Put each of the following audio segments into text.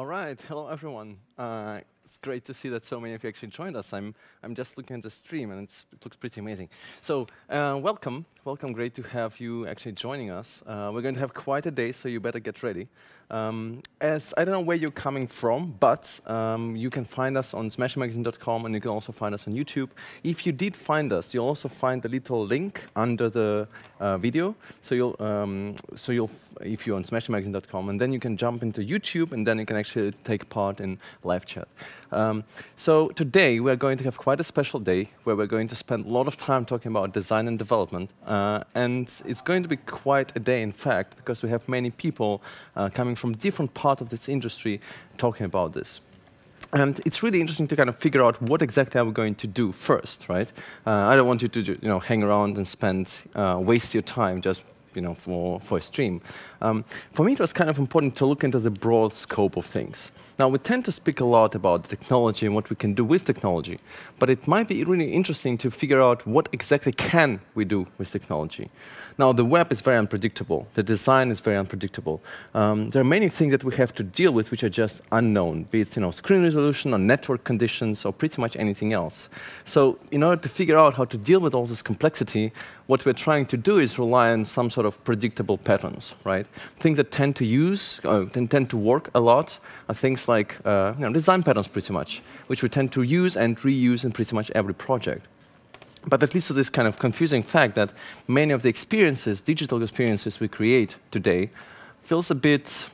All right, hello everyone. It's great to see that so many of you actually joined us. I'm just looking at the stream and it looks pretty amazing. So welcome, great to have you actually joining us. We're going to have quite a day, so you better get ready. As I don't know where you're coming from, but you can find us on smashmagazine.com and you can also find us on YouTube. If you did find us, you'll also find the little link under the video. So you'll if you're on smashmagazine.com, and then you can jump into YouTube, and then you can actually take part in live chat. So today we're going to have quite a special day where we're going to spend a lot of time talking about design and development, and it's going to be quite a day, in fact, because we have many people coming from different parts of this industry talking about this. And it's really interesting to kind of figure out what exactly are we going to do first, right? I don't want you to hang around and spend waste your time just for a stream. For me, it was kind of important to look into the broad scope of things. Now, we tend to speak a lot about technology and what we can do with technology, but it might be really interesting to figure out what exactly can we do with technology. Now, the web is very unpredictable. The design is very unpredictable. There are many things that we have to deal with which are just unknown, be it screen resolution or network conditions or pretty much anything else. So in order to figure out how to deal with all this complexity, what we're trying to do is rely on some sort of predictable patterns, right? Things that tend to work a lot are things like design patterns, pretty much, which we tend to use and reuse in pretty much every project. But that leads to this kind of confusing fact that many of the experiences, digital experiences we create today, feels a bit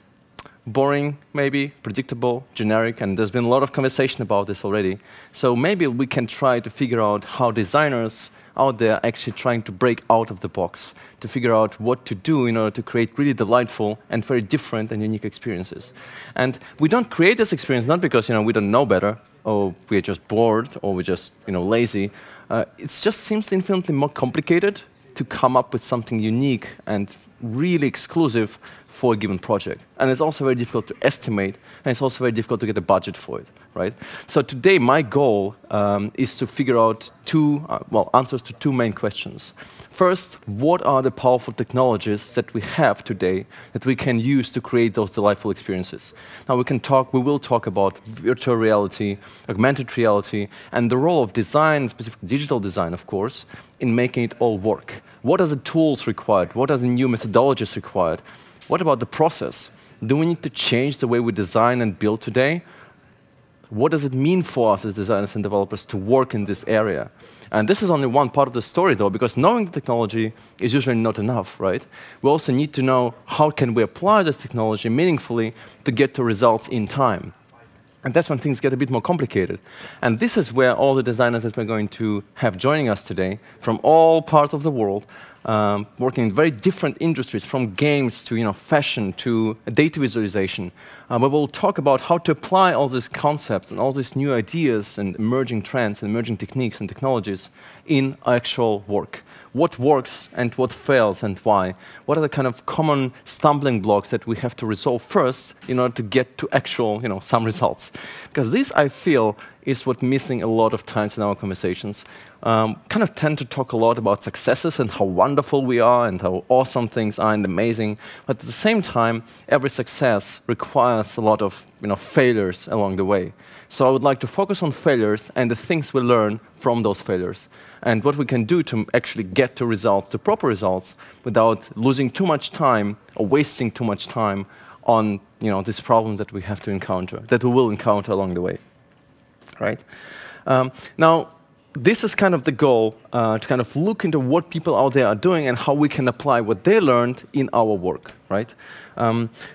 boring, maybe, predictable, generic, and there's been a lot of conversation about this already. So maybe we can try to figure out how designers out there actually trying to break out of the box, to figure out what to do in order to create really delightful and very different and unique experiences. And we don't create this experience not because we don't know better, or we're just bored, or we're just lazy. It just seems infinitely more complicated to come up with something unique and really exclusive for a given project. And it's also very difficult to estimate, and it's also very difficult to get a budget for it, right? So today, my goal is to figure out answers to two main questions. First, what are the powerful technologies that we have today that we can use to create those delightful experiences? Now, we will talk about virtual reality, augmented reality, and the role of design, specifically digital design, of course, in making it all work. What are the tools required? What are the new methodologies required? What about the process? Do we need to change the way we design and build today? What does it mean for us as designers and developers to work in this area? And this is only one part of the story, though, because knowing the technology is usually not enough, right? We also need to know how can we apply this technology meaningfully to get to results in time. And that's when things get a bit more complicated. And this is where all the designers that we're going to have joining us today, from all parts of the world, working in very different industries, from games to fashion to data visualization. But we'll talk about how to apply all these concepts and all these new ideas and emerging trends and emerging techniques and technologies in actual work. What works and what fails and why? What are the kind of common stumbling blocks that we have to resolve first in order to get to actual, some results? Because this, I feel, is what's missing a lot of times in our conversations. Kind of tend to talk a lot about successes and how wonderful we are and how awesome things are and amazing. But at the same time, every success requires a lot of failures along the way. So I would like to focus on failures and the things we learn from those failures, and what we can do to actually get to results, to proper results, without losing too much time or wasting too much time on these problems that we have to encounter, that we will encounter along the way. Right? Now, this is kind of the goal, to kind of look into what people out there are doing and how we can apply what they learned in our work, right?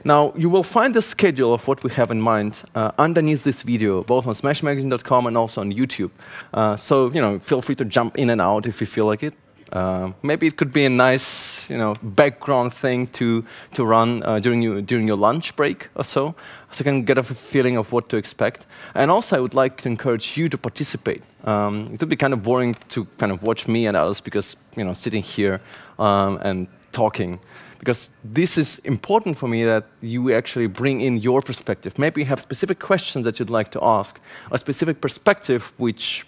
Now, you will find the schedule of what we have in mind underneath this video, both on smashmagazine.com and also on YouTube. So, feel free to jump in and out if you feel like it. Maybe it could be a nice, background thing to run during your lunch break or so you can get a feeling of what to expect. And also, I would like to encourage you to participate. It would be kind of boring to kind of watch me and others because, sitting here and talking. Because this is important for me that you actually bring in your perspective. Maybe you have specific questions that you'd like to ask, a specific perspective which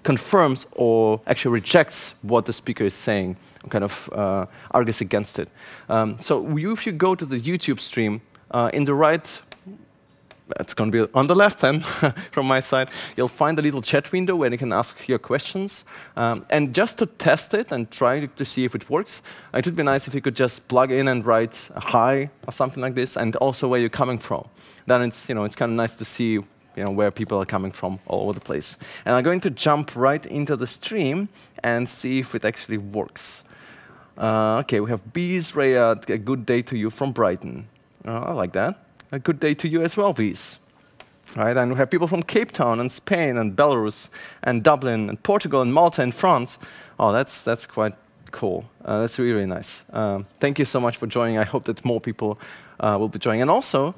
confirms or actually rejects what the speaker is saying, kind of argues against it. So if you go to the YouTube stream, in the right it's going to be on the left hand from my side. You'll find a little chat window where you can ask your questions. And just to test it and try to see if it works, it would be nice if you could just plug in and write a hi or something like this, and also where you're coming from. Then it's, it's kind of nice to see where people are coming from all over the place. And I'm going to jump right into the stream and see if it actually works. OK, we have Bees Rayad, a good day to you from Brighton. I like that. A good day to you as well, Bees. Right, and we have people from Cape Town and Spain and Belarus and Dublin and Portugal and Malta and France. Oh, that's quite cool. That's really, really nice. Thank you so much for joining. I hope that more people will be joining. And also,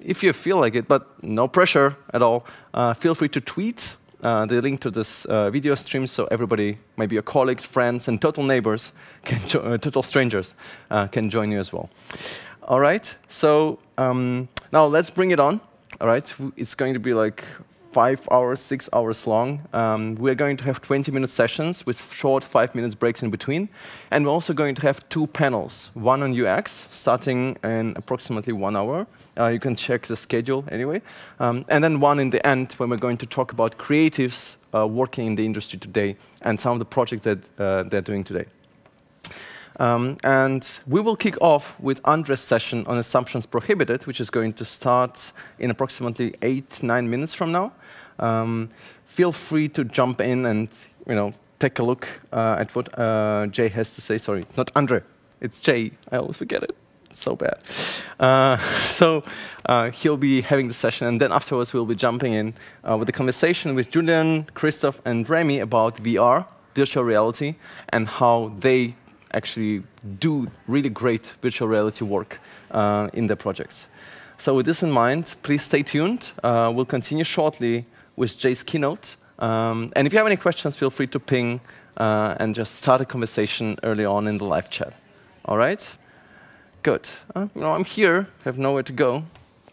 if you feel like it, but no pressure at all, feel free to tweet the link to this video stream so everybody, maybe your colleagues, friends, and total neighbors, total strangers, can join you as well. All right, so now let's bring it on. All right, it's going to be like 5 hours, 6 hours long. We're going to have 20-minute sessions with short 5-minute breaks in between. And we're also going to have 2 panels, one on UX, starting in approximately 1 hour. You can check the schedule anyway. And then one in the end, when we're going to talk about creatives working in the industry today and some of the projects that they're doing today. And we will kick off with Andres' session on Assumptions Prohibited, which is going to start in approximately 8-9 minutes from now. Feel free to jump in and take a look at what Jay has to say. Sorry, not Andre, it's Jay. I always forget it. It's so bad. He'll be having the session, and then afterwards we'll be jumping in with a conversation with Julien, Christophe, and Ramy about VR, virtual reality, and how they actually do really great virtual reality work in their projects. So with this in mind, please stay tuned. We'll continue shortly with Jay's keynote. And if you have any questions, feel free to ping and just start a conversation early on in the live chat. All right? Good. I'm here. I have nowhere to go.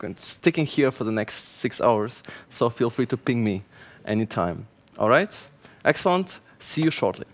I'm sticking here for the next 6 hours, so feel free to ping me anytime. All right? Excellent. See you shortly.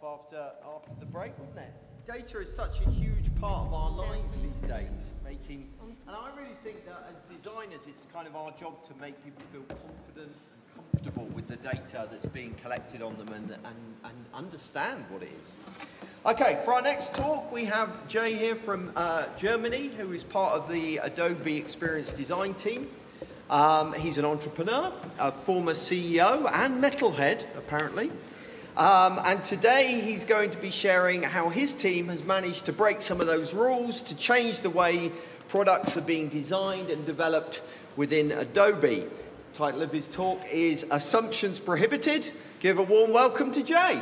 after the break, wasn't it? Data is such a huge part of our lives these days, and I really think that as designers, it's kind of our job to make people feel confident and comfortable with the data that's being collected on them and understand what it is. Okay, for our next talk, we have Jay here from Germany, who is part of the Adobe Experience Design team. He's an entrepreneur, a former CEO, and metalhead, apparently. And today he's going to be sharing how his team has managed to break some of those rules to change the way products are being designed and developed within Adobe. The title of his talk is Assumptions Prohibited. Give a warm welcome to Jay.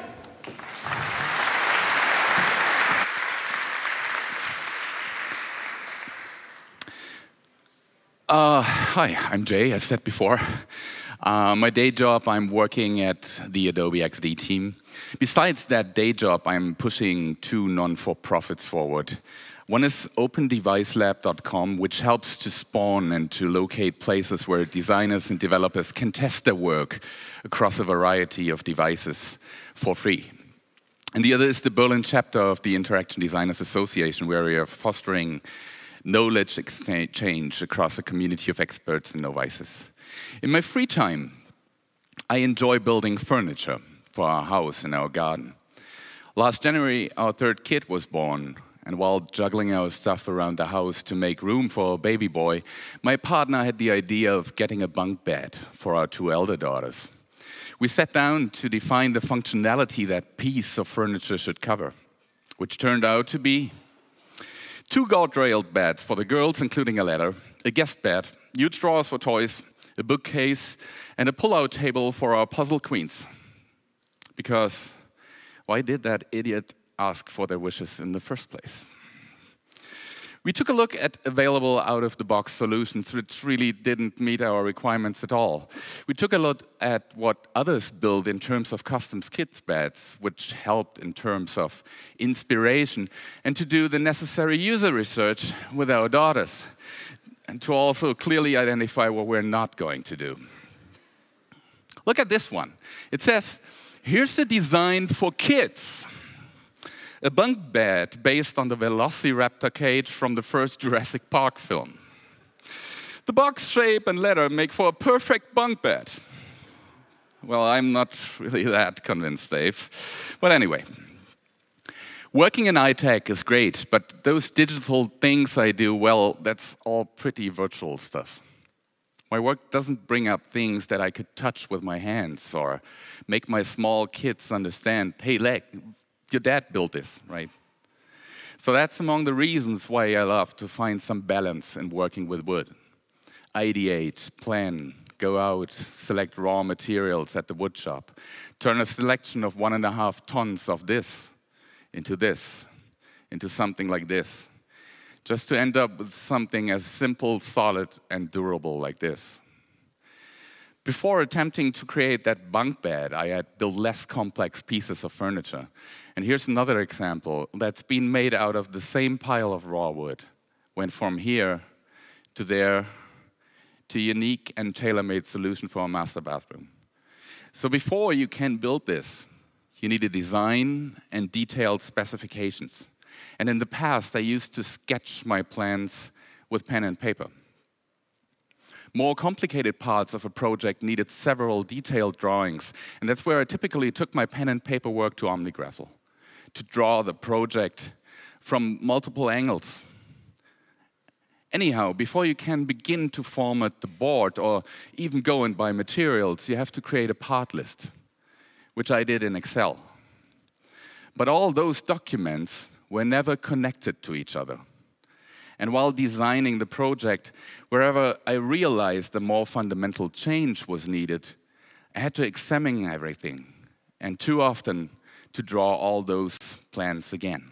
Hi, I'm Jay, as said before. My day job, I'm working at the Adobe XD team. Besides that day job, I'm pushing two non-for-profits forward. One is OpenDeviceLab.com, which helps to spawn and to locate places where designers and developers can test their work across a variety of devices for free. And the other is the Berlin chapter of the Interaction Designers Association, where we are fostering knowledge exchange across a community of experts and novices. In my free time, I enjoy building furniture for our house and our garden. Last January, our third kid was born, and while juggling our stuff around the house to make room for a baby boy, my partner had the idea of getting a bunk bed for our two elder daughters. We sat down to define the functionality that piece of furniture should cover, which turned out to be two guardrailed beds for the girls, including a ladder, a guest bed, huge drawers for toys, a bookcase, and a pull-out table for our puzzle queens. Because why did that idiot ask for their wishes in the first place? We took a look at available out-of-the-box solutions which really didn't meet our requirements at all. We took a look at what others build in terms of custom kids' beds, which helped in terms of inspiration, and to do the necessary user research with our daughters, and to also clearly identify what we're not going to do. Look at this one. It says, here's the design for kids. A bunk bed based on the Velociraptor cage from the first Jurassic Park film. The box shape and leather make for a perfect bunk bed. Well, I'm not really that convinced, Dave. But anyway. Working in iTech is great, but those digital things I do, well, that's all pretty virtual stuff. My work doesn't bring up things that I could touch with my hands or make my small kids understand, hey, your dad built this, right? So that's among the reasons why I love to find some balance in working with wood. Ideate, plan, go out, select raw materials at the wood shop, turn a selection of 1.5 tons of this, into something like this, just to end up with something as simple, solid, and durable like this. Before attempting to create that bunk bed, I had built less complex pieces of furniture. And here's another example that's been made out of the same pile of raw wood. Went from here to there to a unique and tailor-made solution for a master bathroom. So before you can build this, you need a design and detailed specifications. And in the past, I used to sketch my plans with pen and paper. More complicated parts of a project needed several detailed drawings, and that's where I typically took my pen and paper work to OmniGraffle, to draw the project from multiple angles. Anyhow, before you can begin to format the board or even go and buy materials, you have to create a part list, which I did in Excel. But all those documents were never connected to each other. And while designing the project, wherever I realized a more fundamental change was needed, I had to examine everything, and too often to draw all those plans again.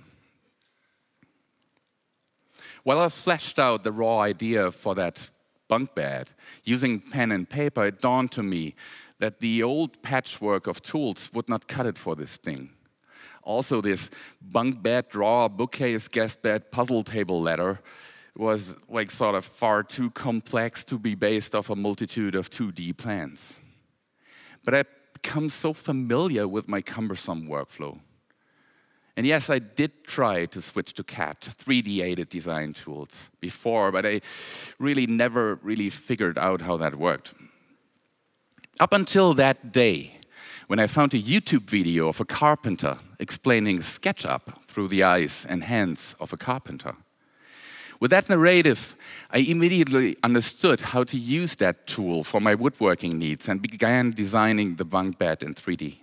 While I fleshed out the raw idea for that bunk bed, using pen and paper, it dawned to me that the old patchwork of tools would not cut it for this thing. Also, this bunk bed, drawer, bookcase, guest bed, puzzle table ladder was like sort of far too complex to be based off a multitude of 2D plans. But I've become so familiar with my cumbersome workflow And yes, I did try to switch to CAD, 3D-aided design tools, before, but I really never really figured out how that worked. Up until that day, when I found a YouTube video of a carpenter explaining SketchUp through the eyes and hands of a carpenter. With that narrative, I immediately understood how to use that tool for my woodworking needs and began designing the bunk bed in 3D.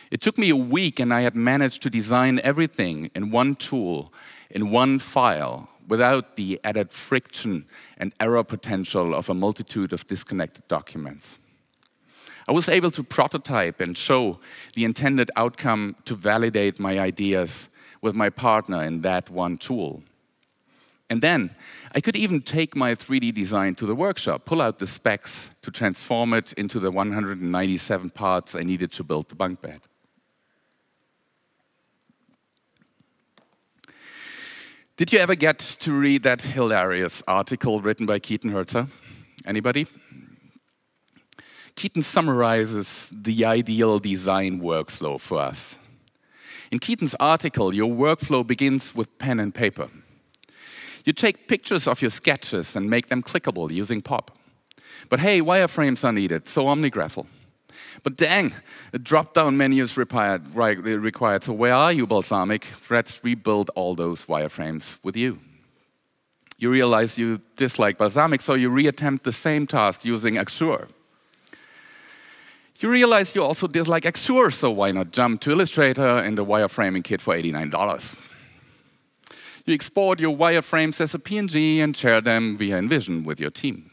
It took me a week, and I had managed to design everything in one tool, in one file, without the added friction and error potential of a multitude of disconnected documents. I was able to prototype and show the intended outcome to validate my ideas with my partner in that one tool. And then I could even take my 3D design to the workshop, pull out the specs to transform it into the 197 parts I needed to build the bunk bed. Did you ever get to read that hilarious article written by Keaton Herzer? Anybody? Keaton summarizes the ideal design workflow for us. In Keaton's article, your workflow begins with pen and paper. You take pictures of your sketches and make them clickable using POP. But hey, wireframes are needed, so OmniGraffle. But dang, a drop-down menu is required, so where are you, Balsamic? Let's rebuild all those wireframes with you. You realize you dislike Balsamic, so you reattempt the same task using Axure. You realize you also dislike Axure, so why not jump to Illustrator and the wireframing kit for $89? You export your wireframes as a PNG and share them via InVision with your team,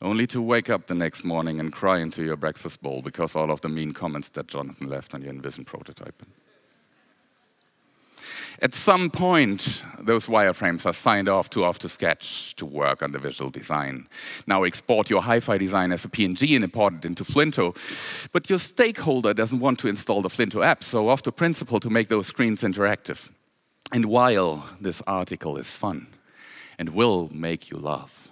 only to wake up the next morning and cry into your breakfast bowl because all of the mean comments that Jonathan left on your InVision prototype. At some point, those wireframes are signed off to Sketch to work on the visual design. Now export your hi-fi design as a PNG and import it into Flinto. But your stakeholder doesn't want to install the Flinto app, so off to Principal to make those screens interactive. And while this article is fun and will make you laugh,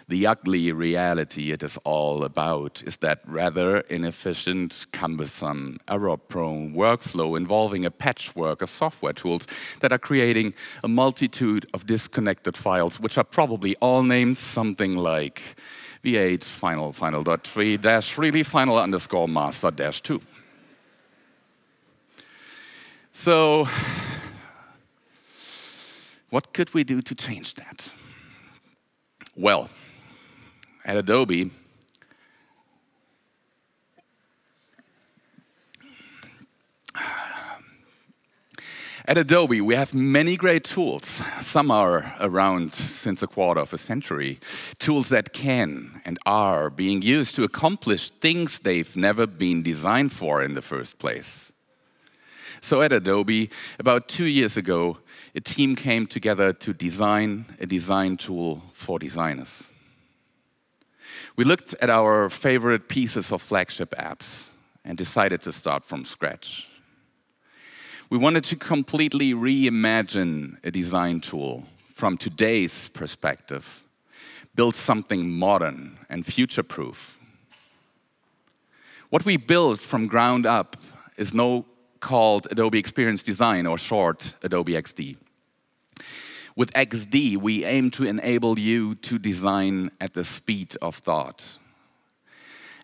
the ugly reality it is all about is that rather inefficient, cumbersome, error-prone workflow involving a patchwork of software tools that are creating a multitude of disconnected files, which are probably all named something like v8 final.3-really final_master-2. So, what could we do to change that? Well, at Adobe, we have many great tools. Some are around since a quarter of a century. Tools that can and are being used to accomplish things they've never been designed for in the first place. So at Adobe, about 2 years ago, a team came together to design a design tool for designers. We looked at our favorite pieces of flagship apps and decided to start from scratch. We wanted to completely reimagine a design tool from today's perspective, build something modern and future-proof. What we built from ground up is now called Adobe Experience Design, or short, Adobe XD. With XD, we aim to enable you to design at the speed of thought.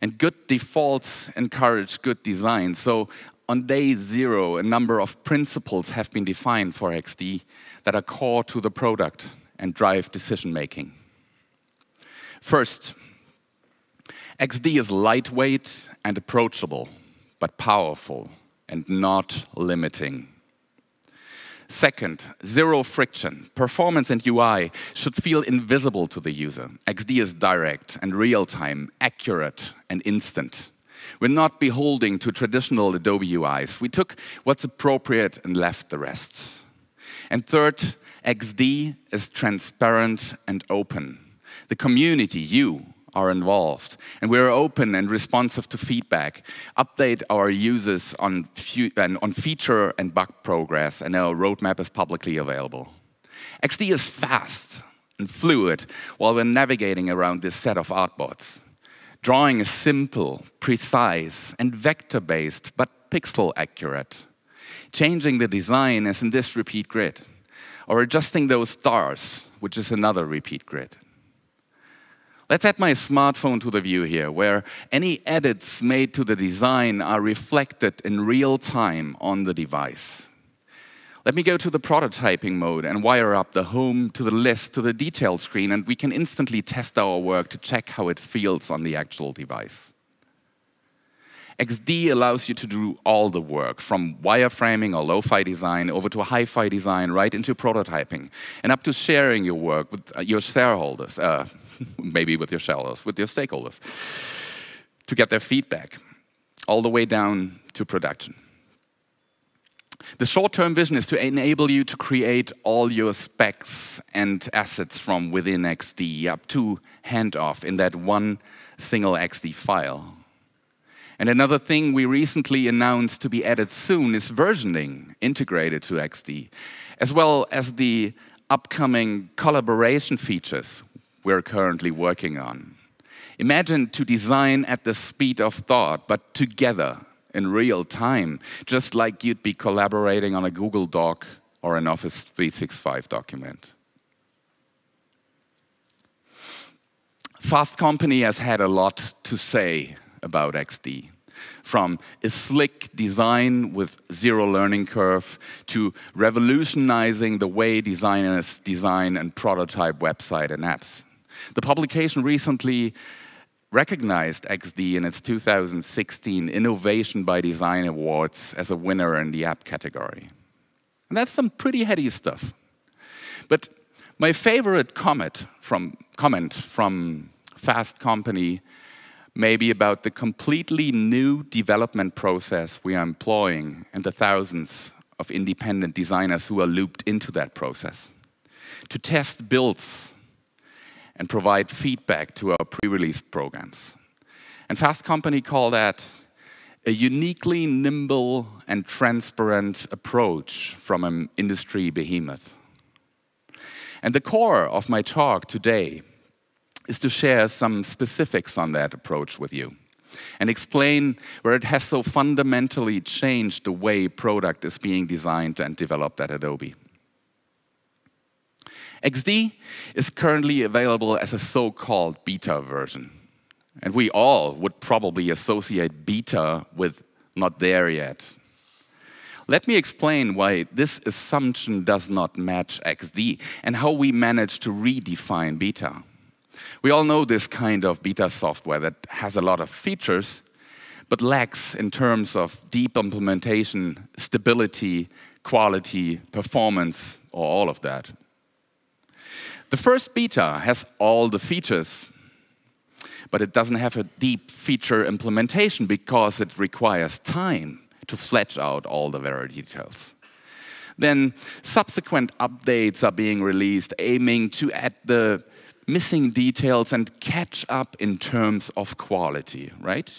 And good defaults encourage good design. So on day 0, a number of principles have been defined for XD that are core to the product and drive decision-making. First, XD is lightweight and approachable, but powerful and not limiting. Second, zero friction. Performance and UI should feel invisible to the user. XD is direct and real-time, accurate and instant. We're not beholden to traditional Adobe UIs. We took what's appropriate and left the rest. And third, XD is transparent and open. The community, you, are involved, and we're open and responsive to feedback, update our users on feature and bug progress, and our roadmap is publicly available. XD is fast and fluid while we're navigating around this set of artboards. Drawing is simple, precise, and vector-based, but pixel accurate. changing the design as in this repeat grid, or adjusting those stars, which is another repeat grid. Let's add my smartphone to the view here, where any edits made to the design are reflected in real time on the device. Let me go to the prototyping mode and wire up the home to the list to the detail screen, and we can instantly test our work to check how it feels on the actual device. XD allows you to do all the work, from wireframing or lo-fi design over to hi-fi design, right into prototyping, and up to sharing your work with your shareholders, maybe with your shareholders, with your stakeholders, to get their feedback, all the way down to production. The short-term vision is to enable you to create all your specs and assets from within XD up to handoff in that one single XD file. And another thing we recently announced to be added soon is versioning integrated to XD, as well as the upcoming collaboration features we're currently working on. Imagine to design at the speed of thought, but together in real time, just like you'd be collaborating on a Google Doc or an Office 365 document. Fast Company has had a lot to say about XD, from a slick design with zero learning curve to revolutionizing the way designers design and prototype website and apps. The publication recently recognized XD in its 2016 Innovation by Design Awards as a winner in the app category. And that's some pretty heady stuff. But my favorite comment from Fast Company may be about the completely new development process we are employing and the thousands of independent designers who are looped into that process to test builds and provide feedback to our pre-release programs. And Fast Company call that a uniquely nimble and transparent approach from an industry behemoth. And the core of my talk today is to share some specifics on that approach with you and explain where it has so fundamentally changed the way product is being designed and developed at Adobe. XD is currently available as a so-called beta version. And we all would probably associate beta with not there yet. Let me explain why this assumption does not match XD and how we managed to redefine beta. We all know this kind of beta software that has a lot of features, but lacks in terms of deep implementation, stability, quality, performance, or all of that. The first beta has all the features, but it doesn't have a deep feature implementation because it requires time to flesh out all the very details. Then subsequent updates are being released, aiming to add the missing details and catch up in terms of quality, right?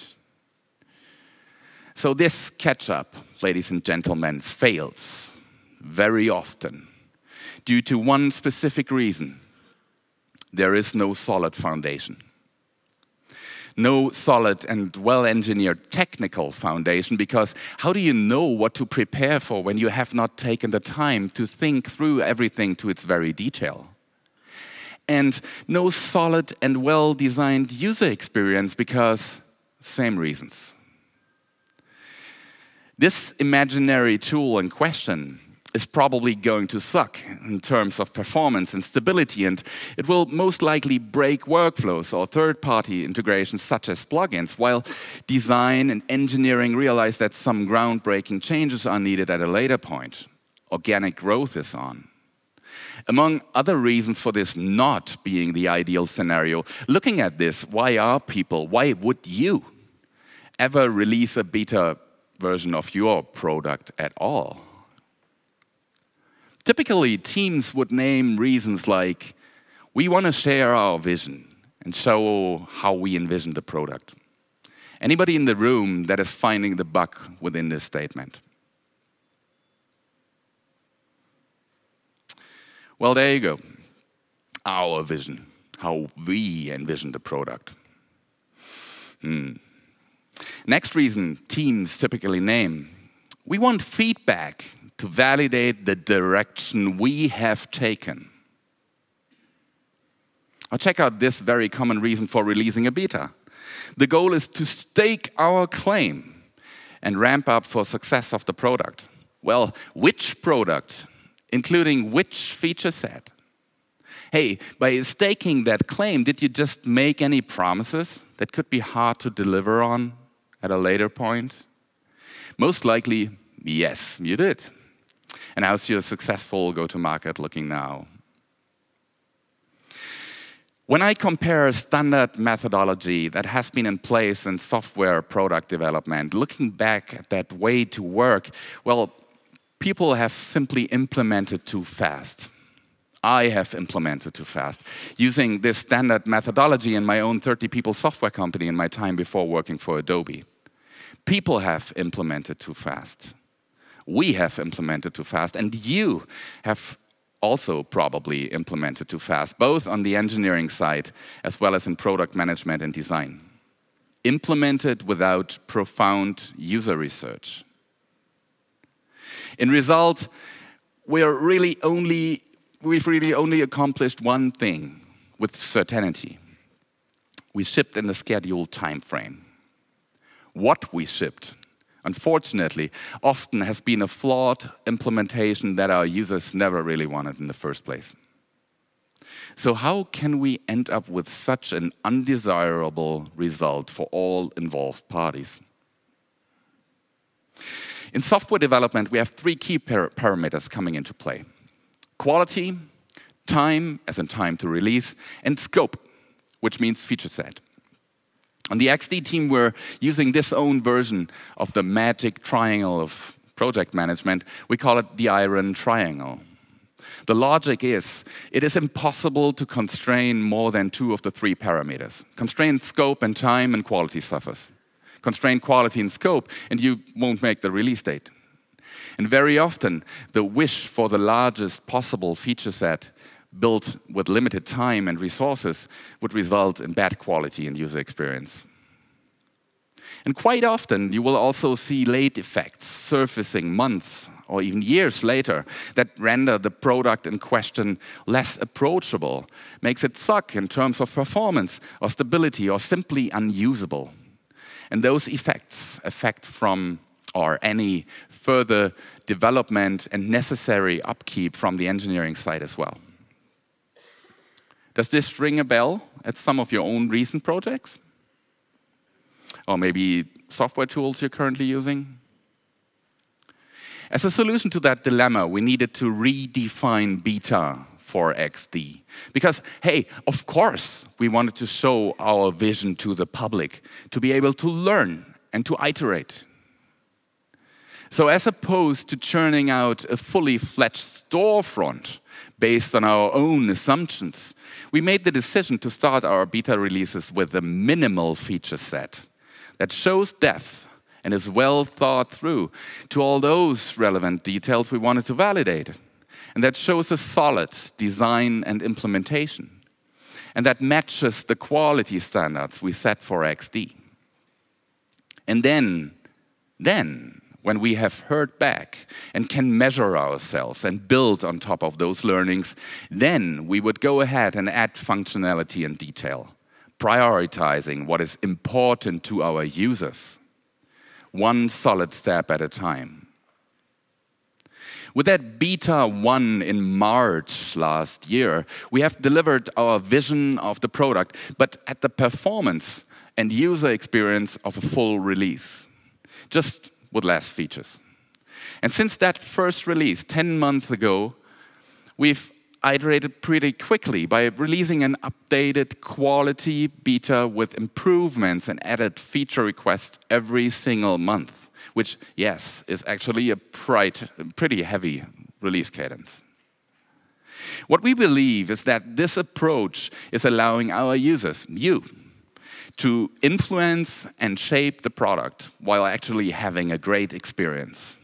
So this catch-up, ladies and gentlemen, fails very often due to one specific reason. There is no solid foundation. No solid and well-engineered technical foundation, because how do you know what to prepare for when you have not taken the time to think through everything to its very detail? And no solid and well-designed user experience because same reasons. This imaginary tool in question is probably going to suck in terms of performance and stability, and it will most likely break workflows or third-party integrations such as plugins, while design and engineering realize that some groundbreaking changes are needed at a later point. Organic growth is on. Among other reasons for this not being the ideal scenario, looking at this, why would you ever release a beta version of your product at all? Typically, teams would name reasons like, we want to share our vision and show how we envision the product. Anybody in the room that is finding the bug within this statement? Well, there you go. Our vision, how we envision the product. Next reason teams typically name, We want feedback to validate the direction we have taken. Or check out this very common reason for releasing a beta. The goal is to stake our claim and ramp up for success of the product. Well, which product, including which feature set? Hey, by staking that claim, did you just make any promises that could be hard to deliver on at a later point? Most likely, yes, you did. And how's your successful go-to-market looking now? When I compare a standard methodology that has been in place in software product development, looking back at that way to work, well, people have simply implemented too fast. I have implemented too fast, using this standard methodology in my own 30-people software company in my time before working for Adobe. People have implemented too fast. We have implemented too fast, and you have also probably implemented too fast, both on the engineering side as well as in product management and design. Implemented without profound user research. In result, we've really only accomplished one thing with certainty. We shipped in the scheduled time frame. What we shipped, unfortunately, often has been a flawed implementation that our users never really wanted in the first place. So how can we end up with such an undesirable result for all involved parties? In software development, we have three key parameters coming into play. Quality, time, as in time to release, and scope, which means feature set. On the XD team, we're using this own version of the magic triangle of project management. We call it the Iron Triangle. The logic is, it is impossible to constrain more than two of the three parameters. Constrain scope and time, and quality suffers. Constrain quality and scope, and you won't make the release date. And very often, the wish for the largest possible feature set built with limited time and resources would result in bad quality and user experience. And quite often, you will also see late effects surfacing months or even years later that render the product in question less approachable, makes it suck in terms of performance or stability or simply unusable. And those effects affect from or any further development and necessary upkeep from the engineering side as well. Does this ring a bell at some of your own recent projects? Or maybe software tools you're currently using? As a solution to that dilemma, we needed to redefine beta for XD. Because, hey, of course, we wanted to show our vision to the public, to be able to learn and to iterate. So as opposed to churning out a fully fledged storefront based on our own assumptions, we made the decision to start our beta releases with a minimal feature set that shows depth and is well thought through to all those relevant details we wanted to validate, and that shows a solid design and implementation, and that matches the quality standards we set for XD. And then, when we have heard back and can measure ourselves and build on top of those learnings, then we would go ahead and add functionality and detail, prioritizing what is important to our users, one solid step at a time. With that beta 1 in March last year, we have delivered our vision of the product, but at the performance and user experience of a full release, just with less features. And since that first release 10 months ago, we've iterated pretty quickly by releasing an updated quality beta with improvements and added feature requests every single month, which, yes, is actually a pretty heavy release cadence. What we believe is that this approach is allowing our users, you, to influence and shape the product while actually having a great experience.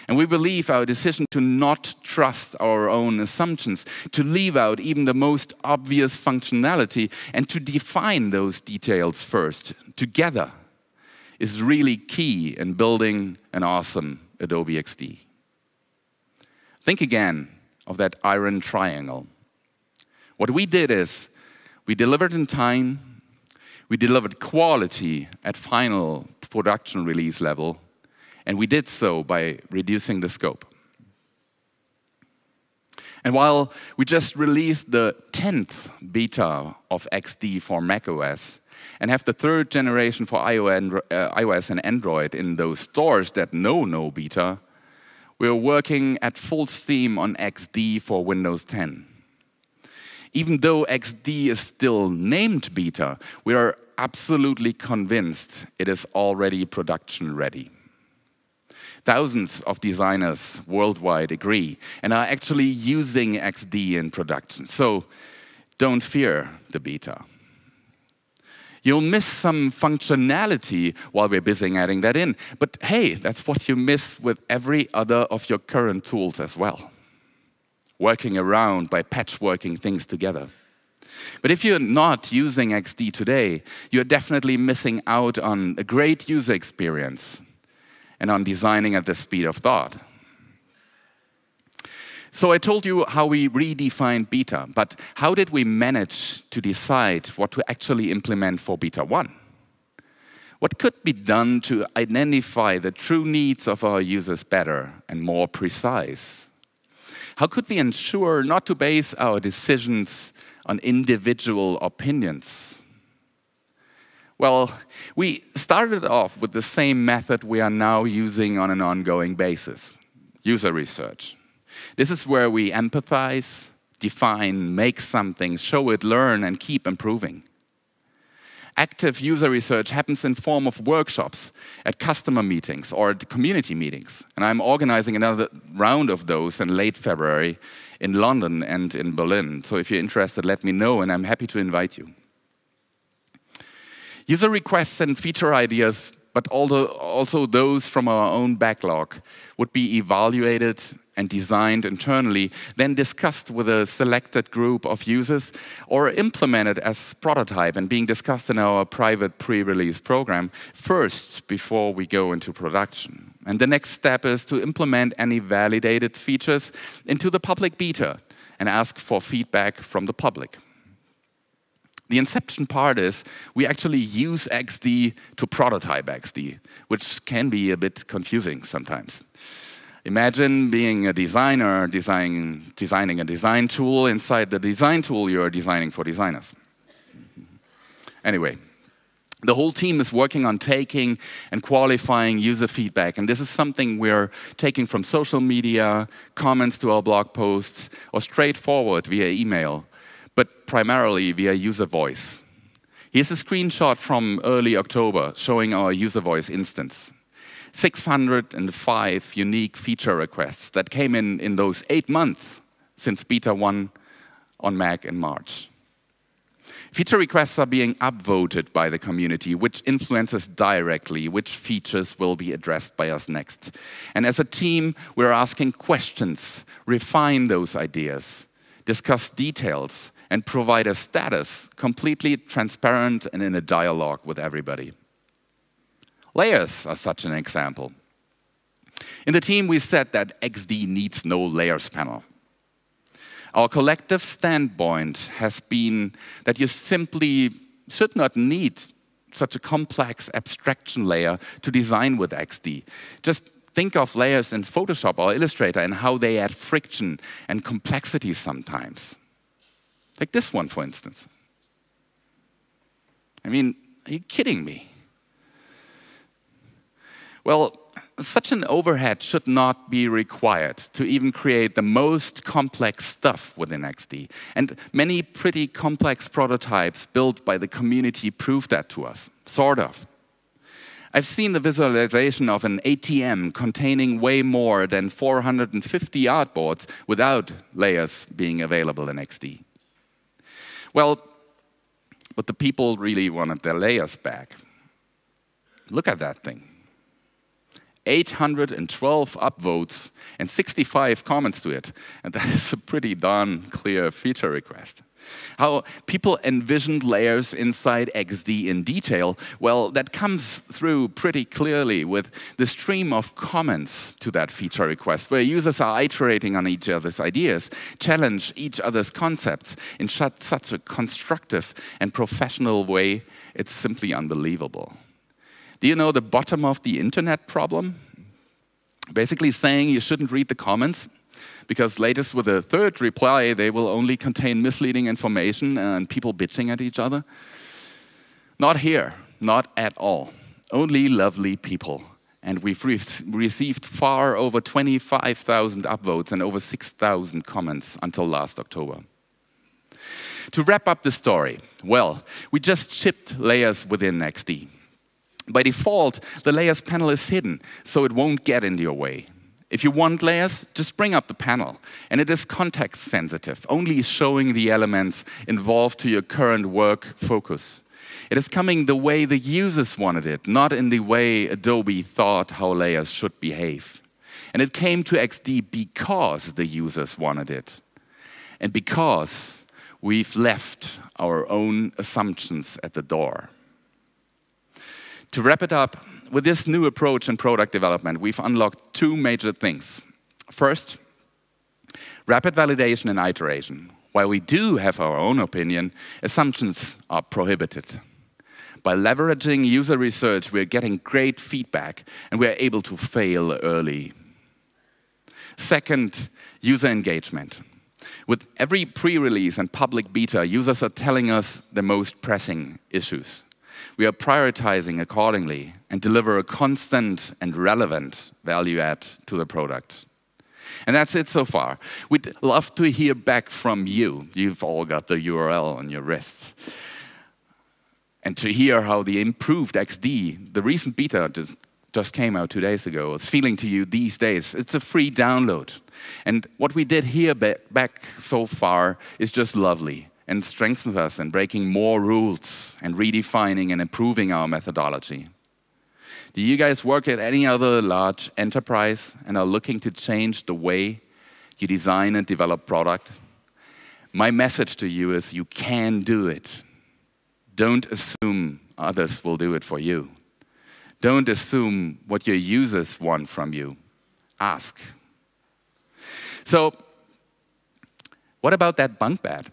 And we believe our decision to not trust our own assumptions, to leave out even the most obvious functionality, and to define those details first, together, is really key in building an awesome Adobe XD. Think again of that iron triangle. What we did is we delivered in time, we delivered quality at final production release level, and we did so by reducing the scope. And while we just released the 10th beta of XD for macOS and have the 3rd generation for iOS and Android in those stores that know no beta, we're working at full steam on XD for Windows 10. Even though XD is still named beta, we are absolutely convinced it is already production ready. Thousands of designers worldwide agree and are actually using XD in production. So don't fear the beta. You'll miss some functionality while we're busy adding that in. But hey, that's what you miss with every other of your current tools as well. Working around by patchworking things together. But if you're not using XD today, you're definitely missing out on a great user experience and on designing at the speed of thought. So I told you how we redefined beta, but how did we manage to decide what to actually implement for beta 1? What could be done to identify the true needs of our users better and more precise? How could we ensure not to base our decisions on individual opinions? Well, we started off with the same method we are now using on an ongoing basis, user research. This is where we empathize, define, make something, show it, learn, and keep improving. Active user research happens in form of workshops, at customer meetings, or at community meetings. And I'm organizing another round of those in late February in London and in Berlin. So if you're interested, let me know, and I'm happy to invite you. User requests and feature ideas, but also those from our own backlog, would be evaluated and designed internally, then discussed with a selected group of users, or implemented as prototype and being discussed in our private pre-release program first before we go into production. And the next step is to implement any validated features into the public beta and ask for feedback from the public. The inception part is we actually use XD to prototype XD, which can be a bit confusing sometimes. Imagine being a designer designing a design tool inside the design tool you're designing for designers. Anyway, the whole team is working on taking and qualifying user feedback, and this is something we're taking from social media, comments to our blog posts, or straightforward via email, but primarily via user voice. Here's a screenshot from early October showing our user voice instance. 605 unique feature requests that came in those 8 months since beta 1 on Mac in March. Feature requests are being upvoted by the community, which influences directly which features will be addressed by us next. And as a team, we're asking questions, refine those ideas, discuss details, and provide a status completely transparent and in a dialogue with everybody. Layers are such an example. In the team, we said that XD needs no layers panel. Our collective standpoint has been that you simply should not need such a complex abstraction layer to design with XD. Just think of layers in Photoshop or Illustrator and how they add friction and complexity sometimes. Take this one, for instance. I mean, are you kidding me? Well, such an overhead should not be required to even create the most complex stuff within XD. And many pretty complex prototypes built by the community prove that to us, sort of. I've seen the visualization of an ATM containing way more than 450 artboards without layers being available in XD. Well, but the people really wanted their layers back. Look at that thing. 812 upvotes and 65 comments to it. And that is a pretty darn clear feature request. How people envisioned layers inside XD in detail, well, that comes through pretty clearly with the stream of comments to that feature request, where users are iterating on each other's ideas, challenge each other's concepts in such a constructive and professional way, it's simply unbelievable. Do you know the bottom of the internet problem? Basically saying you shouldn't read the comments, because latest with a third reply, they will only contain misleading information and people bitching at each other. Not here, not at all. Only lovely people. And we've received far over 25,000 upvotes and over 6,000 comments until last October. To wrap up the story, well, we just shipped layers within XD. By default, the layers panel is hidden, so it won't get in your way. If you want layers, just bring up the panel. And it is context sensitive, only showing the elements involved to your current work focus. It is coming the way the users wanted it, not in the way Adobe thought how layers should behave. And it came to XD because the users wanted it. And because we've left our own assumptions at the door. To wrap it up, with this new approach in product development, we've unlocked two major things. First, rapid validation and iteration. While we do have our own opinion, assumptions are prohibited. By leveraging user research, we're getting great feedback, and we're able to fail early. Second, user engagement. With every pre-release and public beta, users are telling us the most pressing issues. We are prioritizing accordingly and deliver a constant and relevant value add to the product. And that's it so far. We'd love to hear back from you. You've all got the URL on your wrists. And to hear how the improved XD, the recent beta just came out 2 days ago, is feeling to you these days. It's a free download. And what we did here back so far is just lovely and strengthens us in breaking more rules and redefining and improving our methodology. Do you guys work at any other large enterprise and are looking to change the way you design and develop product? My message to you is you can do it. Don't assume others will do it for you. Don't assume what your users want from you. Ask. So, what about that bunk bed?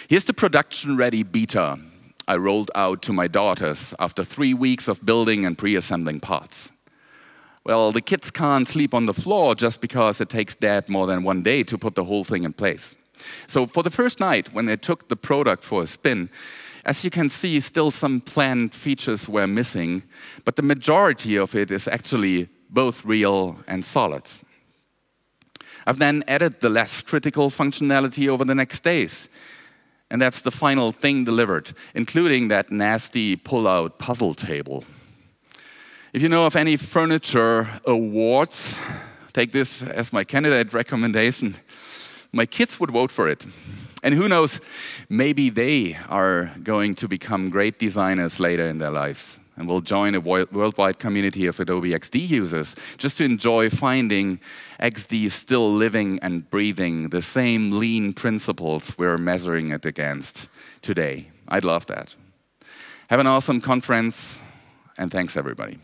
Here's the production-ready beta I rolled out to my daughters after 3 weeks of building and pre-assembling parts. Well, the kids can't sleep on the floor just because it takes Dad more than 1 day to put the whole thing in place. So for the first night, when they took the product for a spin, as you can see, still some planned features were missing, but the majority of it is actually both real and solid. I've then added the less critical functionality over the next days. And that's the final thing delivered, including that nasty pull-out puzzle table. If you know of any furniture awards, take this as my candidate recommendation. My kids would vote for it. And who knows, maybe they are going to become great designers later in their lives and will join a worldwide community of Adobe XD users just to enjoy finding XD still living and breathing the same lean principles we're measuring it against today. I'd love that. Have an awesome conference, and thanks everybody.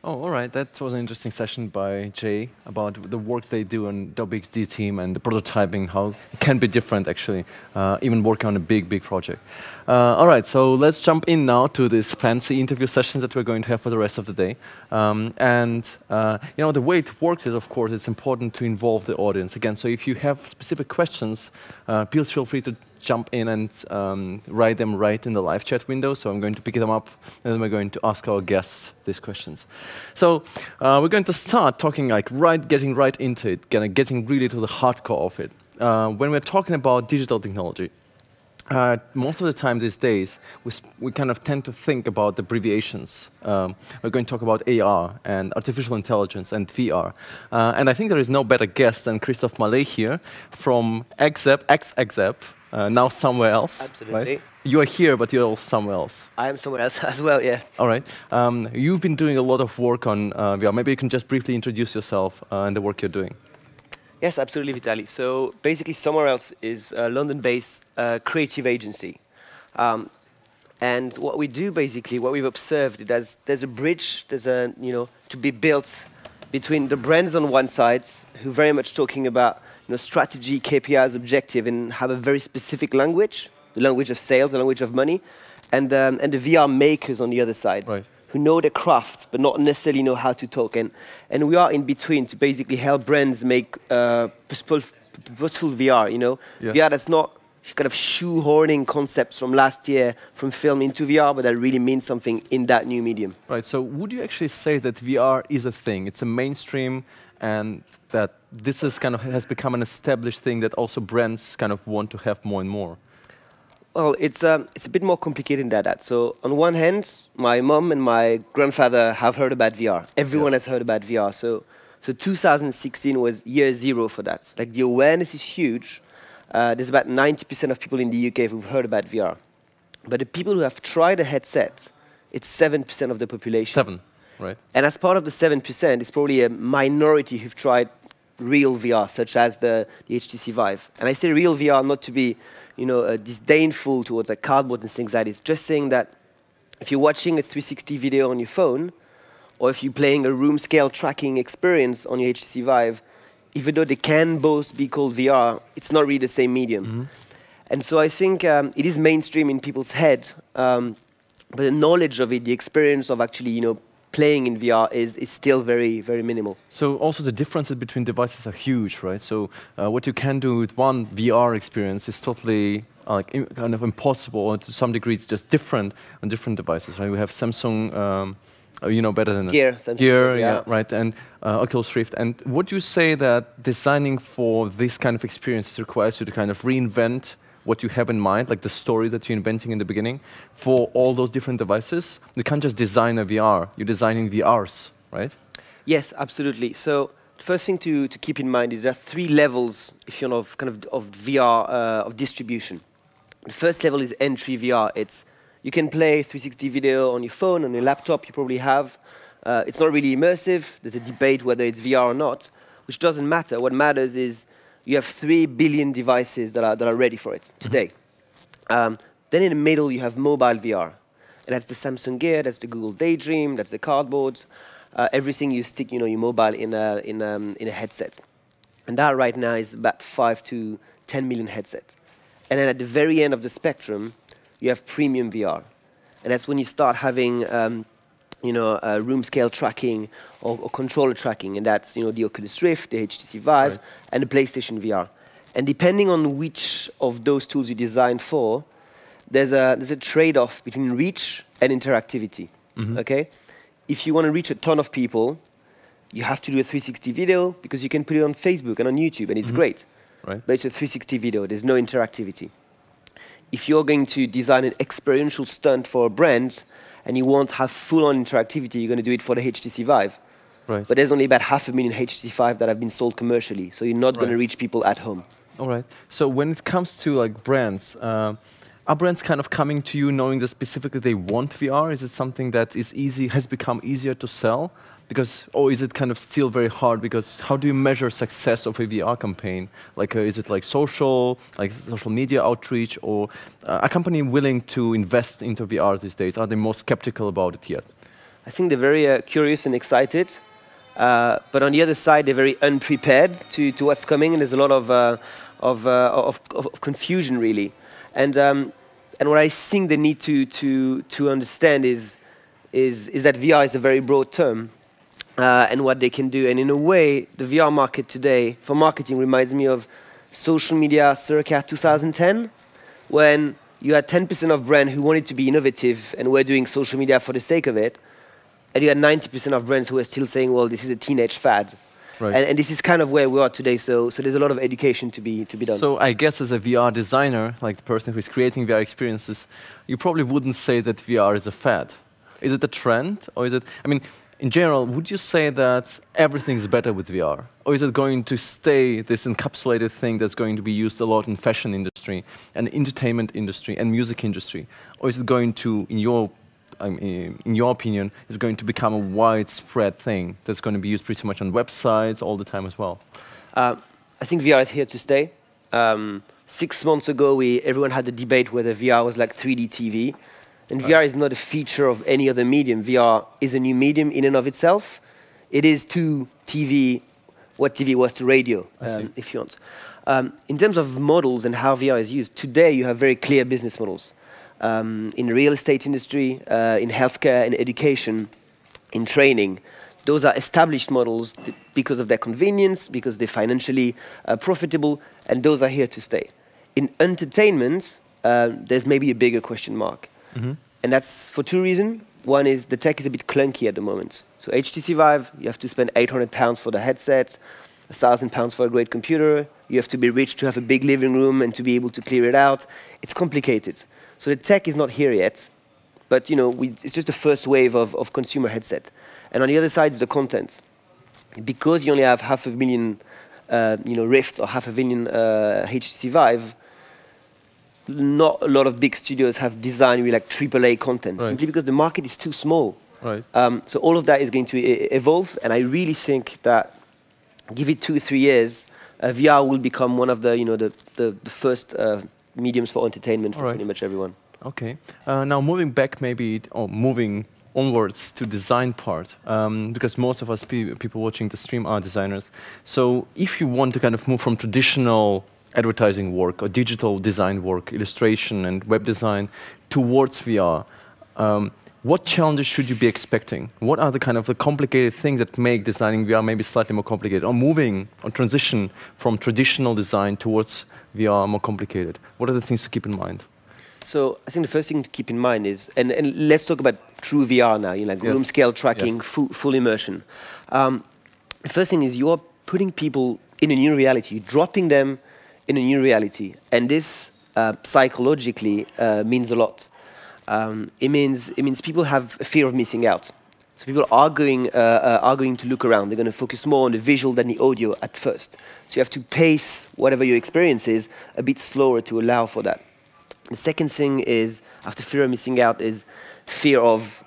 Oh, all right. That was an interesting session by Jay about the work they do on Adobe XD team and the prototyping, how it can be different, actually, even working on a big, big project. All right, so let's jump in now to these fancy interview sessions that we're going to have for the rest of the day. You know, the way it works is, of course, it's important to involve the audience. Again, so if you have specific questions, please feel free to jump in and write them right in the live chat window. So I'm going to pick them up, and then we're going to ask our guests these questions. So we're going to start talking like getting right into it, getting really to the hardcore of it. When we're talking about digital technology, most of the time these days, we kind of tend to think about abbreviations. We're going to talk about AR and artificial intelligence and VR. And I think there is no better guest than Christophe Mallet here from ex-Exap, now somewhere else. Absolutely. Right? You are here, but you're also somewhere else. I am somewhere else as well, yeah. All right. You've been doing a lot of work on VR. Maybe you can just briefly introduce yourself and the work you're doing. Yes, absolutely, Vitaly. So basically, Somewhere Else is a London-based creative agency. And what we do, basically, what we've observed, is there's a bridge, to be built between the brands on one side, who very much talking about strategy, KPIs, objective, and have a very specific language, the language of sales, the language of money, and the VR makers on the other side. Right. Who know their craft, but not necessarily know how to talk. And we are in between to basically help brands make purposeful VR, Yeah. VR that's not kind of shoehorning concepts from last year from film into VR, but that really means something in that new medium. Right, so would you actually say that VR is a thing? It's a mainstream, and that this is has become an established thing that also brands kind of want to have more and more? Well, it's a bit more complicated than that. So on one hand, my mom and my grandfather have heard about VR. Everyone has heard about VR. So 2016 was year zero for that. Like, the awareness is huge. There's about 90% of people in the UK who've heard about VR. But the people who have tried a headset, it's 7% of the population. 7, right. And as part of the 7%, it's probably a minority who've tried real VR, such as the HTC Vive. And I say real VR not to be disdainful towards like cardboard and things like that. It's just saying that if you're watching a 360 video on your phone, or if you're playing a room scale tracking experience on your HTC Vive, even though they can both be called VR, it's not really the same medium. Mm-hmm. And so I think it is mainstream in people's head, but the knowledge of it, the experience of actually, playing in VR is still very, very minimal. So also the differences between devices are huge, right? So what you can do with one VR experience is totally kind of impossible, or to some degree it's just different on different devices, right? We have Samsung, better than Gear, yeah, right, and Oculus Rift. And would you say that designing for this kind of experiences requires you to kind of reinvent what you have in mind, like the story that you're inventing in the beginning, for all those different devices? You can't just design a VR, you're designing VRs, right? Yes, absolutely. So the first thing to keep in mind is there are 3 levels, if you know, of VR, of distribution. The first level is entry VR. You can play 360 video on your phone, on your laptop, you probably have. It's not really immersive. There's a debate whether it's VR or not, which doesn't matter. What matters is you have 3 billion devices that are ready for it today. Then in the middle, you have mobile VR. And that's the Samsung Gear, that's the Google Daydream, that's the cardboard. Everything you stick, your mobile in a headset. And that right now is about 5 to 10 million headsets. And then at the very end of the spectrum, you have premium VR. And that's when you start having room scale tracking or controller tracking, and that's the Oculus Rift, the HTC Vive, right, and the PlayStation VR. And depending on which of those tools you designed for, there's a trade-off between reach and interactivity. Mm-hmm. Okay, if you want to reach a ton of people, you have to do a 360 video because you can put it on Facebook and on YouTube, and it's great. Right. But it's a 360 video. There's no interactivity. If you're going to design an experiential stunt for a brand, and you won't have full-on interactivity, you're going to do it for the HTC Vive. Right. But there's only about 500,000 HTC Vive that have been sold commercially, so you're not going to reach people at home. All right. So when it comes to like brands, are brands kind of coming to you knowing that specifically they want VR? Is it something that has become easier to sell? Or is it kind of still very hard? Because how do you measure success of a VR campaign? Like, is it like social media outreach, or a company willing to invest into VR these days? Are they more skeptical about it yet? I think they're very curious and excited, but on the other side, they're very unprepared to what's coming, and there's a lot of confusion really. And what I think they need to understand is that VR is a very broad term. And what they can do. And in a way, the VR market today, for marketing, reminds me of social media circa 2010. when you had 10% of brands who wanted to be innovative and were doing social media for the sake of it, and you had 90% of brands who were still saying, well, this is a teenage fad. Right. And this is kind of where we are today, so there's a lot of education to be done. So I guess as a VR designer, like the person who is creating VR experiences, you probably wouldn't say that VR is a fad. Is it a trend, or is it, I mean, in general, would you say that everything's better with VR? Or is it going to stay this encapsulated thing that's going to be used a lot in fashion industry, and entertainment industry, and music industry? Or is it going to, in your opinion, is going to become a widespread thing that's going to be used pretty much on websites all the time as well? I think VR is here to stay. 6 months ago, everyone had the debate whether VR was like 3D TV. And VR is not a feature of any other medium. VR is a new medium in and of itself. It is to TV what TV was to radio, if you want. In terms of models and how VR is used, today you have very clear business models. In the real estate industry, in healthcare, in education, in training. Those are established models because of their convenience, because they're financially profitable, and those are here to stay. In entertainment, there's maybe a bigger question mark. Mm-hmm. And that's for two reasons. One is the tech is a bit clunky at the moment. So HTC Vive, you have to spend £800 for the headset, £1,000 for a great computer. You have to be rich to have a big living room and to be able to clear it out. It's complicated. So the tech is not here yet, but it's just the first wave of consumer headset. And on the other side is the content. Because you only have 500,000 Rifts or 500,000 HTC Vive, not a lot of big studios have designed with like AAA content, simply because the market is too small. Right. So all of that is going to evolve, and I really think that give it 2 or 3 years, VR will become one of the first mediums for entertainment for pretty much everyone. Okay. Now moving back maybe, or moving onwards to design part, because most of us people watching the stream are designers. So if you want to kind of move from traditional advertising work or digital design work, illustration and web design towards VR, what challenges should you be expecting? What are the kind of the complicated things that make designing VR maybe slightly more complicated, or moving or transition from traditional design towards VR more complicated? What are the things to keep in mind? So I think the first thing to keep in mind is, and let's talk about true VR now, like room scale tracking, full immersion. The first thing is you're putting people in a new reality, dropping them in a new reality, and this psychologically means a lot. It means people have a fear of missing out. So people are going to look around. They're going to focus more on the visual than the audio at first. So you have to pace whatever your experience is a bit slower to allow for that. The second thing is, after fear of missing out, is fear of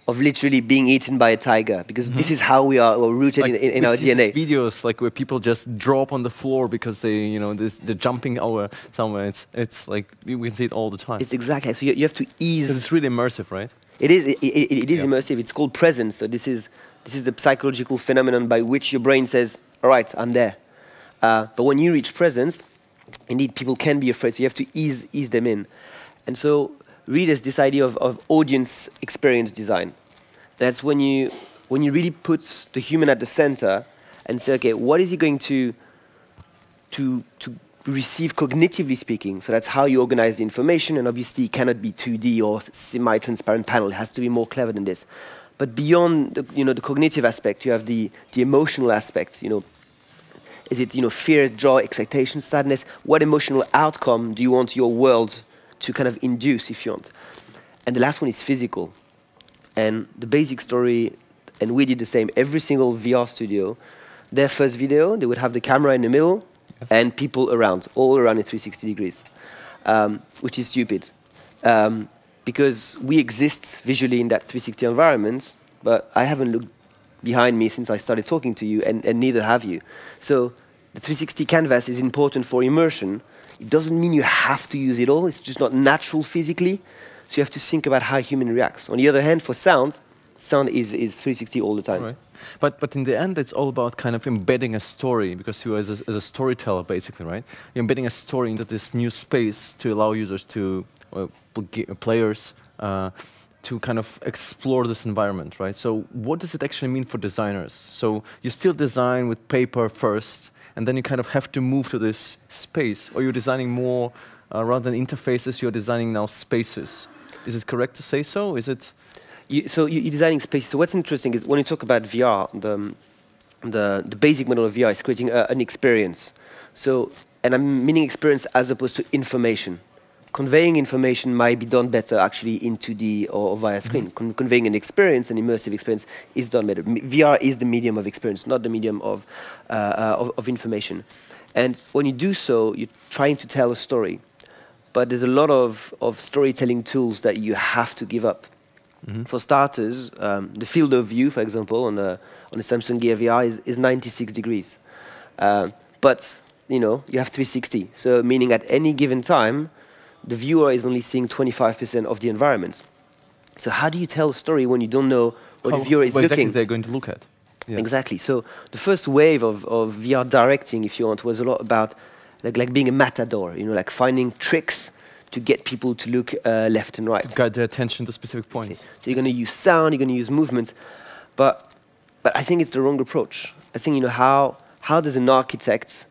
literally being eaten by a tiger, because this is how we're rooted like in our DNA. Videos like where people just drop on the floor because they're jumping somewhere. It's like we can see it all the time. It's exactly so. You have to ease. It's really immersive, right? It is. It is immersive. It's called presence. So this is the psychological phenomenon by which your brain says, "All right, I'm there." But when you reach presence, indeed, people can be afraid. So you have to ease them in, and so. Really, there's this idea of audience experience design. That's when you really put the human at the center and say, okay, what is he going to receive cognitively speaking? So that's how you organize the information, and obviously it cannot be 2D or semi-transparent panel. It has to be more clever than this. But beyond the cognitive aspect, you have the emotional aspect. Is it fear, joy, excitation, sadness? What emotional outcome do you want your world to kind of induce, if you want? And the last one is physical. And the basic story, and we did the same, every single VR studio, their first video, they would have the camera in the middle and people around, all around in 360 degrees, which is stupid. Because we exist visually in that 360 environment, but I haven't looked behind me since I started talking to you, and neither have you. So the 360 canvas is important for immersion. It doesn't mean you have to use it all. It's just not natural physically. So you have to think about how human reacts. On the other hand, for sound is 360 all the time. Right. But in the end, it's all about kind of embedding a story, because you as a storyteller, basically, right? You're embedding a story into this new space to allow users to, players, to kind of explore this environment, right? So what does it actually mean for designers? So you still design with paper first, and then you kind of have to move to this space, or you're designing more rather than interfaces, you're designing now spaces. Is it correct to say so? Is it? You're designing spaces. So what's interesting is when you talk about VR, the basic model of VR is creating an experience. So, and I'm meaning experience as opposed to information. Conveying information might be done better actually in 2D or via screen. Conveying an experience, an immersive experience, is done better. VR is the medium of experience, not the medium of information. And when you do so, you're trying to tell a story. But there's a lot of storytelling tools that you have to give up. For starters, the field of view, for example, on the Samsung Gear VR is 96 degrees. But you have 360. So meaning at any given time, the viewer is only seeing 25% of the environment. So how do you tell a story when you don't know what the viewer is looking? Exactly they're going to look at. Yes. Exactly. So the first wave of VR directing, if you want, was a lot about like being a matador, like finding tricks to get people to look left and right. To guide their attention to specific points. Okay. So you're going to use sound, you're going to use movement, but I think it's the wrong approach. I think, how does an architect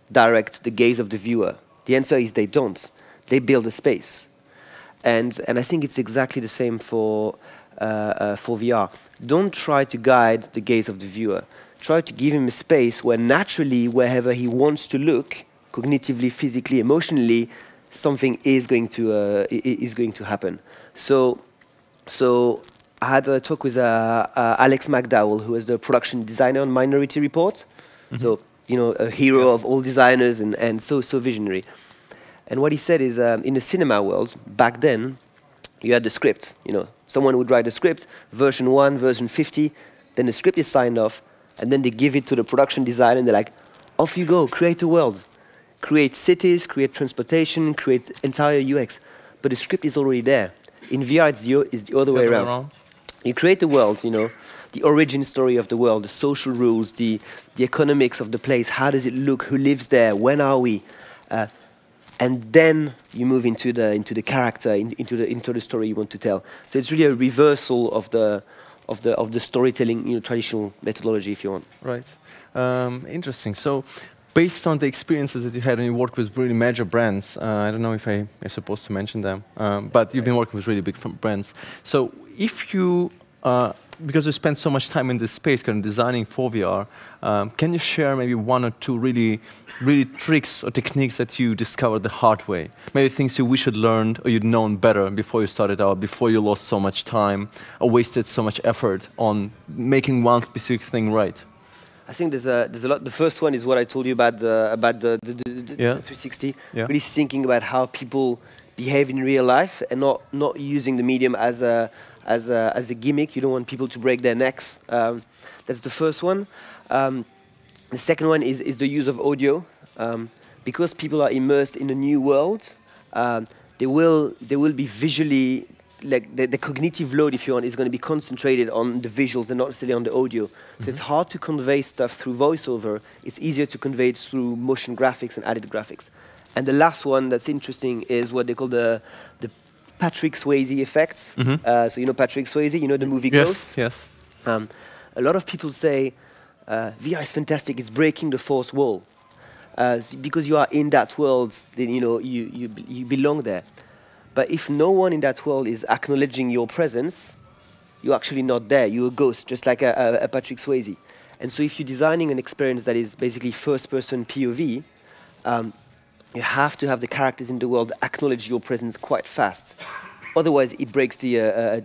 direct the gaze of the viewer? The answer is they don't. They build a space. And I think it's exactly the same for VR. Don't try to guide the gaze of the viewer. Try to give him a space where naturally, wherever he wants to look, cognitively, physically, emotionally, something is going to happen. So I had a talk with Alex McDowell, who is the production designer on Minority Report. So a hero of all designers and so visionary. And what he said is, in the cinema world back then, you had the script. Someone would write a script, version 1, version 50. Then the script is signed off, and then they give it to the production designer, and they're like, "Off you go, create a world." Create cities, create transportation, create entire UX. But the script is already there. In VR, it's the other way around. You create the world, the origin story of the world, the social rules, the economics of the place, how does it look, who lives there, when are we? And then you move into the character, into the story you want to tell. So it's really a reversal of the storytelling, traditional methodology, if you want. Right. Interesting. So, based on the experiences that you had when you worked with really major brands, I don't know if I'm supposed to mention them, but you've been working with really big brands. So if you, because you spent so much time in this space, kind of designing for VR, can you share maybe one or two really tricks or techniques that you discovered the hard way? Maybe things you wish you'd learned or you'd known better before you started out, before you lost so much time or wasted so much effort on making one specific thing right? I think there's a lot. The first one is what I told you about the 360. Yeah. Really thinking about how people behave in real life and not using the medium as a gimmick. You don't want people to break their necks. That's the first one. The second one is the use of audio. Because people are immersed in a new world, they will be visually, like the cognitive load, if you want, is going to be concentrated on the visuals and not necessarily on the audio. So it's hard to convey stuff through voiceover. It's easier to convey it through motion graphics and added graphics. And the last one that's interesting is what they call the Patrick Swayze effect. So Patrick Swayze, the movie Ghost? Yes. A lot of people say VR is fantastic. It's breaking the fourth wall. Because you are in that world, then you belong there. But if no one in that world is acknowledging your presence, you're actually not there. You're a ghost, just like a Patrick Swayze. And so if you're designing an experience that is basically first-person POV, you have to have the characters in the world acknowledge your presence quite fast. Otherwise, it breaks the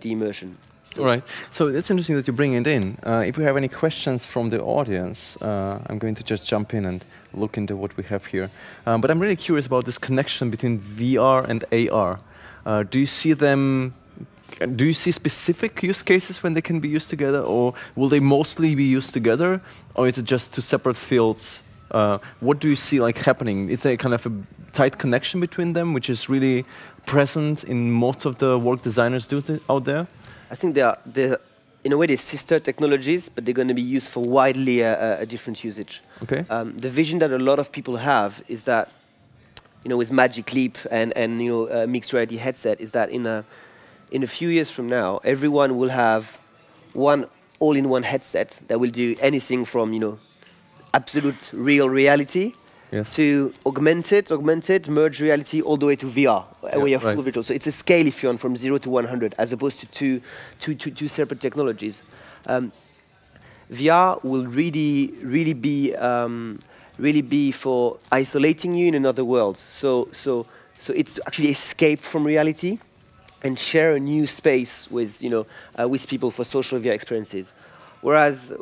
immersion. All right. So it's interesting that you bring it in. If we have any questions from the audience, I'm going to just jump in and look into what we have here. But I'm really curious about this connection between VR and AR. Do you see them? Do you see specific use cases when they can be used together, or will they mostly be used together, or is it just two separate fields? What do you see happening? Is there kind of a tight connection between them, which is really present in most of the work designers do out there? I think they're in a way they're sister technologies, but they're going to be used for widely a different usage. Okay. The vision that a lot of people have is that, with Magic Leap and mixed reality headset, is that in a few years from now, everyone will have one all-in-one headset that will do anything from absolute real reality to augmented, merged reality, all the way to VR, where you're full virtual. So it's a scale, if you want, from 0 to 100, as opposed to two separate technologies. VR will really be for isolating you in another world. So it's actually escape from reality and share a new space with with people for social VR experiences. Whereas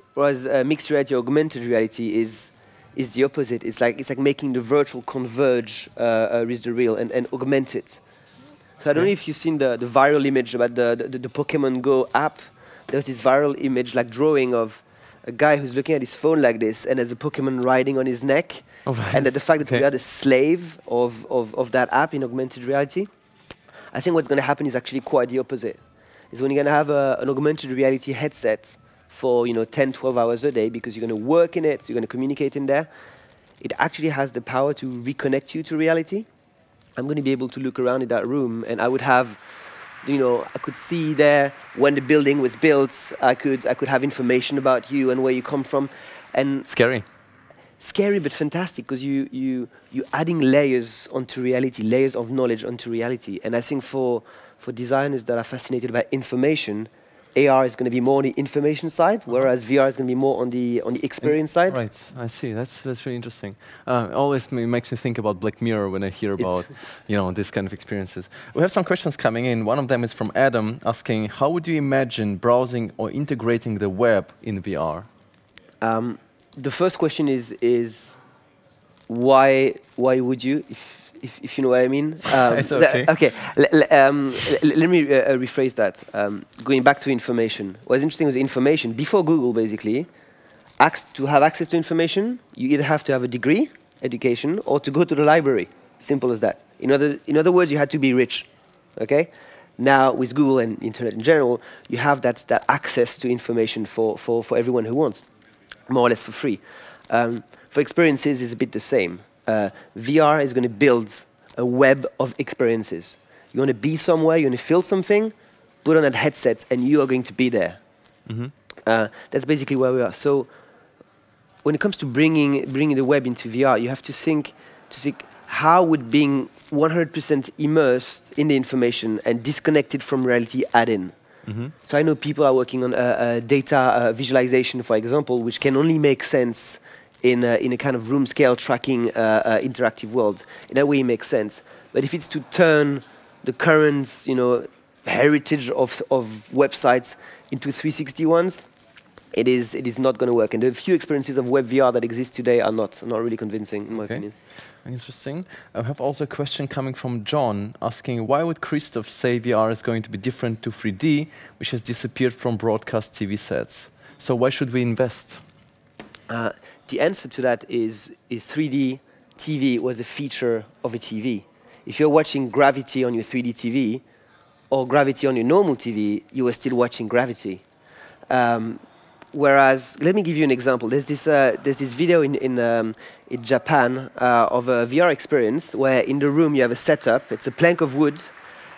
mixed reality, augmented reality is the opposite. It's like making the virtual converge with the real and augment it. So I don't know if you've seen the viral image about the Pokemon Go app. There's this viral image, like drawing of a guy who's looking at his phone like this, and there's a Pokemon riding on his neck. Oh, right. And the fact that we are the slave of that app in augmented reality. I think what's going to happen is actually quite the opposite. Is when you're going to have an augmented reality headset for 10, 12 hours a day, because you're going to work in it, you're going to communicate in there, it actually has the power to reconnect you to reality. I'm going to be able to look around in that room, and I would have, I could see there when the building was built. I could have information about you and where you come from. And scary, but fantastic, because you're adding layers onto reality, layers of knowledge onto reality. And I think for designers that are fascinated by information, AR is going to be more on the information side, whereas VR is going to be more on the experience side. Right, I see. That's really interesting. Always makes me think about Black Mirror when I hear about this kind of experiences. We have some questions coming in. One of them is from Adam, asking, how would you imagine browsing or integrating the web in VR? The first question is why would you, if you know what I mean? It's okay. Let me rephrase that. Going back to information. What's interesting is information. Before Google, basically, to have access to information, you either have to have a degree, education, or to go to the library. Simple as that. In other words, you had to be rich. Okay. Now, with Google and internet in general, you have that access to information for everyone who wants, more or less for free. For experiences, it's a bit the same. VR is going to build a web of experiences. You want to be somewhere, you want to feel something, put on that headset, and you are going to be there. That's basically where we are. So, when it comes to bringing the web into VR, you have to think how would being 100% immersed in the information and disconnected from reality add in. So I know people are working on data visualization, for example, which can only make sense in a kind of room scale tracking interactive world. In that way, it makes sense. But if it's to turn the current heritage of websites into 360 ones, it is not going to work. And the few experiences of web VR that exist today are not really convincing, in my opinion. Interesting. I have also a question coming from John, asking, why would Christophe say VR is going to be different to 3D, which has disappeared from broadcast TV sets? So why should we invest? The answer to that is 3D TV was a feature of a TV. If you're watching Gravity on your 3D TV, or Gravity on your normal TV, you are still watching Gravity. Whereas, let me give you an example. There's this video in Japan of a VR experience where in the room you have a setup. It's a plank of wood,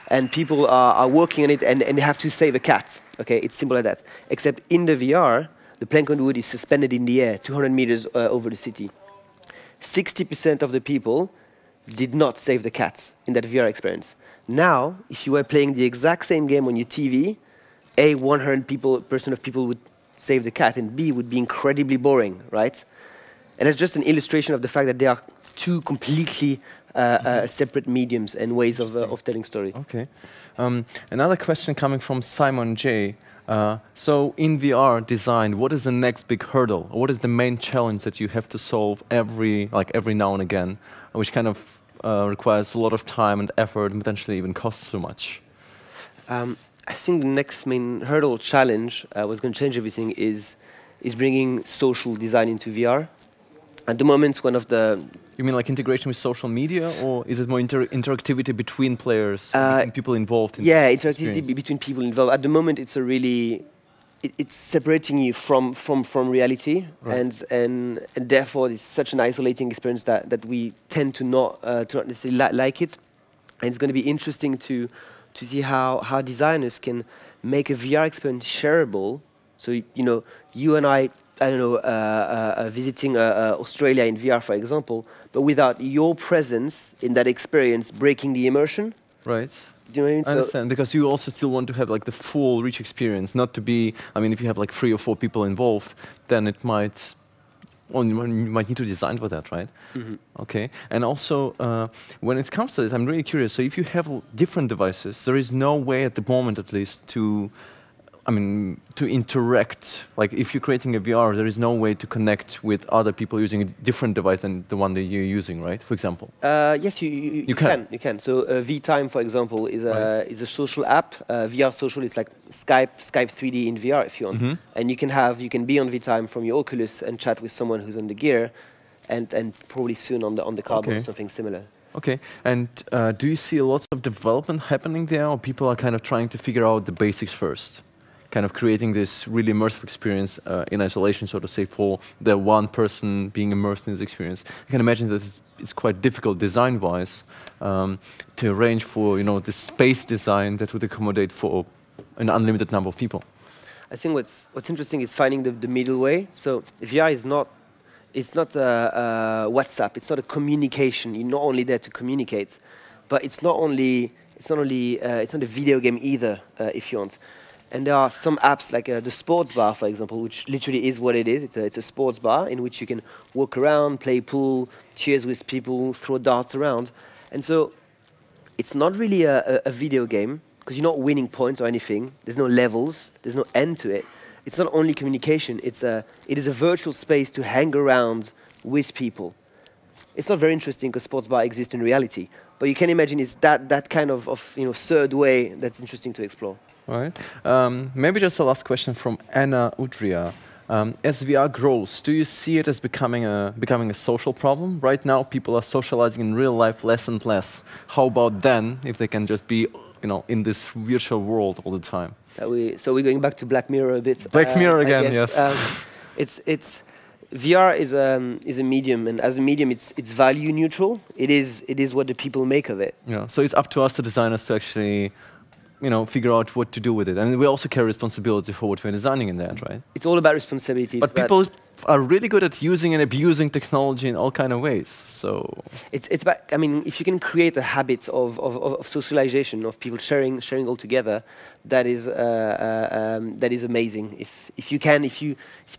and people are working on it, and they have to save a cat. Okay, it's simple like that. Except in the VR, the plank of wood is suspended in the air, 200 meters over the city. 60% of the people did not save the cat in that VR experience. Now, if you were playing the exact same game on your TV, A, 100% of people would save the cat, and B, would be incredibly boring, right? And it's just an illustration of the fact that they are two completely separate mediums and ways of telling story. Okay. Another question coming from Simon J. So in VR design, what is the next big hurdle? Or what is the main challenge that you have to solve every now and again, which kind of requires a lot of time and effort and potentially even costs so much? I think the next main hurdle challenge, what's going to change everything, is bringing social design into VR. At the moment, one of the... You mean like integration with social media, or is it more interactivity between players, between people involved? Yeah, interactivity between people involved. At the moment, it's it's separating you from reality, right. and therefore it's such an isolating experience that we tend to not necessarily like it. And it's going to be interesting to see how designers can make a VR experience shareable. So you and I I don't know, visiting Australia in VR, for example, but without your presence in that experience breaking the immersion. Right. Do you know what I mean? I understand, because you also still want to have like the full rich experience, not to be, I mean, if you have like 3 or 4 people involved, then it might, well, you might need to design for that, right? Mm-hmm. Okay, and also, when it comes to this, I'm really curious, so if you have different devices, there is no way at the moment at least to, I mean, to interact, like if you're creating a VR, there is no way to connect with other people using a different device than the one that you're using, right, for example? Yes, you can. You can. So VTime, for example, is a social app. VR social is like Skype 3D in VR, if you want. Mm-hmm. And you can be on VTime from your Oculus and chat with someone who's on the Gear, and probably soon on the Carbon or something similar. Okay, and do you see lots of development happening there, or people are kind of trying to figure out the basics first? Kind of creating this really immersive experience in isolation, so to say, for the one person being immersed in this experience. I can imagine that it's quite difficult design-wise to arrange for, you know, the space design that would accommodate for an unlimited number of people. I think what's interesting is finding the middle way. So VR is not, it's not a WhatsApp. It's not a communication. You're not only there to communicate, but it's not a video game either, if you want. And there are some apps like the sports bar, for example, which literally is what it is. It's a sports bar in which you can walk around, play pool, cheers with people, throw darts around. And so it's not really a video game, because you're not winning points or anything. There's no levels. There's no end to it. It's not only communication. It is a virtual space to hang around with people. It's not very interesting because sports bar exists in reality. But you can imagine it's that kind of third way that's interesting to explore. All right. Maybe just a last question from Anna Udria. As VR grows, do you see it as becoming a social problem? Right now, people are socializing in real life less and less. How about then, if they can just be, in this virtual world all the time? So we're going back to Black Mirror a bit. Black Mirror again, yes. It's VR is a medium, and as a medium, it's value neutral. It is what the people make of it. Yeah. So it's up to us, the designers, to actually figure out what to do with it. And we also carry responsibility for what we're designing in that, right? It's all about responsibility. But people are really good at using and abusing technology in all kind of ways. So it's about, I mean, if you can create a habit of socialization, of people sharing all together, that is amazing. If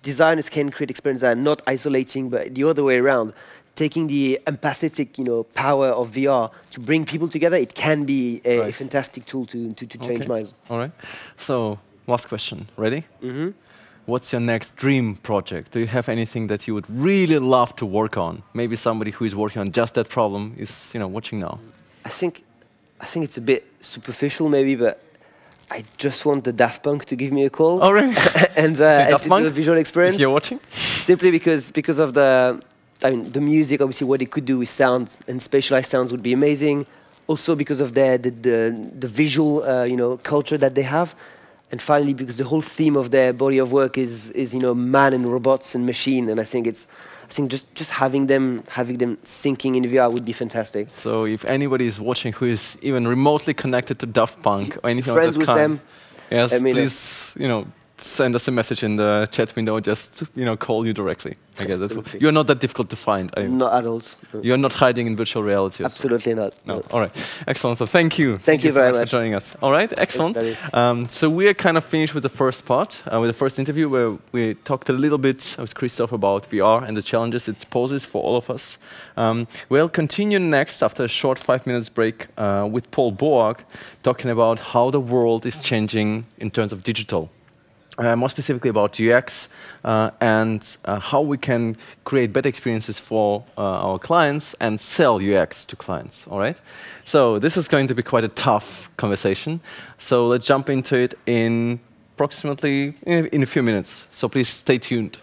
designers can create experiences that are not isolating, but the other way around, taking the empathetic, power of VR to bring people together, it can be a fantastic tool to change minds. All right. So, last question. Ready? Mm-hmm. What's your next dream project? Do you have anything that you would really love to work on? Maybe somebody who is working on just that problem is, watching now. I think it's a bit superficial, maybe, but I just want the Daft Punk to give me a call. Oh, really? and to do a visual experience. If you're watching? Simply because of the music, obviously, what it could do with sound and spatialized sounds would be amazing. Also because of the visual, culture that they have, and finally because the whole theme of their body of work is man and robots and machine. And I think just having them syncing in VR would be fantastic. So if anybody is watching who is even remotely connected to Daft Punk or anything friends of that kind, with them, yes, please, send us a message in the chat window. Just call you directly. I guess you're not that difficult to find. Not at all. You're not hiding in virtual reality. Absolutely not. No. All right. Excellent. So thank you. Thank you so very much much for joining us. All right. Excellent. So we are kind of finished with the first part, with the first interview, where we talked a little bit with Christophe about VR and the challenges it poses for all of us. We'll continue next after a short 5 minutes break with Paul Boag, talking about how the world is changing in terms of digital. More specifically about UX and how we can create better experiences for our clients and sell UX to clients, all right? So this is going to be quite a tough conversation. So let's jump into it in approximately in a few minutes. So please stay tuned.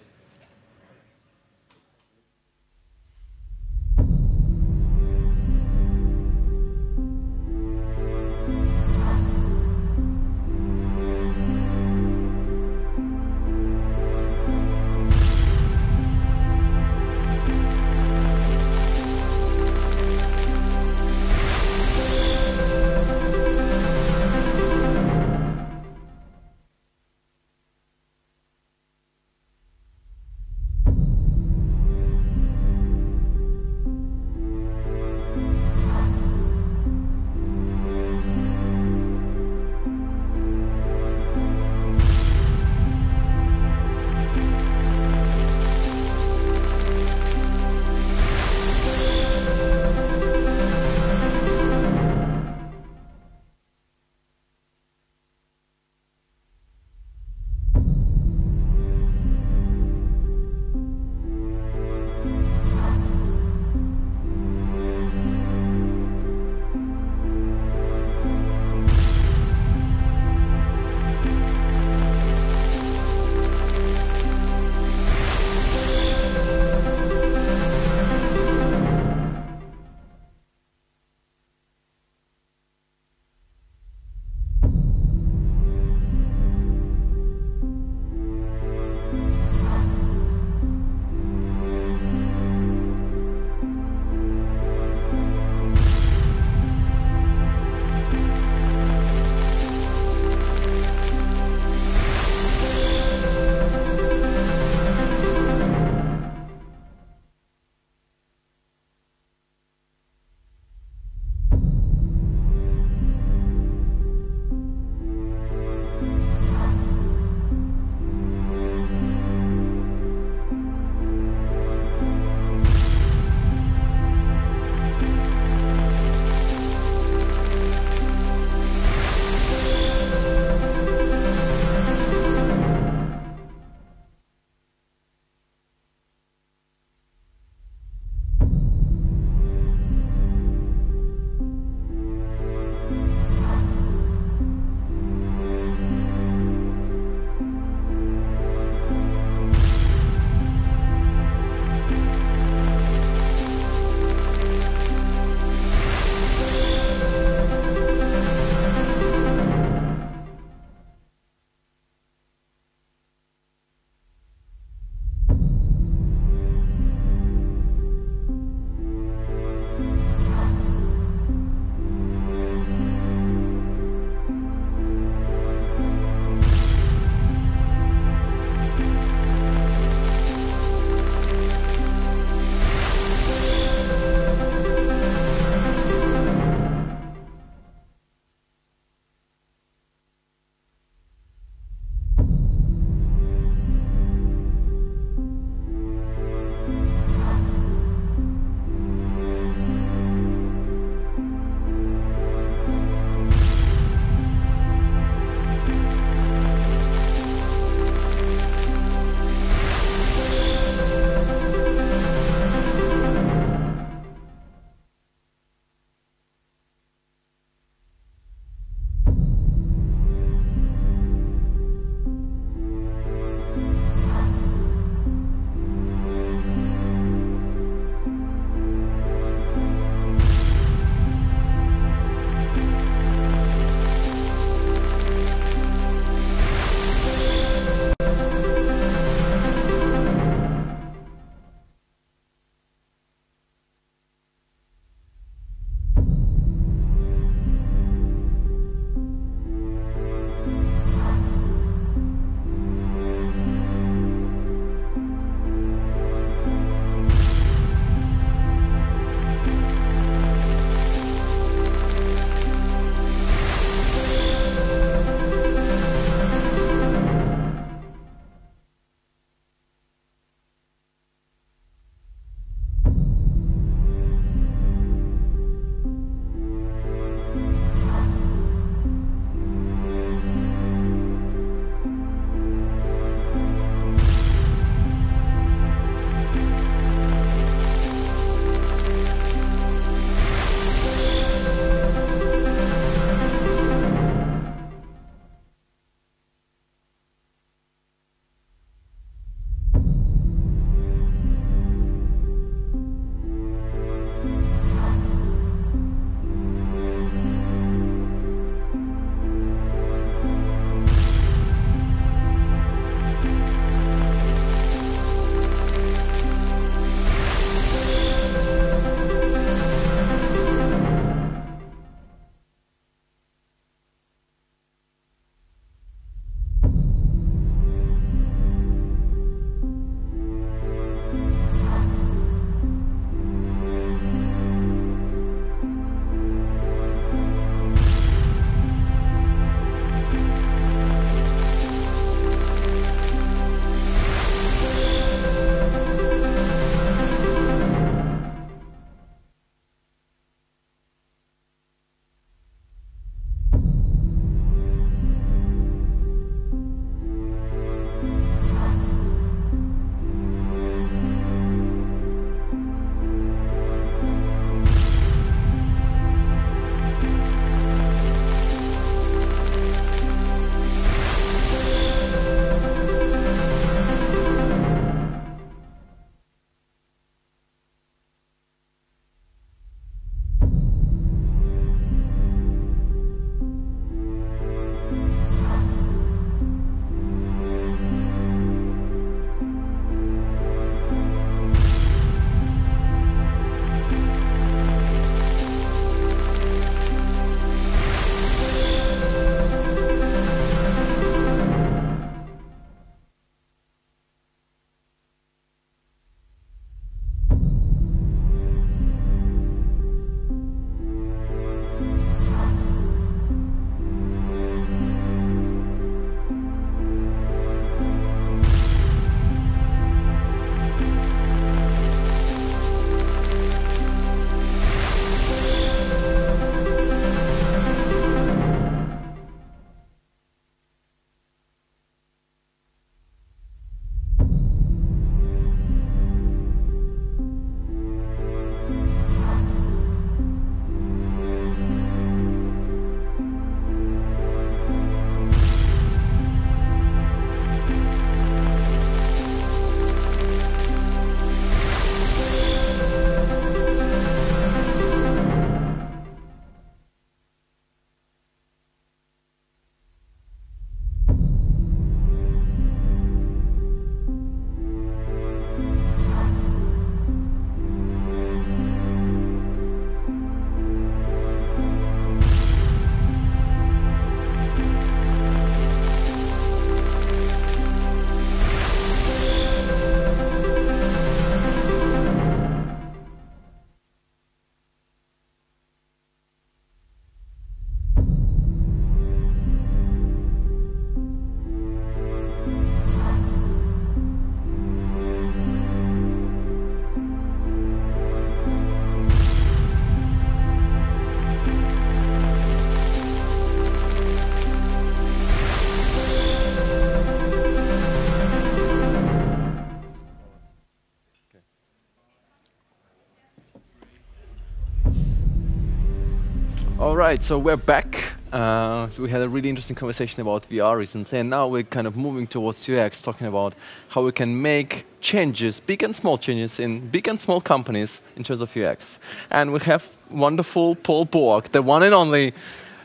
right, so we're back. So we had a really interesting conversation about VR recently, and now we're kind of moving towards UX, talking about how we can make changes, big and small changes in big and small companies in terms of UX. And we have wonderful Paul Boag, the one and only.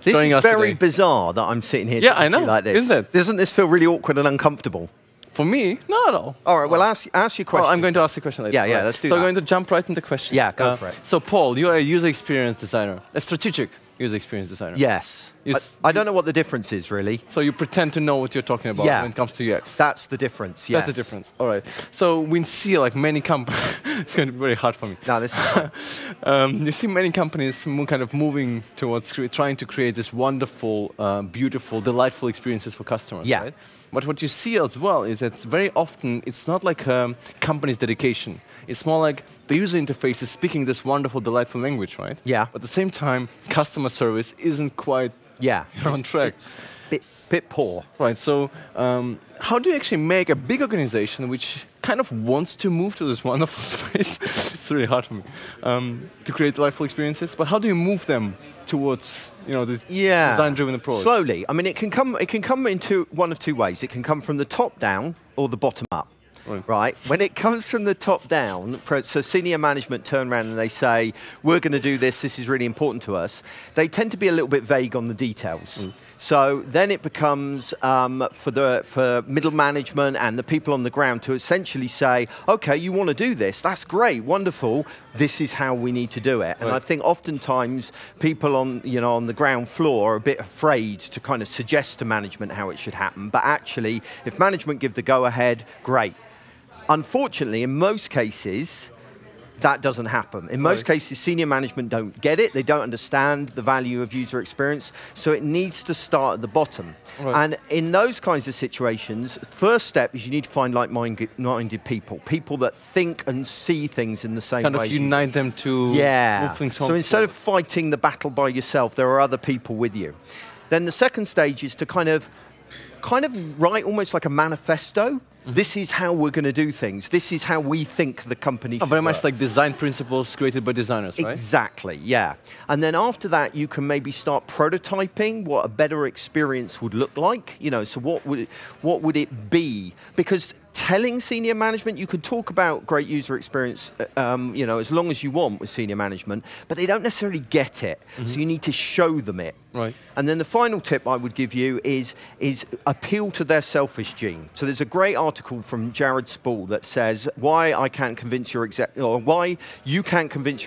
This is very today. bizarre that I'm sitting here Yeah, I talking to know. you like this. Isn't it? Doesn't this feel really awkward and uncomfortable? For me, not at all. All right, well, ask your question. Well, I'm going to ask you a question later. Yeah, Right. let's do so that. I'm going to jump right into questions. Yeah, go for it. So Paul, you are a user experience designer, a strategic user experience designer. Yes. I don't know what the difference is, really. So you pretend to know what you're talking about Yeah. when it comes to UX. That's the difference, yes. That's the difference. All right. So we see like many companies. It's going to be very hard for me. No, this is You see many companies kind of moving towards trying to create this wonderful, beautiful, delightful experiences for customers. Yeah. Right? But what you see as well is that very often it's not like a company's dedication. It's more like the user interface is speaking this wonderful, delightful language, right? Yeah. But at the same time, customer service isn't quite on track. bit poor. Right, so how do you actually make a big organization which kind of wants to move to this wonderful space? It's really hard for me to create delightful experiences, but how do you move them towards this design-driven approach? Slowly. I mean, it can come into one of two ways. It can come from the top down or the bottom up. Right. When it comes from the top down, so senior management turn around and they say, we're going to do this, this is really important to us, they tend to be a little bit vague on the details. So then it becomes for middle management and the people on the ground to essentially say, okay, you want to do this, that's great, wonderful, this is how we need to do it. And I think oftentimes people on the ground floor are a bit afraid to kind of suggest to management how it should happen. But actually, if management give the go-ahead, great. Unfortunately, in most cases, that doesn't happen. In most cases, senior management don't get it. They don't understand the value of user experience. So it needs to start at the bottom. And in those kinds of situations, first step is you need to find like-minded people, people that think and see things in the same way. Kind of unite them to move things on. So instead of fighting the battle by yourself, there are other people with you. Then the second stage is to kind of write almost like a manifesto. This is how we're going to do things. This is how we think the company should very work. much like design principles created by designers, right? Exactly, yeah. And then after that, you can maybe start prototyping what a better experience would look like. So what would it be? Because telling senior management, you can talk about great user experience, as long as you want with senior management, but they don't necessarily get it. So you need to show them it. Right. And then the final tip I would give you is appeal to their selfish gene. So there's a great article from Jared Spool that says why you can't convince your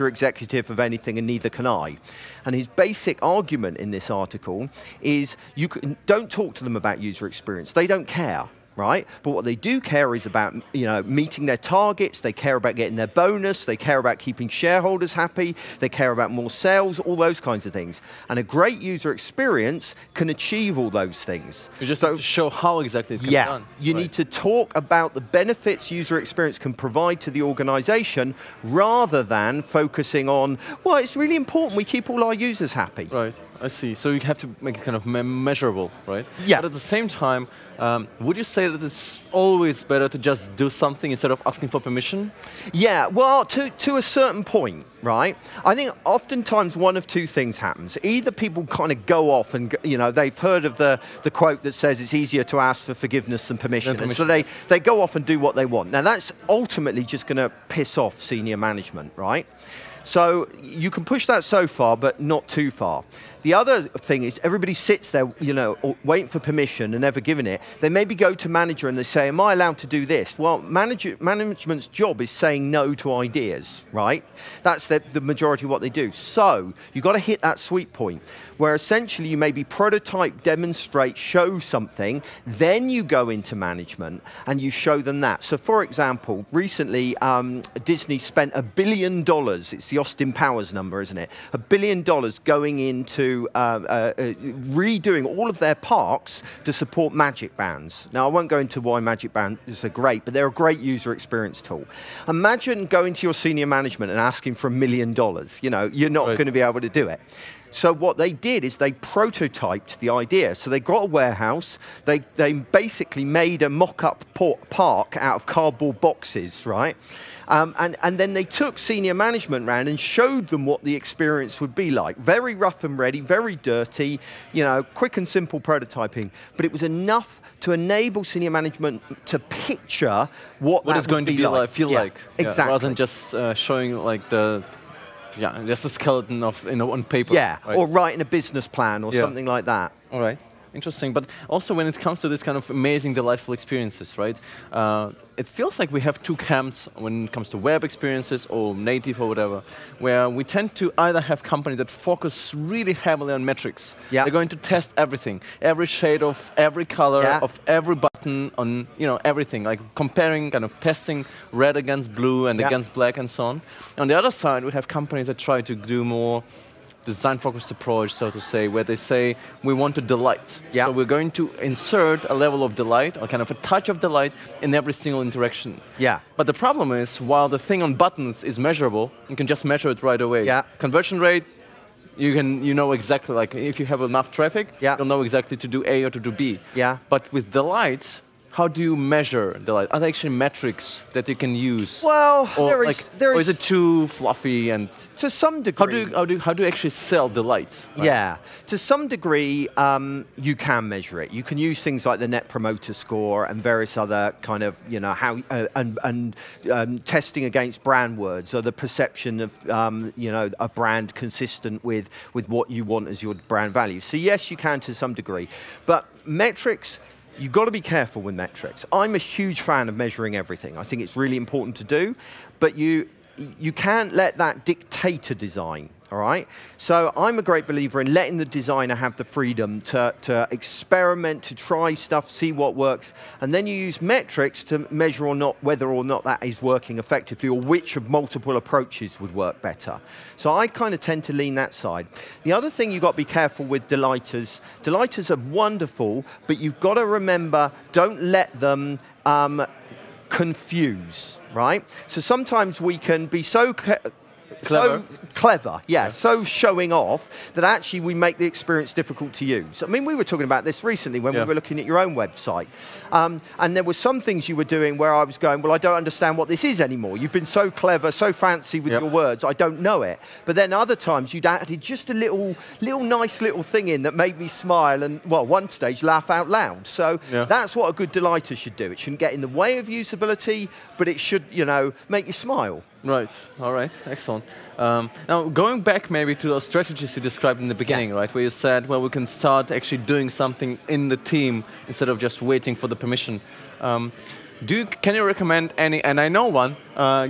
executive of anything and neither can I. And his basic argument in this article is don't talk to them about user experience. They don't care. Right? But what they do care is about meeting their targets, they care about getting their bonus, they care about keeping shareholders happy, they care about more sales, all those kinds of things. And a great user experience can achieve all those things. You just have to show how exactly it can be done. You need to talk about the benefits user experience can provide to the organization rather than focusing on, well, it's really important we keep all our users happy. Right, I see. So you have to make it kind of measurable, right? Yeah. But at the same time, would you say that it's always better to just do something instead of asking for permission? Yeah, well, to a certain point, right? I think oftentimes one of two things happens. Either people kind of go off and, they've heard of the quote that says it's easier to ask for forgiveness than permission. And so they go off and do what they want. Now, that's ultimately just going to piss off senior management, right? So you can push that so far, but not too far. The other thing is everybody sits there, waiting for permission and never giving it. They maybe go to manager and they say, am I allowed to do this? Well, management's job is saying no to ideas, right? That's the majority of what they do. So you've got to hit that sweet point where essentially you maybe prototype, demonstrate, show something, then you go into management and you show them that. So for example, recently Disney spent $1 billion, it's the Austin Powers number, isn't it? $1 billion going into redoing all of their parks to support Magic Bands. Now, I won't go into why Magic Bands are great, but they're a great user experience tool. Imagine going to your senior management and asking for $1 million. You're not going to be able to do it. So what they did is they prototyped the idea. So they got a warehouse, they basically made a mock-up park out of cardboard boxes, right? And then they took senior management round and showed them what the experience would be like. Very rough and ready, very dirty, you know, quick and simple prototyping. But it was enough to enable senior management to picture what that is going to be like, feel like. Exactly. Rather than just showing like just a skeleton of on paper. Yeah, right? or writing a business plan or something like that. All right. Interesting, but also when it comes to this kind of amazing, delightful experiences, right? It feels like we have two camps when it comes to web experiences or native or whatever, where we tend to either have companies that focus really heavily on metrics. Yeah. They're going to test everything, every shade of every color, of every button, on everything, like comparing, kind of testing red against blue and against black and so on. On the other side, we have companies that try to do more design-focused approach, so to say, where they say, we want to delight. Yeah. So we're going to insert a level of delight, or kind of a touch of delight, in every single interaction. Yeah. But the problem is, while the thing on buttons is measurable, you can just measure it right away. Yeah. Conversion rate, you know exactly, like if you have enough traffic, you'll know exactly to do A or to do B. Yeah. But with delight, how do you measure delight? Are there actually metrics that you can use? Well, or is it too fluffy and to some degree? How do you actually sell delight? Right? Yeah, to some degree, you can measure it. You can use things like the Net Promoter Score and various other kind of, testing against brand words, or the perception of, a brand consistent with what you want as your brand value. So yes, you can to some degree, but metrics. You've got to be careful with metrics. I'm a huge fan of measuring everything. I think it's really important to do, but you can't let that dictate a design, all right? So I'm a great believer in letting the designer have the freedom to experiment, to try stuff, see what works, and then you use metrics to measure whether or not that is working effectively, or which of multiple approaches would work better. So I kind of tend to lean that side. The other thing you've got to be careful with delighters. Delighters are wonderful, but you've got to remember, don't let them confuse, right? So sometimes we can be so clever, so showing off that actually we make the experience difficult to use. I mean, we were talking about this recently when we were looking at your own website. And there were some things you were doing where I was going, well, I don't understand what this is anymore. You've been so clever, so fancy with your words, I don't know it. But then other times you'd added just a nice little thing in that made me smile and, well, one stage, laugh out loud. So that's what a good delighter should do. It shouldn't get in the way of usability, but it should, make you smile. Right. All right. Excellent. Now, going back maybe to those strategies you described in the beginning, right, where you said, well, we can start actually doing something in the team instead of just waiting for the permission. Can you recommend any, and I know one,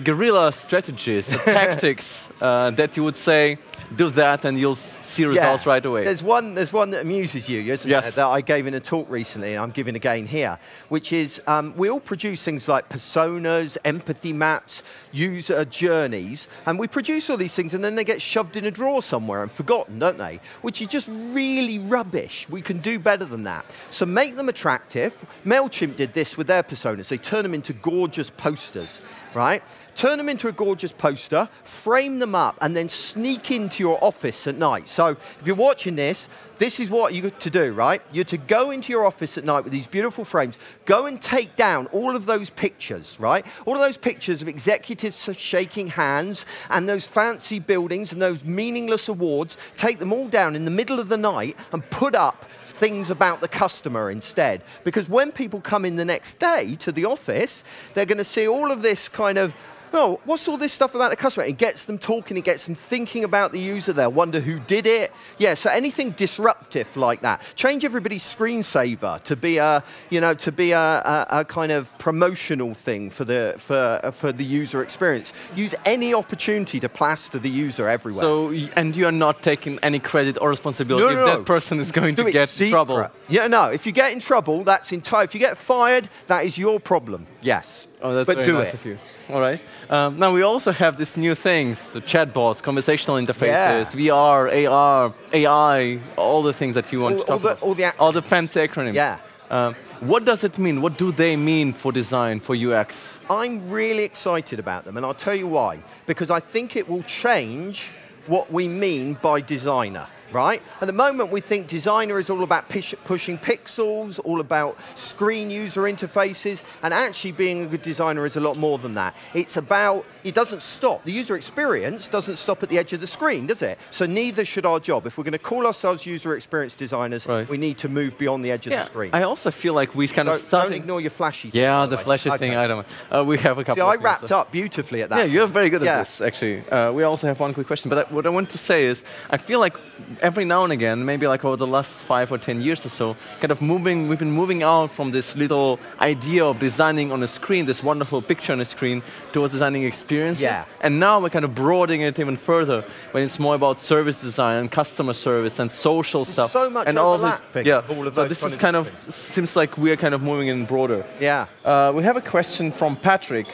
guerrilla strategies, tactics that you would say, do that and you'll see results right away? There's one that amuses you, isn't there, that I gave in a talk recently, and I'm giving again here, which is we all produce things like personas, empathy maps, user journeys, and we produce all these things and then they get shoved in a drawer somewhere and forgotten, don't they? Which is just really rubbish. We can do better than that. So make them attractive. MailChimp did this with their personas. They turn them into gorgeous posters, right? Turn them into a gorgeous poster, frame them up, and then sneak into your office at night. So if you're watching this, this is what you're to do, right? You're to go into your office at night with these beautiful frames, go and take down all of those pictures, right? All of those pictures of executives shaking hands and those fancy buildings and those meaningless awards, take them all down in the middle of the night and put up things about the customer instead. Because when people come in the next day to the office, they're going to see all of this kind of, well, what's all this stuff about the customer? It gets them talking, it gets them thinking about the user. They'll wonder who did it. Yeah, so anything disruptive like that. Change everybody's screensaver to be a kind of promotional thing for the user experience. Use any opportunity to plaster the user everywhere. So, and you are not taking any credit or responsibility if that person is going to get in trouble. Yeah, no. If you get in trouble, that's entire. If you get fired, that is your problem. Yes. Oh, that's very nice of you. All right. Now we also have these new things, the chatbots, conversational interfaces, VR, AR, AI, all the things that you want to talk about. All the fancy acronyms. Yeah. What does it mean? What do they mean for design, for UX? I'm really excited about them, and I'll tell you why. Because I think it will change what we mean by designer. right? At the moment, we think designer is all about pushing pixels, all about screen user interfaces, and actually being a good designer is a lot more than that. It's about, it doesn't stop. The user experience doesn't stop at the edge of the screen, does it? So neither should our job. If we're going to call ourselves user experience designers, we need to move beyond the edge of the screen. I also feel like we kind of don't ignore your flashy thing. Yeah, the flashy thing, I don't know. We have a couple of I wrapped up beautifully at that. Yeah, you're very good at this, actually. We also have one quick question, but what I want to say is, I feel like every now and again, maybe like over the last 5 or 10 years or so, kind of we've been moving out from this little idea of designing on a screen, this wonderful picture on a screen, towards designing experiences. Yeah. And now we're kind of broadening it even further, when it's more about service design and customer service and social stuff. So much and all overlap, this, all of those. So this is kind of, seems like we're kind of moving in broader. Yeah. We have a question from Patrick.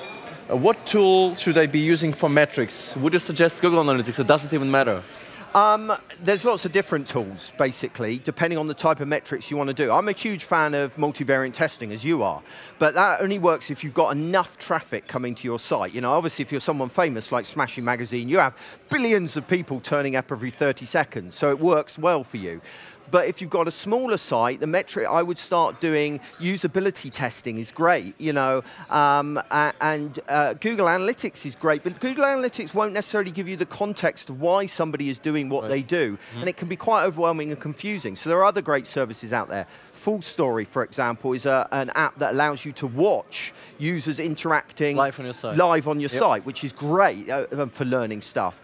What tool should I be using for metrics? Would you suggest Google Analytics, or does it even matter? There's lots of different tools, basically, depending on the type of metrics you want to do. I'm a huge fan of multivariate testing, as you are, but that only works if you've got enough traffic coming to your site. You know, obviously, if you're someone famous like Smashing Magazine, you have billions of people turning up every 30 seconds, so it works well for you. But if you've got a smaller site, the metric I would start doing, usability testing is great, you know, and Google Analytics is great, but Google Analytics won't necessarily give you the context of why somebody is doing what they do, and it can be quite overwhelming and confusing. So there are other great services out there. Full Story, for example, is an app that allows you to watch users interacting live on your site, which is great for learning stuff.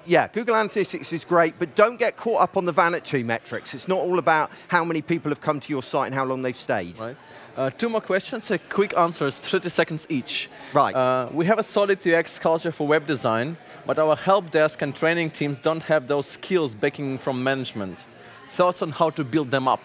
Yeah, Google Analytics is great, but don't get caught up on the vanity metrics. It's not all about how many people have come to your site and how long they've stayed. Right. 2 more questions, quick answers, 30 seconds each. Right. We have a solid UX culture for web design, but our help desk and training teams don't have those skills backing from management. Thoughts on how to build them up?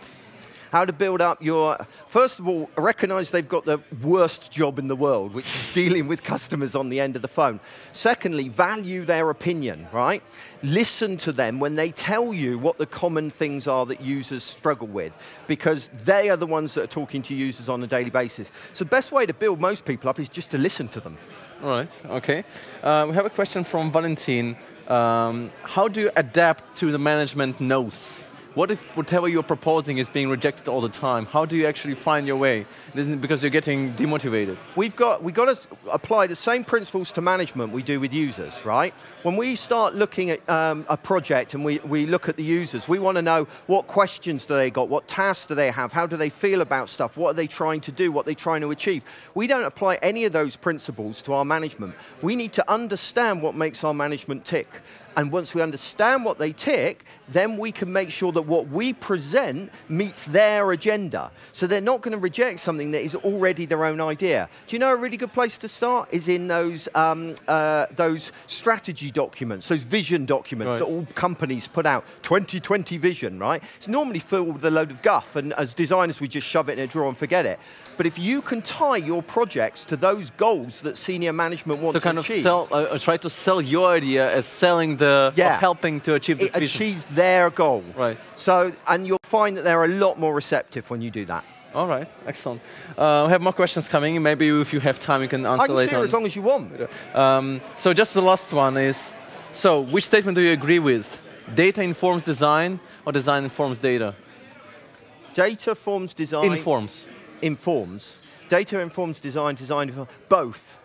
How to build up your... First of all, recognize they've got the worst job in the world, which is dealing with customers on the end of the phone. Secondly, value their opinion, right? Listen to them when they tell you what the common things are that users struggle with, because they are the ones that are talking to users on a daily basis. So the best way to build most people up is just to listen to them. All right, okay. We have a question from Valentin. How do you adapt to the management no's? What if whatever you're proposing is being rejected all the time? How do you actually find your way? Isn't it because you're getting demotivated? We've got to apply the same principles to management we do with users, right? When we start looking at a project and we look at the users, we want to know what questions do they got, what tasks do they have, how do they feel about stuff, what are they trying to do, what are they trying to achieve. We don't apply any of those principles to our management. We need to understand what makes our management tick. And once we understand what they tick, then we can make sure that what we present meets their agenda. So they're not going to reject something that is already their own idea. Do you know a really good place to start is in those strategy documents, those vision documents that all companies put out, 2020 vision, right? It's normally filled with a load of guff, and as designers, we just shove it in a drawer and forget it. But if you can tie your projects to those goals that senior management want to achieve. So kind of try to sell your idea as selling of helping to achieve this vision. It achieves their goal. Right. So, and you'll find that they're a lot more receptive when you do that. All right, excellent. We have more questions coming. Maybe if you have time, you can answer later. I can see as long as you want. So just the last one is, so which statement do you agree with? Data informs design, or design informs data? Data forms design. Informs. Data informs design, design informs both.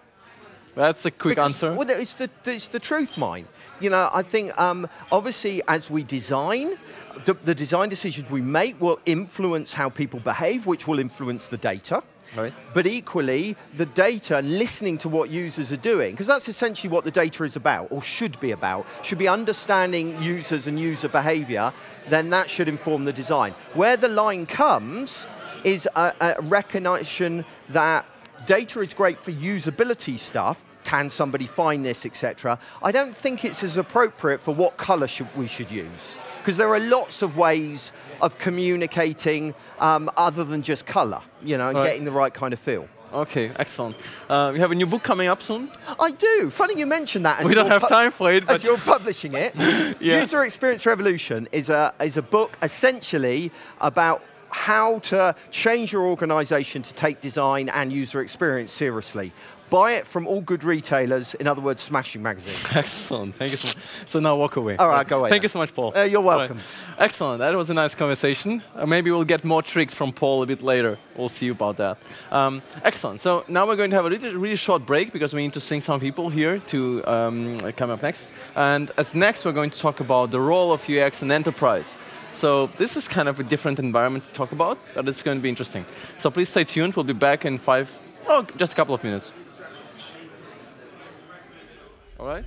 That's a quick answer. Well, it's the truth, mine. You know, I think obviously as we design, the design decisions we make will influence how people behave, which will influence the data. Right. But equally, the data, listening to what users are doing, because that's essentially what the data is about, or should be understanding users and user behavior, then that should inform the design. Where the line comes is a recognition that data is great for usability stuff. Can somebody find this, etc. I don't think it's as appropriate for what color we should use, because there are lots of ways of communicating other than just color, you know, and getting the right kind of feel. Okay, excellent. You have a new book coming up soon? I do. Funny you mentioned that. We don't have time for it, but as you're publishing it. User Experience Revolution is a book essentially about how to change your organization to take design and user experience seriously. buy it from all good retailers, in other words, Smashing Magazine. Excellent. Thank you so much. So now walk away. All right, go away. Thank then. you so much, Paul. You're welcome. Right. Excellent. That was a nice conversation. Maybe we'll get more tricks from Paul a bit later. We'll see about that. Excellent. So now we're going to have a really short break because we need to sing some people here to come up next. And as next, we're going to talk about the role of UX in enterprise. So this is kind of a different environment to talk about, but it's going to be interesting. So please stay tuned. We'll be back in just a couple of minutes. All right?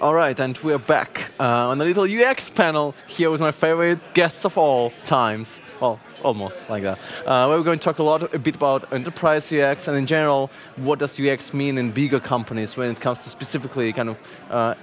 All right, and we're back on a little UX panel here with my favorite guests of all times. Well, almost like that. Where we're going to talk a bit about enterprise UX and in general, what does UX mean in bigger companies when it comes to specifically kind of,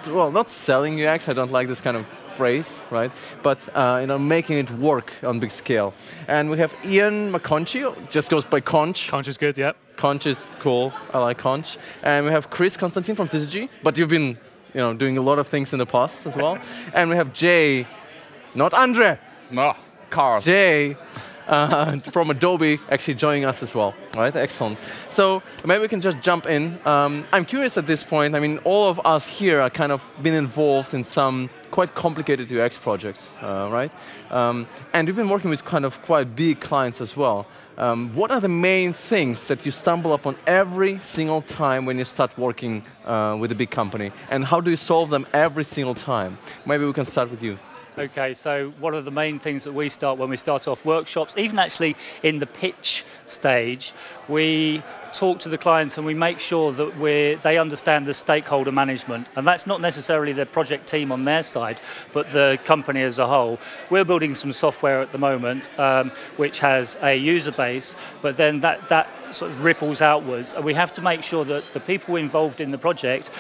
well, not selling UX, I don't like this kind of phrase, right? But making it work on big scale. And we have Iain McConchie, just goes by Konch. Conch is good, yeah. Konch is cool. I like Konch. And we have Constantine from Syzygy, but you've been, doing a lot of things in the past as well. And we have Jay, not Andre. No, Carl. Jay from Adobe actually joining us as well. All right, excellent. So maybe we can just jump in. I'm curious at this point. I mean, all of us here are kind of been involved in some quite complicated UX projects, right? And we've been working with kind of quite big clients as well. What are the main things that you stumble upon every single time when you start working with a big company? And how do you solve them every single time? Maybe we can start with you. Okay, so one of the main things that we start when we start off workshops, even actually in the pitch stage, we talk to the clients and we make sure that they understand the stakeholder management. And that's not necessarily the project team on their side, but the company as a whole. We're building some software at the moment which has a user base, but then that sort of ripples outwards. And we have to make sure that the people involved in the project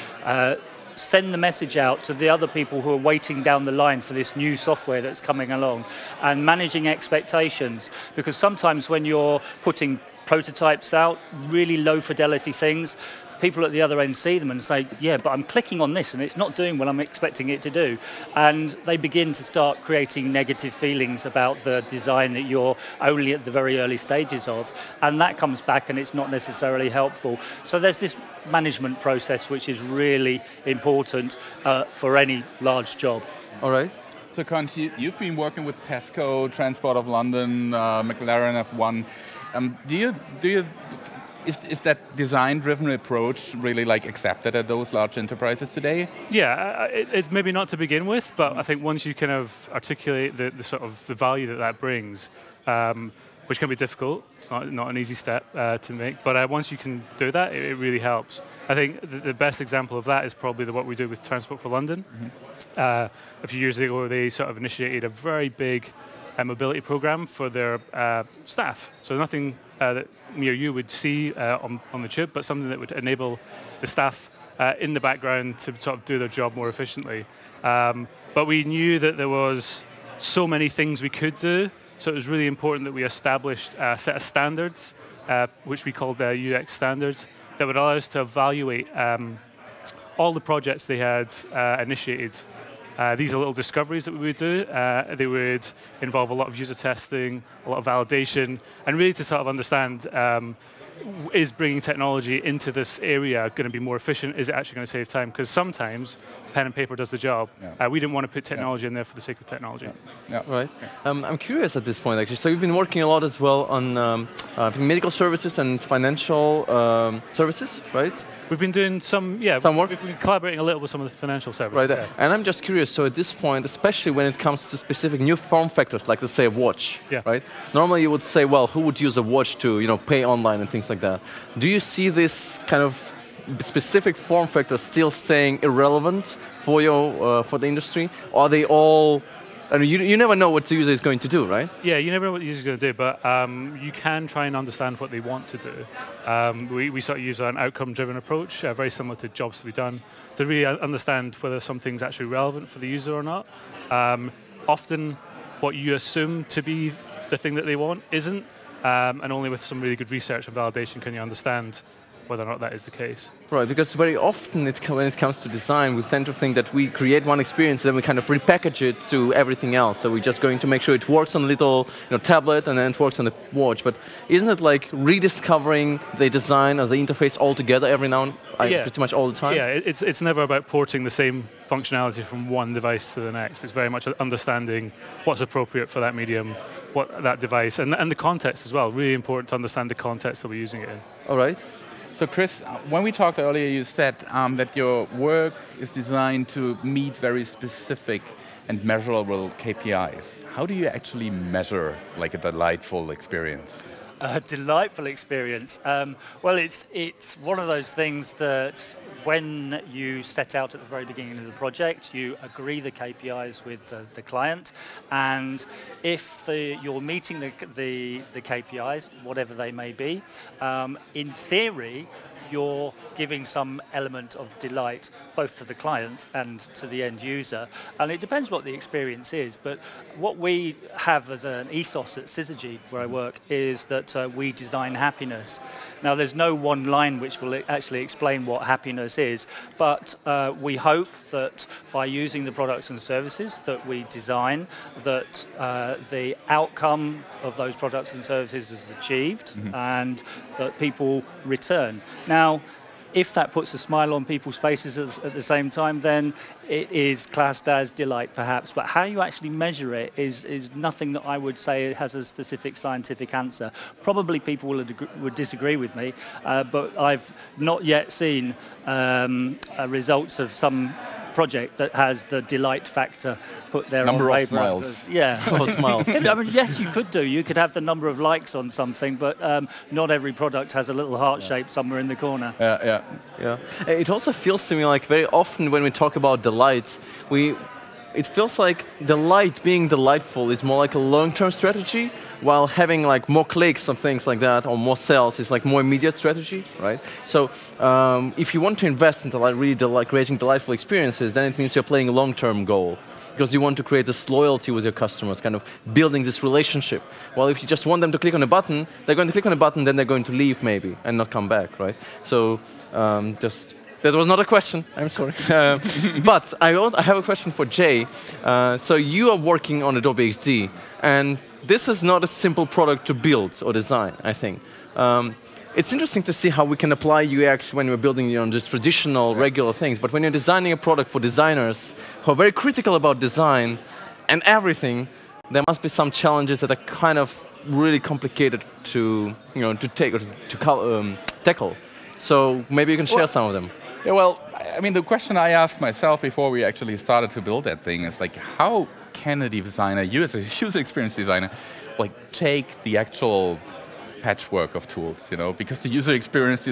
send the message out to the other people who are waiting down the line for this new software that's coming along, and managing expectations, because sometimes when you're putting prototypes out, really low fidelity things, people at the other end see them and say, yeah, but I'm clicking on this and it's not doing what I'm expecting it to do. And they begin to start creating negative feelings about the design that you're only at the very early stages of. And that comes back and it's not necessarily helpful. So there's this management process which is really important for any large job. All right. So Konch, you've been working with Tesco, Transport of London, McLaren F1. Is that design-driven approach really accepted at those large enterprises today? Yeah, it's maybe not to begin with, but I think once you kind of articulate the sort of the value that brings, which can be difficult, it's not an easy step to make, but once you can do that, it really helps. I think the best example of that is probably what we do with Transport for London. Mm-hmm. A few years ago, they sort of initiated a very big mobility program for their staff. So nothing that me or you would see on the tube, but something that would enable the staff in the background to sort of do their job more efficiently. But we knew that there was so many things we could do, so it was really important that we established a set of standards, which we called UX standards, that would allow us to evaluate all the projects they had initiated. These are little discoveries that we would do. They would involve a lot of user testing, a lot of validation, and really to sort of understand, is bringing technology into this area going to be more efficient? Is it actually going to save time? Because sometimes pen and paper does the job. Yeah. We didn't want to put technology in there for the sake of technology. Yeah. Right. I'm curious at this point, actually. So you've been working a lot as well on medical services and financial services, right? We've been doing some work. We've been collaborating a little with some of the financial services. Right, and I'm just curious, so at this point, especially when it comes to specific new form factors, like let's say a watch, right? Normally you would say, well, who would use a watch to pay online and things like that? Do you see this kind of specific form factors still staying irrelevant for the industry? Or are they all... I mean, you never know what the user is going to do, right? Yeah, you never know what the user is going to do, but you can try and understand what they want to do. We sort of use an outcome-driven approach, very similar to jobs to be done, to really understand whether something's actually relevant for the user or not. Often, what you assume to be the thing that they want isn't, and only with some really good research and validation can you understand whether or not that is the case. Right, because very often when it comes to design, we tend to think that we create one experience, then we kind of repackage it to everything else. So we're just going to make sure it works on a little tablet and then it works on the watch. But isn't it like rediscovering the design or the interface altogether every now and pretty much all the time? Yeah, it's never about porting the same functionality from one device to the next. It's very much understanding what's appropriate for that medium, what that device, and the context as well. Really important to understand the context that we're using it in. All right. So Chris, when we talked earlier, you said that your work is designed to meet very specific and measurable KPIs. How do you actually measure like a delightful experience? A delightful experience. Well, it's one of those things that when you set out at the very beginning of the project, you agree the KPIs with the client, and if you're meeting the KPIs, whatever they may be, in theory, you're giving some element of delight both to the client and to the end user. And it depends what the experience is, but what we have as an ethos at Syzygy, where I work, is that we design happiness. Now, there's no one line which will actually explain what happiness is, but we hope that by using the products and services that we design, that the outcome of those products and services is achieved, and that people return. Now, if that puts a smile on people's faces at the same time, then it is classed as delight, perhaps. But how you actually measure it is nothing that I would say has a specific scientific answer. Probably people would disagree with me, but I've not yet seen results of some project that has the delight factor put there number on of paper. smiles. Yeah. smiles. I mean, yes, you could do. You could have the number of likes on something, but not every product has a little heart shape somewhere in the corner. Yeah. It also feels to me like very often when we talk about delights, it feels like delight being delightful is more like a long-term strategy, while having like more clicks or things like that, or more sales is like more immediate strategy, right? So if you want to invest into like creating delightful experiences, then it means you're playing a long-term goal, because you want to create this loyalty with your customers, kind of building this relationship. Well, if you just want them to click on a button, they're going to click on a button, then they're going to leave maybe and not come back, right? So that was not a question, I'm sorry. But I have a question for Jay. So you are working on Adobe XD, and this is not a simple product to build or design, I think. It's interesting to see how we can apply UX when we're building just traditional, regular things. But when you're designing a product for designers who are very critical about design and everything, there must be some challenges that are kind of really complicated to tackle. So maybe you can share some of them. Yeah, well, I mean, the question I asked myself before we actually started to build that thing is like, how can a designer, user experience designer, like take the actual patchwork of tools, because the user experience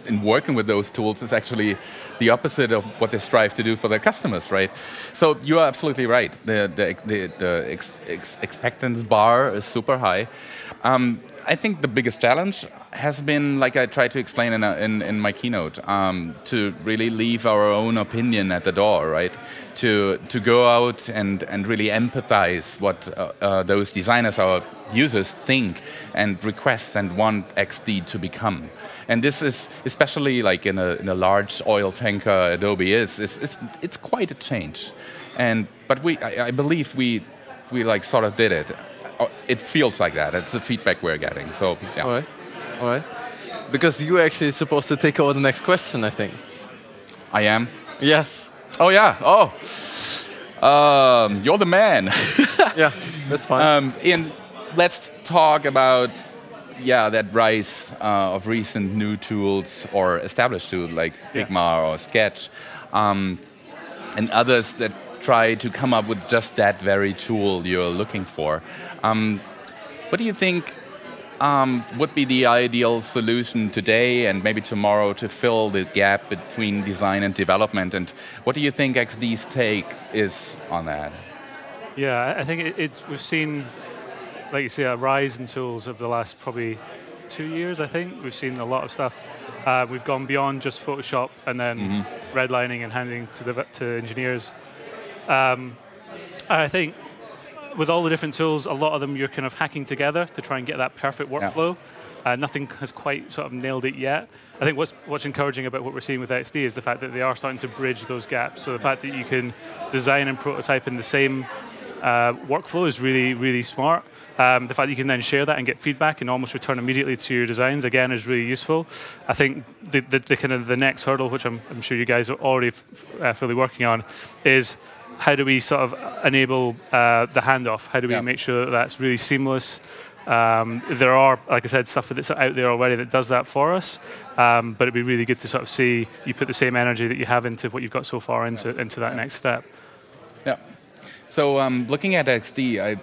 in working with those tools is actually the opposite of what they strive to do for their customers, right? So you are absolutely right. The expectance bar is super high. I think the biggest challenge has been, like I tried to explain in my keynote, to really leave our own opinion at the door, right? To go out and really empathize what those designers, our users, think and request and want XD to become. And this is, especially like in a large oil tanker Adobe it's quite a change. But I believe we like sort of did it. It feels like that. It's the feedback we're getting. So yeah. All right. Because you're actually supposed to take over the next question, I think. I am? Yes. Oh yeah. Oh. You're the man. Yeah, that's fine. Iain, let's talk about that rise of recent new tools or established tools like Figma or Sketch, and others that try to come up with just that very tool you're looking for. What do you think would be the ideal solution today and maybe tomorrow to fill the gap between design and development? And what do you think XD's take is on that? Yeah, I think we've seen, like you say, a rise in tools over the last probably 2 years, I think. We've seen a lot of stuff. We've gone beyond just Photoshop and then redlining and handing to engineers. I think with all the different tools, a lot of them you're kind of hacking together to try and get that perfect workflow. Nothing has quite sort of nailed it yet. I think what's encouraging about what we're seeing with XD is the fact that they are starting to bridge those gaps. So the fact that you can design and prototype in the same workflow is really, really smart. The fact that you can then share that and get feedback and almost return immediately to your designs, again, is really useful. I think the kind of the next hurdle, which I'm sure you guys are already fully working on, is how do we sort of enable the handoff? How do we make sure that that's really seamless? There are, like I said, stuff that's out there already that does that for us, but it'd be really good to sort of see you put the same energy that you have into what you've got so far into that next step. Yeah. So looking at XD, I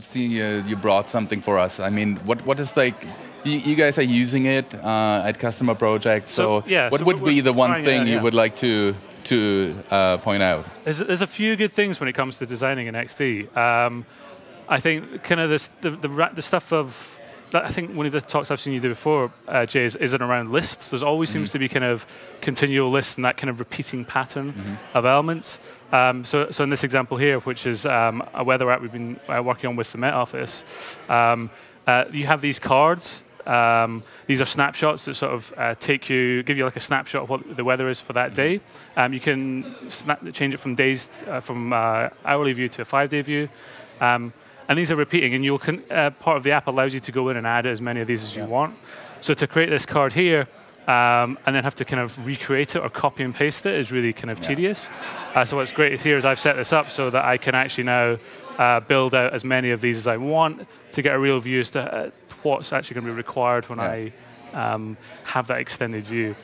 see you brought something for us. I mean, what is like You guys are using it at customer projects. So yeah, what would be the one thing you would like to point out? There's a few good things when it comes to designing in XD. I think kind of the stuff of, I think one of the talks I've seen you do before, Jay, is around lists. There's always seems to be kind of continual lists and that kind of repeating pattern of elements. So in this example here, which is a weather app we've been working on with the Met Office, you have these cards. These are snapshots that sort of give you like a snapshot of what the weather is for that day. You can change it from from hourly view to a 5-day view. And these are repeating, and part of the app allows you to go in and add as many of these as you want. So to create this card here, and then have to kind of recreate it or copy and paste it is really kind of tedious. So what's great here is I've set this up so that I can actually now build out as many of these as I want to get a real view as to what's actually going to be required when I have that extended view.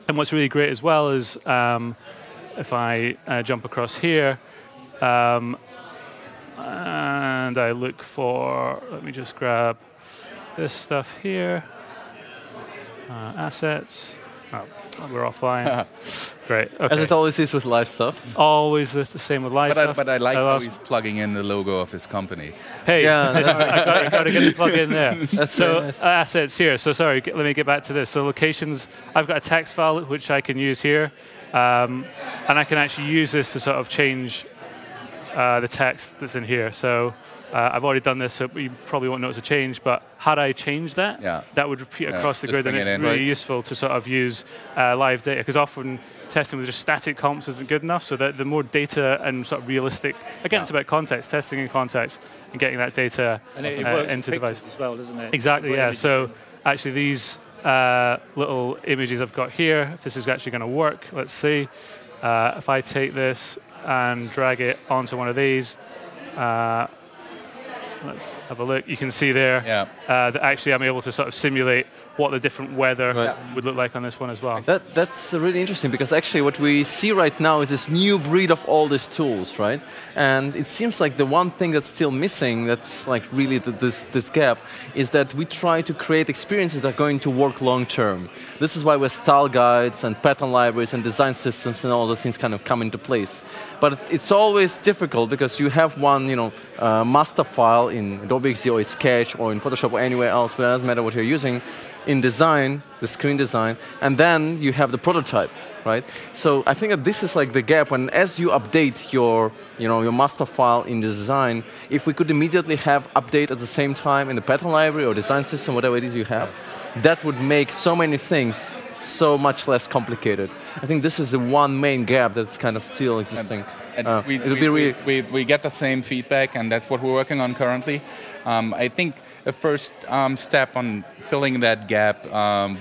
And what's really great as well is if I jump across here, and I look for, let me just grab this stuff here, assets. Oh, we're offline. Great. Okay. As it always is with live stuff. Always the same with live stuff. But I like how he's plugging in the logo of his company. Hey, yeah, I got to get the plug in there. That's so nice. Assets here. So sorry, let me get back to this. So locations, I've got a text file which I can use here, and I can actually use this to sort of change the text that's in here. So I've already done this, so you probably won't notice a change, but had I changed that, that would repeat across the grid, and it's really useful to sort of use live data, because often testing with just static comps isn't good enough, so that the more data and sort of realistic, again, it's about context, testing in context, and getting that data into the device. As well, doesn't it? Exactly, yeah. So actually these little images I've got here, if this is actually going to work, let's see. If I take this and drag it onto one of these, let's have a look. You can see there that actually I'm able to sort of simulate what the different weather would look like on this one as well. That's really interesting, because actually what we see right now is this new breed of all these tools, right? And it seems like the one thing that's still missing, that's like really this gap, is that we try to create experiences that are going to work long term. This is why with style guides and pattern libraries and design systems and all those things kind of come into place. But it's always difficult because you have one, master file in Adobe XD or in Sketch or in Photoshop or anywhere else, but it doesn't matter what you're using, in design, the screen design, and then you have the prototype, right? So I think that this is like the gap, when as you update your master file in the design, if we could immediately have update at the same time in the pattern library or design system, whatever it is you have, that would make so many things so much less complicated. I think this is the one main gap that's kind of still existing. And we get the same feedback, and that's what we're working on currently. I think a first step on filling that gap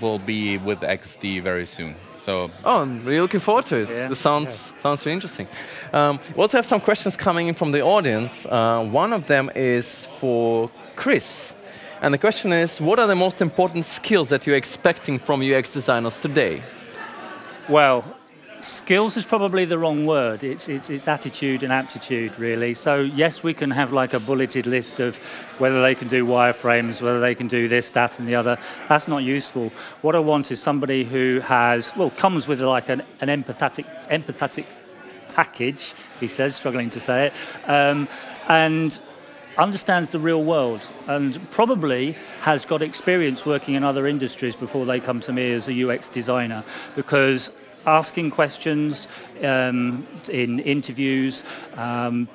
will be with XD very soon. So. Oh, I'm really looking forward to it. Yeah. This sounds really interesting. We also have some questions coming in from the audience. One of them is for Chris. And the question is, what are the most important skills that you're expecting from UX designers today? Well, skills is probably the wrong word. It's attitude and aptitude, really. So yes, we can have like a bulleted list of whether they can do wireframes, whether they can do this, that, and the other. That's not useful. What I want is somebody who comes with like an empathetic package, he says, struggling to say it, and understands the real world, and probably has got experience working in other industries before they come to me as a UX designer, because asking questions in interviews,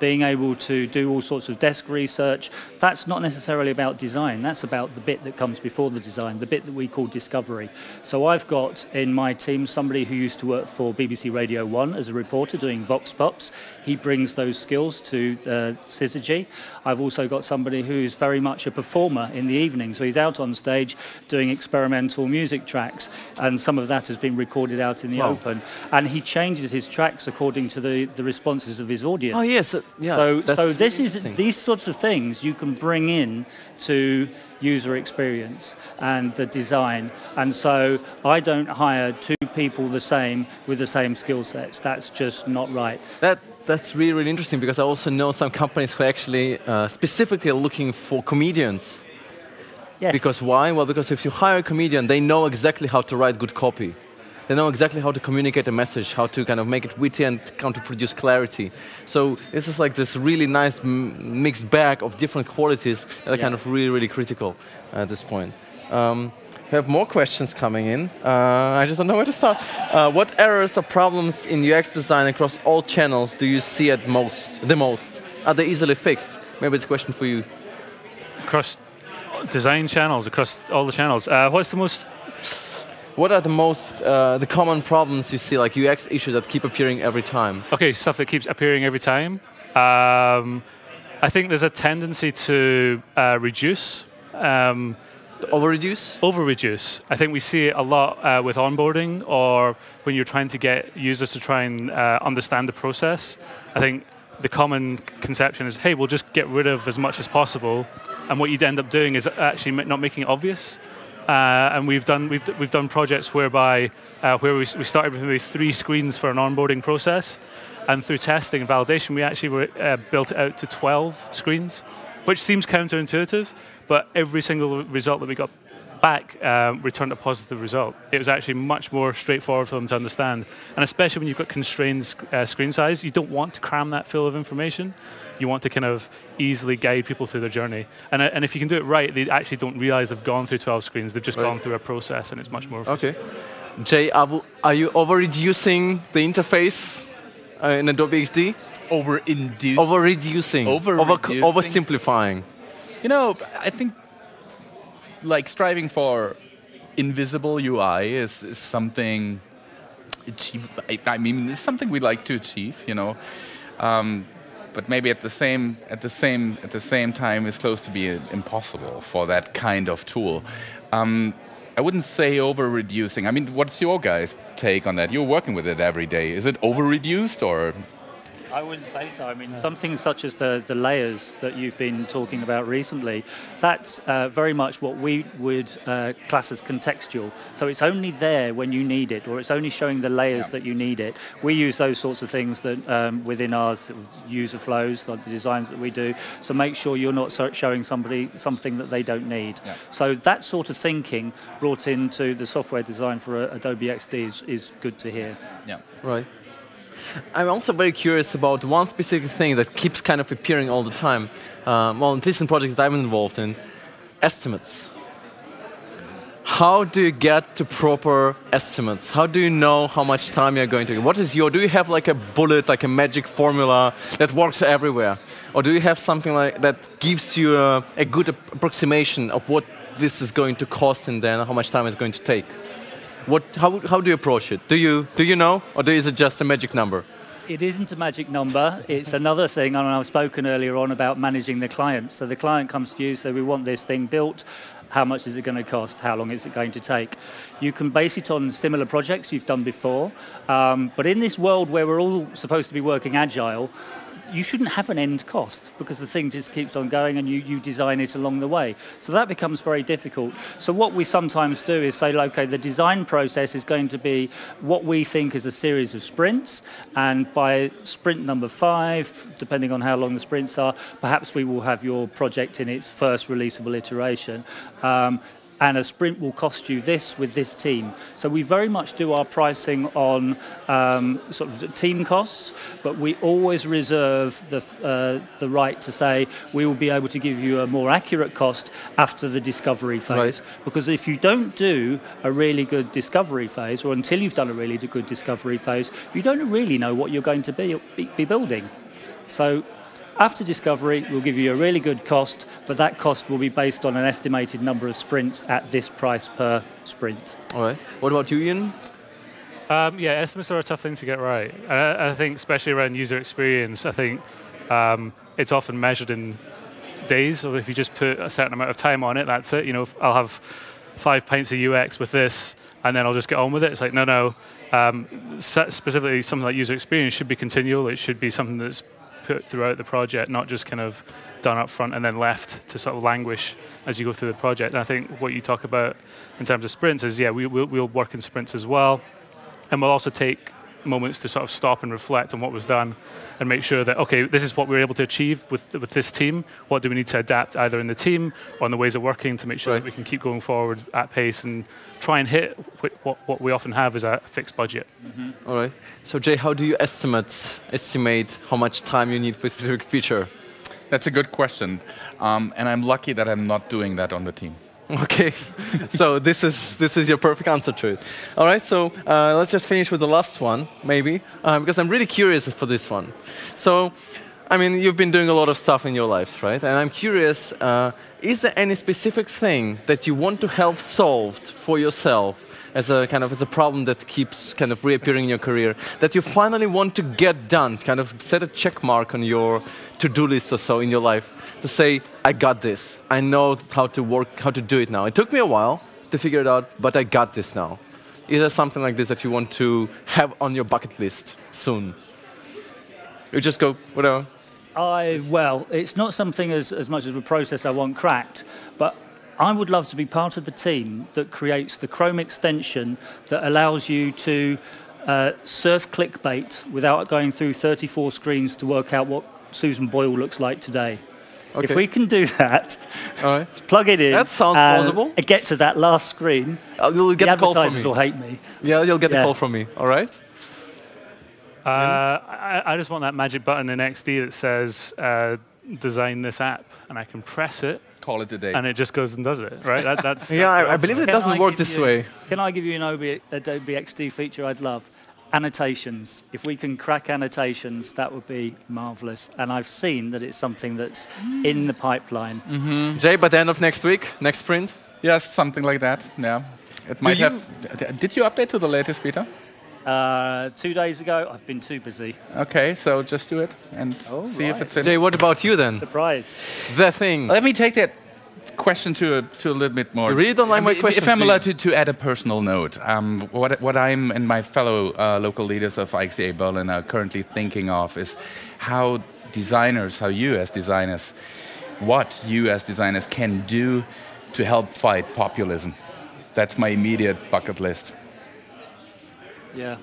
being able to do all sorts of desk research, that's not necessarily about design. That's about the bit that comes before the design, the bit that we call discovery. So I've got in my team somebody who used to work for BBC Radio 1 as a reporter doing Vox Pops. He brings those skills to Syzygy. I've also got somebody who's very much a performer in the evening. So he's out on stage doing experimental music tracks, and some of that has been recorded out in the open. And he changes his tracks according to the responses of his audience. Oh, yes. So these sorts of things you can bring in to user experience and the design. And so I don't hire two people the same with the same skill sets. That's just not right. That's really, really interesting, because I also know some companies who actually specifically are looking for comedians Yes. Because why? Well, because if you hire a comedian, they know exactly how to write good copy. They know exactly how to communicate a message, how to kind of make it witty and how to produce clarity. So this is like this really nice mixed bag of different qualities that are kind of really, really critical at this point. We have more questions coming in. I just don't know where to start. What errors or problems in UX design across all channels do you see the most? Are they easily fixed? Maybe it's a question for you. Across design channels, across all the channels. What are the common problems you see, like UX issues that keep appearing every time? Okay, stuff that keeps appearing every time. I think there's a tendency to reduce. Over-reduce? Over-reduce. I think we see it a lot with onboarding or when you're trying to get users to try and understand the process. I think the common conception is, hey, we'll just get rid of as much as possible, and what you'd end up doing is actually not making it obvious. And we've done projects whereby we started with maybe 3 screens for an onboarding process, and through testing and validation, we actually built it out to 12 screens, which seems counterintuitive, but every single result that we got back returned a positive result. It was actually much more straightforward for them to understand. And especially when you've got constrained screen size, you don't want to cram that full of information. You want to kind of easily guide people through their journey. And if you can do it right, they actually don't realize they've gone through 12 screens. They've just gone through a process, and it's much more efficient. Okay. Jay, are you over-reducing the interface in Adobe XD? Over-reducing? Over-reducing. Oversimplifying. You know, I think like striving for invisible UI is something I mean, it's something we like to achieve, you know. But maybe at the same time, it's close to be impossible for that kind of tool. I wouldn't say over-reducing. I mean, what's your guys' take on that? You're working with it every day. Is it over-reduced or? I wouldn't say so. I mean, something such as the layers that you've been talking about recently, that's very much what we would class as contextual. So it's only there when you need it, or it's only showing the layers that you need it. We use those sorts of things that within our sort of user flows, like the designs that we do. So make sure you're not showing somebody something that they don't need. Yeah. So that sort of thinking brought into the software design for Adobe XD is good to hear. Yeah. Right. I'm also very curious about one specific thing that keeps kind of appearing all the time. Well, at least in projects that I'm involved in, estimates. How do you get to proper estimates? How do you know how much time you're going to get? Do you have like a bullet, like a magic formula that works everywhere? Or do you have something like that gives you a good approximation of what this is going to cost and then how much time it's going to take? How do you approach it? Do you know, or is it just a magic number? It isn't a magic number. It's another thing. I mean, I've spoken earlier on about managing the client. So the client comes to you, so we want this thing built. How much is it going to cost? How long is it going to take? You can base it on similar projects you've done before. But in this world where we're all supposed to be working agile, you shouldn't have an end cost because the thing just keeps on going and you design it along the way. So that becomes very difficult. So what we sometimes do is say, okay, the design process is going to be what we think is a series of sprints, and by sprint number 5, depending on how long the sprints are, perhaps we will have your project in its first releasable iteration. And a sprint will cost you this with this team. So we very much do our pricing on sort of team costs, but we always reserve the right to say we will be able to give you a more accurate cost after the discovery phase. Right. Because if you don't do a really good discovery phase, or until you've done a really good discovery phase, you don't really know what you're going to be building. So after discovery, we'll give you a really good cost, but that cost will be based on an estimated number of sprints at this price per sprint. All right. What about you, Iain? Yeah, estimates are a tough thing to get right. I think especially around user experience, I think it's often measured in days, or if you just put a certain amount of time on it, that's it. You know, I'll have 5 pints of UX with this, and then I'll just get on with it. It's like, no. Specifically, something like user experience should be continual. It should be something that's put throughout the project, not just kind of done up front and then left to sort of languish as you go through the project. And I think what you talk about in terms of sprints is, yeah, we'll work in sprints as well. And we'll also take moments to sort of stop and reflect on what was done and make sure that, okay, this is what we were able to achieve with this team. What do we need to adapt either in the team or in the ways of working to make sure that we can keep going forward at pace and try and hit what we often have is a fixed budget. All right. So Jay, how do you estimate how much time you need for a specific feature? That's a good question. And I'm lucky that I'm not doing that on the team. Okay, so this is your perfect answer to it. All right, so let's just finish with the last one, maybe, because I'm really curious for this one. So, I mean, you've been doing a lot of stuff in your lives, right? And I'm curious, is there any specific thing that you want to have solved for yourself as a problem that keeps kind of reappearing in your career, that you finally want to get done, kind of set a check mark on your to-do list or so in your life, to say, I got this. I know how to do it now. It took me a while to figure it out, but I got this now. Is there something like this that you want to have on your bucket list soon? You just go, whatever. Well, it's not something as much as a process I want cracked, but I would love to be part of the team that creates the Chrome extension that allows you to surf clickbait without going through 34 screens to work out what Susan Boyle looks like today. Okay. If we can do that, all right, plug it in. That sounds plausible. And get to that last screen. You'll get a call from me. Advertisers will hate me. Yeah, you'll get a call from me. All right. I just want that magic button in XD that says design this app, and I can press it. Call it a day. And it just goes and does it, right? That's I believe it doesn't work this way. Can I give you an Adobe XD feature I'd love? Annotations. If we can crack annotations, that would be marvelous. And I've seen that it's something that's in the pipeline. Jay, by the end of next week, next sprint? Yes, something like that, yeah. It might have. Did you update to the latest beta? 2 days ago. I've been too busy. Okay, so just do it and see if it's in. Jay, what about you then? Surprise. The thing. Let me take that question to a little bit more. You really don't like my question? If I'm allowed to add a personal note, what I'm and my fellow local leaders of IXA Berlin are currently thinking of is how you as designers can do to help fight populism. That's my immediate bucket list. Yeah.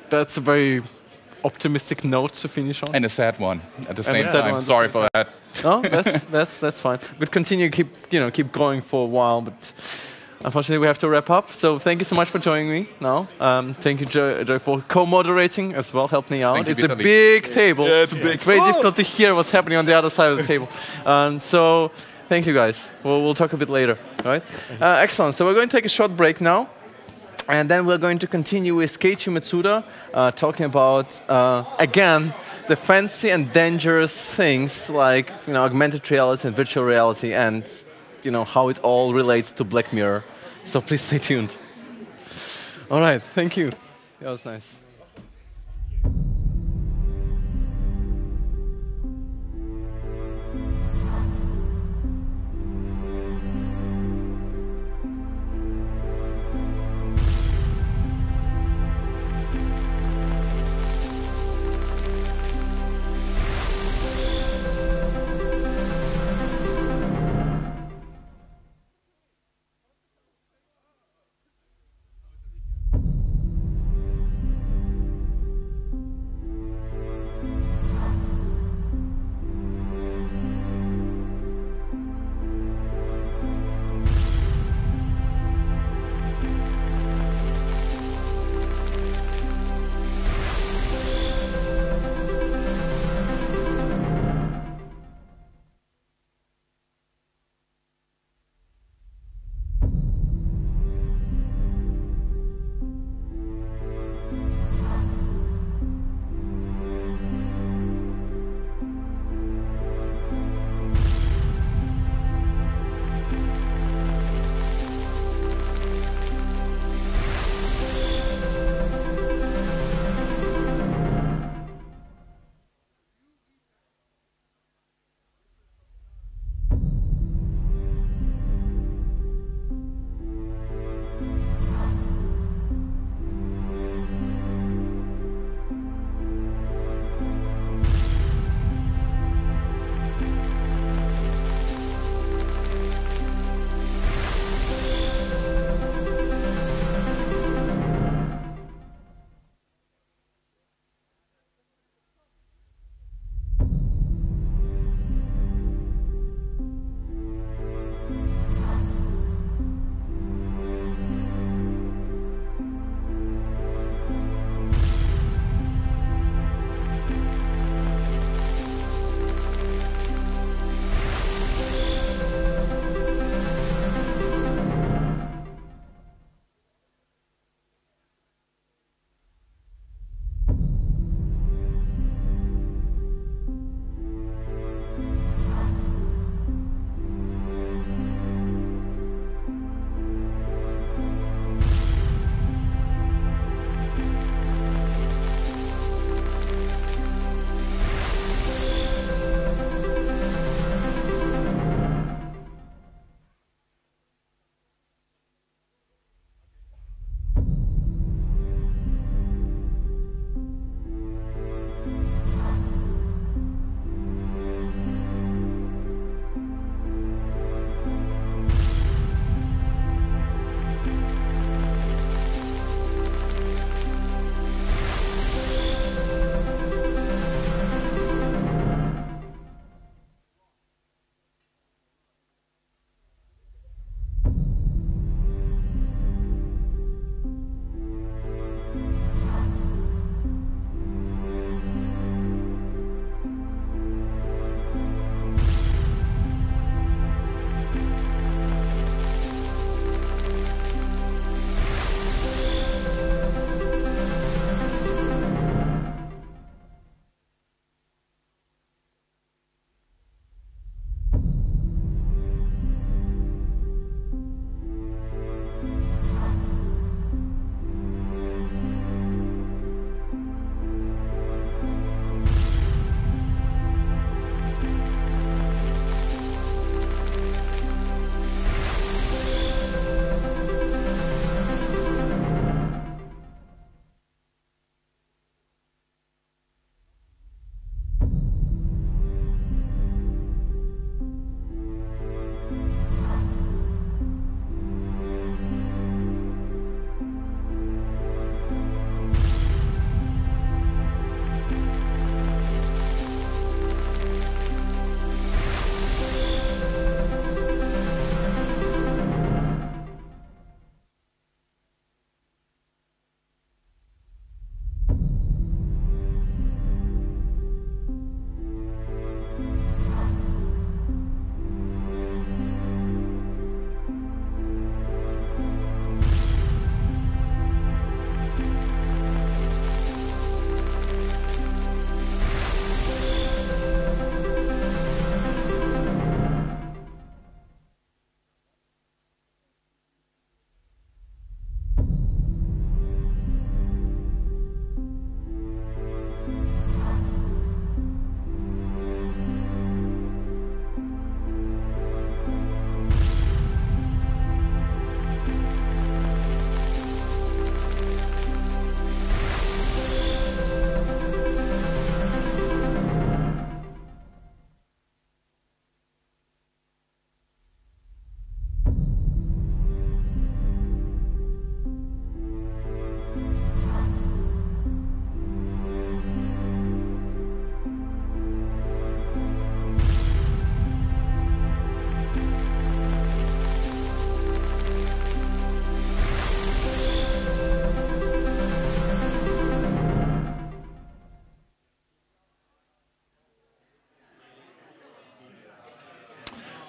That's a very optimistic note to finish on. And a sad one at the same time. Sorry for that. No, that's fine. We'll continue keep going for a while, but unfortunately we have to wrap up. So thank you so much for joining me now. Thank you, Joy, for co-moderating as well. Help me out. It's a big table. Yeah, it's very difficult to hear what's happening on the other side of the table. So thank you guys. We'll talk a bit later. All right. Excellent. So we're going to take a short break now. And then we're going to continue with Keiichi Matsuda, talking about, again, the fancy and dangerous things like augmented reality and virtual reality and how it all relates to Black Mirror. So please stay tuned. All right, thank you. That was nice.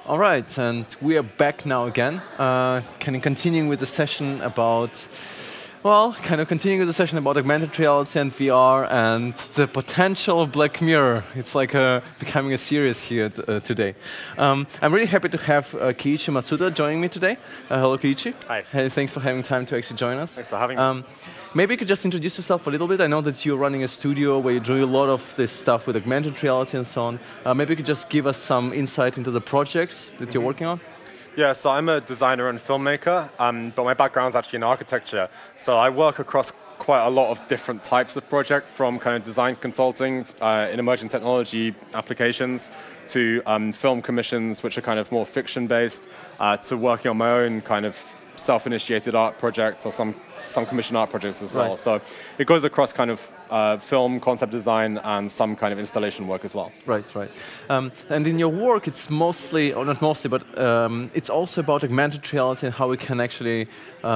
All right, and we are back now again. Continuing with the session about, well, continuing with the session about augmented reality and VR and the potential of Black Mirror. It's like becoming a series here today. I'm really happy to have Keiichi Matsuda joining me today. Hello, Keiichi. Hi. Hey, thanks for having time to actually join us. Thanks for having me. Maybe you could just introduce yourself a little bit. I know that you're running a studio where you do a lot of this stuff with augmented reality and so on. Maybe you could just give us some insight into the projects that you're working on. Yeah, so I'm a designer and filmmaker, but my background's actually in architecture. So I work across quite a lot of different types of project, from kind of design consulting in emerging technology applications to film commissions, which are kind of more fiction-based, to working on my own kind of self-initiated art projects or some commission art projects as well. Right. So it goes across kind of film, concept design, and some kind of installation work as well. Right, right. And in your work, it's mostly, or not mostly, but it's also about augmented reality and how we can actually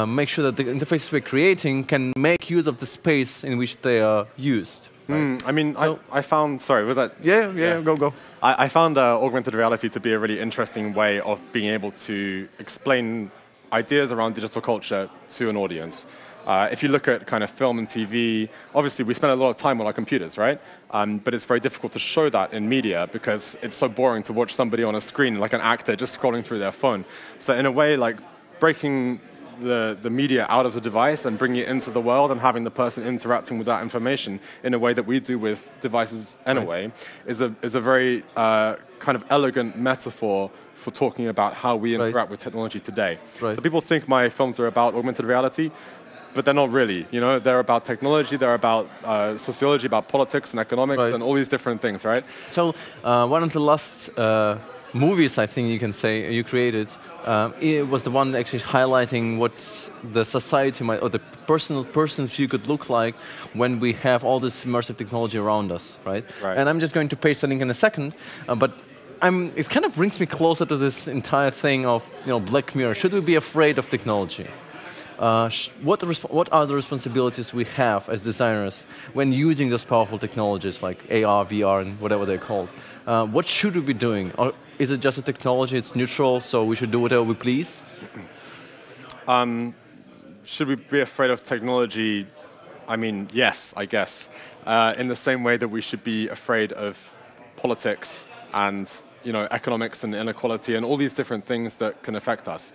make sure that the interfaces we're creating can make use of the space in which they are used. Right? I mean, so I found, sorry, was that? Yeah, go. I found augmented reality to be a really interesting way of being able to explain ideas around digital culture to an audience. If you look at kind of film and TV, obviously we spend a lot of time on our computers, right? But it's very difficult to show that in media because it's so boring to watch somebody on a screen, like an actor, just scrolling through their phone. So in a way, like breaking the media out of the device and bringing it into the world and having the person interacting with that information in a way that we do with devices anyway, is a very kind of elegant metaphor for talking about how we interact with technology today. Right. So people think my films are about augmented reality, but they're not really. You know, they're about technology, they're about sociology, about politics and economics, and all these different things, right? So one of the last movies, I think you can say, you created, it was the one actually highlighting what the society might, or the person's view could look like when we have all this immersive technology around us, right? And I'm just going to paste a link in a second, but it kind of brings me closer to this entire thing of, Black Mirror. Should we be afraid of technology? What are the responsibilities we have as designers when using those powerful technologies like AR, VR, and whatever they're called? What should we be doing? Or is it just a technology, it's neutral, so we should do whatever we please? Should we be afraid of technology? I mean, yes, I guess. In the same way that we should be afraid of politics and economics and inequality and all these different things that can affect us.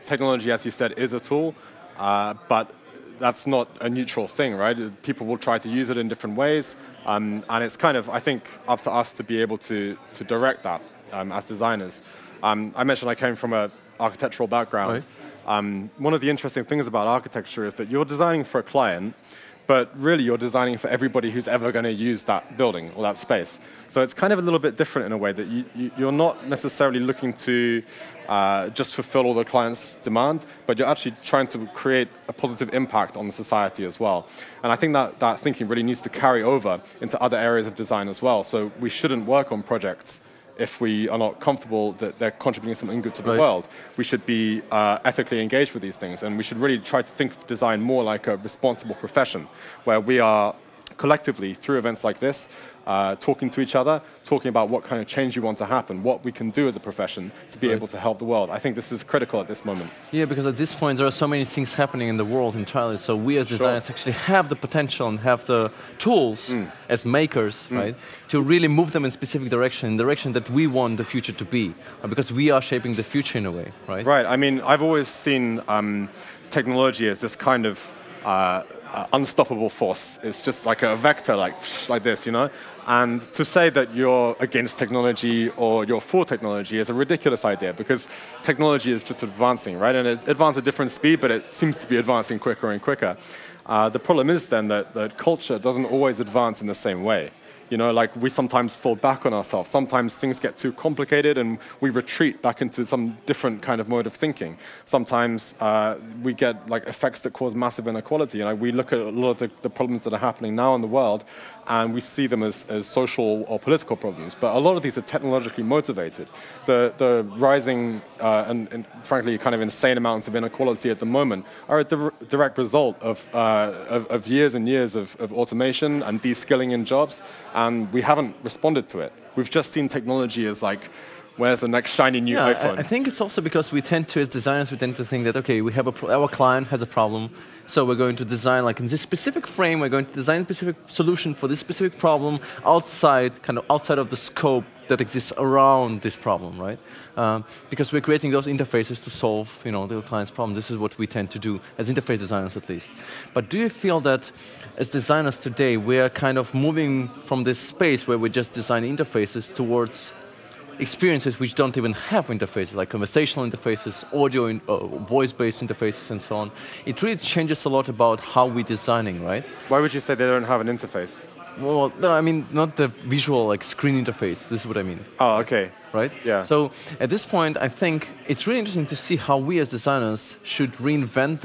Technology, as you said, is a tool, but that's not a neutral thing, right? People will try to use it in different ways, and it's kind of, I think, up to us to be able to direct that as designers. I mentioned I came from an architectural background. One of the interesting things about architecture is that you're designing for a client, but really you're designing for everybody who's ever going to use that building or that space. So it's kind of a little bit different in a way that you're not necessarily looking to just fulfill all the client's demand, but you're actually trying to create a positive impact on the society as well. And I think that thinking really needs to carry over into other areas of design as well. So we shouldn't work on projects if we are not comfortable that they're contributing something good to the world. We should be ethically engaged with these things, and we should really try to think of design more like a responsible profession, where we are collectively, through events like this, talking to each other, talking about what kind of change we want to happen, what we can do as a profession to be able to help the world. I think this is critical at this moment. Yeah, because at this point there are so many things happening in the world entirely, so we as designers actually have the potential and have the tools as makers, right, to really move them in specific direction, in the direction that we want the future to be, because we are shaping the future in a way, right? Right, I mean, I've always seen technology as this kind of unstoppable force. It's just like a vector, like this, And to say that you're against technology or you're for technology is a ridiculous idea, because technology is just advancing, right? And it advances at different speed, but it seems to be advancing quicker and quicker. The problem is then that culture doesn't always advance in the same way. Like we sometimes fall back on ourselves. Sometimes things get too complicated and we retreat back into some different kind of mode of thinking. Sometimes we get like effects that cause massive inequality. We look at a lot of the problems that are happening now in the world, and we see them as social or political problems. But a lot of these are technologically motivated. The rising and frankly kind of insane amounts of inequality at the moment are a direct result of years and years of automation and de-skilling in jobs, and we haven't responded to it. We've just seen technology as like Where's the next shiny new iPhone? I think it's also because we tend to, as designers, we tend to think that, okay, we have our client has a problem, so we're going to design, like in this specific frame, we're going to design a specific solution for this specific problem kind of outside of the scope that exists around this problem, right? Because we're creating those interfaces to solve, the client's problem. This is what we tend to do, as interface designers at least. But do you feel that, as designers today, we're kind of moving from this space where we just design interfaces towards experiences which don't even have interfaces, like conversational interfaces, audio, voice-based interfaces, and so on? It really changes a lot about how we're designing, right? Why would you say they don't have an interface? Well, no, I mean, not the visual, like screen interface. This is what I mean. Oh, okay. Right? Yeah. So at this point, I think it's really interesting to see how we as designers should reinvent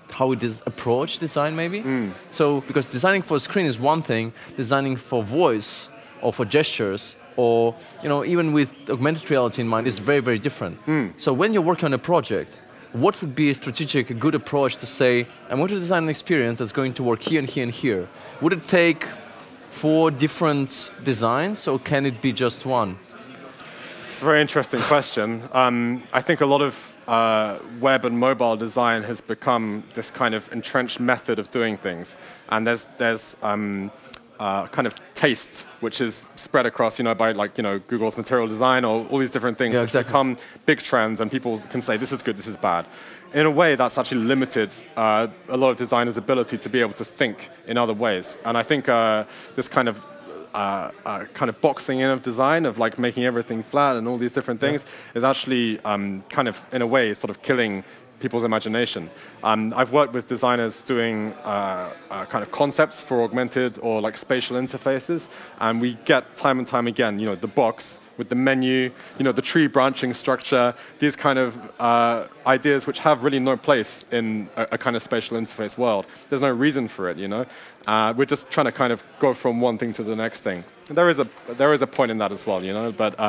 how we approach design, maybe. So, because designing for a screen is one thing, designing for voice or for gestures, or even with augmented reality in mind, is very, very different. So when you're working on a project, what would be a good approach to say, I want to design an experience that's going to work here and here and here? Would it take 4 different designs, or can it be just one? It's a very interesting question. I think a lot of web and mobile design has become this kind of entrenched method of doing things, and there's kind of taste which is spread across, by Google's material design or all these different things, which become big trends, and people can say this is good, this is bad. In a way, that's actually limited a lot of designers' ability to be able to think in other ways. And I think this kind of boxing in of design, of like making everything flat and all these different things, is actually kind of, in a way, sort of killing people's imagination. I've worked with designers doing kind of concepts for augmented or like spatial interfaces, and we get time and time again, the box with the menu, the tree branching structure, these kind of ideas which have really no place in a kind of spatial interface world. There's no reason for it, We're just trying to kind of go from one thing to the next thing. There is a point in that as well, But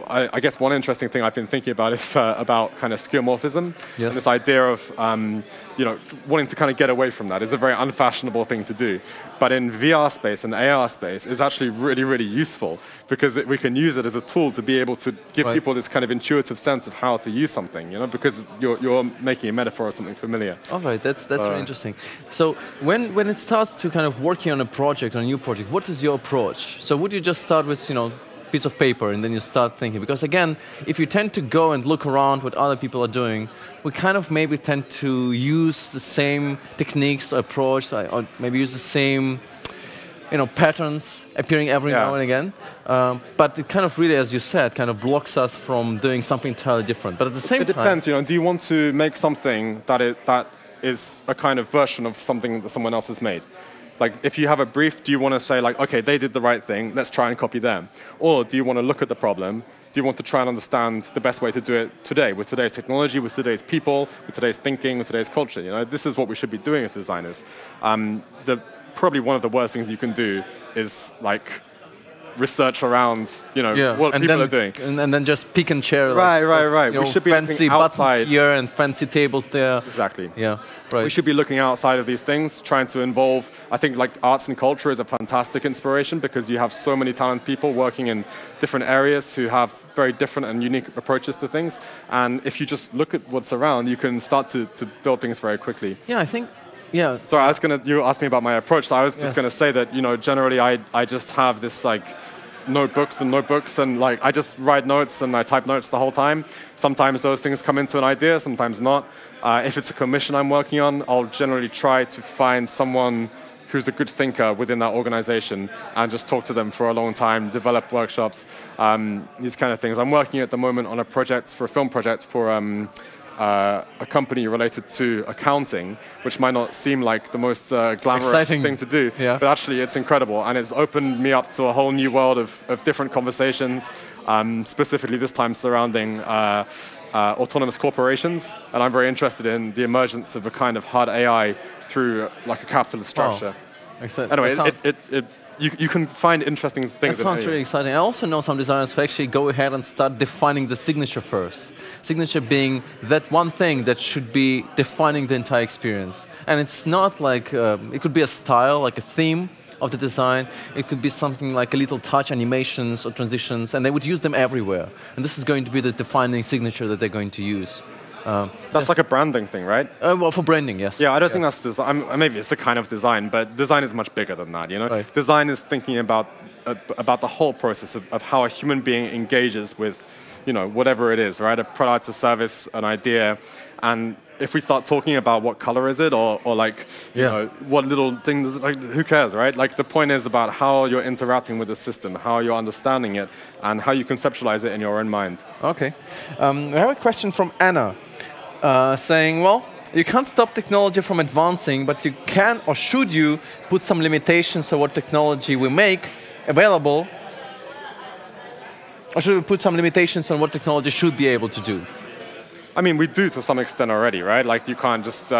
I guess one interesting thing I've been thinking about is about kind of skeuomorphism, and this idea of wanting to kind of get away from that is a very unfashionable thing to do. But in VR space and AR space, it's actually really, really useful, because we can use it as a tool to be able to give people this kind of intuitive sense of how to use something, because you're making a metaphor of something familiar. All right, that's really interesting. So when it starts to kind of working on a project, on a new project, what is your approach? So would you just start with, piece of paper, and then you start thinking? Because again, if you tend to go and look around what other people are doing, we kind of maybe tend to use the same techniques or approach, or maybe use the same patterns appearing every now and again. But it kind of really, as you said, kind of blocks us from doing something entirely different. But at the same time... It depends, do you want to make something that is a kind of version of something that someone else has made? Like, if you have a brief, do you want to say, like, okay, they did the right thing, let's try and copy them? Or do you want to look at the problem? Do you want to try and understand the best way to do it today, with today's technology, with today's people, with today's thinking, with today's culture? This is what we should be doing as designers. Probably one of the worst things you can do is, like, research around, what people are doing. And then just pick and chair. Right. We should be fancy buttons here and fancy tables there. Exactly. Yeah. Right. We should be looking outside of these things, trying to involve, I think, like, arts and culture is a fantastic inspiration, because you have so many talented people working in different areas who have very different and unique approaches to things. And if you just look at what's around, you can start to build things very quickly. Yeah, I think, yeah. Sorry, you asked me about my approach, so I was just going to say that, generally I just have this, like, notebooks, and like I just write notes and I type notes the whole time. Sometimes those things come into an idea, sometimes not. If it's a commission I'm working on, I'll generally try to find someone who's a good thinker within that organization and just talk to them for a long time, develop workshops, these kind of things. I'm working at the moment on a film project for a company related to accounting, which might not seem like the most glamorous thing to do, but actually it's incredible, and it's opened me up to a whole new world of different conversations, specifically this time surrounding autonomous corporations, and I'm very interested in the emergence of a kind of hard AI through like a capitalist structure. Excellent. Anyway, you can find interesting things. That sounds really exciting. I also know some designers who actually go ahead and start defining the signature first. Signature being that one thing that should be defining the entire experience. And it's not like, it could be a style, like a theme, of the design. It could be something like a little touch animations or transitions, and they would use them everywhere. And this is going to be the defining signature that they're going to use. That's like a branding thing, right? Well, for branding, yes. Yeah, I don't think that's design. Maybe it's a kind of design, but design is much bigger than that. You know, Right. design is thinking about the whole process of how a human being engages with, you know, whatever it is, right? A product, a service, an idea, and if we start talking about what color is it, or like, you Yeah. know, what little things, like, who cares, right? Like, the point is about how you're interacting with the system, how you're understanding it, and how you conceptualize it in your own mind. Okay. We have a question from Anna saying, well, you can't stop technology from advancing, but you can, or should you, put some limitations on what technology we make available, or should we put some limitations on what technology should be able to do? I mean, we do to some extent already, right? Like, you can't just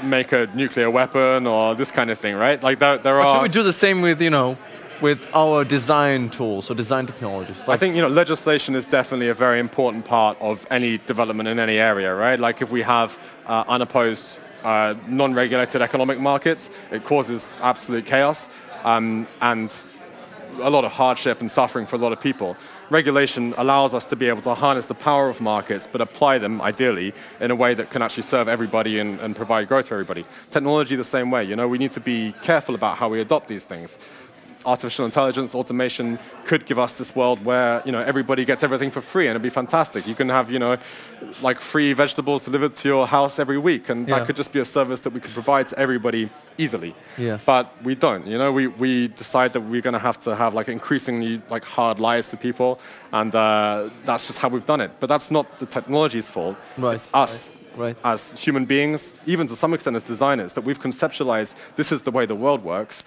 make a nuclear weapon or this kind of thing, right? Like, there Or are... should we do the same with, you know, with our design tools or design technologies? I think, you know, legislation is definitely a very important part of any development in any area, right? Like, if we have unopposed, non-regulated economic markets, it causes absolute chaos and a lot of hardship and suffering for a lot of people. Regulation allows us to be able to harness the power of markets, but apply them, ideally, in a way that can actually serve everybody and provide growth for everybody. Technology the same way. You know, we need to be careful about how we adopt these things. Artificial intelligence, automation could give us this world where, you know, everybody gets everything for free, and it'd be fantastic. You can have, you know, like, free vegetables delivered to your house every week, and that could just be a service that we could provide to everybody easily. Yes. But we don't. You know, we decide that we're going to have like increasingly like hard lies to people, and that's just how we've done it. But that's not the technology's fault. Right. It's us. Right. As human beings, even to some extent as designers, that we've conceptualized this is the way the world works.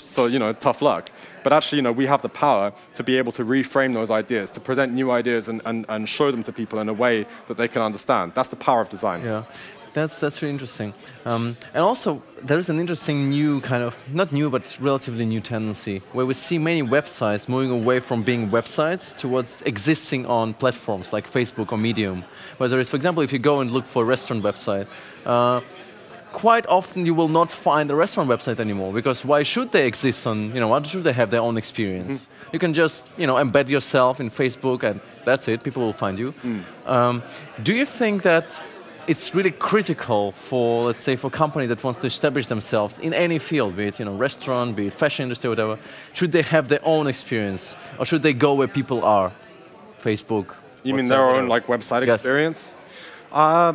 So, you know, tough luck. But actually, you know, we have the power to be able to reframe those ideas, to present new ideas and show them to people in a way that they can understand. That's the power of design. Yeah, that's really interesting. And also, there is an interesting new kind of, not new, but relatively new tendency, where we see many websites moving away from being websites towards existing on platforms like Facebook or Medium. Where there is, for example, if you go and look for a restaurant website, quite often you will not find a restaurant website anymore, because why should they exist on, you know, why should they have their own experience? You can just, you know, embed yourself in Facebook and that's it, people will find you. Do you think that it's really critical for, let's say, for a company that wants to establish themselves in any field, be it, you know, restaurant, be it fashion industry, whatever, should they have their own experience, or should they go where people are? Facebook? You mean their own, like, website experience? I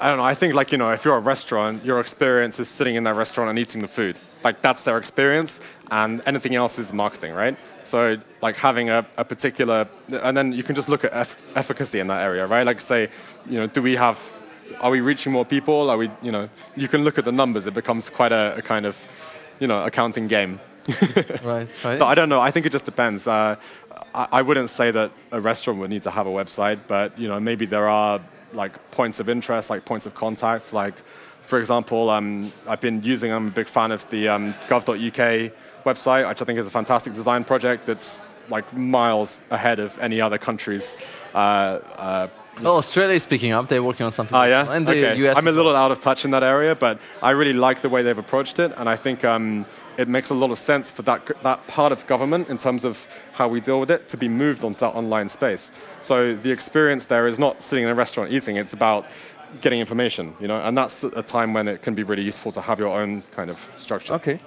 don't know. I think, like, you know, if you're a restaurant, your experience is sitting in that restaurant and eating the food. Like, that's their experience, and anything else is marketing, right? So, like, having a particular, and then you can just look at efficacy in that area, right? Like, say, you know, are we reaching more people? Are we, you know, you can look at the numbers. It becomes quite a kind of, you know, accounting game. Right. So I don't know. I think it just depends. I wouldn't say that a restaurant would need to have a website, but, you know, maybe there are, like, points of interest, like points of contact. Like, for example, I've been using, I'm a big fan of the gov.uk website, which I think is a fantastic design project that's, like, miles ahead of any other country's. Well, Australia is picking up. They're working on something. Oh, yeah? And the Okay. US I'm a little out of touch in that area, but I really like the way they've approached it, and I think it makes a lot of sense for that part of government in terms of how we deal with it to be moved onto that online space. So the experience there is not sitting in a restaurant eating, it's about getting information, you know, and that's a time when it can be really useful to have your own kind of structure. Okay.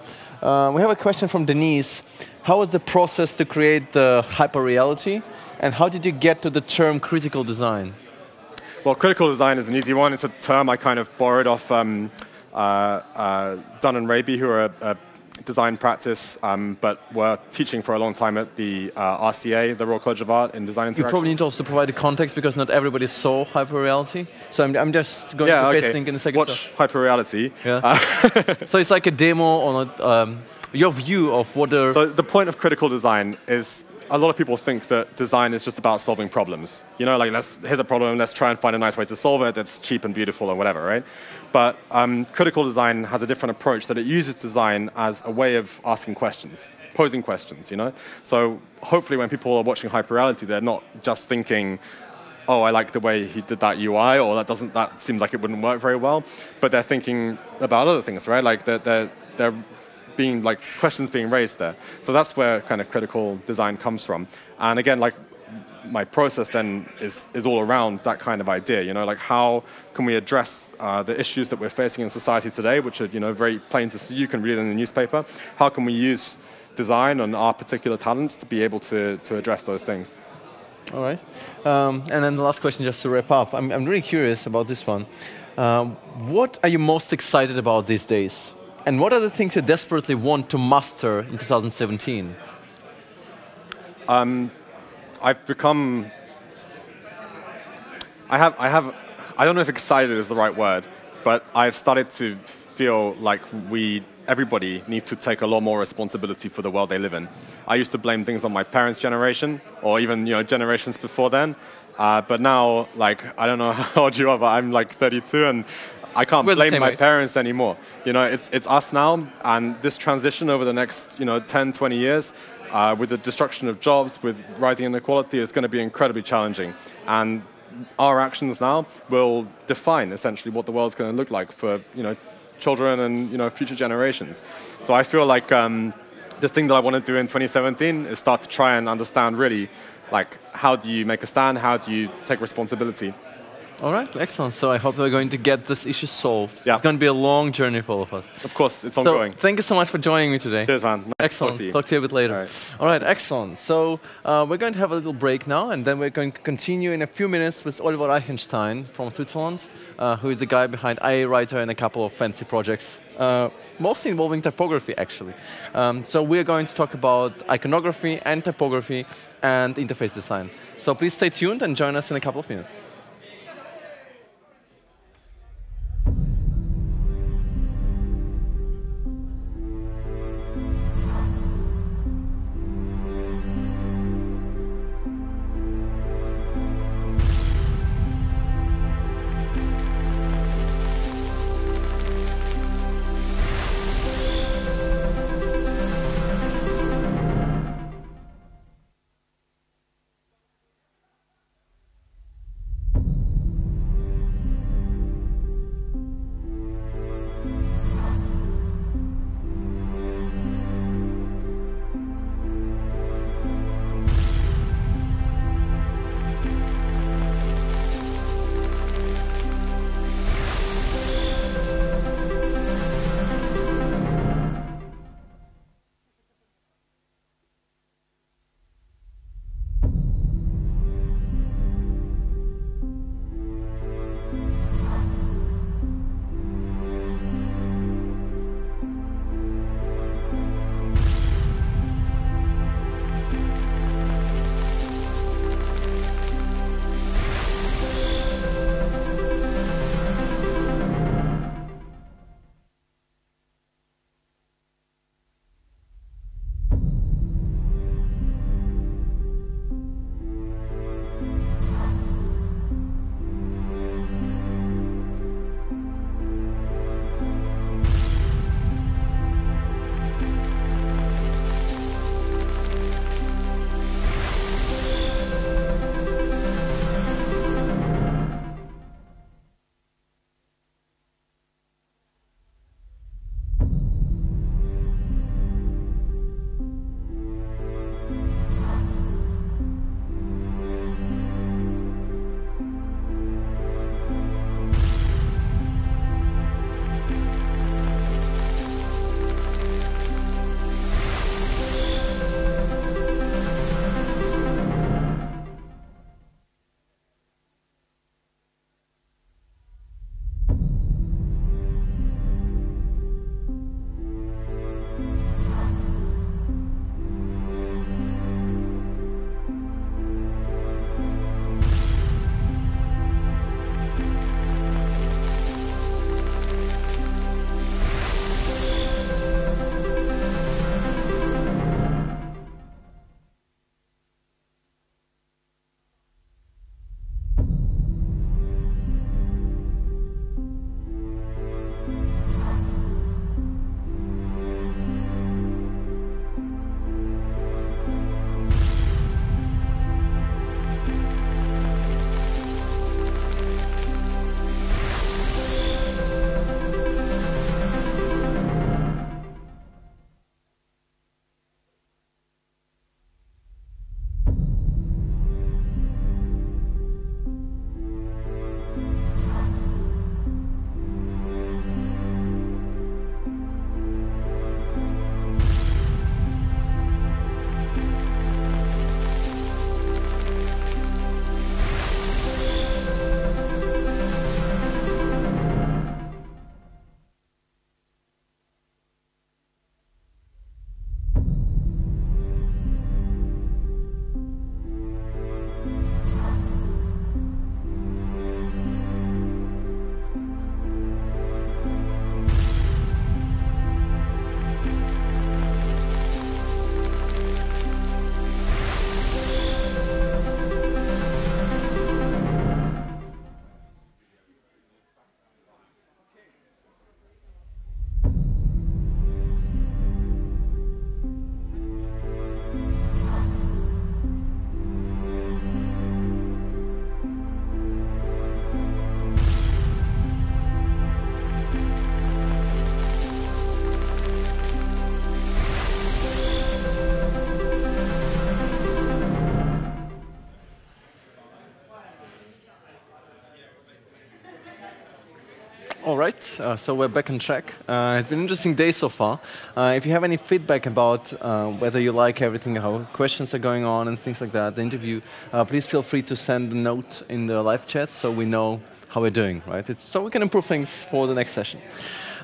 We have a question from Denise. How was the process to create the hyperreality, and how did you get to the term critical design? Well, critical design is an easy one. It's a term I kind of borrowed off Dunn and Raby, who are a design practice, but were teaching for a long time at the RCA, the Royal College of Art, in design interactions. You probably need to also provide the context, because not everybody saw hyperreality. So I'm just going to paste link in a second. Watch hyperreality. Yeah. So it's like a demo on your view of what the... So the point of critical design is, a lot of people think that design is just about solving problems. You know, like, here's a problem, let's try and find a nice way to solve it that's cheap and beautiful and whatever, right? But critical design has a different approach, that it uses design as a way of asking questions, posing questions, you know? So hopefully when people are watching hyperreality, they're not just thinking, oh, I like the way he did that UI, or that seems like it wouldn't work very well, but they're thinking about other things, right? Like they're questions being raised there. So that's where kind of critical design comes from. And again, like my process then is all around that kind of idea. Like how can we address the issues that we're facing in society today, which are very plain to see. You can read it in the newspaper. How can we use design and our particular talents to be able to address those things? All right. And then the last question, just to wrap up. I'm really curious about this one. What are you most excited about these days? And what are the things you desperately want to master in 2017? I've become... I don't know if excited is the right word, but I've started to feel like everybody needs to take a lot more responsibility for the world they live in. I used to blame things on my parents' generation, or even generations before then. But now, I don't know how old you are, but I'm 32, and I can't blame my parents anymore. It's us now, and this transition over the next 10, 20 years, with the destruction of jobs, with rising inequality, is going to be incredibly challenging. And our actions now will define essentially what the world's going to look like for children and future generations. So I feel like the thing that I want to do in 2017 is start to try and understand really how do you make a stand, how do you take responsibility. All right, excellent. So I hope we're going to get this issue solved. Yeah. It's going to be a long journey for all of us. Of course, it's ongoing. So thank you so much for joining me today. Cheers, man. Nice excellent. To talk to you a bit later. All right. All right, excellent. So we're going to have a little break now, and then we're going to continue in a few minutes with Oliver Reichenstein from Switzerland, who is the guy behind IA Writer and a couple of fancy projects, mostly involving typography, actually. So we're going to talk about iconography and typography and interface design. So please stay tuned and join us in a couple of minutes. All right, so we're back on track. It's been an interesting day so far. If you have any feedback about whether you like everything, how questions are going on and things like that, the interview, please feel free to send a note in the live chat so we know how we're doing, right? So we can improve things for the next session.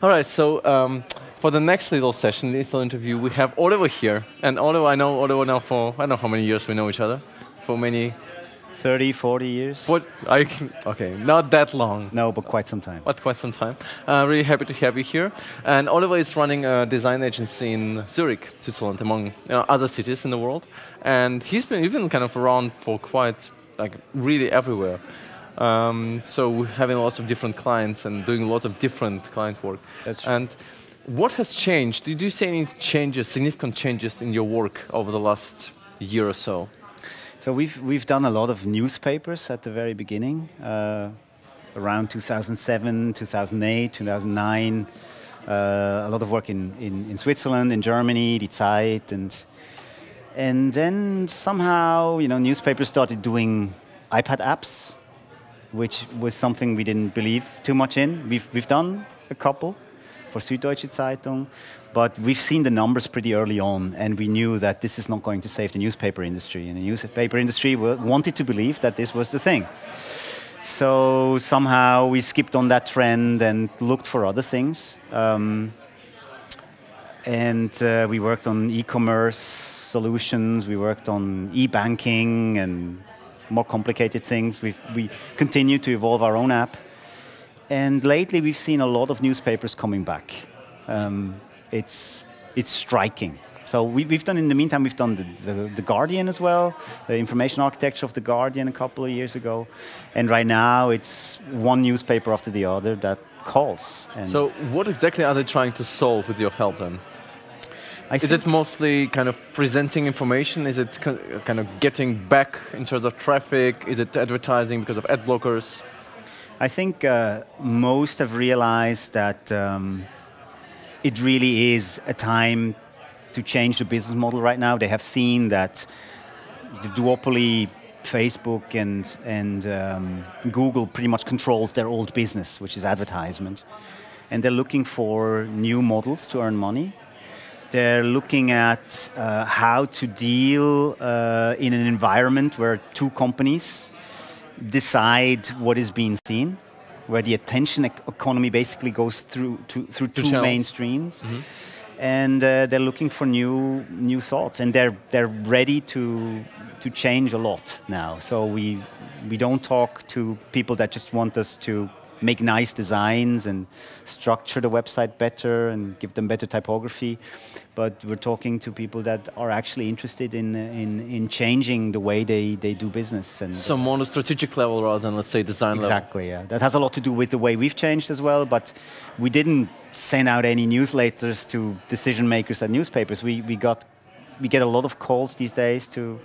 All right, so for the next little session, this little interview, we have Oliver here. And Oliver, I know Oliver now for, I don't know how many years we know each other. For many... 30, 40 years. Okay, not that long. No, but quite some time. But quite some time. Really happy to have you here. And Oliver is running a design agency in Zurich, Switzerland, among other cities in the world. And he's been kind of around for quite, like, really everywhere. So having lots of different clients and doing lots of different client work. That's true. And what has changed? Did you see any changes, significant changes in your work over the last year or so? So we've done a lot of newspapers at the very beginning, around 2007, 2008, 2009. A lot of work in Switzerland, in Germany, Die Zeit, and then somehow newspapers started doing iPad apps, which was something we didn't believe too much in. We've done a couple for Süddeutsche Zeitung. But we've seen the numbers pretty early on, and we knew that this is not going to save the newspaper industry. And the newspaper industry wanted to believe that this was the thing. So somehow we skipped on that trend and looked for other things. We worked on e-commerce solutions. We worked on e-banking and more complicated things. We continued to evolve our own app. And lately we've seen a lot of newspapers coming back. It's striking. So we've done, in the meantime, we've done the Guardian as well, the information architecture of the Guardian a couple of years ago. And right now it's one newspaper after the other that calls. So what exactly are they trying to solve with your help then? Is it mostly kind of presenting information? Is it kind of getting back in terms of traffic? Is it advertising because of ad blockers? I think most have realized that it really is a time to change the business model right now. They have seen that the duopoly, Facebook and Google pretty much controls their old business, which is advertisement. And they're looking for new models to earn money. They're looking at how to deal in an environment where two companies decide what is being seen, where the attention economy basically goes through two main streams. Mm-hmm. And they're looking for new thoughts, and they're ready to change a lot now. So we don't talk to people that just want us to make nice designs and structure the website better and give them better typography, but we're talking to people that are actually interested in changing the way they do business. And so more on a strategic level rather than, let's say, design level. Exactly, yeah. That has a lot to do with the way we've changed as well, but we didn't send out any newsletters to decision makers at newspapers. We get a lot of calls these days to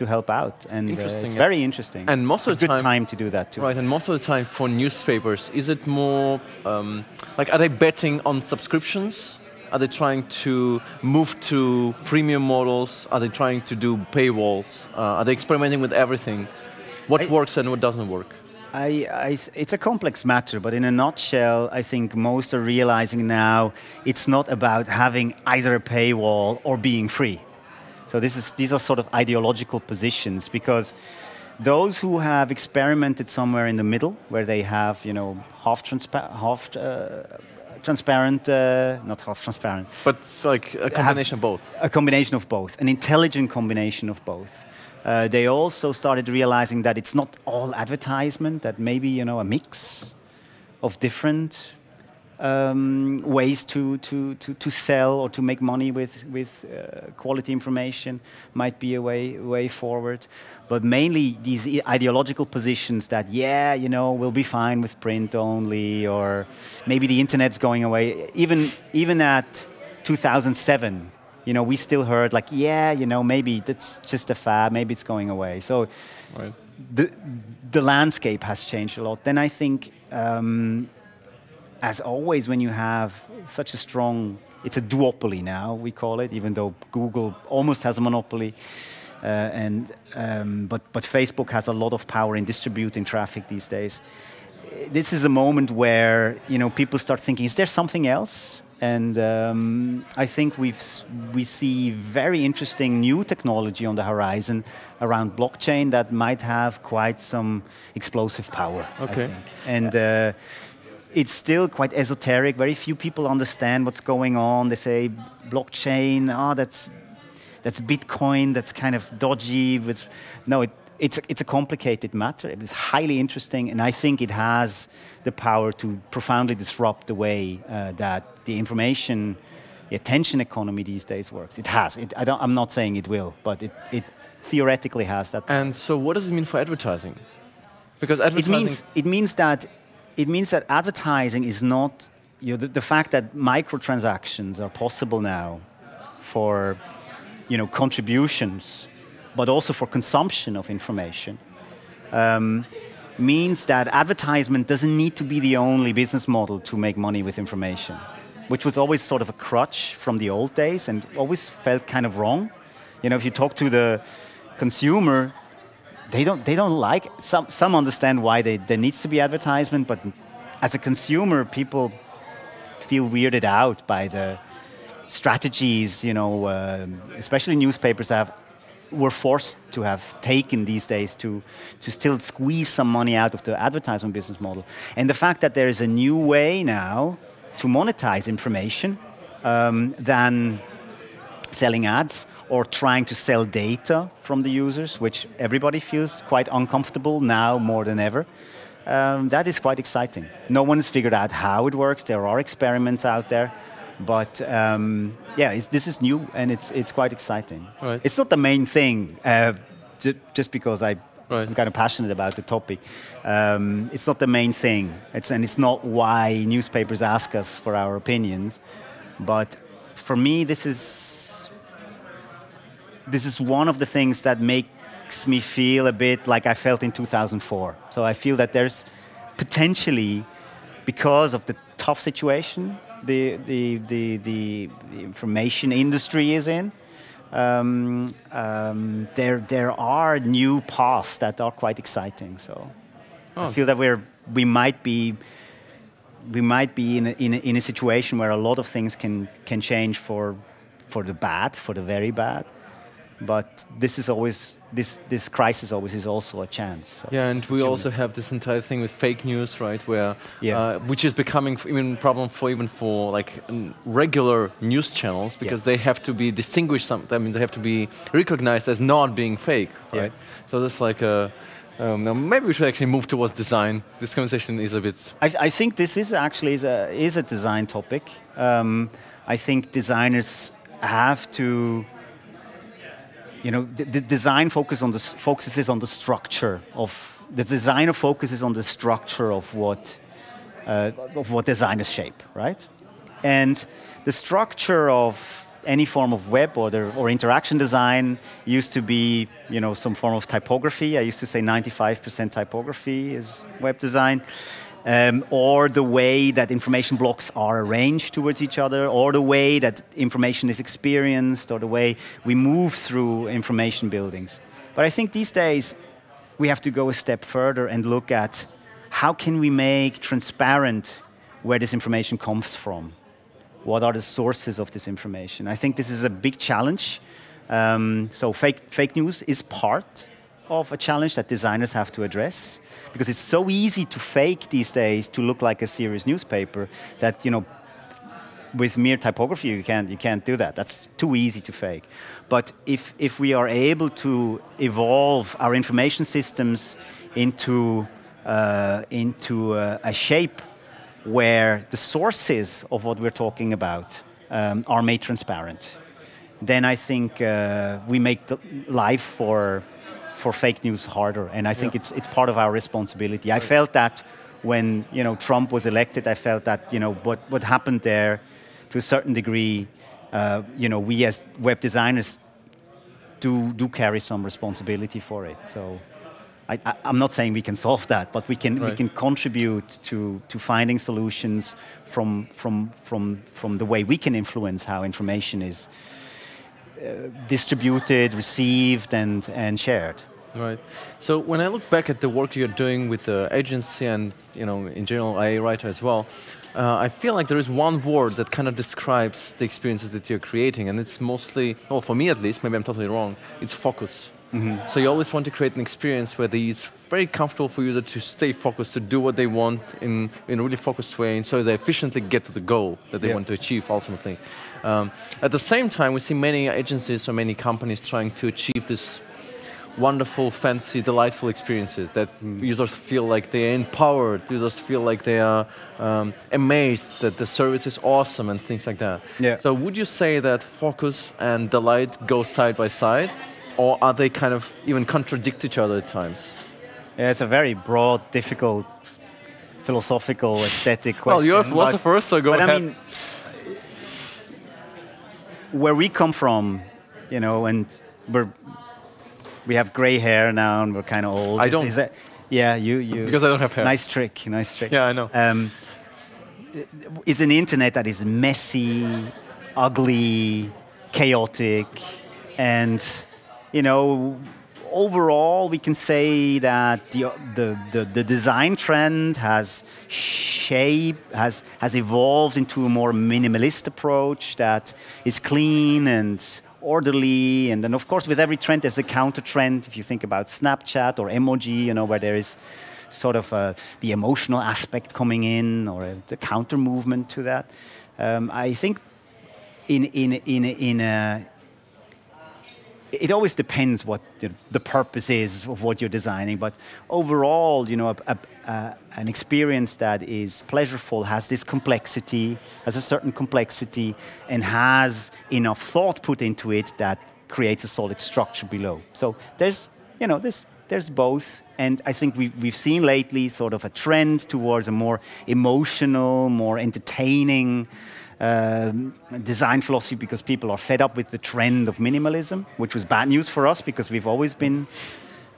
help out, and it's very interesting. And most of the time, good time to do that too. Right, and most of the time for newspapers, is it more like, are they betting on subscriptions? Are they trying to move to premium models? Are they trying to do paywalls? Are they experimenting with everything? What works and what doesn't work? It's a complex matter, but in a nutshell, I think most are realizing now it's not about having either a paywall or being free. So these are sort of ideological positions, because those who have experimented somewhere in the middle, where they have, not half transparent, but it's like a combination of both. A combination of both, an intelligent combination of both. They also started realizing that it's not all advertisement, that maybe a mix of different ways to sell or to make money with quality information might be a way forward. But mainly these ideological positions that, we'll be fine with print only, or maybe the internet's going away. Even at 2007, we still heard like, maybe that's just a fad, maybe it's going away. So right. The landscape has changed a lot. Then I think, as always, when you have such a strong, it's a duopoly now, we call it, even though Google almost has a monopoly. But Facebook has a lot of power in distributing traffic these days. this is a moment where people start thinking, is there something else? And I think we see very interesting new technology on the horizon around blockchain that might have quite some explosive power, I think. And it's still quite esoteric. Very few people understand what's going on. They say blockchain, that's Bitcoin, that's kind of dodgy. No, it's a complicated matter. It's highly interesting, and I think it has the power to profoundly disrupt the way that the information, the attention economy these days works. It has. I'm not saying it will, but it theoretically has that. And so, what does it mean for advertising? Because advertising it means that advertising is not the fact that microtransactions are possible now for contributions, but also for consumption of information, means that advertisement doesn't need to be the only business model to make money with information, which was always sort of a crutch from the old days and always felt kind of wrong. If you talk to the consumer, they don't like it. Some understand why there needs to be advertisement, but as a consumer, people feel weirded out by the strategies, especially newspapers were forced to have taken these days to still squeeze some money out of the advertisement business model. And the fact that there is a new way now to monetize information than selling ads or trying to sell data from the users, which everybody feels quite uncomfortable now more than ever. That is quite exciting. No one has figured out how it works. There are experiments out there. But this is new, and it's quite exciting. Right. It's not the main thing, just because I'm kind of passionate about the topic. It's not the main thing, and it's not why newspapers ask us for our opinions. But for me, this is one of the things that makes me feel a bit like I felt in 2004. So I feel that there's potentially, because of the tough situation the information industry is in, there are new paths that are quite exciting. So I feel that we might be in a situation where a lot of things can change for the bad, for the very bad. But this crisis always is also a chance. So yeah, and we also have this entire thing with fake news, right? Where which is becoming even a problem for like regular news channels, because they have to be distinguished. They have to be recognized as not being fake, right? So that's like maybe we should actually move towards design. This conversation is a bit. I think this is actually is a design topic. I think designers have to. The design focuses on the structure of the designer focuses on the structure of what designers shape, right? And the structure of any form of web or interaction design used to be, some form of typography. I used to say 95% typography is web design. Or the way that information blocks are arranged towards each other, or the way that information is experienced, or the way we move through information buildings. But I think these days we have to go a step further and look at how can we make transparent where this information comes from? What are the sources of this information? I think this is a big challenge. So fake news is part of a challenge that designers have to address, because it's so easy to fake these days to look like a serious newspaper that with mere typography you can't do that. That's too easy to fake. But if we are able to evolve our information systems into a shape where the sources of what we're talking about are made transparent, then I think we make life for fake news harder, and I think it's part of our responsibility. I felt that when Trump was elected. I felt that what happened there, to a certain degree, we as web designers do carry some responsibility for it. So I'm not saying we can solve that, but we can contribute to finding solutions from the way we can influence how information is distributed, received, and shared. Right. So when I look back at the work you're doing with the agency and in general IA writer as well, I feel like there is one word that kind of describes the experiences that you're creating, and it's mostly, well, for me at least, maybe I'm totally wrong, it's focus. So you always want to create an experience where it's very comfortable for users to stay focused, to do what they want in a really focused way, and so they efficiently get to the goal that they want to achieve ultimately. At the same time, we see many agencies or many companies trying to achieve this wonderful, fancy, delightful experiences that users feel like they are empowered, users feel like they are amazed that the service is awesome and things like that. Yeah. So would you say that focus and delight go side by side, or are they kind of even contradict each other at times? Yeah, it's a very broad, difficult, philosophical, aesthetic question. Well, you're a philosopher, so go ahead. I mean, where we come from, and we have gray hair now, and we're kind of old. I don't. Yeah, you. Because I don't have hair. Nice trick, nice trick. Yeah, I know. It's an internet that is messy, ugly, chaotic, and overall we can say that the design trend has evolved into a more minimalist approach that is clean and orderly, and then of course with every trend there's a counter trend. If you think about Snapchat or emoji, where there is sort of the emotional aspect coming in, or the counter movement to that. I think it always depends what the purpose is of what you're designing, but overall, an experience that is pleasurable has this complexity, has a certain complexity, and has enough thought put into it that creates a solid structure below. So there's both, and I think we've seen lately sort of a trend towards a more emotional, more entertaining design philosophy, because people are fed up with the trend of minimalism, which was bad news for us because we've always been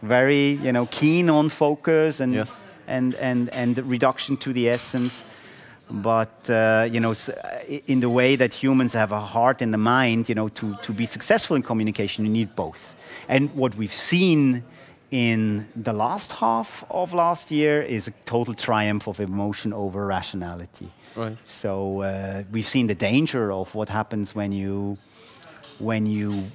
very keen on focus and yes. and reduction to the essence. But in the way that humans have a heart and a mind, to be successful in communication, you need both. And what we've seen in the last half of last year is a total triumph of emotion over rationality. Right. So we've seen the danger of what happens when you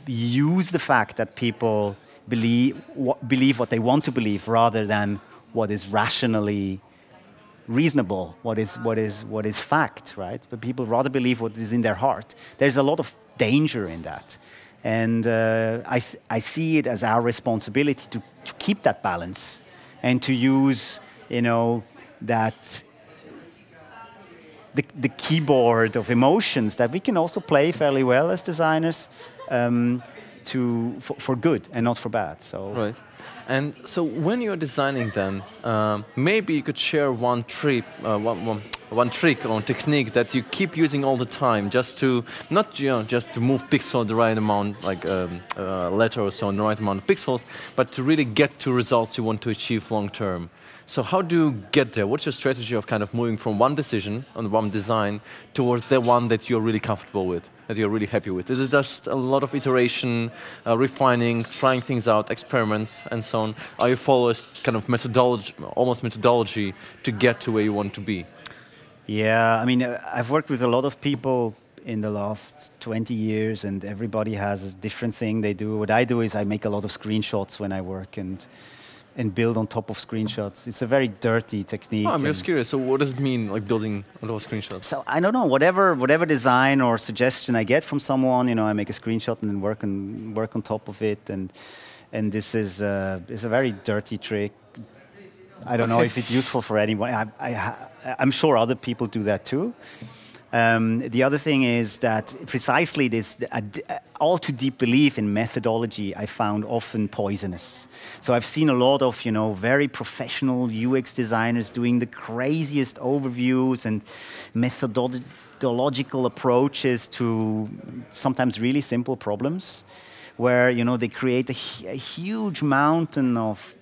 use the fact that people believe what they want to believe rather than what is rationally reasonable, what is fact, right? But people rather believe what is in their heart. There's a lot of danger in that. And I see it as our responsibility to keep that balance and to use, that the keyboard of emotions that we can also play fairly well as designers for good and not for bad. So. Right. And so when you're designing then, maybe you could share one trick or technique that you keep using all the time, just to not just to move pixel the right amount, like a letter or so in the right amount of pixels, but to really get to results you want to achieve long term. So how do you get there? What's your strategy of kind of moving from one decision on one design towards the one that you're really comfortable with, that you're really happy with? Is it just a lot of iteration, refining, trying things out, experiments, and so on? Are you follow a kind of methodology to get to where you want to be? Yeah, I mean, I've worked with a lot of people in the last 20 years, and everybody has a different thing they do. What I do is I make a lot of screenshots when I work and build on top of screenshots. It's a very dirty technique. Oh, I'm just curious. So what does it mean, like building on top of screenshots? So I don't know. Whatever design or suggestion I get from someone, I make a screenshot and then work on top of it. And this is a very dirty trick. I don't know if it's useful for anyone. I'm sure other people do that too. The other thing is that precisely this all too deep belief in methodology I found often poisonous. So I've seen a lot of very professional UX designers doing the craziest overviews and methodological approaches to sometimes really simple problems, where they create a huge mountain of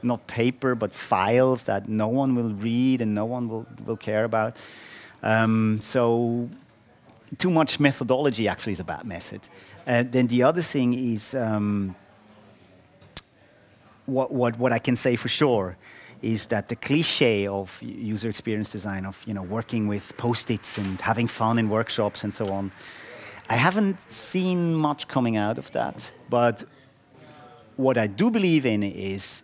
not paper but files that no one will read and no one will care about. So too much methodology actually is a bad method. Then the other thing is what I can say for sure is that the cliche of user experience design, of working with post-its and having fun in workshops and so on, I haven't seen much coming out of that. But what I do believe in is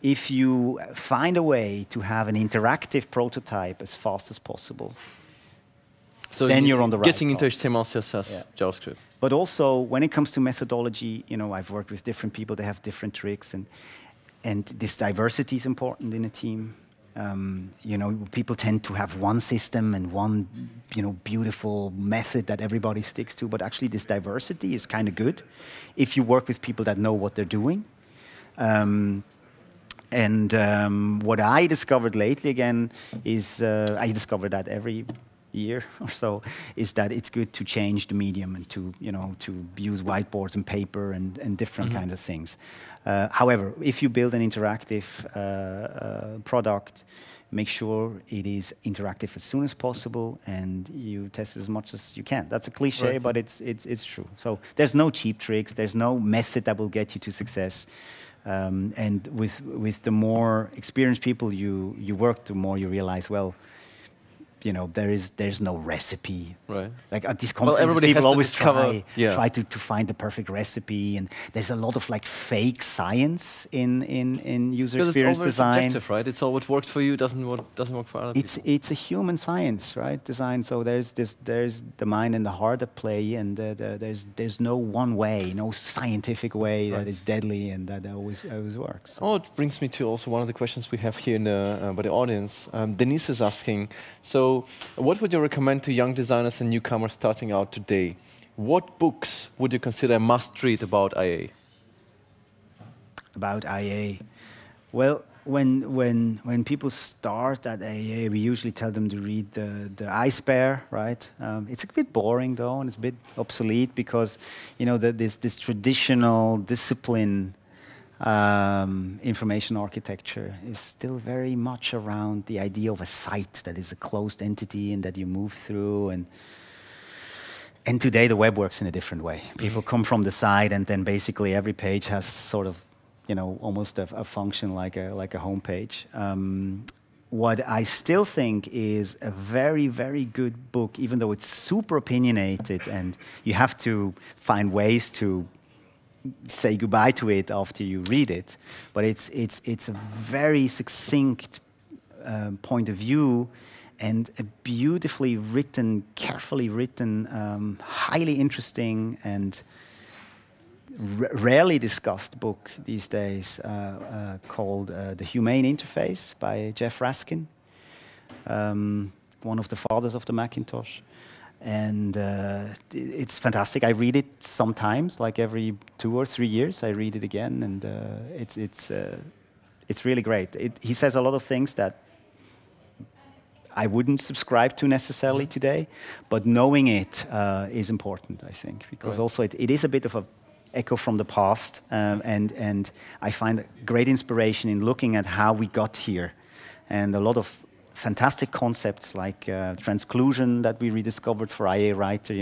if you find a way to have an interactive prototype as fast as possible, so then you're on the right getting path. into HTML, CSS, JavaScript. But also, when it comes to methodology, I've worked with different people. They have different tricks, and this diversity is important in a team. People tend to have one system and one, beautiful method that everybody sticks to. But actually, this diversity is kind of good if you work with people that know what they're doing. What I discovered lately again is, I discovered that every year or so, is that it's good to change the medium and to use whiteboards and paper and different kinds of things. However, if you build an interactive product, make sure it is interactive as soon as possible, and you test as much as you can. That's a cliche, but it's true. So there's no cheap tricks. There's no method that will get you to success. And with the more experienced people you work, the more you realize, well, there's no recipe. Right. Like at these conferences, people always try to find the perfect recipe, and there's a lot of fake science in user experience design. It's all subjective, right? It's all what works for you doesn't work for other people. It's a human science, right? Design. So there's the mind and the heart at play, and there's no one way, no scientific way that is deadly and that always works. Oh, it brings me to also one of the questions we have here by the audience. Denise is asking, so what would you recommend to young designers and newcomers starting out today? What books would you consider a must-read about IA? About IA? Well, when people start at IA, we usually tell them to read the Ice Bear, right? It's a bit boring though, and it's a bit obsolete because this traditional discipline information architecture is still very much around the idea of a site that is a closed entity and that you move through. And today the web works in a different way. People come from the side, and then basically every page has sort of, almost a function like a home page. What I still think is a very, very good book, even though it's super opinionated and you have to find ways to say goodbye to it after you read it, but it's a very succinct point of view and a beautifully written, carefully written, highly interesting and rarely discussed book these days called The Humane Interface by Jeff Raskin, one of the fathers of the Macintosh. And it's fantastic. I read it sometimes, like every 2 or 3 years. I read it again, and it's really great. He says a lot of things that I wouldn't subscribe to necessarily today, but knowing it is important, I think, because also it is a bit of a echo from the past, and I find great inspiration in looking at how we got here, and a lot of fantastic concepts like transclusion that we rediscovered for IA Writer,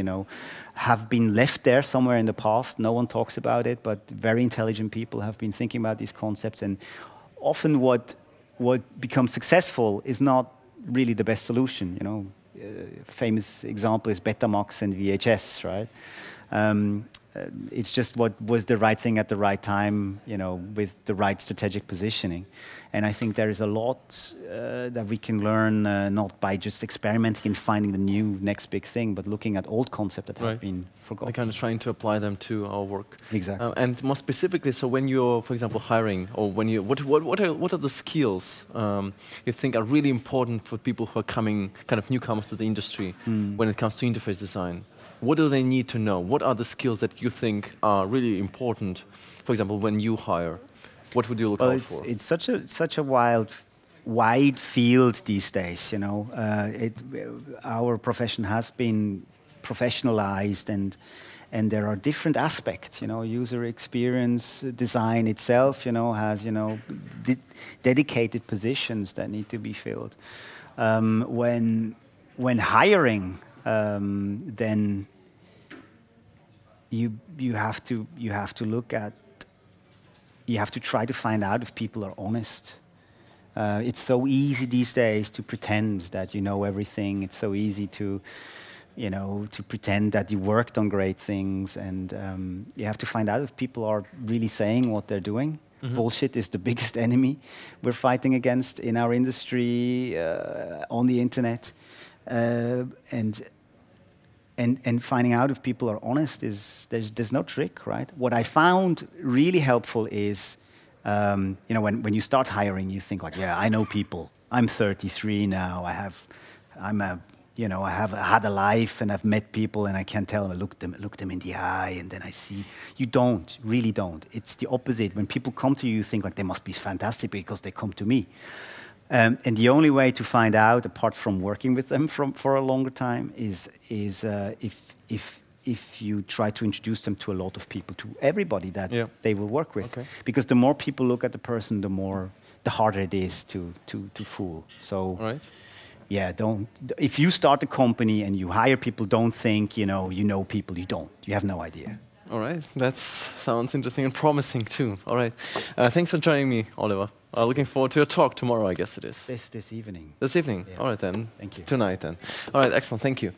have been left there somewhere in the past. No one talks about it, but very intelligent people have been thinking about these concepts. And often what becomes successful is not really the best solution. Famous example is Betamax and VHS, right? It's just what was the right thing at the right time, with the right strategic positioning. And I think there is a lot that we can learn, not by just experimenting and finding the new next big thing, but looking at old concepts that have been forgotten. Kind of trying to apply them to our work. Exactly. And more specifically, so when you're, for example, hiring, or when you, what are the skills you think are really important for people who are coming, kind of newcomers to the industry, when it comes to interface design? What do they need to know? What are the skills that you think are really important? For example, when you hire, what would you look out for? It's such a wide field these days. Our profession has been professionalized, and there are different aspects. User experience design itself, has dedicated positions that need to be filled. When hiring, then you have to look at you have to try to find out if people are honest. It's so easy these days to pretend that you know everything. It's so easy to, you know, to pretend that you worked on great things, and you have to find out if people are really saying what they're doing. Bullshit is the biggest enemy we're fighting against in our industry, on the internet, and finding out if people are honest is there's no trick, right? What I found really helpful is, you know, when you start hiring, you think like, yeah, I know people. I'm 33 now. I have had a life, and I've met people, and I can tell them. I look them in the eye, and then I see. You don't, really don't. It's the opposite. When people come to you, you think like they must be fantastic because they come to me. And the only way to find out, apart from working with them for a longer time, is if you try to introduce them to a lot of people, to everybody that they will work with. Okay. Because the more people look at the person, the harder it is to fool. So. Right. Yeah, if you start a company and you hire people, don't think, you know people. You don't. You have no idea. All right. That sounds interesting and promising, too. All right. Thanks for joining me, Oliver. Looking forward to your talk tomorrow, I guess it is. This evening. This evening? Yeah. All right, then. Thank you. Tonight, then. All right, excellent. Thank you.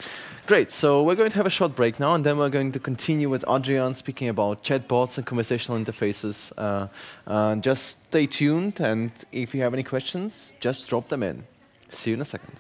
Great. So we're going to have a short break now, and then we're going to continue with Adrian speaking about chatbots and conversational interfaces. Just stay tuned, and if you have any questions, just drop them in. See you in a second.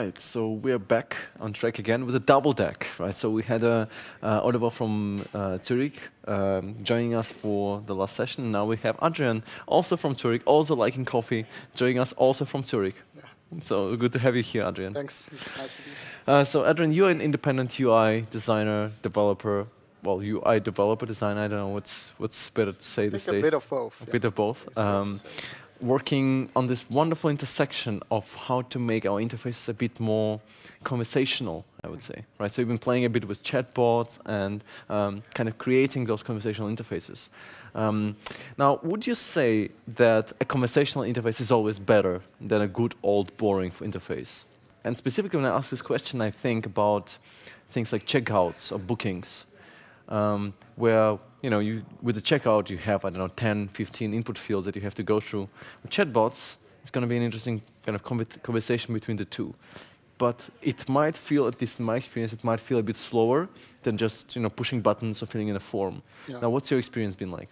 right, so we're back on track again with a double deck, right? So we had Oliver from Zurich joining us for the last session. Now we have Adrian, also from Zurich, also liking coffee, joining us also from Zurich. Yeah. So good to have you here, Adrian. Thanks. Nice to be here. So Adrian, you're an independent UI designer, developer. Well, UI developer, designer. I don't know what's better to say these days. A bit of both. A bit of both. Working on this wonderful intersection of how to make our interfaces a bit more conversational, I would say. Right. So you've been playing a bit with chatbots and kind of creating those conversational interfaces. Now, would you say that a conversational interface is always better than a good old boring interface? And specifically, when I ask this question, I think about things like checkouts or bookings, where with the checkout you have, I don't know, 10, 15 input fields that you have to go through. With chatbots, it's going to be an interesting kind of conversation between the two. But it might feel, at least in my experience, it might feel a bit slower than just pushing buttons or filling in a form. Yeah. Now, what's your experience been like?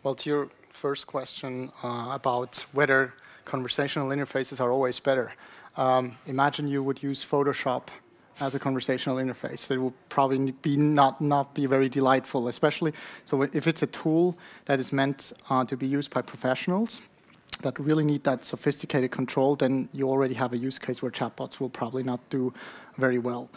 Well, to your first question about whether conversational interfaces are always better. Imagine you would use Photoshop as a conversational interface. It will probably be not be very delightful, especially so if it's a tool that is meant to be used by professionals that really need that sophisticated control, then you already have a use case where chatbots will probably not do very well.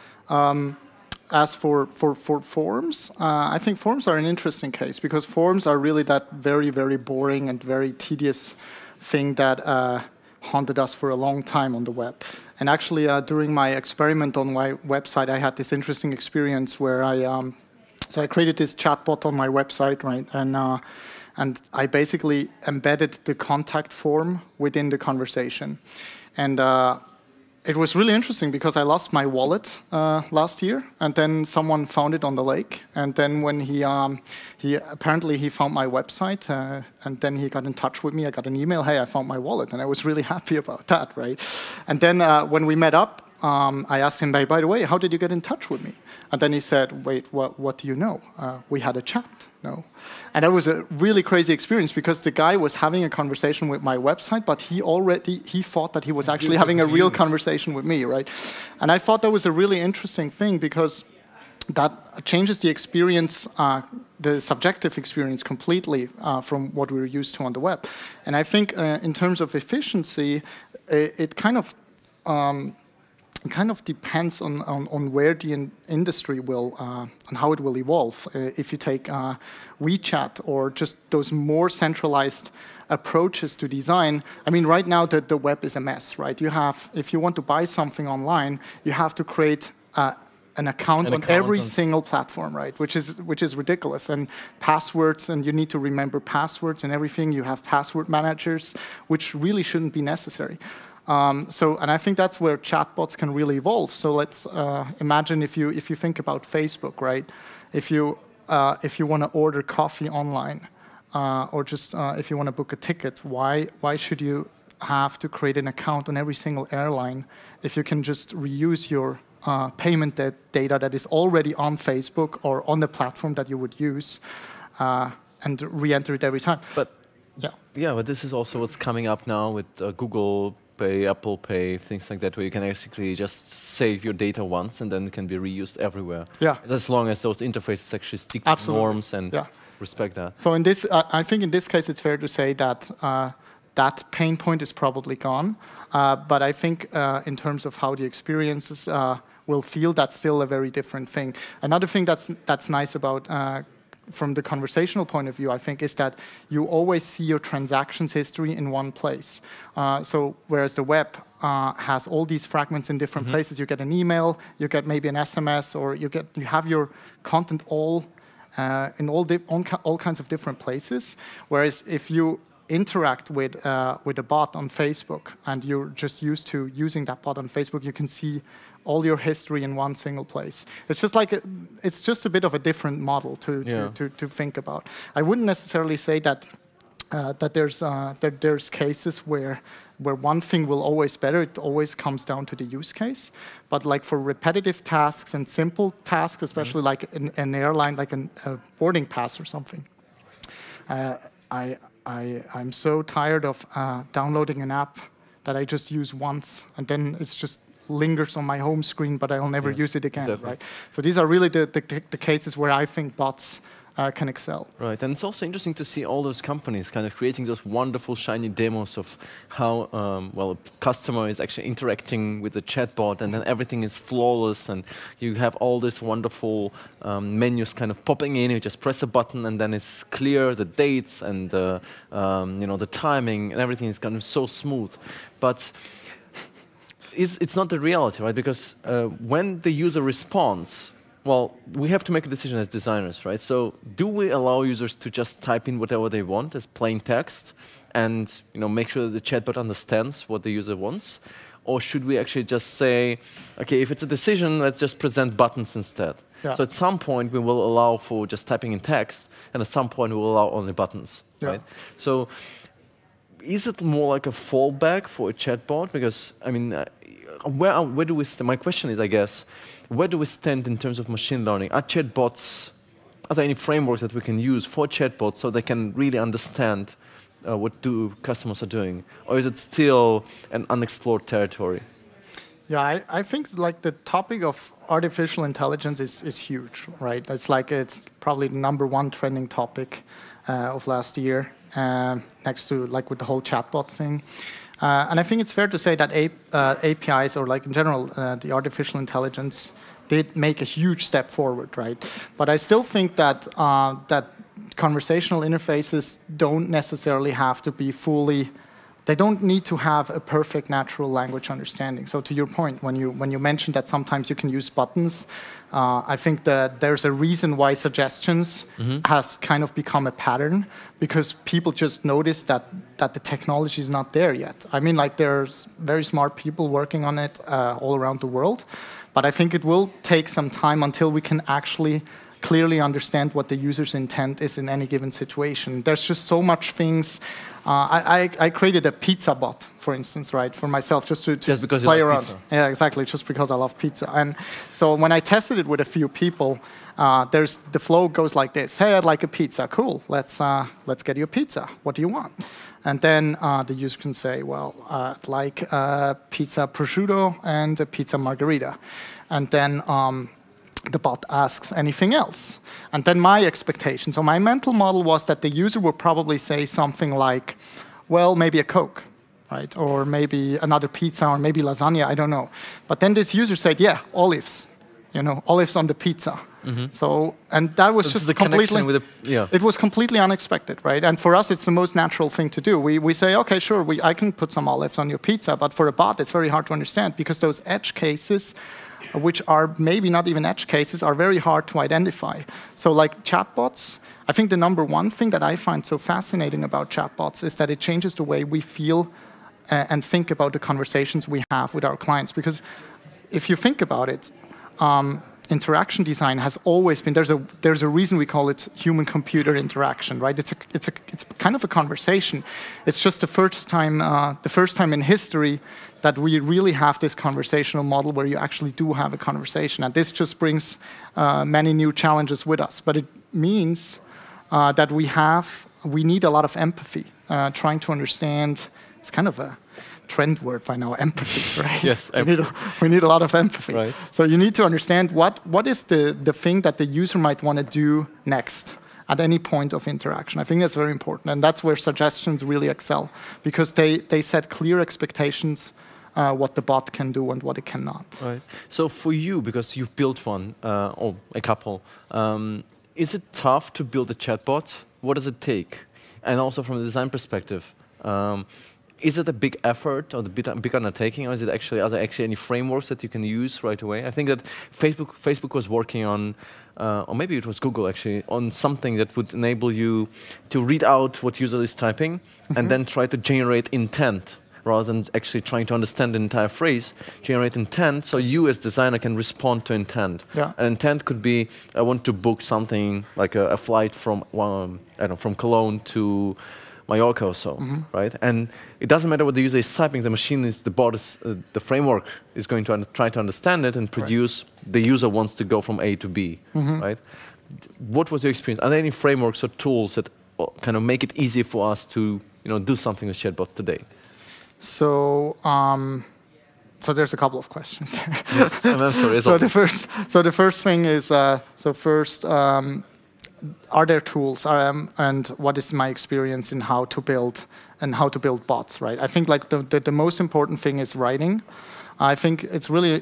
As for forms, I think forms are an interesting case because forms are really that very, very boring and very tedious thing that haunted us for a long time on the web. And actually, during my experiment on my website, I had this interesting experience where so I created this chatbot on my website, right? And I basically embedded the contact form within the conversation. And it was really interesting because I lost my wallet last year, and then someone found it on the lake. And then when he apparently he found my website, and then he got in touch with me. I got an email, hey, I found my wallet, and I was really happy about that, right? And then when we met up, I asked him, by the way, how did you get in touch with me? And then he said, wait, what do you know? We had a chat, no? And that was a really crazy experience because the guy was having a conversation with my website, but he thought that he was actually having a real conversation with me, right? And I thought that was a really interesting thing because that changes the experience, the subjective experience completely from what we're used to on the web. And I think in terms of efficiency, it kind of depends on where the industry will, and how it will evolve. If you take WeChat or just those more centralized approaches to design, I mean, right now the web is a mess, right? If you want to buy something online, you have to create an account on every single platform, right? Which is ridiculous. And passwords, and you need to remember passwords and everything. You have password managers, which really shouldn't be necessary. And I think that's where chatbots can really evolve. So let's imagine if you think about Facebook, right? If you want to order coffee online, or just if you want to book a ticket, why should you have to create an account on every single airline if you can just reuse your payment data that is already on Facebook or on the platform that you would use and re-enter it every time? But but this is also what's coming up now with Google Pay, Apple Pay, things like that, where you can basically just save your data once and then it can be reused everywhere. Yeah. As long as those interfaces actually stick to norms and respect that. So in this, I think in this case, it's fair to say that that pain point is probably gone. But I think in terms of how the experiences will feel, that's still a very different thing. Another thing that's nice about from the conversational point of view, I think, is that you always see your transactions history in one place. So whereas the web has all these fragments in different places, you get an email, you get maybe an SMS, or you have your content all in all kinds of different places. Whereas if you interact with a bot on Facebook and you're just used to using that bot on Facebook, you can see all your history in one single place. It's just like it's just a bit of a different model to think about. I wouldn't necessarily say that there's cases where one thing will always better. It always comes down to the use case. But like for repetitive tasks and simple tasks, especially like an airline, like a boarding pass or something, I'm so tired of downloading an app that I just use once, and then it's just lingers on my home screen, but I'll never use it again, right? So these are really the cases where I think bots can excel. Right, and it's also interesting to see all those companies kind of creating those wonderful, shiny demos of how, well, a customer is actually interacting with the chatbot, and then everything is flawless, and you have all these wonderful menus kind of popping in. You just press a button, and then it's clear, the dates and you know, the timing, and everything is kind of so smooth. But it's not the reality, right? Because when the user responds, well, we have to make a decision as designers, right? So do we allow users to just type in whatever they want as plain text and, you know, make sure that the chatbot understands what the user wants? Or should we actually just say, okay, if it's a decision, let's just present buttons instead? Yeah. So at some point, we will allow for just typing in text, and at some point, we will allow only buttons, right? So is it more like a fallback for a chatbot? Because, I mean, where do we stand? My question is, I guess, where do we stand in terms of machine learning? Are chatbots, are there any frameworks that we can use for chatbots so they can really understand what customers are doing? Or is it still an unexplored territory? Yeah, I think like the topic of artificial intelligence is huge, right? It's probably the #1 trending topic of last year, next to like with the whole chatbot thing. And I think it's fair to say that APIs, or like in general, the artificial intelligence did make a huge step forward, right? But I still think that that conversational interfaces don't necessarily have to be fully. They don't need to have a perfect natural language understanding. So to your point, when you mentioned that sometimes you can use buttons, I think that there's a reason why suggestions has kind of become a pattern, because people just notice that the technology is not there yet. I mean, like there's very smart people working on it all around the world, but I think it will take some time until we can actually clearly understand what the user's intent is in any given situation. There's just so much things. I created a pizza bot, for instance, right, for myself, just to play around. Pizza. Yeah, exactly, just because I love pizza. And so when I tested it with a few people, the flow goes like this: hey, I'd like a pizza. Cool, let's get you a pizza. What do you want? And then the user can say, well, I'd like a pizza prosciutto and a pizza margherita. And then the bot asks anything else. And then my expectation, so my mental model was that the user would probably say something like, well, maybe a Coke, right? Or maybe another pizza, or maybe lasagna, I don't know. But then this user said, yeah, olives, you know, olives on the pizza. So, and that was just completely, it was completely unexpected, right? And for us, it's the most natural thing to do. We say, okay, sure, I can put some olives on your pizza, but for a bot, it's very hard to understand, because those edge cases, which are maybe not even edge cases, are very hard to identify. So like chatbots, I think the #1 thing that I find so fascinating about chatbots is that it changes the way we feel and think about the conversations we have with our clients. Because if you think about it, interaction design has always been, there's a reason we call it human-computer interaction, right? It's kind of a conversation. It's just the first time in history that we really have this conversational model where you actually do have a conversation. And this just brings many new challenges with us. But it means that we need a lot of empathy, trying to understand. It's kind of a trend word by now, empathy, right? Yes, we need a lot of empathy. Right. So you need to understand what is the thing that the user might want to do next at any point of interaction. I think that's very important, and that's where suggestions really excel, because they set clear expectations what the bot can do and what it cannot. Right. So for you, because you've built one, or a couple, is it tough to build a chatbot? What does it take? And also from a design perspective, is it a big effort or a big undertaking, or is it are there actually any frameworks that you can use right away? I think that Facebook was working on, or maybe it was Google actually, on something that would enable you to read out what user is typing and then try to generate intent, rather than actually trying to understand the entire phrase, generate intent, so you as designer can respond to intent. Yeah. And intent could be, I want to book something like a flight from from Cologne to Mallorca or so, right? And it doesn't matter what the user is typing, the bot is, the framework is going to try to understand it and produce, the user wants to go from A to B, right? What was your experience? Are there any frameworks or tools that kind of make it easy for us to do something with chatbots today? So So there's a couple of questions. Yes, I'm sorry. So the first thing is, are there tools, and what is my experience in how to build bots, right? I think like the most important thing is writing. I think it's really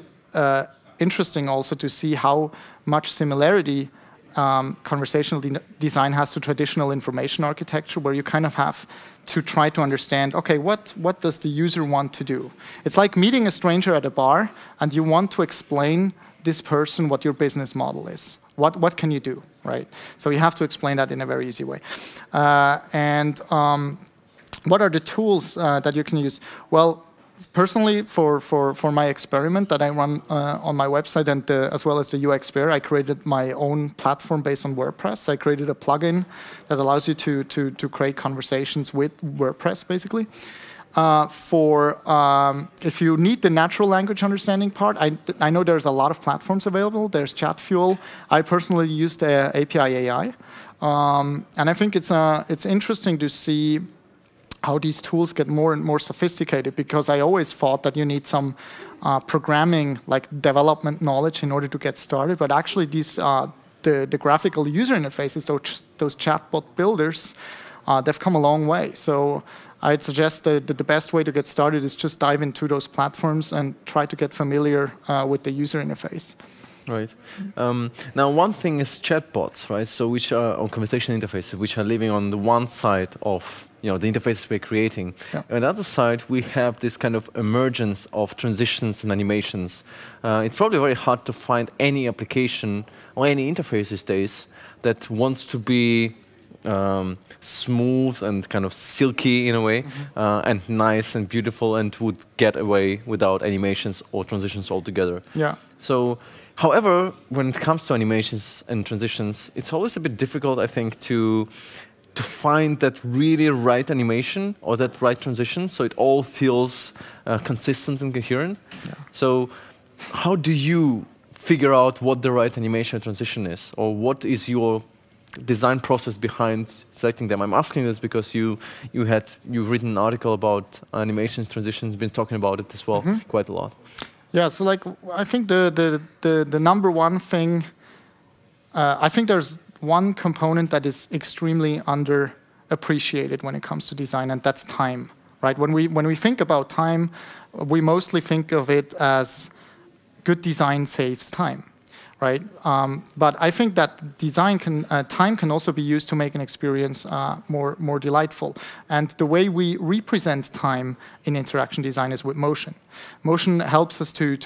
interesting also to see how much similarity conversational design has to traditional information architecture, where you kind of have to try to understand, okay, what does the user want to do? It's like meeting a stranger at a bar, and you want to explain this person what your business model is. What can you do, right? So you have to explain that in a very easy way. What are the tools that you can use? Well, personally, for my experiment that I run on my website, and as well as the UX Fair, I created my own platform based on WordPress. I created a plugin that allows you to create conversations with WordPress, basically. If you need the natural language understanding part, I know there's a lot of platforms available. There's Chatfuel. I personally use the API AI. And I think it's interesting to see how these tools get more and more sophisticated, because I always thought that you need some programming, like development knowledge in order to get started. But actually, these the graphical user interfaces, those chatbot builders, they've come a long way. So I'd suggest that the best way to get started is just dive into those platforms and try to get familiar with the user interface. Right. Now, one thing is chatbots, right? So which are on conversational interfaces, which are living on the one side of the interfaces we're creating. Yeah. On the other side, we have this kind of emergence of transitions and animations. It's probably very hard to find any application or any interface these days that wants to be smooth and kind of silky in a way, and nice and beautiful, and would get away without animations or transitions altogether. Yeah. So, however, when it comes to animations and transitions, it's always a bit difficult, I think, to find that really right animation or that right transition, so it all feels consistent and coherent. Yeah. So, how do you figure out what the right animation transition is, or what is your design process behind selecting them? I'm asking this because you've written an article about animations, transitions, been talking about it as well quite a lot. Yeah, so like I think the number one thing, I think there's one component that is extremely underappreciated when it comes to design, and that's time. Right? When we think about time, we mostly think of it as good design saves time. Right? But I think that time can also be used to make an experience more delightful. And the way we represent time in interaction design is with motion. Motion helps us to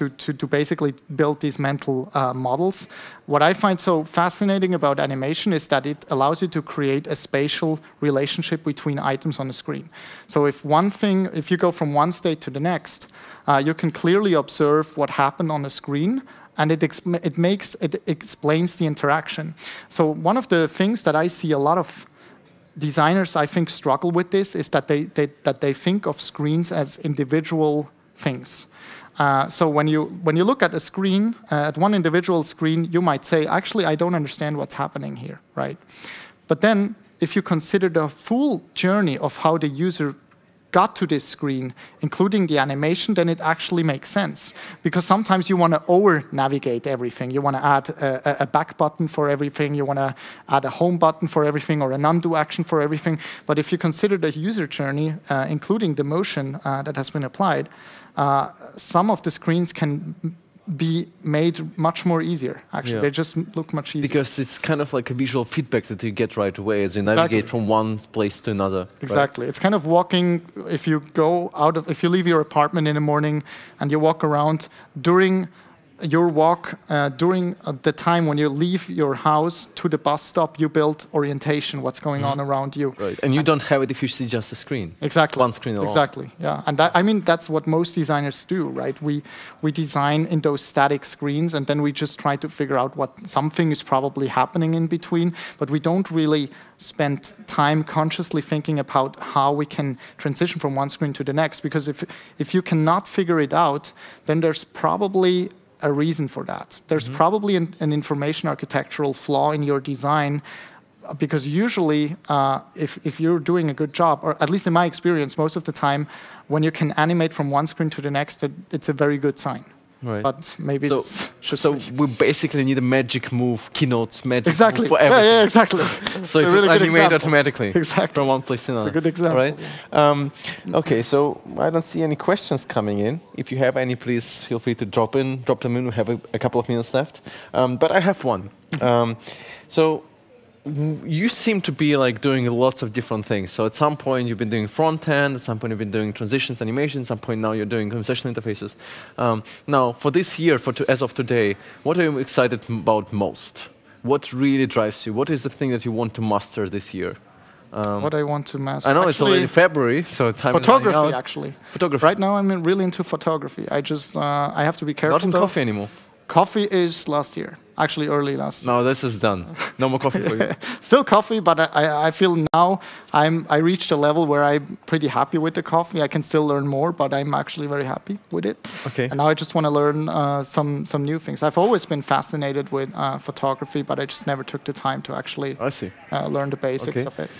basically build these mental models. What I find so fascinating about animation is that it allows you to create a spatial relationship between items on the screen. So if you go from one state to the next, you can clearly observe what happened on the screen, and it explains the interaction. So one of the things that I see a lot of designers, I think, struggle with this is that they think of screens as individual things. So when you look at a screen, at one individual screen, you might say, actually, I don't understand what's happening here, right? But then if you consider the full journey of how the user got to this screen, including the animation, then it actually makes sense. Because sometimes you want to over-navigate everything. You want to add a back button for everything. You want to add a home button for everything, or an undo action for everything. But if you consider the user journey, including the motion that has been applied, some of the screens can be made much more easier, actually. Yeah. They just look much easier. Because it's kind of like a visual feedback that you get right away as you navigate from one place to another. Exactly. Right? It's kind of walking, if you leave your apartment in the morning and you walk around, during your walk, during the time when you leave your house to the bus stop, you build orientation, what's going on around you. Right. And you don't have it if you see just a screen. Exactly. One screen alone. Exactly. Yeah. And that's what most designers do, right? We design in those static screens, and then we just try to figure out what something is probably happening in between, but we don't really spend time consciously thinking about how we can transition from one screen to the next. Because if you cannot figure it out, then there's probably a reason for that. There's probably an information architectural flaw in your design because usually, if you're doing a good job, or at least in my experience, most of the time, when you can animate from one screen to the next, it's a very good sign. Right. But maybe it's just so we basically need a magic move, Keynote's magic exactly. move for everything. Yeah, exactly. So it will animate automatically from one place to another. It's a good example. Right? Okay, so I don't see any questions coming in. If you have any, please feel free to drop them in. We have a couple of minutes left. But I have one. So you seem to be like doing lots of different things. So at some point you've been doing front end, at some point you've been doing transitions, animation, at some point now you're doing conversational interfaces. Now for this year, as of today, what are you excited about most? What really drives you? What is the thing that you want to master this year? What I want to master. I know it's already February, so time photography is running out. actually. Photography. Right now I'm really into photography. I just I have to be careful. Not in coffee anymore. Coffee is last year, actually early last year. No, this is done. No more coffee for you. Still coffee, but I feel now I reached a level where I'm pretty happy with the coffee. I can still learn more, but I'm actually very happy with it. Okay. And now I just want to learn some new things. I've always been fascinated with photography, but I just never took the time to actually learn the basics of it.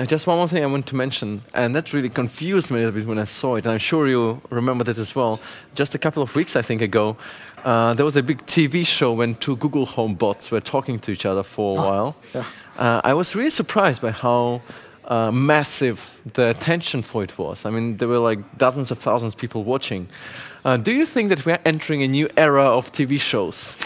Just one more thing I want to mention, and that really confused me a little bit when I saw it, and I'm sure you remember that as well. Just a couple of weeks, I think, ago, there was a big TV show when two Google Home bots were talking to each other for a while. Yeah. I was really surprised by how massive the attention for it was. I mean, there were like dozens of thousands of people watching. Do you think that we're entering a new era of TV shows?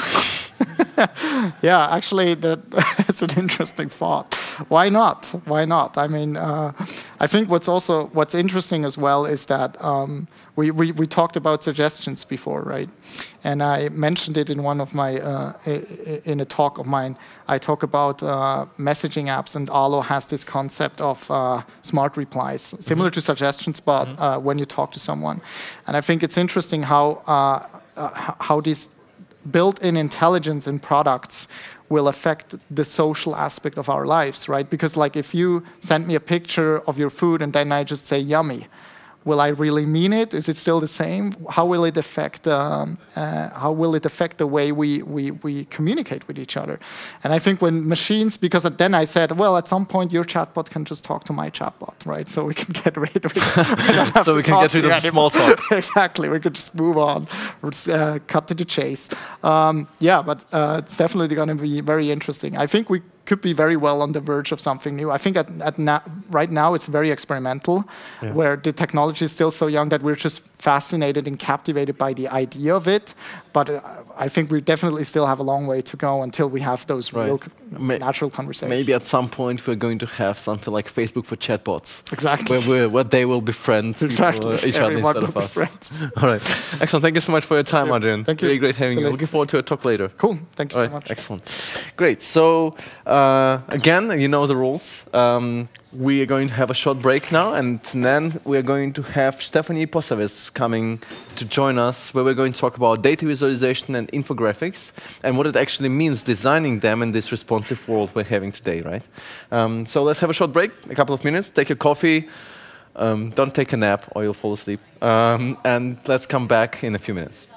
Yeah, actually, that's an interesting thought. Why not? Why not? I mean, I think what's interesting as well is that we talked about suggestions before, right? And I mentioned it in one of my in a talk of mine. I talk about messaging apps, and Arlo has this concept of smart replies, similar to suggestions, but when you talk to someone. And I think it's interesting how this built-in intelligence in products will affect the social aspect of our lives, right? Because like if you send me a picture of your food and then I just say yummy, will I really mean it? Is it still the same? How will it affect the way we communicate with each other? And I think when machines, because then I said, well, at some point your chatbot can just talk to my chatbot, right? So we can get rid of it. So we can get rid of the small talk. Exactly. We could just move on, cut to the chase. Yeah, but it's definitely going to be very interesting. I think we could be very well on the verge of something new. I think right now it's very experimental, where the technology is still so young that we're just fascinated and captivated by the idea of it. But I think we definitely still have a long way to go until we have those real natural conversations. Maybe at some point we're going to have something like Facebook for chatbots. Exactly. Where they will befriend each other instead of us. All right. Excellent. Thank you so much for your time, Adrian. Thank you. Really great having you. Looking forward to a talk later. Cool. Thank you so much. Excellent. Great. So again, you know the rules. We are going to have a short break now, and then we are going to have Stefanie Posavec coming to join us, where we're going to talk about data visualization and infographics, and what it actually means designing them in this responsive world we're having today, right? So let's have a short break, a couple of minutes, take a coffee, don't take a nap or you'll fall asleep, and let's come back in a few minutes.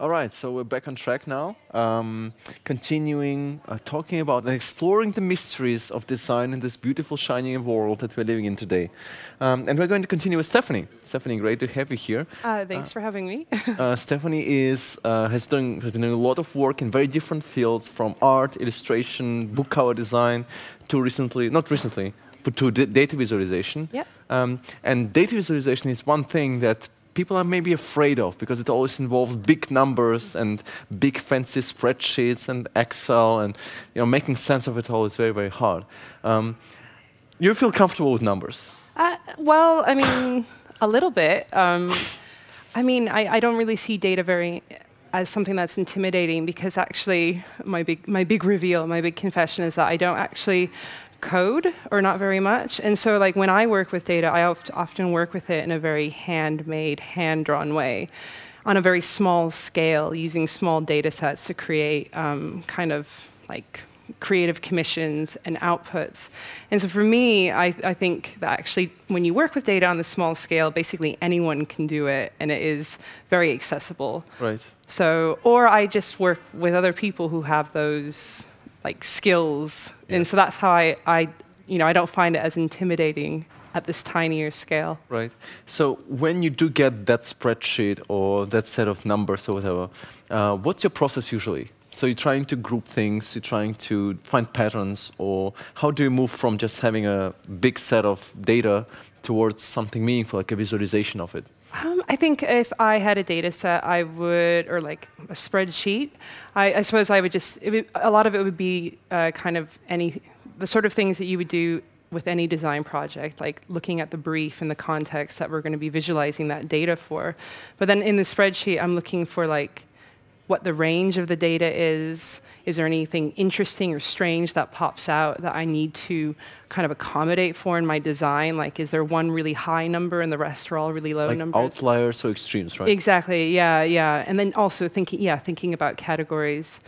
All right, so we're back on track now, continuing talking about and exploring the mysteries of design in this beautiful, shiny world that we're living in today. And we're going to continue with Stefanie. Stefanie, great to have you here. Thanks for having me. Stefanie has been doing a lot of work in very different fields, from art, illustration, book cover design, to not recently, but to data visualization. Yeah. And data visualization is one thing that people are maybe afraid of, because it always involves big numbers and big fancy spreadsheets and Excel, and making sense of it all is very, very hard. You feel comfortable with numbers? Well, I mean, a little bit. I mean, I don't really see data as something that's intimidating, because actually my big reveal, my big confession is that I don't actually code, or not very much. And so like when I work with data, I often work with it in a very handmade, hand-drawn way, on a very small scale, using small data sets to create kind of like creative commissions and outputs. And so for me, I think that actually when you work with data on the small scale, basically anyone can do it, and it is very accessible. Right. So, or I just work with other people who have those like skills, and so that's how I don't find it as intimidating at this tinier scale. Right. So when you do get that spreadsheet or that set of numbers or whatever, what's your process usually? So you're trying to group things, you're trying to find patterns, or how do you move from just having a big set of data towards something meaningful, like a visualization of it? I think if I had a data set, I would, or like a spreadsheet, I suppose I would just, a lot of it would be kind of the sort of things that you would do with any design project, like looking at the brief and the context that we're going to be visualizing that data for. But then in the spreadsheet, I'm looking for like what the range of the data is. Is there anything interesting or strange that pops out that I need to kind of accommodate for in my design? Like, is there one really high number and the rest are all really low numbers? Like outliers or extremes, right? Exactly, yeah. And then also thinking about categories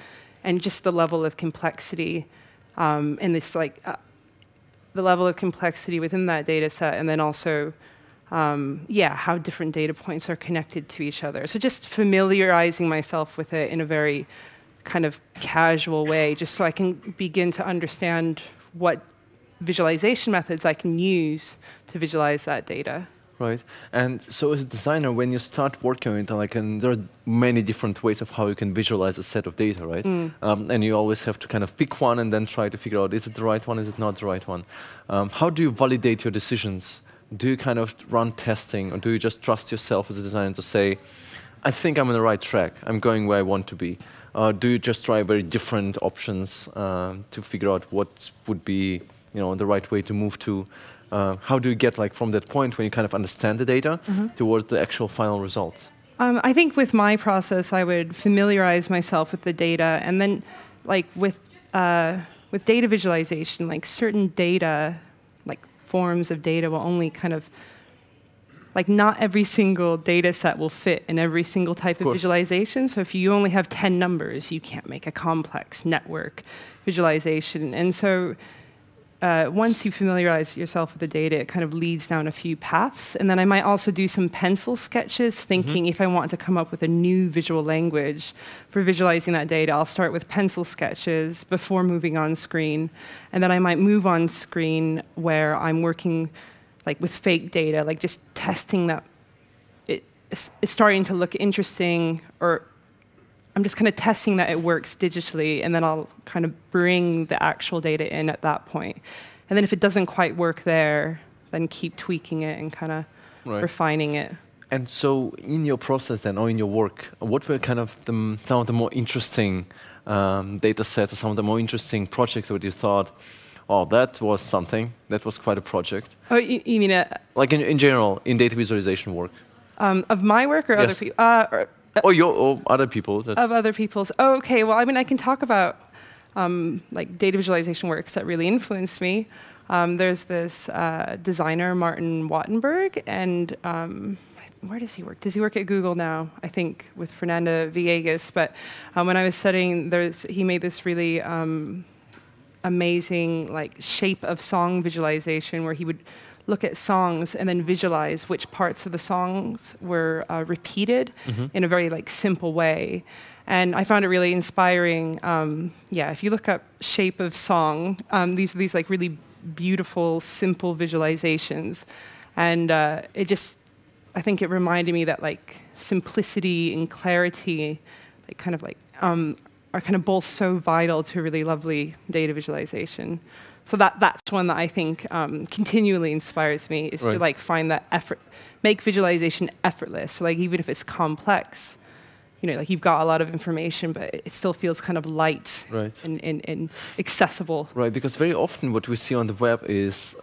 and just the level of complexity, and this like the level of complexity within that data set, and then also how different data points are connected to each other. So just familiarizing myself with it in a very kind of casual way, just so I can begin to understand what visualization methods I can use to visualize that data. Right. And so as a designer, when you start working with it, and there are many different ways of how you can visualize a set of data, right? And you always have to kind of pick one and then try to figure out, is it the right one, is it not the right one? How do you validate your decisions? Do you kind of run testing, or do you just trust yourself as a designer to say, I think I'm on the right track, I'm going where I want to be? Do you just try very different options to figure out what would be the right way to move to? How do you get from that point when you kind of understand the data towards the actual final result? I think with my process, I would familiarize myself with the data, and then with data visualization, certain data, forms of data will only kind of, not every single data set will fit in every single type of visualization. So if you only have 10 numbers, you can't make a complex network visualization. And so once you familiarize yourself with the data, it kind of leads down a few paths. And then I might also do some pencil sketches, thinking if I want to come up with a new visual language for visualizing that data, I'll start with pencil sketches before moving on screen. And then I might move on screen where I'm working with fake data, just testing that it's starting to look interesting, or I'm just kind of testing that it works digitally, and then I'll kind of bring the actual data in at that point. And then if it doesn't quite work there, then keep tweaking it and kind of refining it. And so in your process then, or in your work, what were kind of some of the more interesting data sets, or some of the more interesting projects that you thought, oh, that was something, that was quite a project? Oh, you mean in general, in data visualization work? Of my work or other people? Or other people. Of other people's. Oh, okay. Well, I mean, I can talk about data visualization works that really influenced me. There's this designer, Martin Wattenberg, and where does he work? Does he work at Google now? I think with Fernanda Villegas. But when I was studying, he made this really amazing shape of song visualization where he would look at songs and then visualize which parts of the songs were repeated in a very like simple way. And I found it really inspiring. Yeah, if you look up shape of song, these like really beautiful, simple visualizations. And it just, I think it reminded me that like simplicity and clarity, like kind of like, are kind of both so vital to really lovely data visualization. So that's one that I think continually inspires me, is to like find that effort, make visualization effortless. So like even if it's complex, you know, like you've got a lot of information, but it still feels kind of light and accessible. Right, because very often what we see on the web is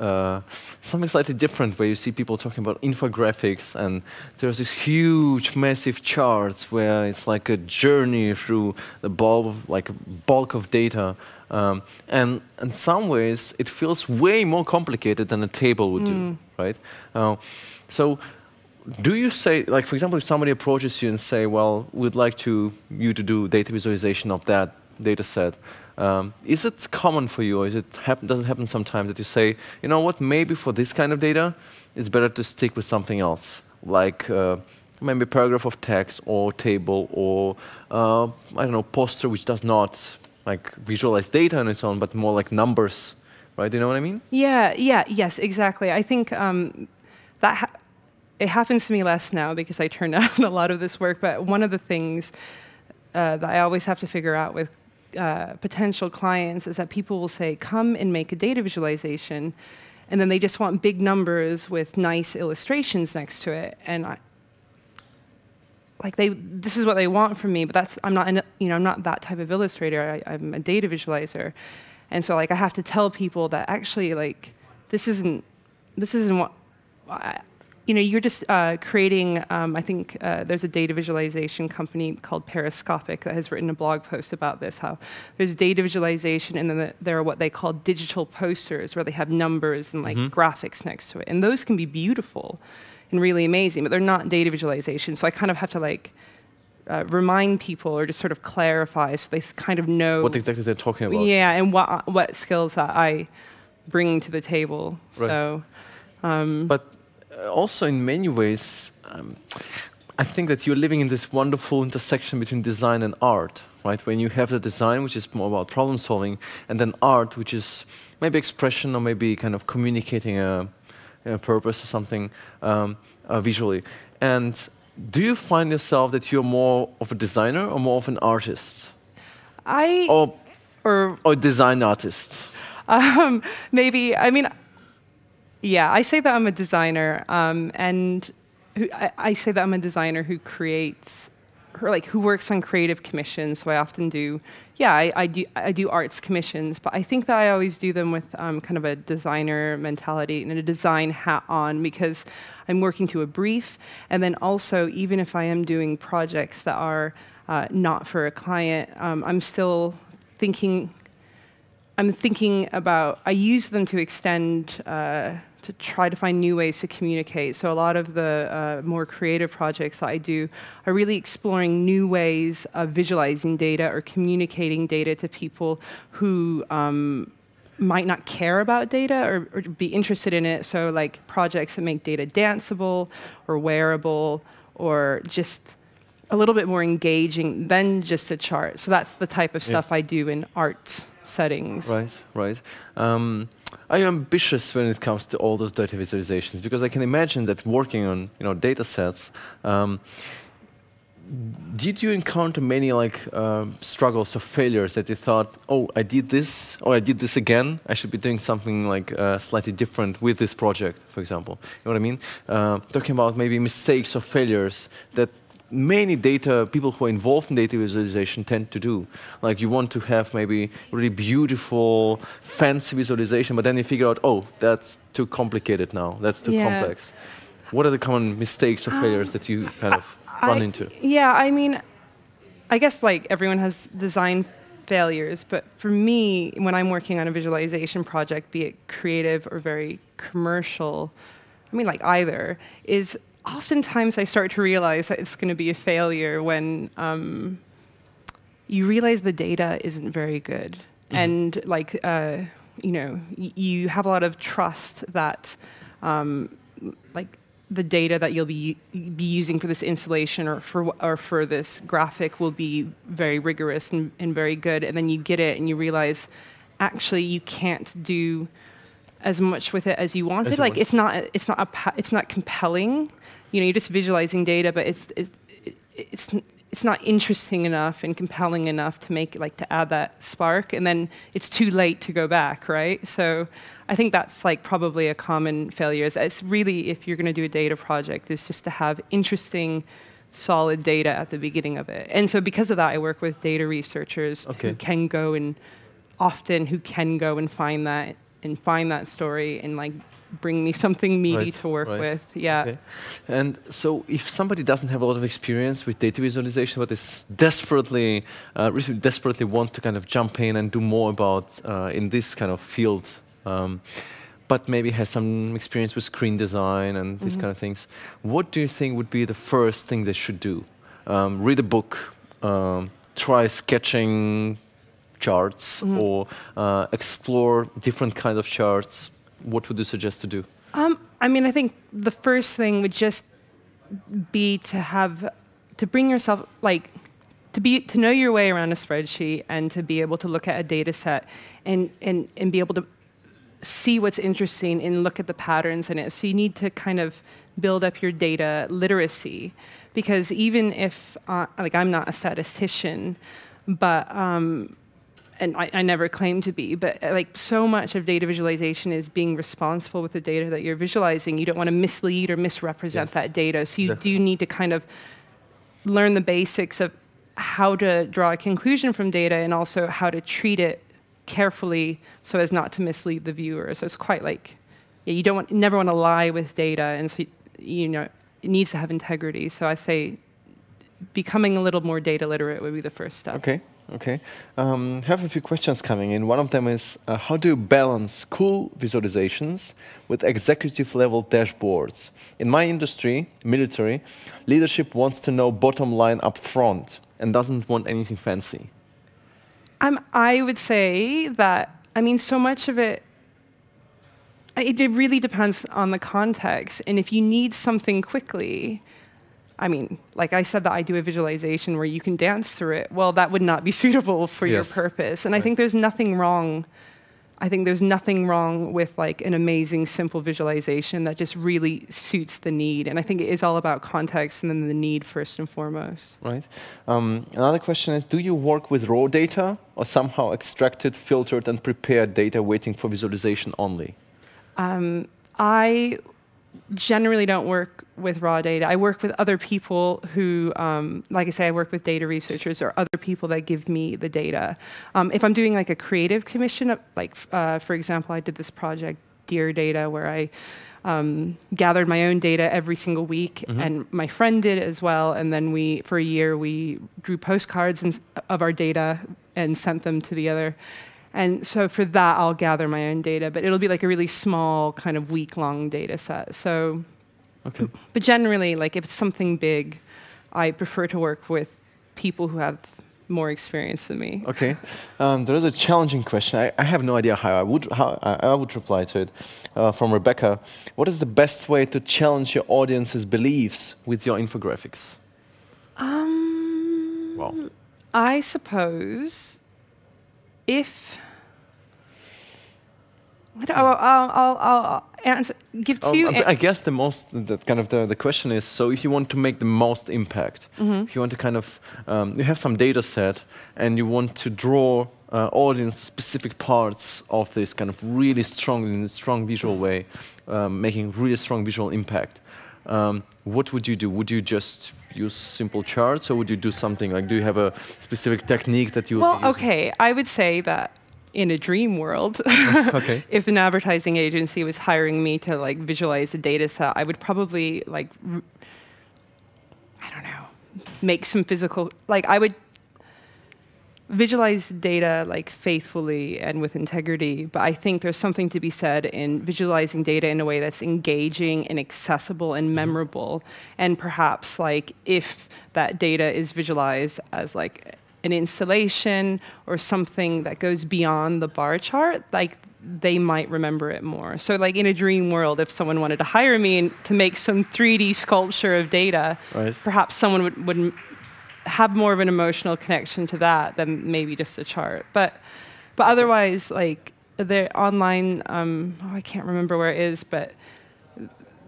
something slightly different, where you see people talking about infographics, and there's this huge, massive charts where it's like a journey through the bulk of data. And in some ways, it feels way more complicated than a table would do, right? So do you say, like, for example, if somebody approaches you and say, well, we'd like you to do data visualization of that data set, is it common for you, or does it happen sometimes that you say, you know what, maybe for this kind of data, it's better to stick with something else, like maybe a paragraph of text or table or, I don't know, poster which does not like visualize data and so on, but more like numbers, right? Do you know what I mean? Yes, exactly. I think it happens to me less now because I turn down a lot of this work, but one of the things that I always have to figure out with potential clients is that people will say, come and make a data visualization, and then they just want big numbers with nice illustrations next to it, and this is what they want from me, but I'm not that type of illustrator. I'm a data visualizer, and so like I have to tell people that actually like this isn't what. You're just creating, I think there's a data visualization company called Periscopic that has written a blog post about this, how there's data visualization and then there are what they call digital posters where they have numbers and like graphics next to it. And those can be beautiful and really amazing, but they're not data visualization. So I kind of have to like remind people or just sort of clarify so they kind of know what exactly they're talking about. Yeah, and what skills that I bring to the table. Right. So, but also in many ways, I think that you're living in this wonderful intersection between design and art, right? When you have the design, which is more about problem solving, and then art, which is maybe expression or maybe kind of communicating a purpose or something visually. And do you find yourself that you're more of a designer or more of an artist? Or design artist? Maybe, I mean, yeah, I say that I'm a designer, and I say that I'm a designer who creates, who works on creative commissions. So I often do, I do arts commissions, but I think that I always do them with kind of a designer mentality and a design hat on, because I'm working to a brief, and then also even if I am doing projects that are not for a client, I'm still thinking. I'm thinking about, I use them to extend, to try to find new ways to communicate. So a lot of the more creative projects that I do are really exploring new ways of visualizing data or communicating data to people who might not care about data or be interested in it. So like projects that make data danceable or wearable or just a little bit more engaging than just a chart. So that's the type of stuff I do in art settings. Right. Are you ambitious when it comes to all those data visualizations? Because I can imagine that working on data sets, did you encounter many struggles or failures that you thought, oh, I did this, or I did this again, I should be doing something slightly different with this project, for example? You know what I mean? Talking about maybe mistakes or failures that many people who are involved in data visualization tend to do. Like you want to have maybe really beautiful, fancy visualization, but then you figure out, oh, that's too complicated now. That's too complex. What are the common mistakes or failures that you kind of run into? Yeah, I mean, I guess everyone has design failures, but for me, when I'm working on a visualization project, be it creative or very commercial, I mean either, is oftentimes I start to realize that it's going to be a failure when you realize the data isn't very good. And you have a lot of trust that like the data that you'll be using for this installation or for this graphic will be very rigorous and very good, and then you get it and you realize actually you can't do as much with it as you wanted. Like it's not compelling. You know, you're just visualizing data, but it's not interesting enough and compelling enough to make like to add that spark, and then it's too late to go back, right? So I think that's like probably a common failure. It's really, if you're going to do a data project, is just to have interesting, solid data at the beginning of it. And so because of that, I work with data researchers who can go and find that story and like bring me something meaty to work with. Yeah. Okay. And so if somebody doesn't have a lot of experience with data visualization, but is desperately wants to kind of jump in and do more about in this kind of field, but maybe has some experience with screen design and these kind of things, what do you think would be the first thing they should do? Read a book, try sketching charts, or explore different kinds of charts. What would you suggest to do? I mean, I think the first thing would just be to bring yourself, like, to know your way around a spreadsheet and to be able to look at a data set and be able to see what's interesting and look at the patterns in it. So you need to kind of build up your data literacy, because even if, like, I'm not a statistician, but and I never claim to be, but like so much of data visualization is being responsible with the data that you're visualizing. You don't want to mislead or misrepresent that data. So you do need to kind of learn the basics of how to draw a conclusion from data and also how to treat it carefully so as not to mislead the viewer. So it's quite like, you never want to lie with data, and so it needs to have integrity. So I say becoming a little more data literate would be the first step. Okay. I have a few questions coming in. One of them is, how do you balance cool visualizations with executive-level dashboards? In my industry, military, leadership wants to know bottom line up front and doesn't want anything fancy. I would say that, I mean, so much of it really depends on the context. And if you need something quickly, I mean, like I said that I do a visualization where you can dance through it. Well, that would not be suitable for your purpose. And I think there's nothing wrong. I think there's nothing wrong with like an amazing, simple visualization that just really suits the need. And I think it is all about context and then the need first and foremost. Right. Another question is, do you work with raw data or somehow extracted, filtered, and prepared data waiting for visualization only? I generally don't work with raw data. I work with other people who, like I say, I work with data researchers or other people that give me the data. If I'm doing like a creative commission, like for example, I did this project, Dear Data, where I gathered my own data every single week, and my friend did as well. And then for a year, we drew postcards of our data and sent them to the other. And so for that, I'll gather my own data, but it'll be like a really small kind of week-long data set. So, but generally, like if it's something big, I prefer to work with people who have more experience than me. Okay, there is a challenging question. I have no idea how I would reply to it. From Rebecca, what is the best way to challenge your audience's beliefs with your infographics? Well, I suppose if I'll answer, give two. I guess the question is, so if you want to make the most impact, if you want to kind of, you have some data set and you want to draw audience specific parts of this kind of really strong visual way, making really strong visual impact, what would you do? Would you just use simple charts, or would you do something like, do you have a specific technique that you would be using? I would say that in a dream world, if an advertising agency was hiring me to like visualize a data set, I would probably like, I don't know, make some physical, like I would visualize data like faithfully and with integrity, but I think there's something to be said in visualizing data in a way that's engaging and accessible and memorable. And perhaps like if that data is visualized as like an installation or something that goes beyond the bar chart, like they might remember it more. So like in a dream world, if someone wanted to hire me to make some 3D sculpture of data, perhaps someone would have more of an emotional connection to that than maybe just a chart. But otherwise, like the online, I can't remember where it is, but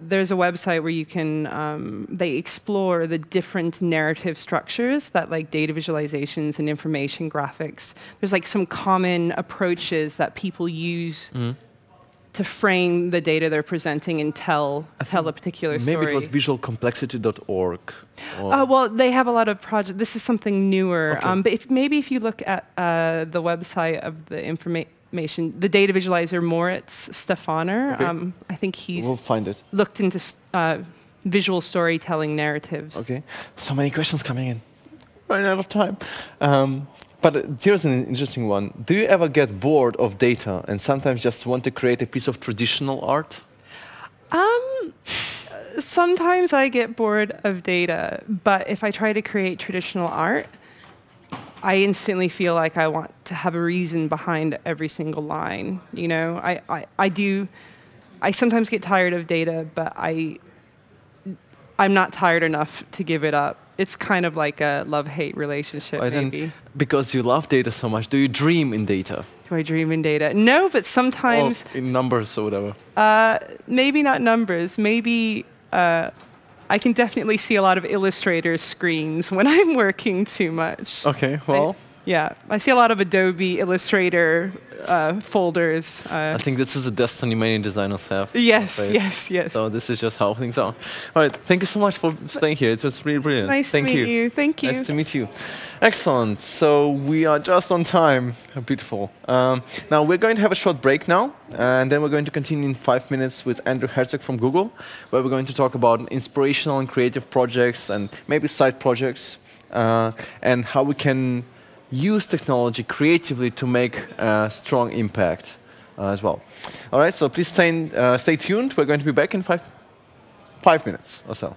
there's a website where you can, they explore the different narrative structures that like data visualizations and information graphics. There's like some common approaches that people use to frame the data they're presenting and tell a particular story. Maybe it was visualcomplexity.org. Well, they have a lot of projects. This is something newer. Okay. But maybe if you look at the website of the the data visualizer Moritz Stefaner, I think he's looked into visual storytelling narratives. Okay, so many questions coming in. Running out of time. But here's an interesting one. Do you ever get bored of data and sometimes just want to create a piece of traditional art? Sometimes I get bored of data, but if I try to create traditional art, I instantly feel like I want to have a reason behind every single line. You know, I sometimes get tired of data, but I'm not tired enough to give it up. It's kind of like a love-hate relationship, maybe. Because you love data so much, do you dream in data? Do I dream in data? No, but sometimes... Or in numbers or whatever. Maybe not numbers. Maybe I can definitely see a lot of Illustrator screens when I'm working too much. Okay, well... I see a lot of Adobe Illustrator folders. I think this is a destiny many designers have. Yes, yes. So this is just how things are. All right, thank you so much for staying here. It was really brilliant. Nice to meet you. Thank you. Nice to meet you. Excellent. So we are just on time. Beautiful. Now we're going to have a short break now, and then we're going to continue in 5 minutes with Andrew Herzog from Google, where we're going to talk about inspirational and creative projects and maybe side projects, and how we can use technology creatively to make a strong impact as well. All right, so please stay tuned. We're going to be back in 5 minutes or so.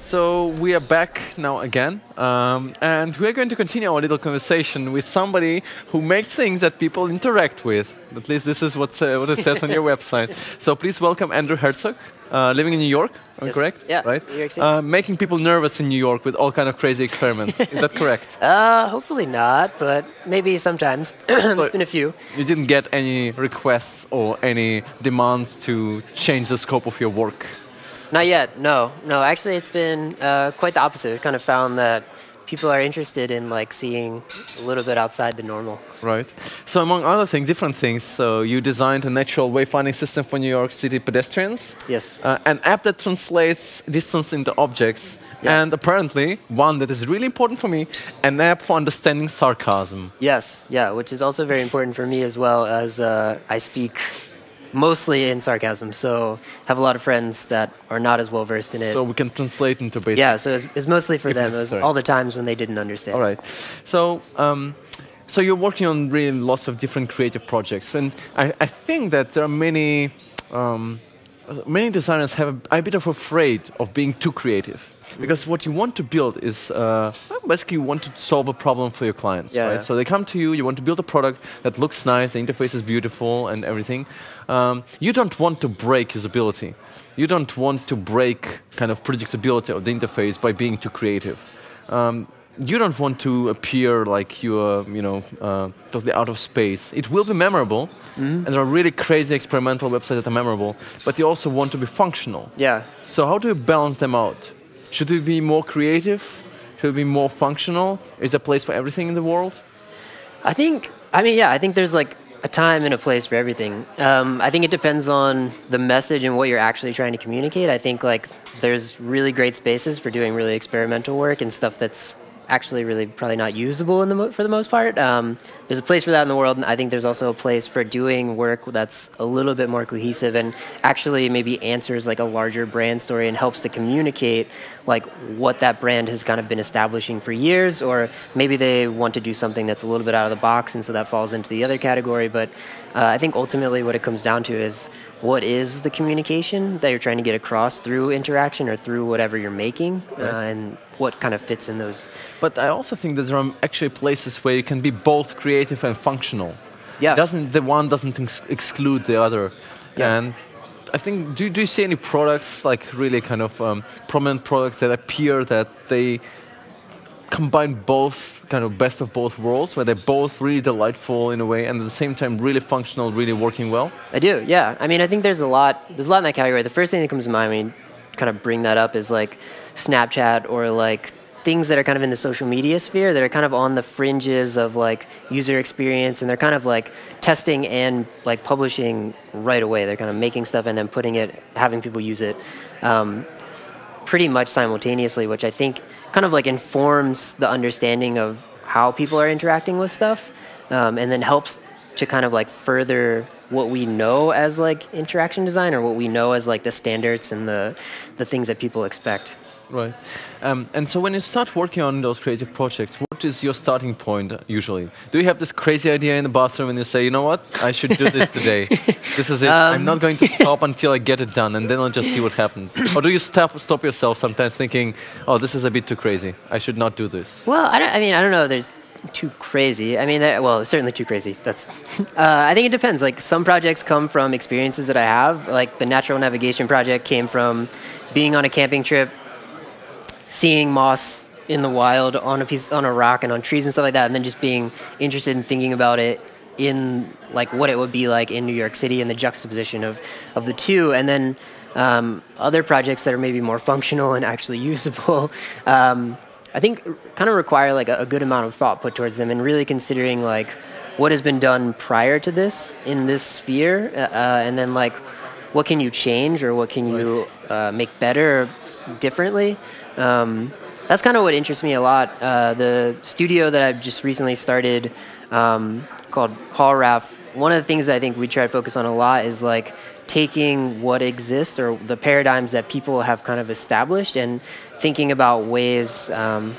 So we are back now again, and we are going to continue our little conversation with somebody who makes things that people interact with. At least this is what it says on your website. So please welcome Andrew Herzog, living in New York. Am I correct? Yeah, right. New York City. Making people nervous in New York with all kind of crazy experiments. Is that correct? Hopefully not, but maybe sometimes. There's been a few. You didn't get any requests or any demands to change the scope of your work? Not yet, no. No, actually it's been quite the opposite. We've kind of found that people are interested in like seeing a little bit outside the normal. Right. So among other things, different things, so you designed a natural wayfinding system for New York City pedestrians. Yes. An app that translates distance into objects. Yeah. And apparently, one that is really important for me, an app for understanding sarcasm. Yes, yeah, which is also very important for me as well, as I speak mostly in sarcasm, so have a lot of friends that are not as well versed in it. So we can translate into basic. Yeah, so it's mostly for them. It was necessary. all the times when they didn't understand. All right. So, so you're working on really lots of different creative projects, and I think that there are many designers have a bit of afraid of being too creative. Because what you want to build is, basically you want to solve a problem for your clients, yeah, right? yeah. So they come to you, you want to build a product that looks nice, the interface is beautiful and everything. You don't want to break usability. You don't want to break kind of predictability of the interface by being too creative. You don't want to appear like you're, totally out of space. It will be memorable, and there are really crazy experimental websites that are memorable, but you also want to be functional. Yeah. So how do you balance them out? Should we be more creative? Should we be more functional? Is there a place for everything in the world? I think there's like a time and a place for everything. I think it depends on the message and what you're actually trying to communicate. I think like there's really great spaces for doing really experimental work and stuff that's actually really probably not usable for the most part. There's a place for that in the world, and I think there's also a place for doing work that's a little bit more cohesive and actually maybe answers like a larger brand story and helps to communicate like what that brand has kind of been establishing for years, or maybe they want to do something that's a little bit out of the box, and so that falls into the other category. But I think ultimately what it comes down to is what is the communication that you're trying to get across through interaction or through whatever you're making, and what kind of fits in those. But I also think that there are actually places where you can be both creative and functional. Yeah. The one doesn't exclude the other. Yeah. And I think, do you see any products, like really kind of prominent products that appear that they combine both, kind of best of both worlds, where they're both really delightful in a way and at the same time really functional, really working well? I do, yeah. I mean, I think there's a lot in that category. The first thing that comes to mind when you kind of bring that up is like Snapchat, or like things that are kind of in the social media sphere that are kind of on the fringes of like user experience, and they're kind of like testing and like publishing right away. They're kind of making stuff and then having people use it pretty much simultaneously, which I think kind of like informs the understanding of how people are interacting with stuff, and then helps to kind of like further what we know as like interaction design, or what we know as like the standards and the things that people expect. Right. And so when you start working on those creative projects, what is your starting point usually? Do you have this crazy idea in the bathroom and you say, you know what, I should do this today. This is it. I'm not going to stop until I get it done, and then I'll just see what happens. Or do you stop yourself sometimes thinking, oh, this is a bit too crazy. I should not do this. Well, I don't know if there's too crazy. I mean, certainly too crazy. That's. I think it depends. Like some projects come from experiences that I have. Like the natural navigation project came from being on a camping trip, seeing moss in the wild on a rock and on trees and stuff like that, and then just being interested in thinking about it in like what it would be like in New York City and the juxtaposition of the two, and then other projects that are maybe more functional and actually usable. I think kind of require like a good amount of thought put towards them, and really considering like what has been done prior to this in this sphere, and then like what can you change or what can you make better or differently. That's kind of what interests me a lot. The studio that I've just recently started called Hallraff, one of the things that I think we try to focus on a lot is like taking what exists or the paradigms that people have kind of established and thinking about ways to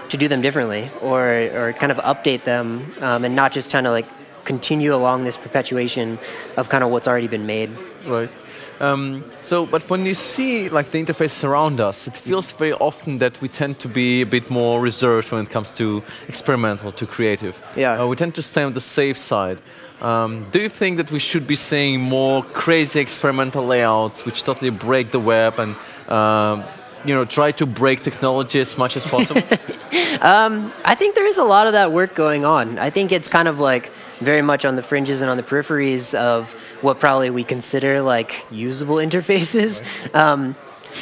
do them differently, or kind of update them, and not just trying to like continue along this perpetuation of kind of what's already been made. Right. But when you see like the interfaces around us, it feels very often that we tend to be a bit more reserved when it comes to experimental, to creative. Yeah. We tend to stay on the safe side. Do you think that we should be seeing more crazy experimental layouts which totally break the web and try to break technology as much as possible? I think there is a lot of that work going on. I think it's kind of like very much on the fringes and on the peripheries of what probably we consider like usable interfaces.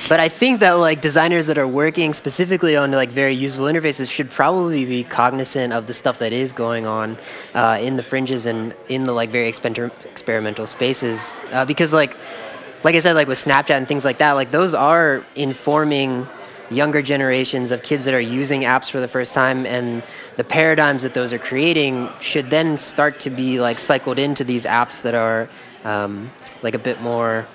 But I think that like designers that are working specifically on like very usable interfaces should probably be cognizant of the stuff that is going on in the fringes and in the like very experimental spaces. Because like I said, like with Snapchat and things like that, like those are informing younger generations of kids that are using apps for the first time, and the paradigms that those are creating should then start to be like cycled into these apps that are like a bit more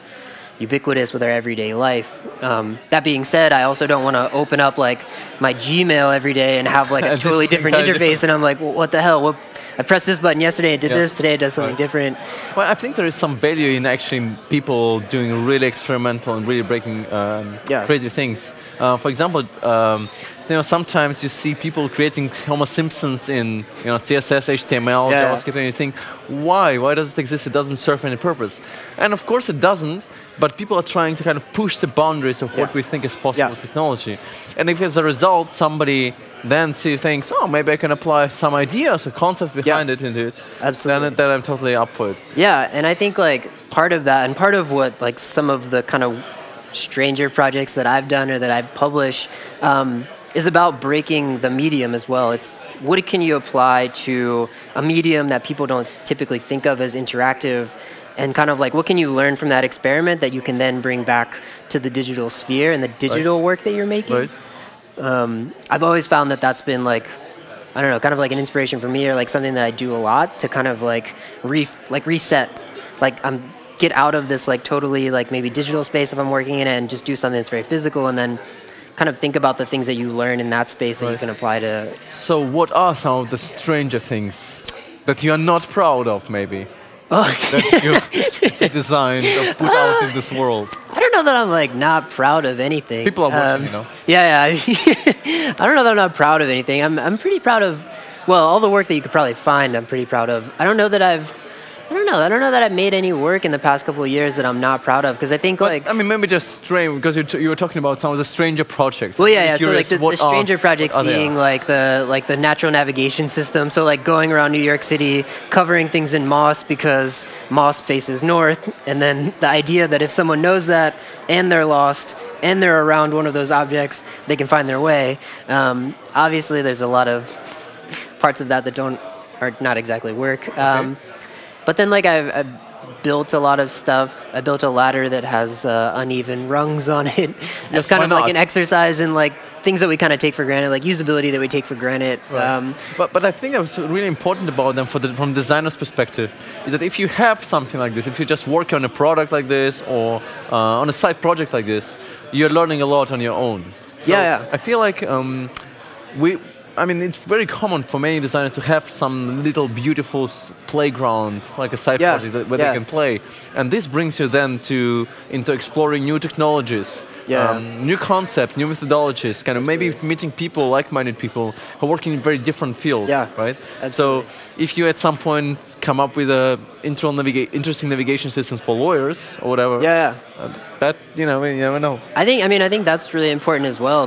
ubiquitous with our everyday life. That being said, I also don't want to open up like my Gmail every day and have like a totally different interface, and I'm like, well, what the hell? I pressed this button yesterday, it did this, today it does something different. Well, I think there is some value in actually people doing really experimental and really breaking crazy things. For example, sometimes you see people creating Homer Simpsons in CSS, HTML, JavaScript, and you think, why? Why does it exist? It doesn't serve any purpose. And of course it doesn't, but people are trying to kind of push the boundaries of what we think is possible with technology. And if as a result somebody then thinks, oh, maybe I can apply some ideas or concepts behind it into it, absolutely, then I'm totally up for it. Yeah, and I think like part of that, and part of what like some of the kind of stranger projects that I've done or that I publish is about breaking the medium as well. It's what can you apply to a medium that people don't typically think of as interactive, and kind of like what can you learn from that experiment that you can then bring back to the digital sphere and the digital work that you're making. Right. I've always found that that's been like, I don't know, kind of like an inspiration for me, or like something that I do a lot to kind of like reset, like get out of this like totally like maybe digital space if I'm working in it and just do something that's very physical, and then kind of think about the things that you learn in that space that you can apply to. So what are some of the stranger things that you are not proud of, maybe? That you designed or put out in this world? I don't know that I'm like not proud of anything. People are watching, Yeah. I don't know that I'm not proud of anything. I'm pretty proud of, well, all the work that you could probably find, I'm pretty proud of. I don't know that I've made any work in the past couple of years that I'm not proud of, because I think I mean, maybe just strange, because you were talking about some of the stranger projects. Well, yeah. So like the stranger projects being like the natural navigation system. So like going around New York City, covering things in moss because moss faces north, and then the idea that if someone knows that and they're lost and they're around one of those objects, they can find their way. Obviously, there's a lot of parts of that that are not exactly work. But then, like, I've built a lot of stuff. I built a ladder that has uneven rungs on it. It's kind of like an exercise in, like, things that we kind of take for granted, like usability that we take for granted. Right. But I think what's really important about them from the designer's perspective is that if you have something like this, if you just work on a product like this or on a side project like this, you're learning a lot on your own. So I feel like I mean, it's very common for many designers to have some little beautiful playground, like a side project where they can play. And this brings you then into exploring new technologies, new concepts, new methodologies, kind of maybe meeting people, like-minded people who are working in very different fields, right? Absolutely. So if you at some point come up with a interesting navigation systems for lawyers or whatever, that, you never know. I think that's really important as well.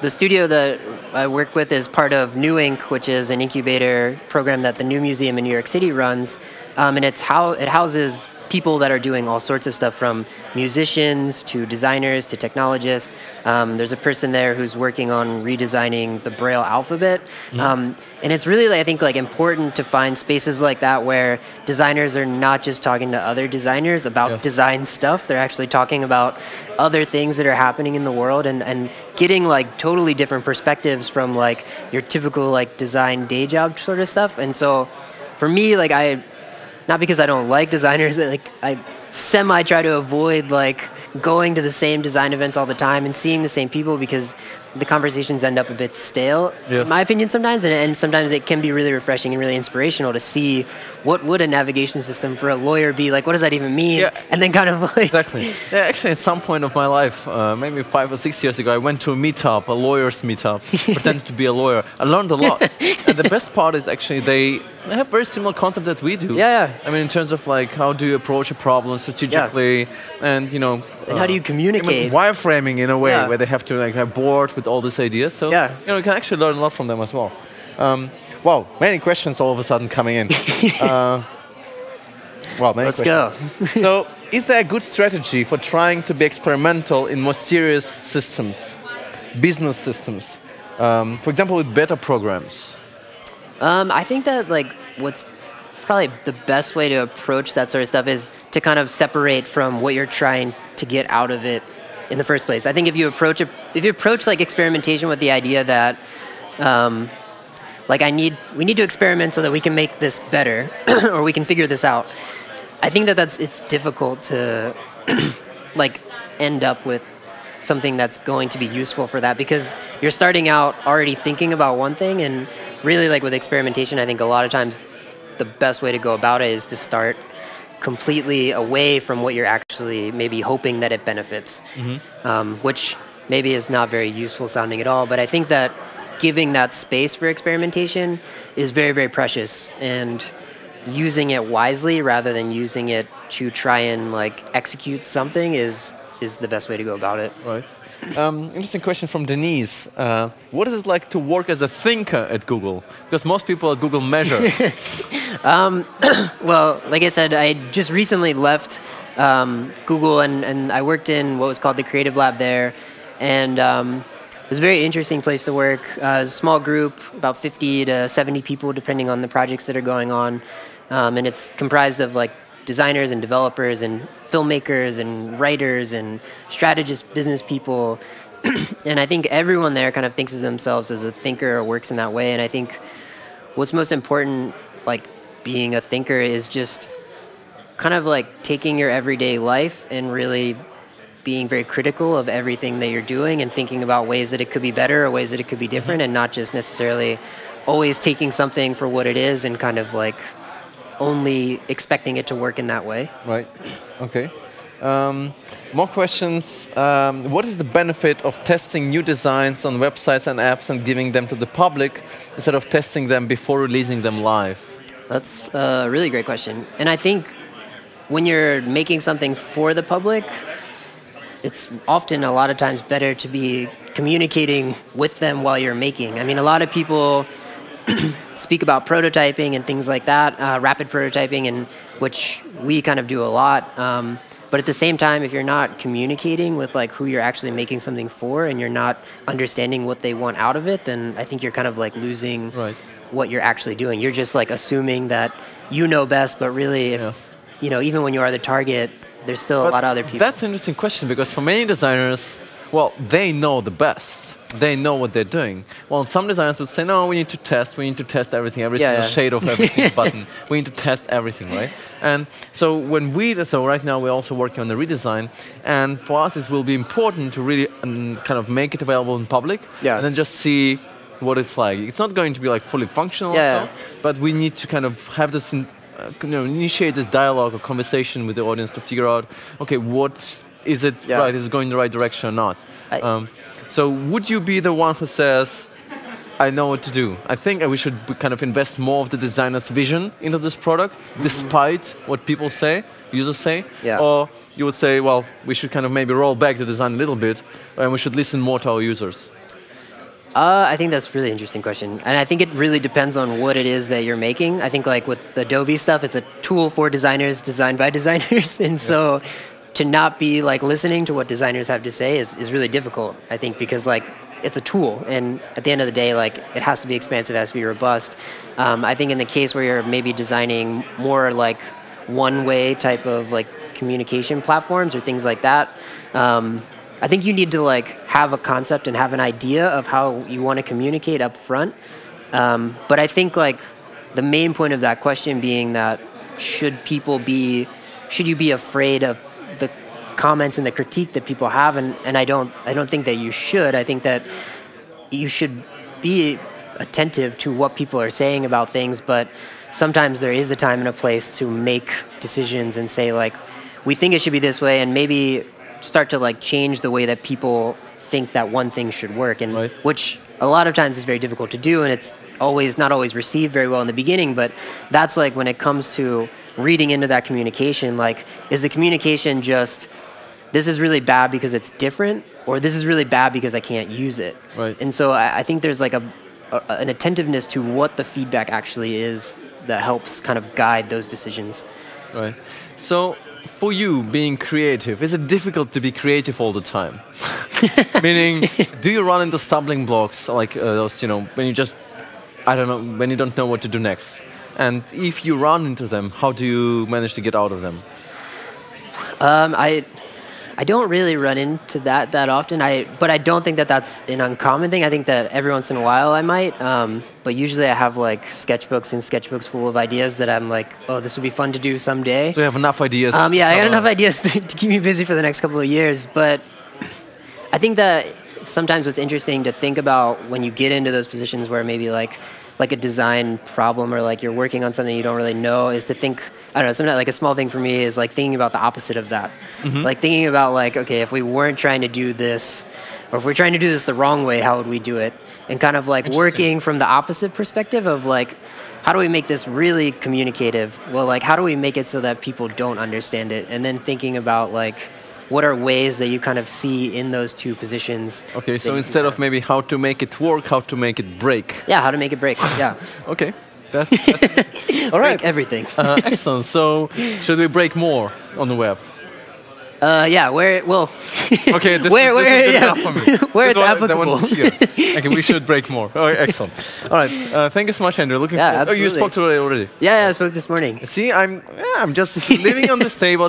The studio that I work with is part of New Inc., which is an incubator program that the New Museum in New York City runs, and it houses people that are doing all sorts of stuff, from musicians to designers to technologists. There's a person there who's working on redesigning the Braille alphabet, and it's really, I think, like important to find spaces like that where designers are not just talking to other designers about design stuff. They're actually talking about other things that are happening in the world and getting like totally different perspectives from like your typical like design day job sort of stuff. And so for me, like not because I don't like designers, like I try to avoid like going to the same design events all the time and seeing the same people, because the conversations end up a bit stale, Yes. in my opinion, sometimes. And sometimes it can be really refreshing and really inspirational to see what would a navigation system for a lawyer be like. What does that even mean? Yeah. And then kind of like Exactly. Yeah, actually, at some point of my life, maybe 5 or 6 years ago, I went to a meetup, a lawyer's meetup, pretended to be a lawyer. I learned a lot. And the best part is actually they have very similar concept that we do. Yeah. I mean, in terms of like how do you approach a problem strategically, and you know, And how do you communicate? Wireframing in a way Yeah. where they have to like have board with all these ideas. So Yeah. you know, you can actually learn a lot from them as well. Wow, many questions all of a sudden coming in. Well, many Let's questions. go. So, is there a good strategy for trying to be experimental in more serious systems, business systems? For example, with beta programs. I think that like what's probably the best way to approach that sort of stuff is to kind of separate from what you're trying to get out of it in the first place. I think if you approach like experimentation with the idea that like we need to experiment so that we can make this better or we can figure this out. I think that it's difficult to like end up with something that's going to be useful for that, because you're starting out already thinking about one thing, and really like with experimentation, I think a lot of times the best way to go about it is to start completely away from what you're actually maybe hoping that it benefits, which maybe is not very useful sounding at all. But I think that giving that space for experimentation is very, very precious, and using it wisely rather than using it to try and like execute something is the best way to go about it. Right. Interesting question from Denise. What is it like to work as a thinker at Google? Because most people at Google measure. Well, like I said, I just recently left Google, and I worked in what was called the Creative Lab there, and it was a very interesting place to work. It was a small group, about 50 to 70 people, depending on the projects that are going on, and it's comprised of like designers and developers and filmmakers and writers and strategists, business people. And I think everyone there kind of thinks of themselves as a thinker or works in that way. And I think what's most important, like being a thinker, is just kind of like taking your everyday life and really being very critical of everything that you're doing and thinking about ways that it could be better or ways that it could be different, and not just necessarily always taking something for what it is and kind of like only expecting it to work in that way. Right. Okay. More questions. What is the benefit of testing new designs on websites and apps and giving them to the public instead of testing them before releasing them live? That's a really great question. And I think when you're making something for the public, it's often a lot of times better to be communicating with them while you're making. I mean, a lot of people speak about prototyping and things like that, rapid prototyping, and which we kind of do a lot. But at the same time, if you're not communicating with like who you're actually making something for, and you're not understanding what they want out of it, then I think you're kind of like losing what you're actually doing. You're just like assuming that you know best, but really, if you know, even when you are the target, there's still a lot of other people. That's an interesting question, because for many designers, well, they know the best. They know what they're doing. Well, some designers would say, no, we need to test everything, every single shade of every single button. We need to test everything, right? And so right now we're also working on the redesign, and for us it will be important to really kind of make it available in public, and then just see what it's like. It's not going to be like fully functional, but we need to kind of have this, initiate this dialogue or conversation with the audience to figure out, okay, what is it right? Is it going in the right direction or not? So would you be the one who says, I know what to do? I think we should kind of invest more of the designer's vision into this product, despite what people say, users say? Or you would say, well, we should kind of maybe roll back the design a little bit, and we should listen more to our users? I think that's a really interesting question. And I think it really depends on what it is that you're making. I think like with the Adobe stuff, it's a tool for designers, designed by designers. And so to not be like listening to what designers have to say is really difficult, I think, because like it's a tool, and at the end of the day, like it has to be expansive, it has to be robust. I think in the case where you're maybe designing more like one-way type of like communication platforms or things like that, I think you need to like have a concept and have an idea of how you want to communicate up front. But I think like the main point of that question being that should you be afraid of the comments and the critique that people have, and I don't think that you should. I think that you should be attentive to what people are saying about things, but sometimes there is a time and a place to make decisions and say, like, we think it should be this way, and maybe start to like change the way that people think that one thing should work, and which a lot of times is very difficult to do, and it's not always received very well in the beginning. But that's like when it comes to reading into that communication, like, is the communication just, this is really bad because it's different, or this is really bad because I can't use it? Right. And so I think there's like an attentiveness to what the feedback actually is that helps kind of guide those decisions. Right. So for you, being creative, is it difficult to be creative all the time? Meaning, do you run into stumbling blocks like those, you know, when you just, I don't know, when you don't know what to do next? And if you run into them, how do you manage to get out of them? I don't really run into that often. But I don't think that that's an uncommon thing. I think that every once in a while I might. But usually I have like sketchbooks full of ideas that I'm like, oh, this would be fun to do someday. So you have enough ideas? Yeah, I got enough ideas to keep me busy for the next couple of years. But I think that sometimes what's interesting to think about when you get into those positions where maybe like a design problem or like you're working on something you don't really know is to think, I don't know, sometimes like a small thing for me is like thinking about the opposite of that. Like thinking about like, okay, if we weren't trying to do this, or if we're trying to do this the wrong way, how would we do it? And kind of like working from the opposite perspective of like, how do we make this really communicative? Well, like, how do we make it so that people don't understand it? And then thinking about like, what are ways that you kind of see in those two positions? Okay, so instead of maybe how to make it work, how to make it break. Yeah, how to make it break, yeah. Okay. That's all right. Break everything. Excellent. So, should we break more on the web? Yeah, well, okay, this is enough for me. Where it's applicable. Okay, we should break more. Oh, excellent. All right, thank you so much, Andrew. Looking forward. Absolutely. Oh, you spoke to it already. Yeah, I spoke this morning. See, I'm just living on this table.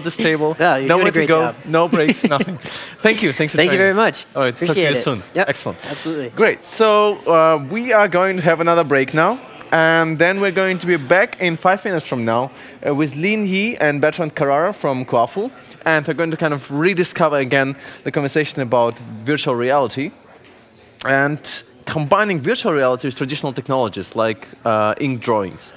Yeah, you're doing a great job. No breaks, nothing. Thank you. Thanks for Thank you very much. All right, appreciate talk to you soon. Yep. Excellent. Absolutely. Great. So we are going to have another break now. And then we're going to be back in 5 minutes from now with Lin He and Bertrand Carrara from Coafu. And we're going to kind of rediscover again the conversation about virtual reality and combining virtual reality with traditional technologies like ink drawings.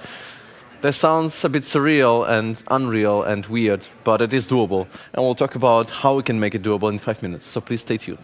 That sounds a bit surreal and unreal and weird, but it is doable. And we'll talk about how we can make it doable in 5 minutes. So please stay tuned.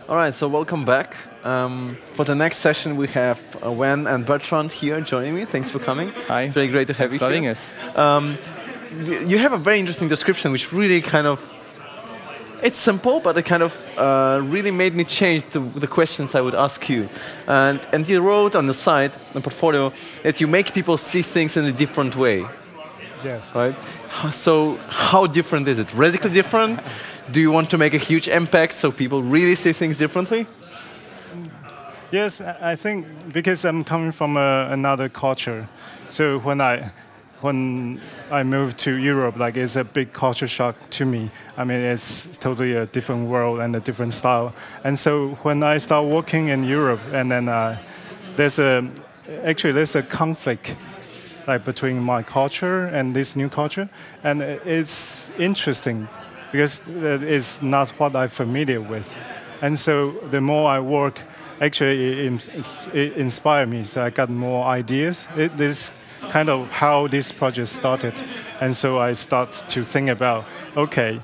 All right, so welcome back. For the next session, we have Wen and Bertrand here joining me. Thanks for coming. Hi. It's very great to have you here. having us. You have a very interesting description, which really kind of, it's simple, but it kind of really made me change the questions I would ask you. And you wrote on the side, the portfolio, that you make people see things in a different way. Yes. Right? So how different is it? Radically different? Do you want to make a huge impact so people really see things differently? Yes, I think because I'm coming from another culture. So when I moved to Europe, like it's a big culture shock to me. I mean, it's totally a different world and a different style. And so when I start working in Europe, and then there's a conflict like between my culture and this new culture, and it's interesting because it's not what I'm familiar with. And so the more I work, actually it inspired me. So I got more ideas. This kind of how this project started. And so I start to think about, okay,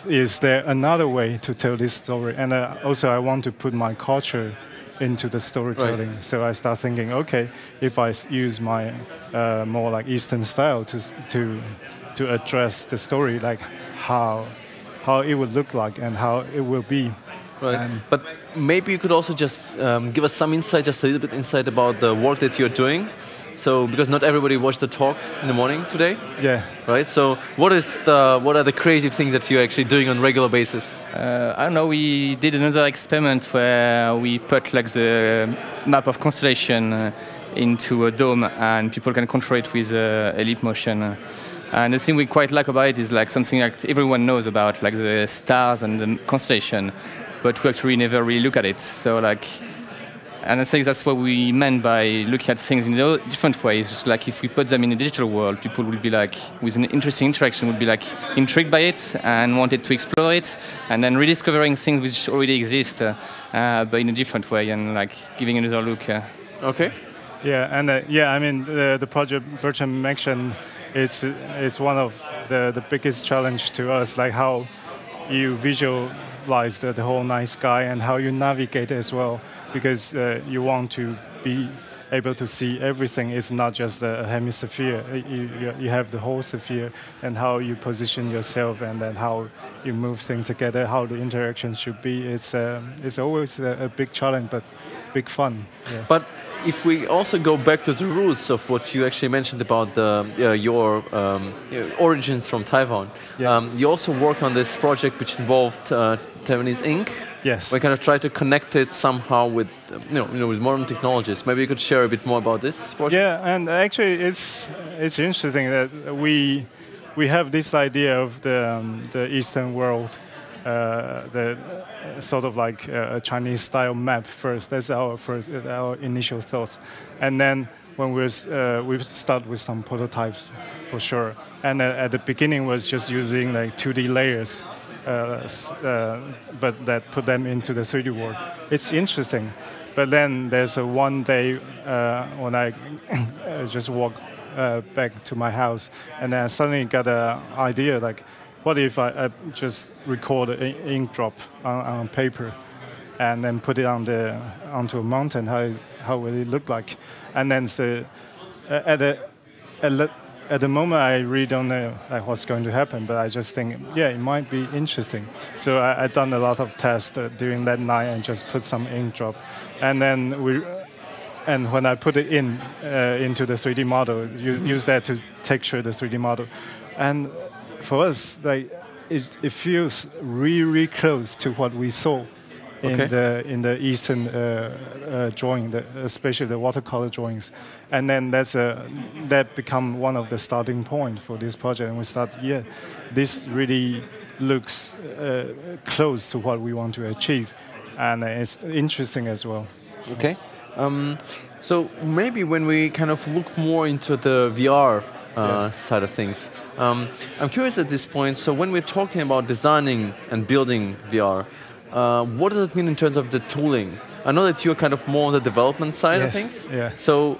is there another way to tell this story? And also I want to put my culture into the storytelling. Right. So I start thinking, okay, if I use my more like Eastern style to address the story, like how it would look like and how it will be. Right. But maybe you could also just give us some insight, just a little bit insight about the work that you're doing. So, because not everybody watched the talk in the morning today. Yeah. Right. So, what are the crazy things that you're actually doing on a regular basis? I don't know. We did another experiment where we put like the map of constellation into a dome, and people can control it with a leap motion. And the thing we quite like about it is like something like everyone knows about, like the stars and the constellation, but we actually never really look at it. So like. And I think that's what we meant by looking at things in different ways. Just like if we put them in a digital world, people will be like, with an interesting interaction, would be like intrigued by it and wanted to explore it, and then rediscovering things which already exist, but in a different way, and like giving another look. Okay. Yeah, and I mean the project Bertrand mentioned, it's one of the biggest challenge to us, like how you visualize the whole night sky and how you navigate as well, because you want to be able to see everything. It's not just a hemisphere. You have the whole sphere, and how you position yourself, and then how you move things together, how the interaction should be. It's always a big challenge, but big fun. Yeah. But if we also go back to the roots of what you actually mentioned about your origins from Taiwan, you also worked on this project which involved Taiwanese ink. Yes. We kind of try to connect it somehow with, with modern technologies. Maybe you could share a bit more about this project. Yeah, and actually it's interesting that we have this idea of the Eastern world, the sort of like a Chinese style map first. That's our initial thoughts, and then when we start with some prototypes for sure. And at the beginning was just using like 2D layers. But that put them into the 3D world. It's interesting, but then there's one day when I just walked back to my house, and then I suddenly got an idea, like, what if I just record an ink drop on paper, and then put it onto a mountain? How will it look like? And then so at the moment, I really don't know like, what's going to happen, but I just think, yeah, it might be interesting. So I done a lot of tests during that night and just put some ink drop. And then when I put it into the 3D model, use that to texture the 3D model. And for us, like it feels really close to what we saw in the Eastern drawing, especially the watercolor drawings, and then that become one of the starting point for this project. And we start, this really looks close to what we want to achieve, and it's interesting as well. Okay, so maybe when we kind of look more into the VR side of things, I'm curious at this point. So when we're talking about designing and building VR. What does it mean in terms of the tooling? I know that you're kind of more on the development side of things. Yeah. So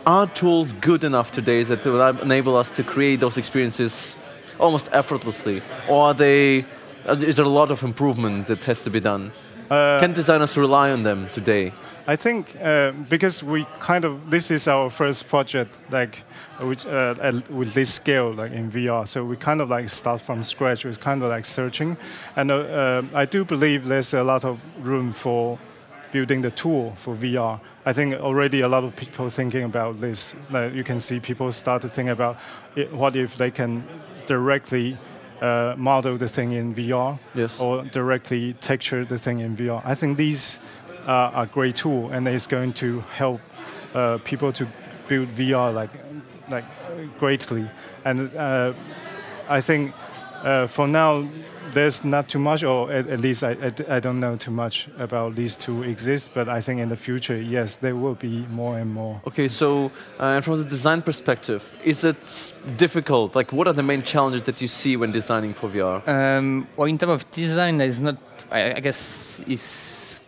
are tools good enough today that will enable us to create those experiences almost effortlessly? Or are they is there a lot of improvement that has to be done? Can designers rely on them today? I think because we this is our first project, like with this scale, like in VR. So we start from scratch. We're searching, and I do believe there's a lot of room for building the tool for VR. I think already a lot of people thinking about this. Like you can see people start to think about what if they can directly model the thing in VR, yes, or directly texture the thing in VR. I think these are a great tool, and it's going to help people to build VR like greatly. And I think for now there's not too much, or at least I don't know too much about these two exist. But I think in the future, yes, there will be more and more. Okay, so from the design perspective, is it difficult? Like, what are the main challenges that you see when designing for VR? Well, in terms of design, there's not. I guess it's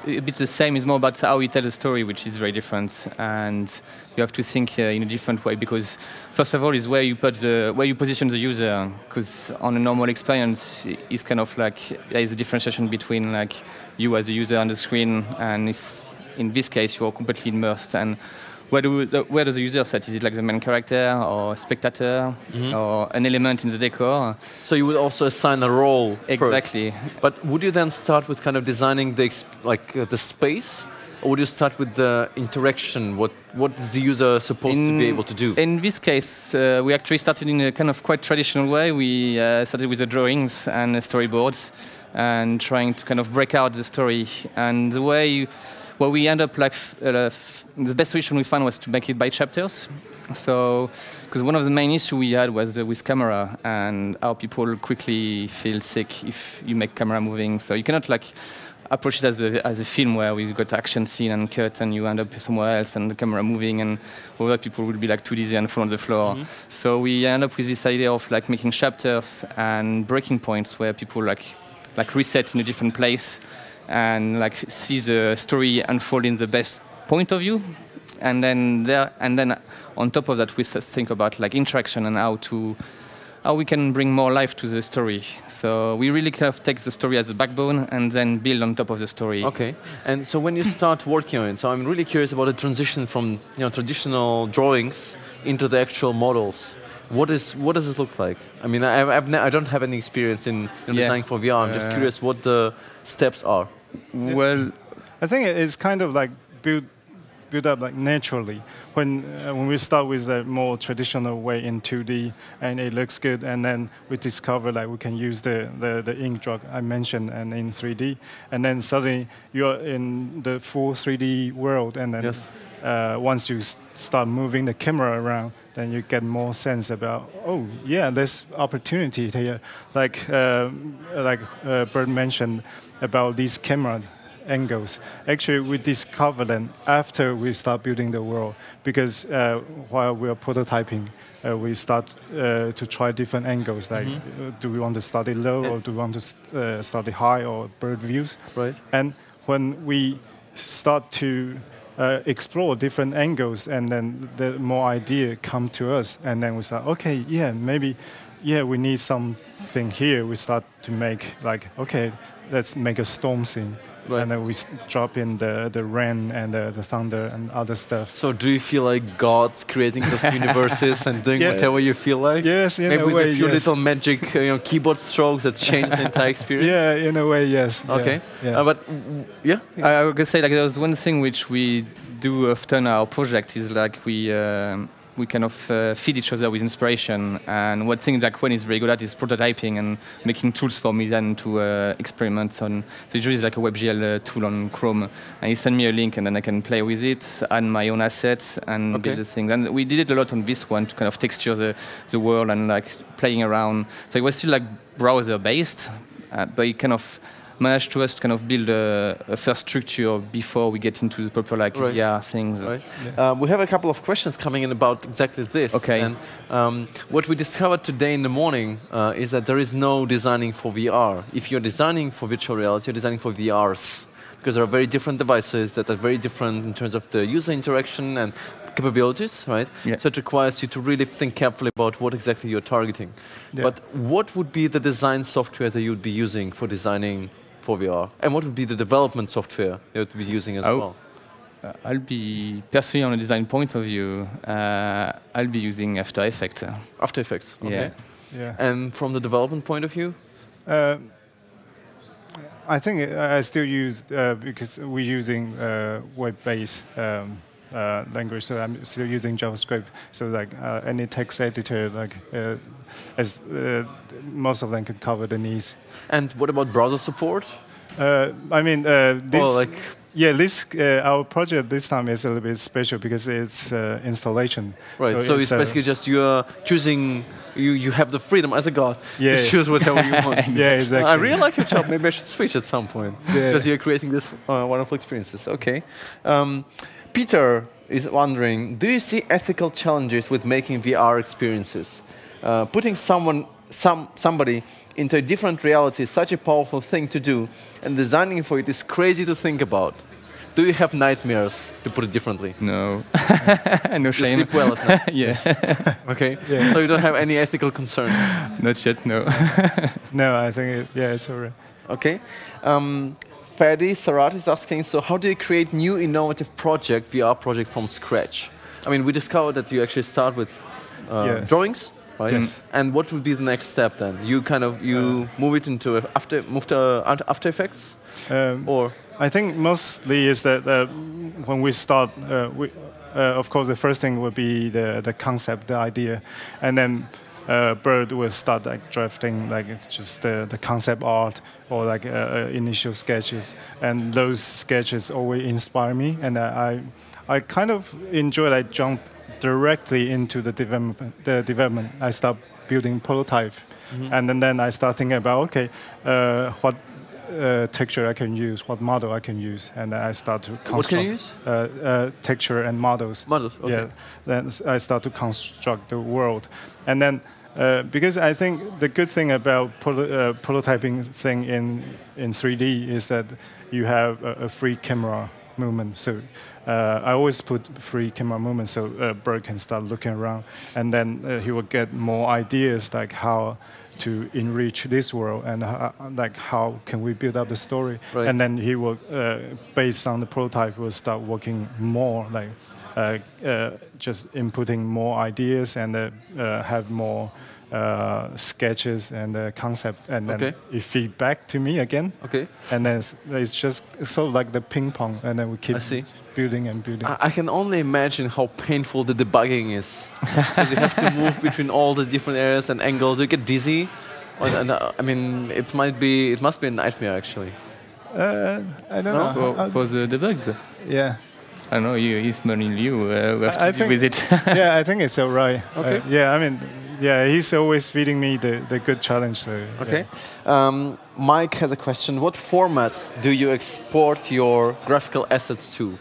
a bit the same. It's more about how we tell a story, which is very different, and you have to think in a different way. Because first of all, is where you position the user. Because on a normal experience, it's kind of like there is a differentiation between like you as a user on the screen, and in this case, you are completely immersed. And where does the user sit? Is it like the main character or spectator or an element in the decor? So you would also assign a role. Exactly. First. But would you then start with kind of designing the space, or would you start with the interaction? What is the user supposed to be able to do? In this case, we actually started in a kind of quite traditional way. We started with the drawings and the storyboards, and trying to kind of break out the story. And the way we end up the best solution we found was to make it by chapters. So, because one of the main issues we had was with camera and how people quickly feel sick if you make camera moving. So you cannot approach it as a film where we've got action scene and cut and you end up somewhere else and the camera moving, and other people will be too dizzy and fall on the floor. So we end up with this idea of making chapters and breaking points where people reset in a different place and see the story unfold in the best point of view, and then on top of that we think about interaction and how we can bring more life to the story. So we really kind of take the story as a backbone and then build on top of the story. Okay, and so when you start working on it, so I'm really curious about the transition from traditional drawings into the actual models. What does it look like? I mean, I don't have any experience in designing for VR. I'm just curious what the steps are. Well, I think it's kind of build up naturally. When we start with a more traditional way in 2D and it looks good, and then we discover we can use the ink drug I mentioned and in 3D, and then suddenly you're in the full 3D world, and then once you start moving the camera around, then you get more sense about, oh yeah, there's opportunity here. Bert mentioned about these camera angles. Actually, we discovered them after we start building the world, because while we are prototyping, we start to try different angles. Do we want to start it low, or do we want to start it high, or bird views? Right. And when we start to explore different angles, and then the more idea come to us, and then we start, okay, maybe we need something here. We start to make okay, let's make a storm scene. Right. And then we drop in the rain and the thunder and other stuff. So do you feel like God's creating those universes and doing whatever you feel like? Yes, in maybe a way, with a few little magic keyboard strokes that change the entire experience? Yeah, in a way, yes. Okay. Yeah. I was going to say, there was one thing which we do often in our project is we kind of feed each other with inspiration. And one thing when it's very good at is prototyping and making tools for me then to experiment on. So usually it's a WebGL tool on Chrome, and you send me a link and then I can play with it, add my own assets and build the things. And we did it a lot on this one to kind of texture the world and playing around. So it was still browser based, but it kind of managed to kind of build a first structure before we get into the proper VR things. Right. Yeah. We have a couple of questions coming in about exactly this. Okay. And what we discovered today in the morning is that there is no designing for VR. If you're designing for virtual reality, you're designing for VRs. Because there are very different devices that are very different in terms of the user interaction and capabilities, right? Yeah. So it requires you to really think carefully about what exactly you're targeting. Yeah. But what would be the design software that you would be using for designing for VR? And what would be the development software you would be using as well? I'll be, personally on a design point of view, I'll be using After Effects. After Effects, okay. Yeah. And from the development point of view? I think I still use, because we're using web-based language, so I'm still using JavaScript. So like any text editor, like as most of them can cover the needs. And what about browser support? I mean, this. Well, like yeah, this our project this time is a little bit special because it's installation. Right. So it's basically just you're choosing. You have the freedom as a god to choose whatever you want. Yeah, exactly. I really like your job. Maybe I should switch at some point because you're creating this wonderful experiences. Okay. Peter is wondering: do you see ethical challenges with making VR experiences? Putting somebody into a different reality is such a powerful thing to do, and designing for it is crazy to think about. Do you have nightmares, to put it differently? No. No shame. You sleep well at night? Yeah. Okay. Yeah. So you don't have any ethical concerns? Not yet, no. No, I think, it's all right. Okay. Fadi Sarat is asking, so how do you create new innovative VR project from scratch? I mean, we discovered that you actually start with drawings, right? Yes. And what would be the next step then? You move it into After Effects? Or? I think mostly is that when we start, of course, the first thing would be the concept, the idea, and then Bird will start like drafting, like it's just the concept art or like initial sketches, and those sketches always inspire me, and I kind of enjoy like jump directly into the development. I start building prototype, and then I start thinking about what texture I can use, what model I can use, and then I start to construct. What can you use? Texture and models. Models, okay. Yeah, then I start to construct the world, and then because I think the good thing about prototyping thing in 3D is that you have a free camera movement. So I always put free camera movement so Bird can start looking around, and then he will get more ideas like how to enrich this world and like how can we build up the story, right. And then he will, based on the prototype, will start working more like just inputting more ideas and have more sketches and concept, and then it feed back to me again. Okay. And then it's just sort of like the ping pong, and then we keep building and building. I can only imagine how painful the debugging is, because you have to move between all the different areas and angles. You get dizzy, and I mean, it must be a nightmare actually. I don't know. Well, for the debugs. Yeah. I don't know. He's money you have to deal with it. Yeah, I think it's all right. Okay. Yeah, I mean. Yeah, he's always feeding me the good challenge. So, okay. Yeah. Mike has a question. What format do you export your graphical assets to?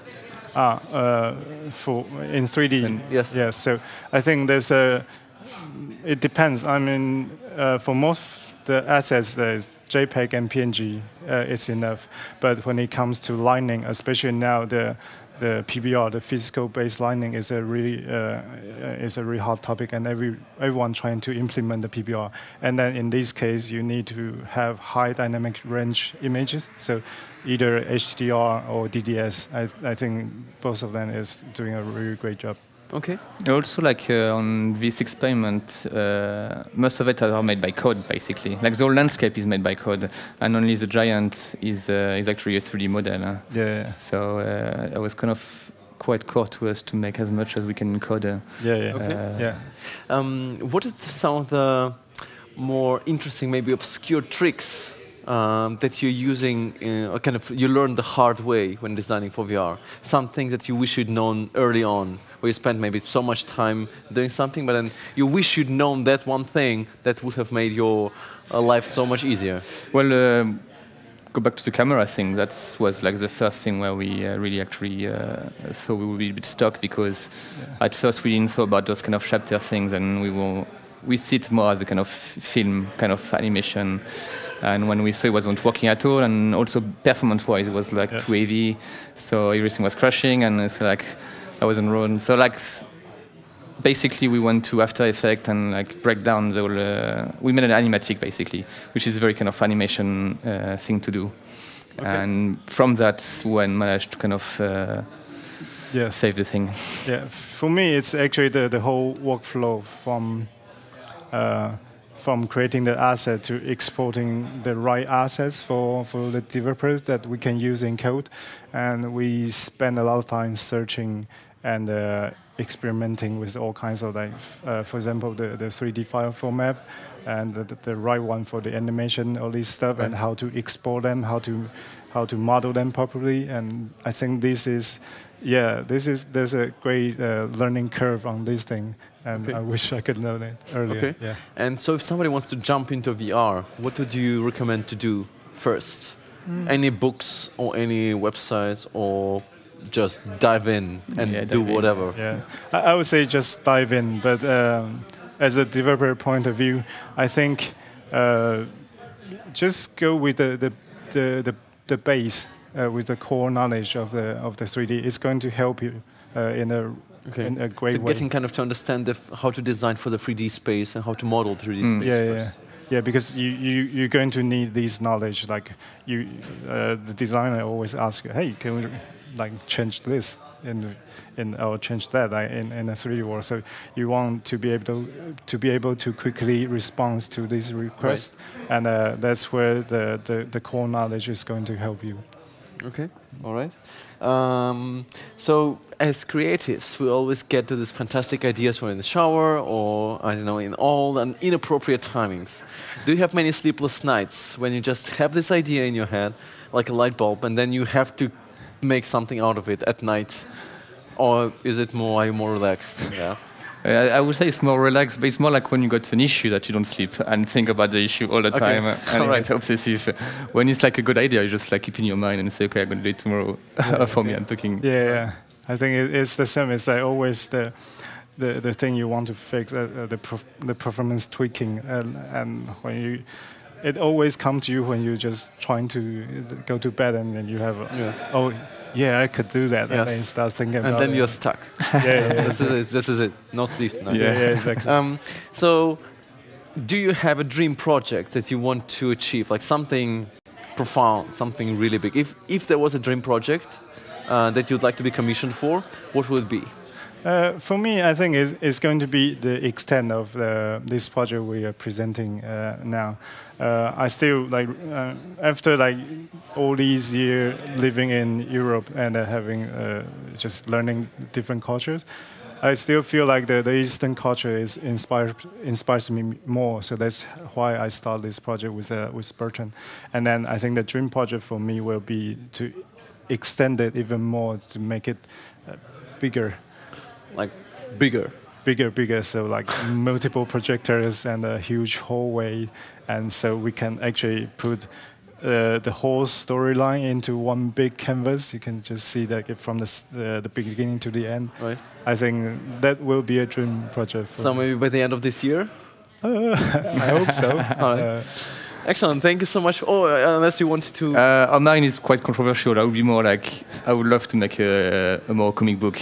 For in 3D. Yes. Yes. So I think there's it depends. I mean, for most the assets, there's JPEG and PNG. It's enough. But when it comes to lining, especially now the PBR, the physical-based lining, is a really hot topic, and everyone trying to implement the PBR. And then in this case, you need to have high dynamic range images. So either HDR or DDS. I think both of them is doing a really great job. Okay. Also, like on this experiment, most of it are made by code, basically. Like the whole landscape is made by code, and only the giant is actually a 3D model. Yeah. So it was kind of quite core to us to make as much as we can in code. Yeah. What is some of the more interesting, maybe obscure tricks that you're using, you learned the hard way when designing for VR? Something that you wish you'd known early on, where you spent maybe so much time doing something, but then you wish you'd known that one thing that would have made your life so much easier? Well, go back to the camera thing. That was like the first thing where we really actually thought we would be a bit stuck, because at first we didn't thought about those kind of chapter things, and we see it more as a kind of film, kind of animation. And when we saw it wasn't working at all, and also performance-wise, it was like too heavy, so everything was crashing, and it's like, I was on Rowan. So like, basically we went to After Effects and like break down the whole, we made an animatic basically, which is a very kind of animation thing to do. Okay. And from that, when managed to kind of save the thing. Yeah, for me, it's actually the whole workflow from creating the asset to exporting the right assets for the developers that we can use in code. And we spend a lot of time searching and experimenting with all kinds of, like, for example, the 3D file format and the right one for the animation, all this stuff, right. And how to export them, how to model them properly. And I think this is, there's a great learning curve on this thing. And okay. I wish I could know it earlier. Okay. Yeah. And so if somebody wants to jump into VR, what would you recommend to do first? Any books or any websites, or just dive in and do whatever? Yeah, I would say just dive in. But as a developer point of view, I think just go with the base, with the core knowledge of the 3D. It's going to help you in a great way. Getting kind of to understand how to design for the 3D space and how to model 3D space first. Yeah, because you're going to need this knowledge. Like the designer always asks, hey, can we like change this or change that in a 3D world? So you want to be able to quickly respond to this request, right. And that's where the core knowledge is going to help you. Okay, all right. So as creatives, we always get to these fantastic ideas when in the shower or, I don't know, in all and inappropriate timings. Do you have many sleepless nights when you just have this idea in your head, like a light bulb, and then you have to make something out of it at night? Or is it more, are you more relaxed? Yeah. I would say it's more relaxed, but it's more like when you got an issue that you don't sleep and think about the issue all the time, and it's obsessive. So when it's like a good idea, you just like keep in your mind and say, okay, I'm going to do it tomorrow. For me, I'm talking. Yeah, I think it's the same. It's like always the thing you want to fix, the performance tweaking, and when it always comes to you when you're just trying to go to bed and then you have I could do that. Yes. And then you start thinking about it. And then you're stuck. This is it. No sleep tonight. Yeah, exactly. So, do you have a dream project that you want to achieve, like something profound, something really big? If there was a dream project that you'd like to be commissioned for, what would it be? For me, I think it's going to be the extent of this project we are presenting now. I still after all these years living in Europe and having just learning different cultures, I still feel like the Eastern culture inspires me more. So that's why I started this project with Bertrand. And then I think the dream project for me will be to extend it even more, to make it bigger. Like bigger? Bigger, so like multiple projectors and a huge hallway, and so we can actually put the whole storyline into one big canvas. You can just see that from the beginning to the end. Right. I think that will be a dream project. So maybe by the end of this year? I hope so. Excellent, thank you so much. Oh, unless you wanted to... mine is quite controversial. I would be more like, I would love to make a more comic book.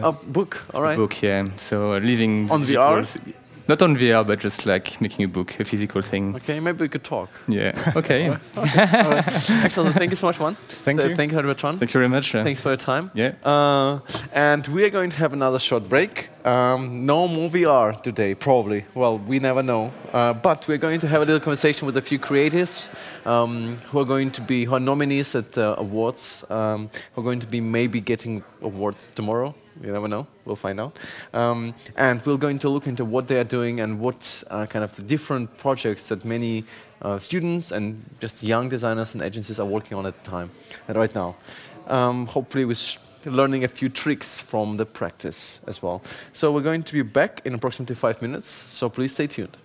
A book, all right. A book, yeah. So living on VR? Not on VR, but just like making a book, a physical thing. Okay, maybe we could talk. Yeah. Okay. All right. Excellent. Thank you so much, Juan. Thank you. Thank you, Bertrand. Thank you very much. Thanks for your time. Yeah. And we are going to have another short break. No more VR today, probably. Well, we never know. But we're going to have a little conversation with a few creators who are nominees at Awwwards, who are going to be maybe getting awards tomorrow. You never know. We'll find out. And we're going to look into what they are doing and what kind of the different projects that many students and just young designers and agencies are working on at the time and right now. Hopefully with learning a few tricks from the practice as well. So we're going to be back in approximately 5 minutes, so please stay tuned.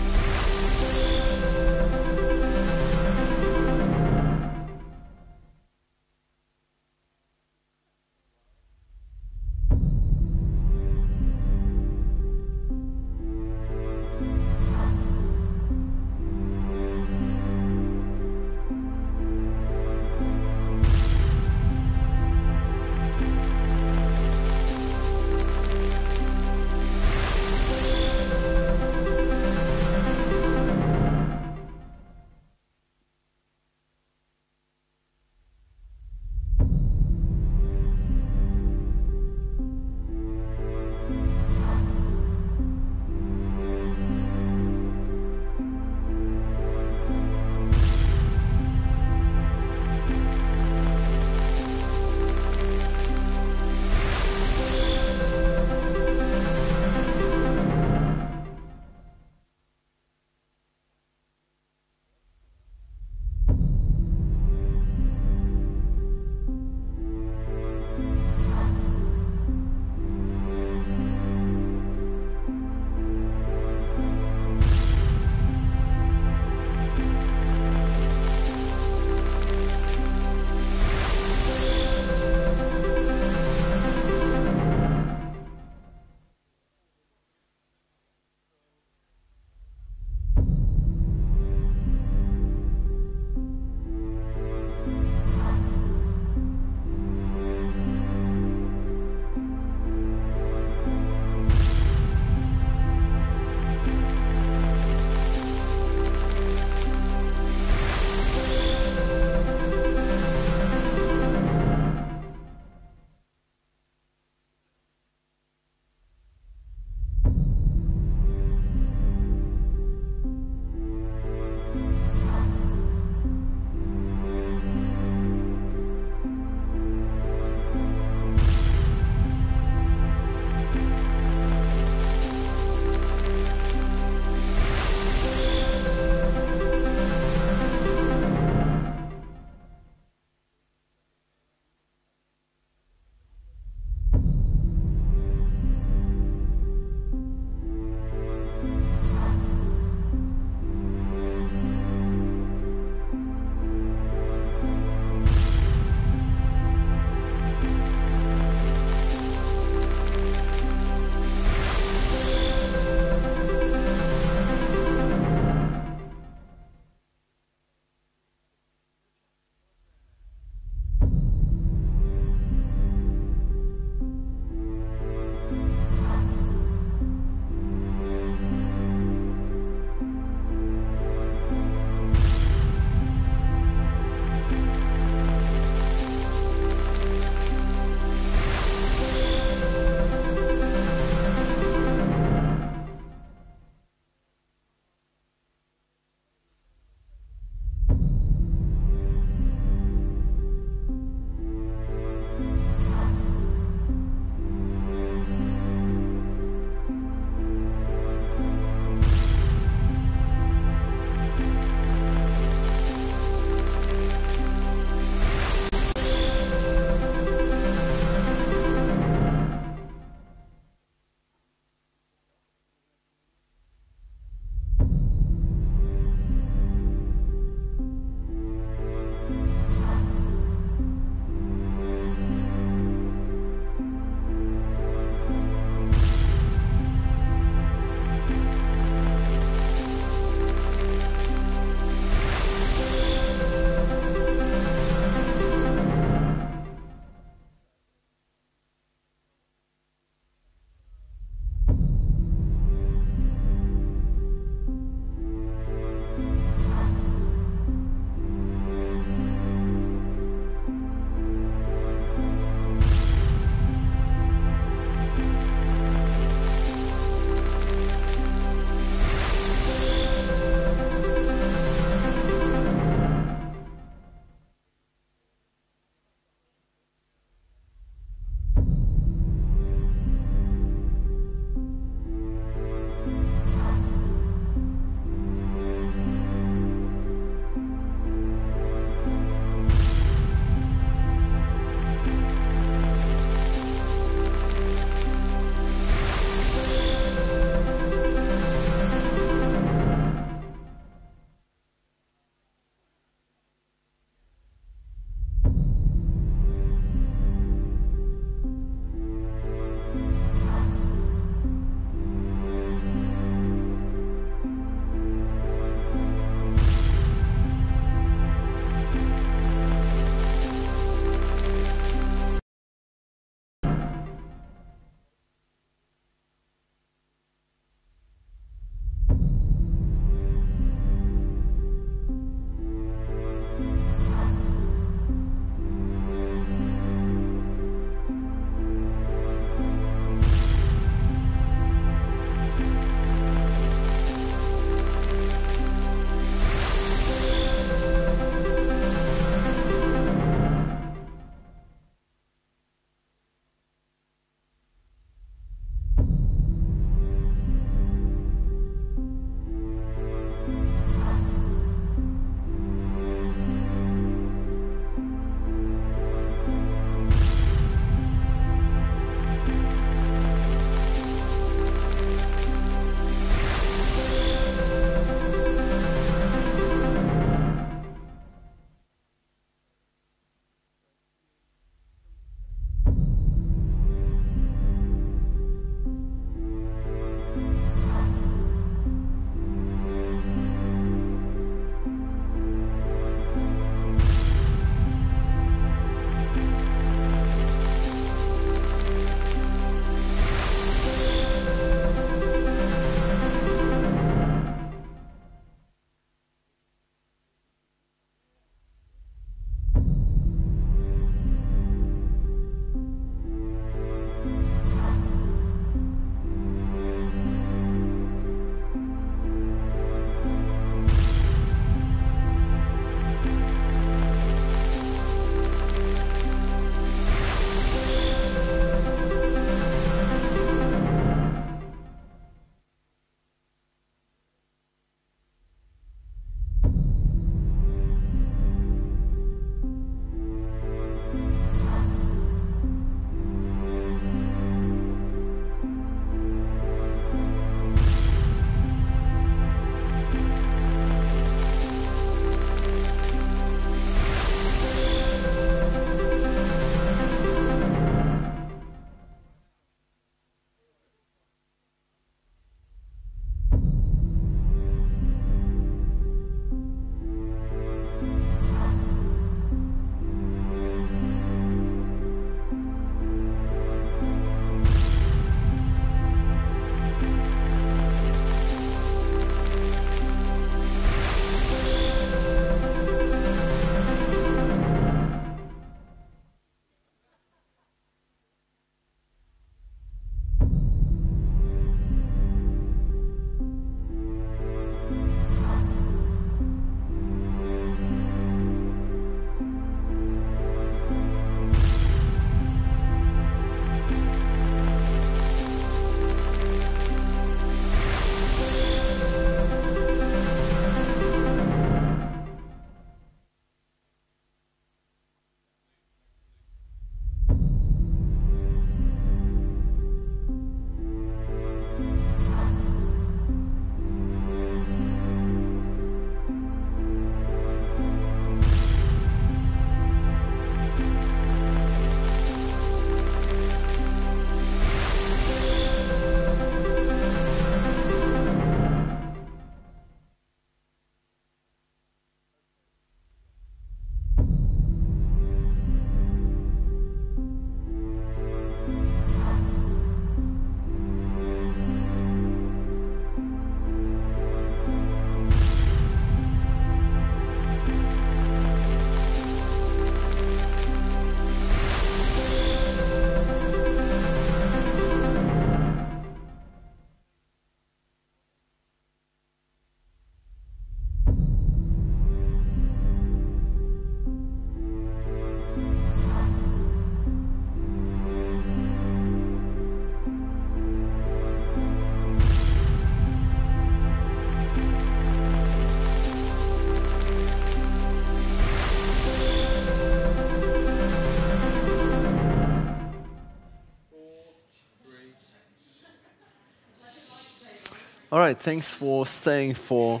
All right, thanks for staying for,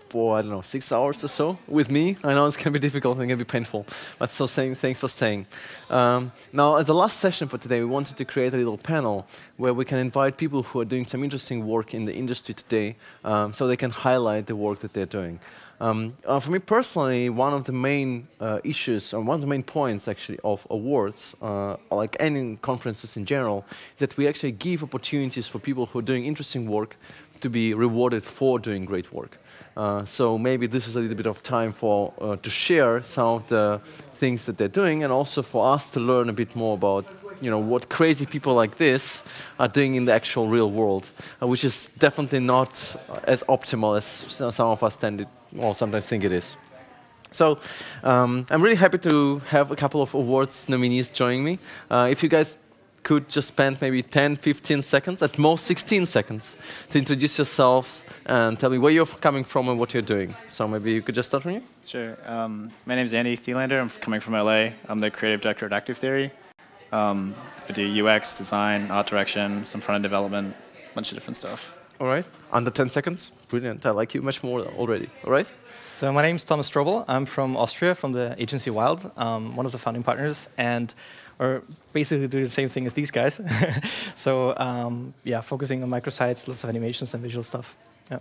for, I don't know, 6 hours or so with me. I know it can be difficult and can be painful, but so thanks for staying. Now, as the last session for today, we wanted to create a little panel where we can invite people who are doing some interesting work in the industry today so they can highlight the work that they're doing. For me personally, one of the main issues, or one of the main points actually of awards, like any conferences in general, is that we actually give opportunities for people who are doing interesting work to be rewarded for doing great work. So maybe this is a little bit of time for to share some of the things that they're doing, and also for us to learn a bit more about what crazy people like this are doing in the actual real world, which is definitely not as optimal as some of us sometimes think it is. So I'm really happy to have a couple of awards nominees joining me. If you guys could just spend maybe 10, 15 seconds, at most 16 seconds, to introduce yourselves and tell me where you're coming from and what you're doing. So maybe you could just start from you? Sure. My name is Andy Thelander. I'm coming from LA. I'm the creative director at Active Theory. I do UX, design, art direction, some front-end development, a bunch of different stuff. All right. Under 10 seconds. Brilliant. I like you much more already. All right. So my name is Thomas Strobel. I'm from Austria, from the agency Wild, one of the founding partners, and we're basically doing the same thing as these guys. So yeah, focusing on microsites, lots of animations and visual stuff. Yeah.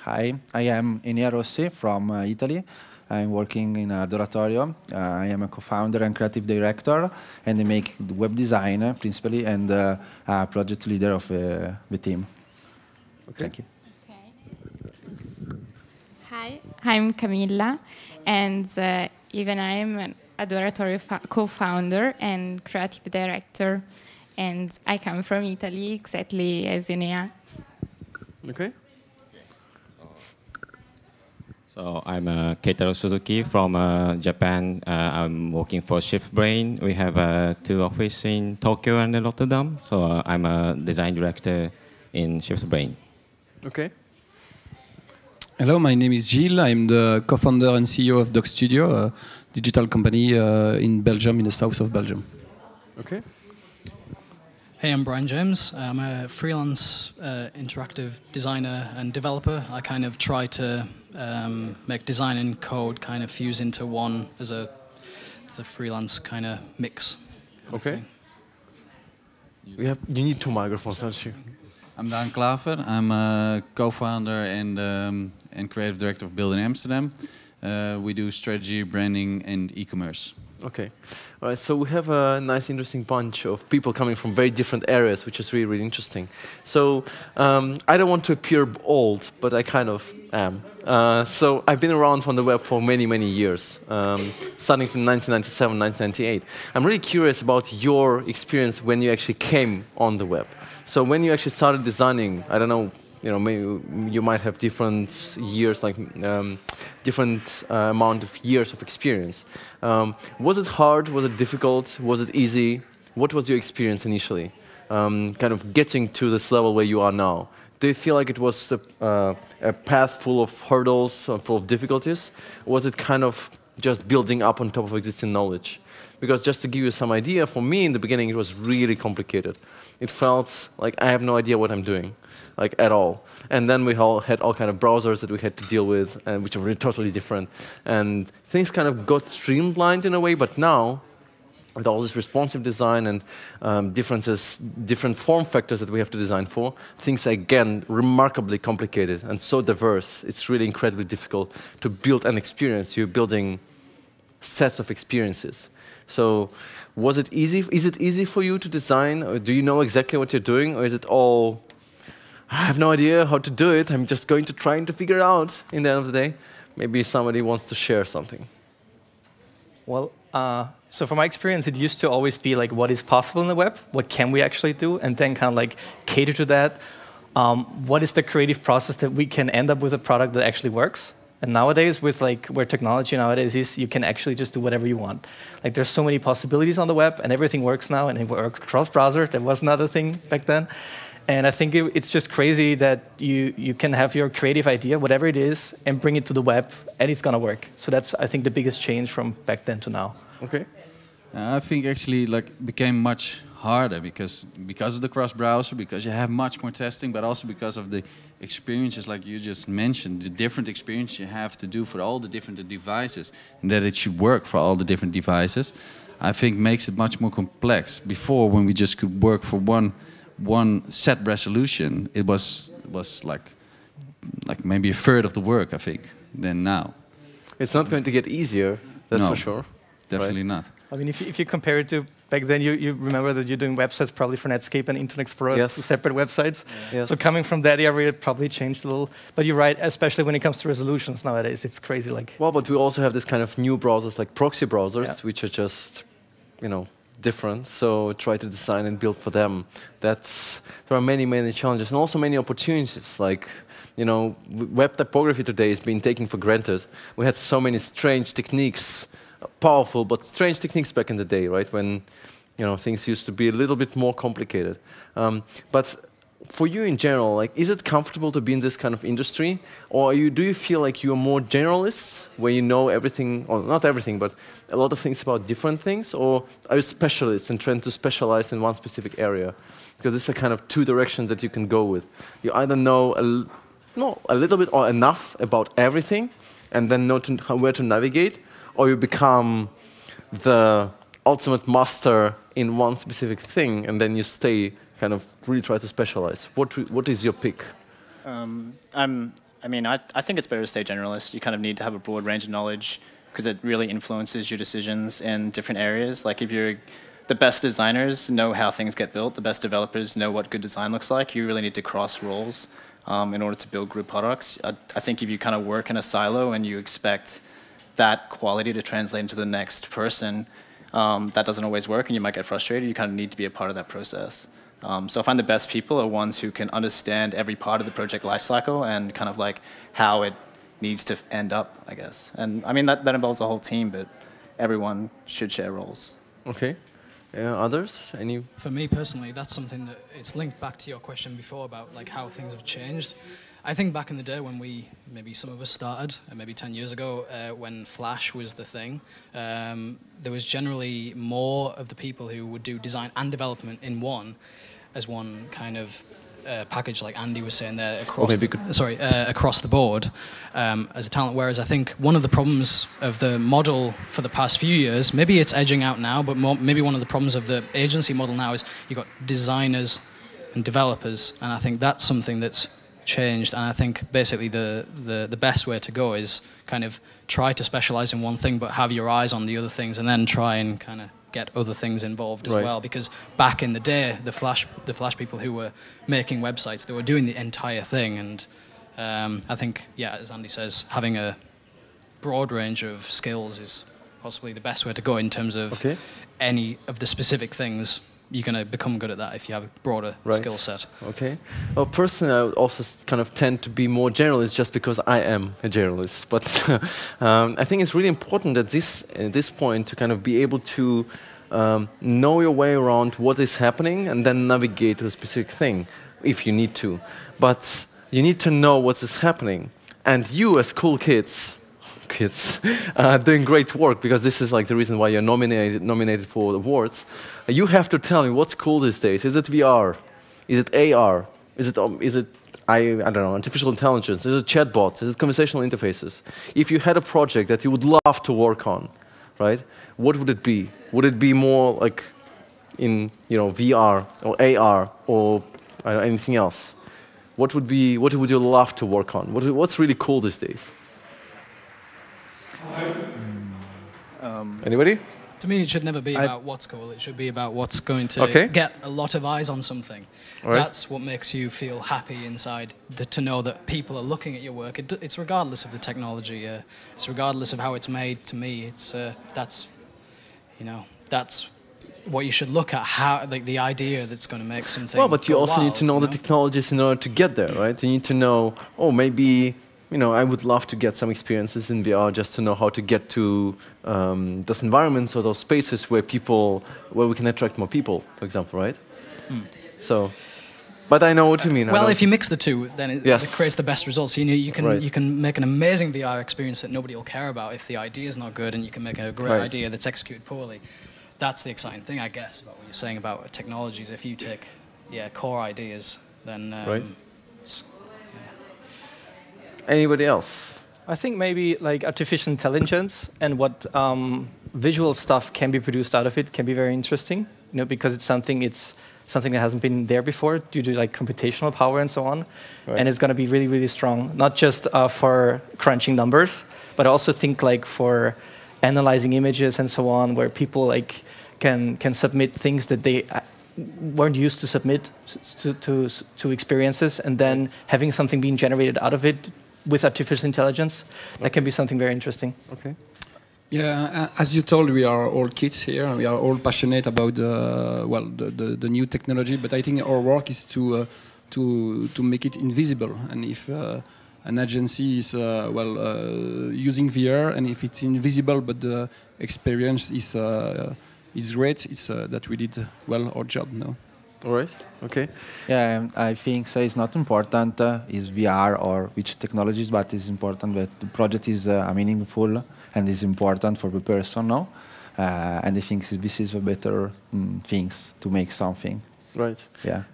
Hi, I am Enea Rossi from Italy. I'm working in Adoratorio. I am a co-founder and creative director, and I make web design principally, and project leader of the team. Okay. Thank you. Hi, I'm Camilla, and even I'm an Adoratorio co-founder and creative director, and I come from Italy, exactly as Enea. Okay. So I'm Keitaro Suzuki from Japan. I'm working for ShiftBrain. We have 2 offices in Tokyo and Rotterdam. So I'm a design director in ShiftBrain. Okay. Hello, my name is Gilles. I'm the co-founder and CEO of Dog Studio, a digital company in Belgium, in the south of Belgium. Okay. Hey, I'm Bryan James. I'm a freelance interactive designer and developer. I kind of try to make design and code kind of fuse into one as a freelance kind of mix. Okay. You need 2 microphones, don't you? I'm Daan Klaver. I'm a co-founder and creative director of Build in Amsterdam. We do strategy, branding, and e-commerce. Okay. All right, so we have a nice, interesting bunch of people coming from very different areas, which is really, really interesting. So I don't want to appear old, but I kind of am. So I've been around on the web for many, many years, starting from 1997, 1998. I'm really curious about your experience when you actually came on the web. So when you actually started designing, I don't know, maybe you might have different years, like different amount of years of experience. Was it hard? Was it difficult? Was it easy? What was your experience initially? Kind of getting to this level where you are now. Do you feel like it was a path full of hurdles, full of difficulties? Or was it kind of just building up on top of existing knowledge? Because just to give you some idea, for me in the beginning it was really complicated. It felt like I have no idea what I'm doing, like at all. And then we all had all kind of browsers that we had to deal with, and which were really totally different. And things kind of got streamlined in a way, but now, with all this responsive design and different form factors that we have to design for, things are again remarkably complicated and so diverse. It's really incredibly difficult to build an experience. You're building sets of experiences. So was it easy? Is it easy for you to design? Or do you know exactly what you're doing? Or is it all, I have no idea how to do it. I'm just going to try to figure it out in the end of the day. Maybe somebody wants to share something. Well, so from my experience, it used to always be like what is possible in the web, what can we actually do, and then kind of like cater to that. What is the creative process that we can end up with a product that actually works? And nowadays, with like where technology nowadays is, you can actually just do whatever you want. Like there's so many possibilities on the web, and everything works now, and it works cross-browser. That was another thing back then. And I think it's just crazy that you can have your creative idea, whatever it is, and bring it to the web, and it's gonna work. So that's, I think, the biggest change from back then to now. Okay. I think actually like became much harder because of the cross-browser, because you have much more testing, but also because of the experiences, like you just mentioned, the different experience you have to do for all the different devices, and that it should work for all the different devices, I think makes it much more complex. Before, when we just could work for one set resolution, it was like maybe a third of the work, I think, than now. It's not going to get easier, that's for sure. Definitely not. I mean, if you compare it to back then, you remember that you're doing websites probably for Netscape and Internet Explorer, two separate websites. Yes. So coming from that area, it probably changed a little. But you're right, especially when it comes to resolutions nowadays, it's crazy. Well, but we also have this kind of new browsers like proxy browsers, which are just, different. So try to design and build for them. There are many challenges and also many opportunities. Like, web typography today is being taken for granted. We had so many strange techniques, powerful but strange techniques back in the day, right? When things used to be a little bit more complicated. But for you in general, like, is it comfortable to be in this kind of industry, or do you feel like you're more generalists, where you know everything, or not everything, but a lot of things about different things, or are you specialists and trying to specialize in one specific area? Because these are kind of two directions that you can go with. You either know a little bit or enough about everything, and then know where to navigate, or you become the ultimate master in one specific thing, and then you stay kind of really try to specialize. What is your pick? I think it's better to stay generalist. You kind of need to have a broad range of knowledge because it really influences your decisions in different areas. Like if you're the best designers know how things get built, the best developers know what good design looks like. You really need to cross roles in order to build group products. I think if you kind of work in a silo and you expect that quality to translate into the next person, that doesn't always work and you might get frustrated. You kind of need to be a part of that process. So I find the best people are ones who can understand every part of the project lifecycle and kind of like how it needs to end up, I guess. And I mean, that involves the whole team, but everyone should share roles. Okay. Others? Any? For me personally, that's something that it's linked back to your question before about like how things have changed. I think back in the day when maybe some of us started, maybe 10 years ago, when Flash was the thing, there was generally more of the people who would do design and development in as one kind of package, like Andy was saying there, across the board as a talent. Whereas I think one of the problems of the model for the past few years, maybe it's edging out now, but maybe one of the problems of the agency model now is you've got designers and developers, and I think that's something that's changed. And I think basically the best way to go is kind of try to specialize in one thing, but have your eyes on the other things, and then try and kind of get other things involved as well. Because back in the day, the Flash people who were making websites, they were doing the entire thing. And I think, yeah, as Andy says, having a broad range of skills is possibly the best way to go in terms of any of the specific things. You're going to become good at that if you have a broader skill set. Okay. Well, personally, I would also kind of tend to be more generalist just because I am a generalist. But I think it's really important at this point to kind of be able to know your way around what is happening and then navigate to a specific thing if you need to. But you need to know what is happening. And you, as cool kids doing great work, because this is like the reason why you're nominated for the awards. You have to tell me what's cool these days. Is it VR? Is it AR? Is it I don't know, artificial intelligence? Is it chatbots? Is it conversational interfaces? If you had a project that you would love to work on, right? What would it be? Would it be more like in VR or AR or anything else? What would you love to work on? What's really cool these days? Anybody? To me, it should never be about what's cool. It should be about what's going to get a lot of eyes on something. That's what makes you feel happy inside, to know that people are looking at your work. It's regardless of the technology. It's regardless of how it's made. To me, that's what you should look at. How the idea that's going to make something. Well, but you also need to know the technologies in order to get there, right? You need to know. Oh, maybe. I would love to get some experiences in VR just to know how to get to those environments or those spaces where we can attract more people, for example, right? So, but I know what you mean. Well, if you mix the two, then it creates the best results. You can make an amazing VR experience that nobody will care about if the idea is not good, and you can make a great idea that's executed poorly. that's the exciting thing, I guess, about what you're saying about technologies. If you take, core ideas, then right. Anybody else? I think maybe like artificial intelligence and what visual stuff can be produced out of it can be very interesting. Because it's something that hasn't been there before due to like computational power and so on, right. And it's going to be really, really strong. Not just for crunching numbers, but I also think like for analyzing images and so on, where people like can submit things that they weren't used to submit to experiences, and then having something being generated out of it with artificial intelligence, that can be something very interesting. Okay. Yeah, as you told, we are all kids here. We are all passionate about the new technology. But I think our work is to make it invisible. And if an agency is using VR, and if it's invisible but the experience is great, it's that we did well our job. No. All right. Okay. Yeah, I think so. It's not important is VR or which technologies, but it's important that the project is meaningful and is important for the person, no? And I think this is the better things to make something. Right. Yeah.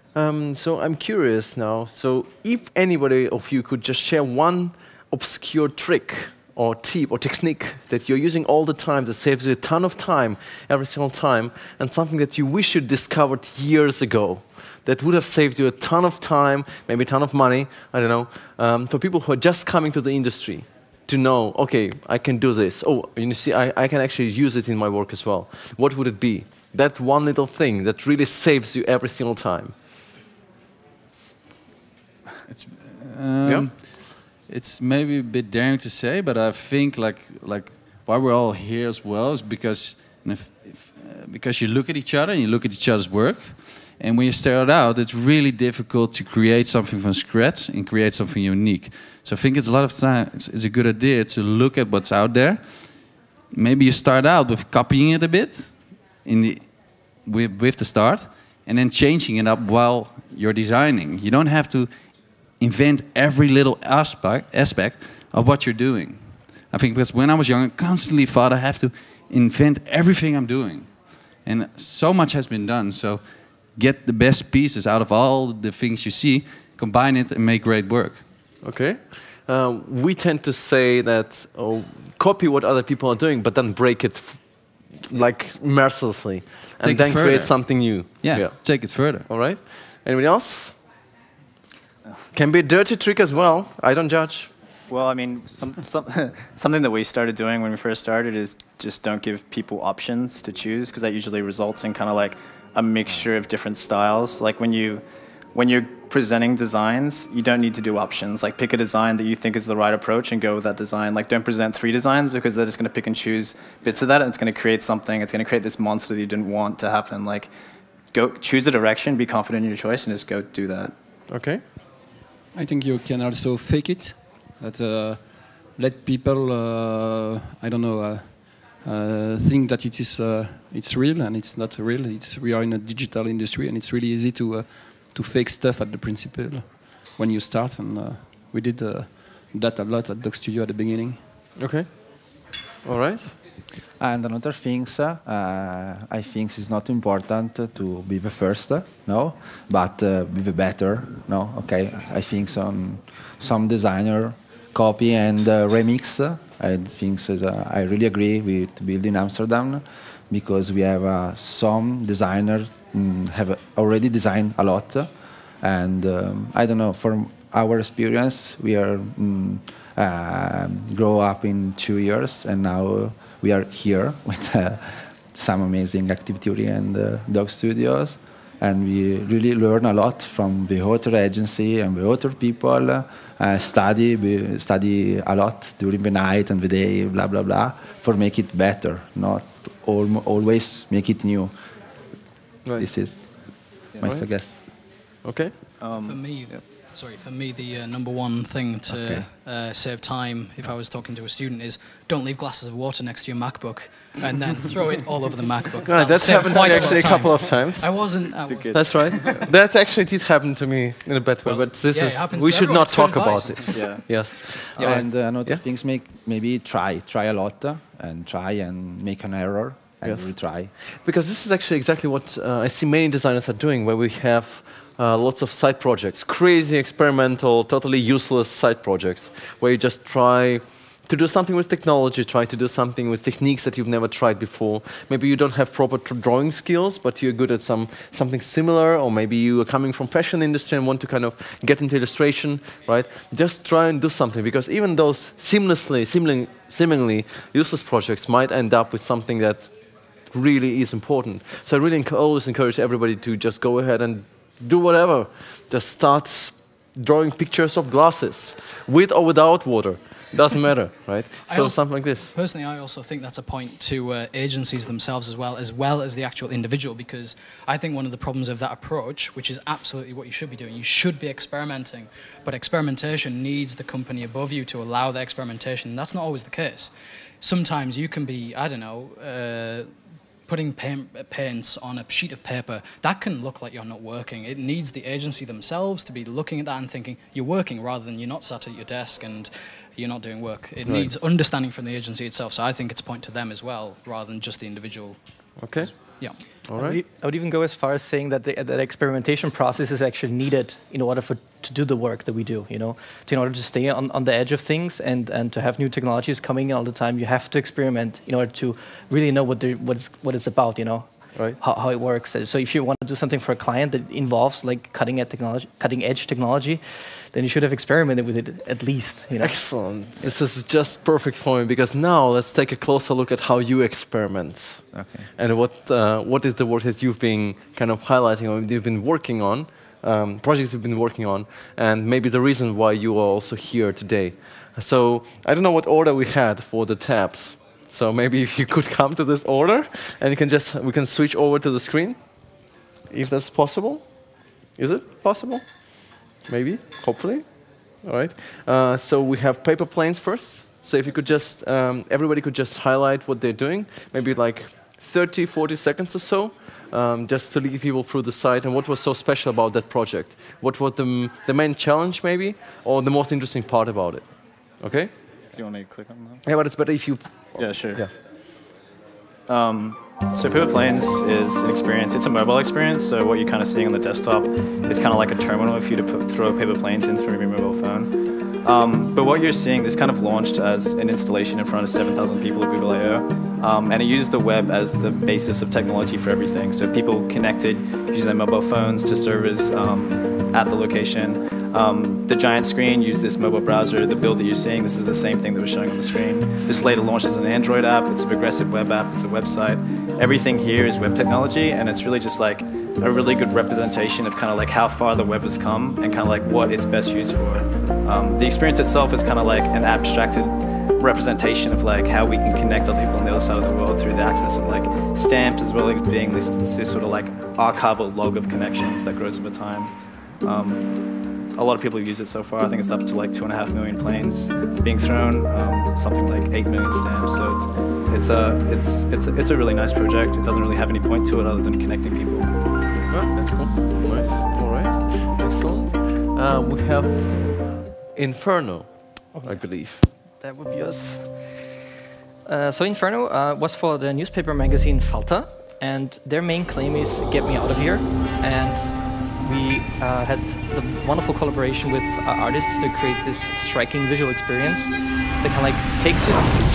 So I'm curious now. So if anybody of you could just share one obscure trick or tip or technique that you're using all the time that saves you a ton of time every single time, and something that you wish you discovered years ago that would have saved you a ton of time, maybe a ton of money, I don't know, for people who are just coming to the industry to know, okay, I can do this. Oh, you see, I can actually use it in my work as well. What would it be? That one little thing that really saves you every single time. It's it's maybe a bit daring to say, but I think like why we're all here as well is because because you look at each other and you look at each other's work, and when you start out, it's really difficult to create something from scratch and create something unique. So I think it's a lot of time. It's a good idea to look at what's out there. Maybe you start out with copying it a bit with the start, and then changing it up while you're designing. You don't have to invent every little aspect of what you're doing. I think because when I was young, I constantly thought I have to invent everything I'm doing. And so much has been done. So get the best pieces out of all the things you see, combine it and make great work. Okay. We tend to say that, copy what other people are doing, but then break it like mercilessly. And then create something new. Yeah, take it further. All right. Anybody else? Can be a dirty trick as well. I don't judge. Well, I mean, something that we started doing when we first started is just don't give people options to choose, because that usually results in kind of like a mixture of different styles. Like when you're presenting designs, you don't need to do options. Like pick a design that you think is the right approach and go with that design. Like don't present 3 designs, because they're just going to pick and choose bits of that, and it's going to create something. It's going to create this monster that you didn't want to happen. Like go choose a direction, be confident in your choice, and just go do that. Okay. I think you can also fake it. That let people, I don't know, think that it is it's real, and it's not real. We are in a digital industry, and it's really easy to fake stuff at the principle when you start. And we did that a lot at Doc Studio at the beginning. Okay. All right. And another thing, I think it's not important to be the first, no, but be the better, no. Okay, I think some designer copy and remix. I think I really agree with Build in Amsterdam, because we have some designers have already designed a lot, and I don't know, from our experience, we are grow up in 2 years, and now we are here with some amazing activity and Doc Studios, and we really learn a lot from the other agency and the other people. Study a lot during the night and the day, blah blah blah, for make it better, not always make it new. Right. This is my suggestion. Okay. For me, for me, the number one thing to save time, if I was talking to a student, is don't leave glasses of water next to your MacBook, and then throw it all over the MacBook. That's happened to me actually a couple of times. I wasn't. That's right. That actually did happen to me in a bad way, but this is we should not talk about this. Yes. And another things maybe try a lot and try and make an error, and retry. Because this is actually exactly what I see many designers are doing, where we have lots of side projects, crazy experimental, totally useless side projects, where you just try to do something with technology, try to do something with techniques that you've never tried before. Maybe you don't have proper drawing skills, but you're good at something similar, or maybe you are coming from fashion industry and want to kind of get into illustration, right? Just try and do something, because even those seemingly useless projects might end up with something that really is important. So I really always encourage everybody to just go ahead and do whatever. Just start drawing pictures of glasses, with or without water. Doesn't matter, right? So something like this. Personally, I also think that's a point to agencies themselves as well as the actual individual, because I think one of the problems of that approach, which is absolutely what you should be doing, you should be experimenting, but experimentation needs the company above you to allow the experimentation. And that's not always the case. Sometimes you can be, I don't know, putting paints on a sheet of paper, that can look like you're not working. It needs the agency themselves to be looking at that and thinking you're working, rather than you're not sat at your desk and you're not doing work. It needs understanding from the agency itself. So I think it's a point to them as well, rather than just the individual. Okay. Yeah. All right. I would even go as far as saying that the experimentation process is actually needed in order to do the work that we do. In order to stay on the edge of things and to have new technologies coming in all the time, you have to experiment in order to really know what it's about. Right. How it works. So if you want to do something for a client that involves like cutting edge technology, then you should have experimented with it at least. Excellent. This is just perfect for me, because now let's take a closer look at how you experiment. Okay. And what is the work that you've been kind of highlighting, or you've been working on, projects you've been working on, and maybe the reason why you are also here today. So I don't know what order we had for the tabs. So maybe if you could come to this order, and we can switch over to the screen, if that's possible. Is it possible? Maybe, hopefully. All right. So we have paper planes first. So if you could just, everybody could just highlight what they're doing, maybe like 30, 40 seconds or so, just to lead people through the site, and what was so special about that project. What was the main challenge, maybe, or the most interesting part about it. Okay? Do you want me to click on that? Yeah, but it's better if you... Yeah, sure. Yeah. So Paper Planes is an experience. It's a mobile experience, so what you're kind of seeing on the desktop is kind of like a terminal for you to throw Paper Planes in through your mobile phone. But what you're seeing, this kind of launched as an installation in front of 7,000 people at Google I/O, and it used the web as the basis of technology for everything. So people connected using their mobile phones to servers at the location. The giant screen used this mobile browser. The build that you're seeing, this is the same thing that was showing on the screen. This later launched as an Android app. It's a progressive web app. It's a website. Everything here is web technology, and it's really just like a really good representation of kind of like how far the web has come and kind of like what it's best used for. The experience itself is kind of like an abstracted representation of like how we can connect other people on the other side of the world through the access of like stamps, as well as being this sort of like archival log of connections that grows over time. A lot of people use it so far. I think it's up to like 2.5 million planes being thrown, something like 8 million stamps. So it's a really nice project. It doesn't really have any point to it other than connecting people. Oh, that's cool. Nice. All right. Excellent. We have Inferno, I believe. That would be us. So Inferno was for the newspaper magazine Falter, and their main claim is "Get me out of here." And we had the wonderful collaboration with artists to create this striking visual experience that kind of like takes you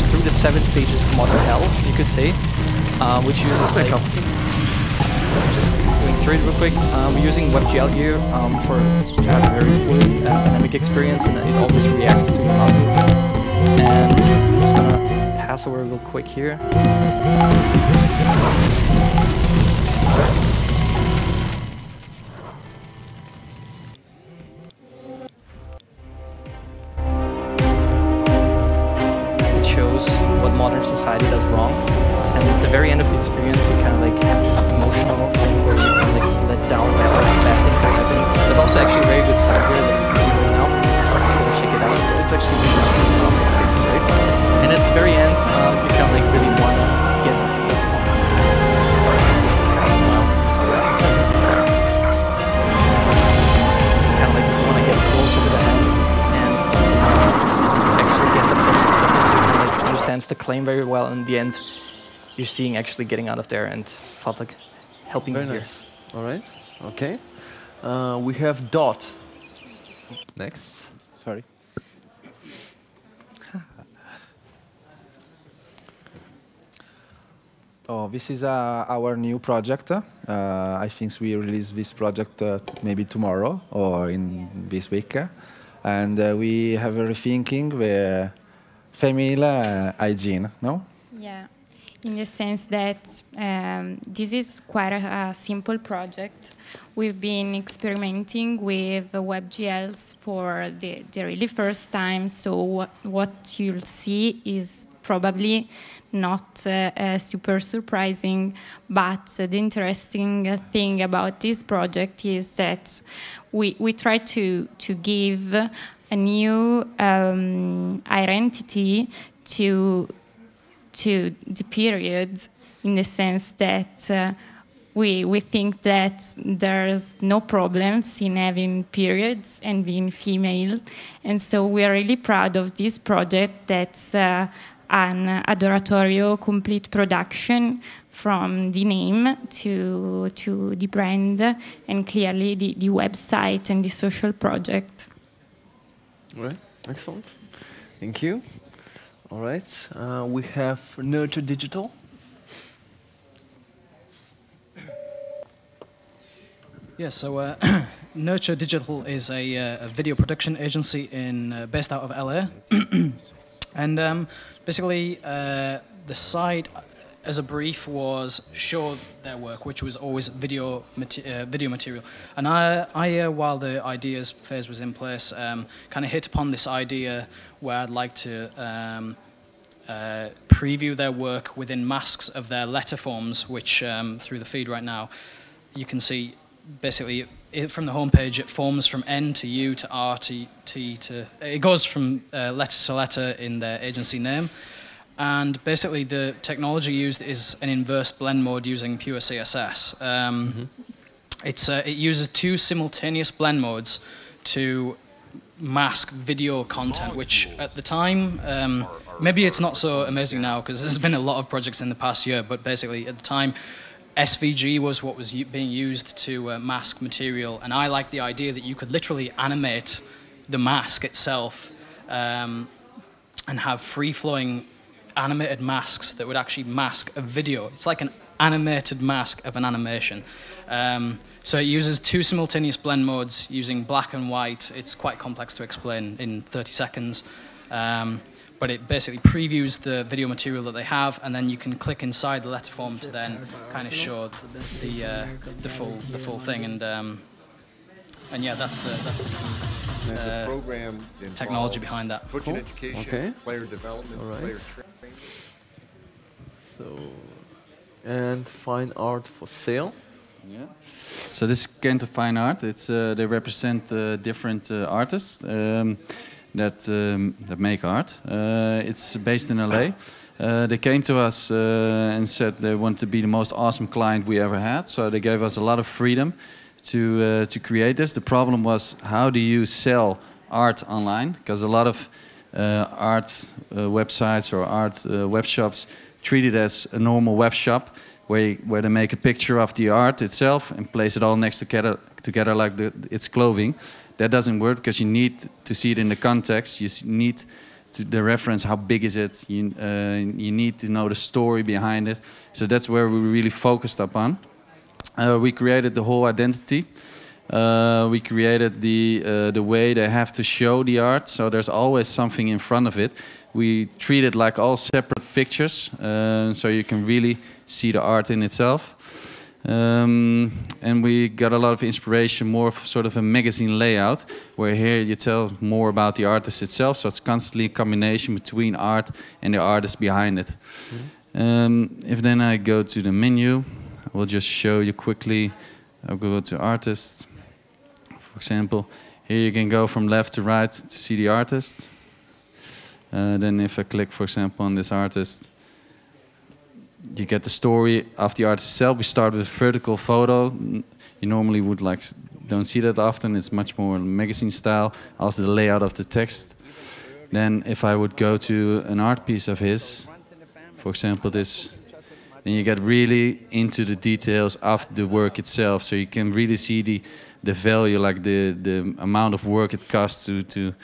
through the 7 stages of modern hell, you could say, which uses like just going through it real quick. We're using WebGL here to have a very fluid dynamic experience, and it always reacts to your mouse movement. And I'm just gonna pass over real quick here. Modern society does wrong, and at the very end of the experience you kind of like have this emotional thing where you can like let down by all the bad things that are happening. There's also actually a very good site here that you can do right now, so check it out. It's actually really great. And at the very end you kind of like really want to get kind of like want to get closer to the end and actually get the person so you can like understands the claim very well in the end. you're seeing actually getting out of there, and felt like helping Very you here. nice. All right. Okay. We have Dot. Next. Sorry. Oh, this is our new project. I think we release this project maybe tomorrow or in this week. And we have a rethinking the female hygiene, no? Yeah, in the sense that this is quite a simple project. We've been experimenting with WebGLs for the really first time, so what you'll see is probably not super surprising, but the interesting thing about this project is that we try to give a new identity to the period, in the sense that we think that there's no problems in having periods and being female, and so we are really proud of this project. That's an adoratorio complete production, from the name to the brand, and clearly the website and the social project. All right, excellent. Thank you. All right, we have Nurture Digital. Yeah, so Nurture Digital is a video production agency based out of LA. And basically, the site, as a brief, was show their work, which was always video material. And I while the ideas phase was in place, kind of hit upon this idea where I'd like to preview their work within masks of their letter forms, which through the feed right now, you can see basically from the homepage, it forms from N to U to R to T to... It goes from letter to letter in their agency name. And basically the technology used is an inverse blend mode using pure CSS. It uses two simultaneous blend modes to mask video content, which at the time, maybe it's not so amazing now because there's been a lot of projects in the past year, but basically at the time, SVG was what was being used to mask material, and I like the idea that you could literally animate the mask itself and have free-flowing animated masks that would actually mask a video. It's like an animated mask of an animation. So it uses two simultaneous blend modes using black and white. It's quite complex to explain in 30 seconds. But it basically previews the video material that they have, and then you can click inside the letter form to then kind of show the full thing. And yeah, that's the key technology behind that. Cool. Okay. Player development, all right. player training. So, and fine art for sale. Yeah. So this is kind of fine art. It's they represent different artists. That make art. It's based in LA. They came to us and said they want to be the most awesome client we ever had. So they gave us a lot of freedom to create this. The problem was, how do you sell art online? Because a lot of art websites or art web shops treat it as a normal web shop where they make a picture of the art itself and place it all next together like it's clothing. That doesn't work because you need to see it in the context. You need the reference, how big is it? You need to know the story behind it. So that's where we really focused upon. We created the whole identity. We created the way they have to show the art. So there's always something in front of it. We treat it like all separate pictures, so you can really see the art in itself. And we got a lot of inspiration, more of sort of a magazine layout, where here you tell more about the artist itself, so it's constantly a combination between art and the artist behind it. If then I go to the menu, I will just show you quickly. I'll go to artist, for example. Here you can go from left to right to see the artist. Then if I click, for example, on this artist, you get the story of the artist itself. We start with a vertical photo. You normally don't see that often. It's much more magazine style. Also the layout of the text. Then if I would go to an art piece of his, for example this then you get really into the details of the work itself. So you can really see the value, like the amount of work it costs to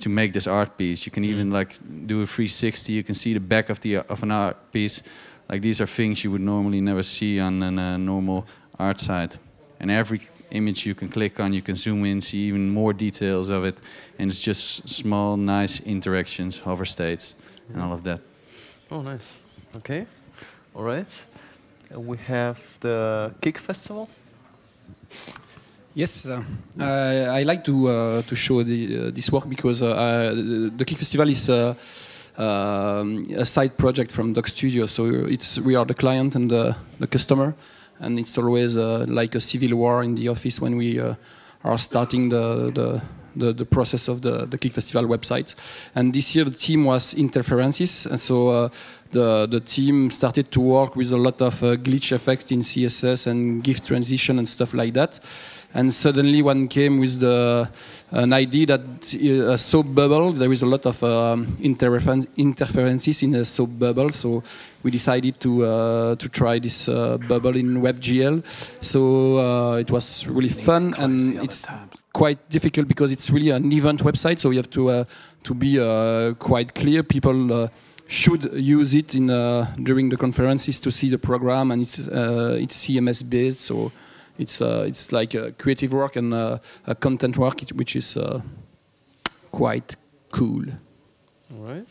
make this art piece. You can even like do a 360. You can see the back of an art piece. Like these are things you would normally never see on a normal art site. And every image you can click on, you can zoom in, see even more details of it, and it's just small, nice interactions, hover states, and all of that. Oh, nice. Okay. All right. We have the Kick Festival. Yes, I like to show this work because the Kick Festival is a side project from Doc Studio. So we are the client and the customer, and it's always like a civil war in the office when we are starting the process of the Kick Festival website. And this year the theme was interferences, and so the team started to work with a lot of glitch effects in CSS and GIF transition and stuff like that. And suddenly one came with an idea that a soap bubble, there is a lot of interferences in a soap bubble, so we decided to try this bubble in WebGL. So it was really fun, and it's quite difficult because it's really an event website, so you have to be quite clear. People should use it during the conferences to see the program, and it's CMS based, so it's like a creative work and a content work, which is quite cool. All right.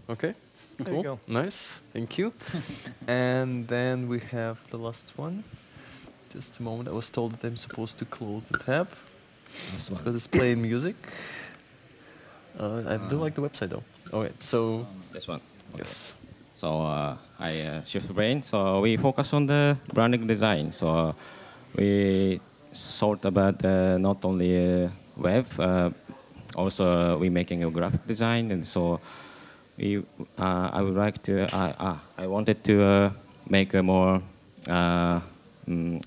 Okay. There you go. Nice. Thank you. And then we have the last one. Just a moment. I was told that I'm supposed to close the tab because it's playing music. I do like the website though. Okay. So this one. Okay. Yes. So I shift brain. So we focus on the branding design. So we thought about not only web, also we making a graphic design, and so I would like to. I wanted to make a more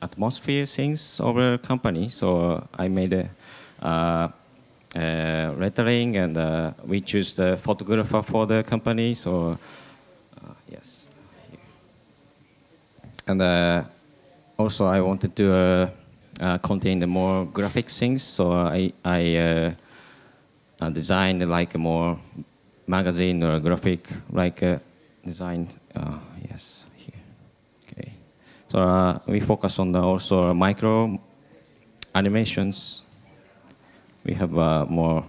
atmosphere things over company. So I made a lettering, and we choose the photographer for the company. So yes, and. Also, I wanted to contain the more graphic things, so I designed like a more magazine or graphic like design. Yes, here. Okay. So we focus on the also micro animations. We have more,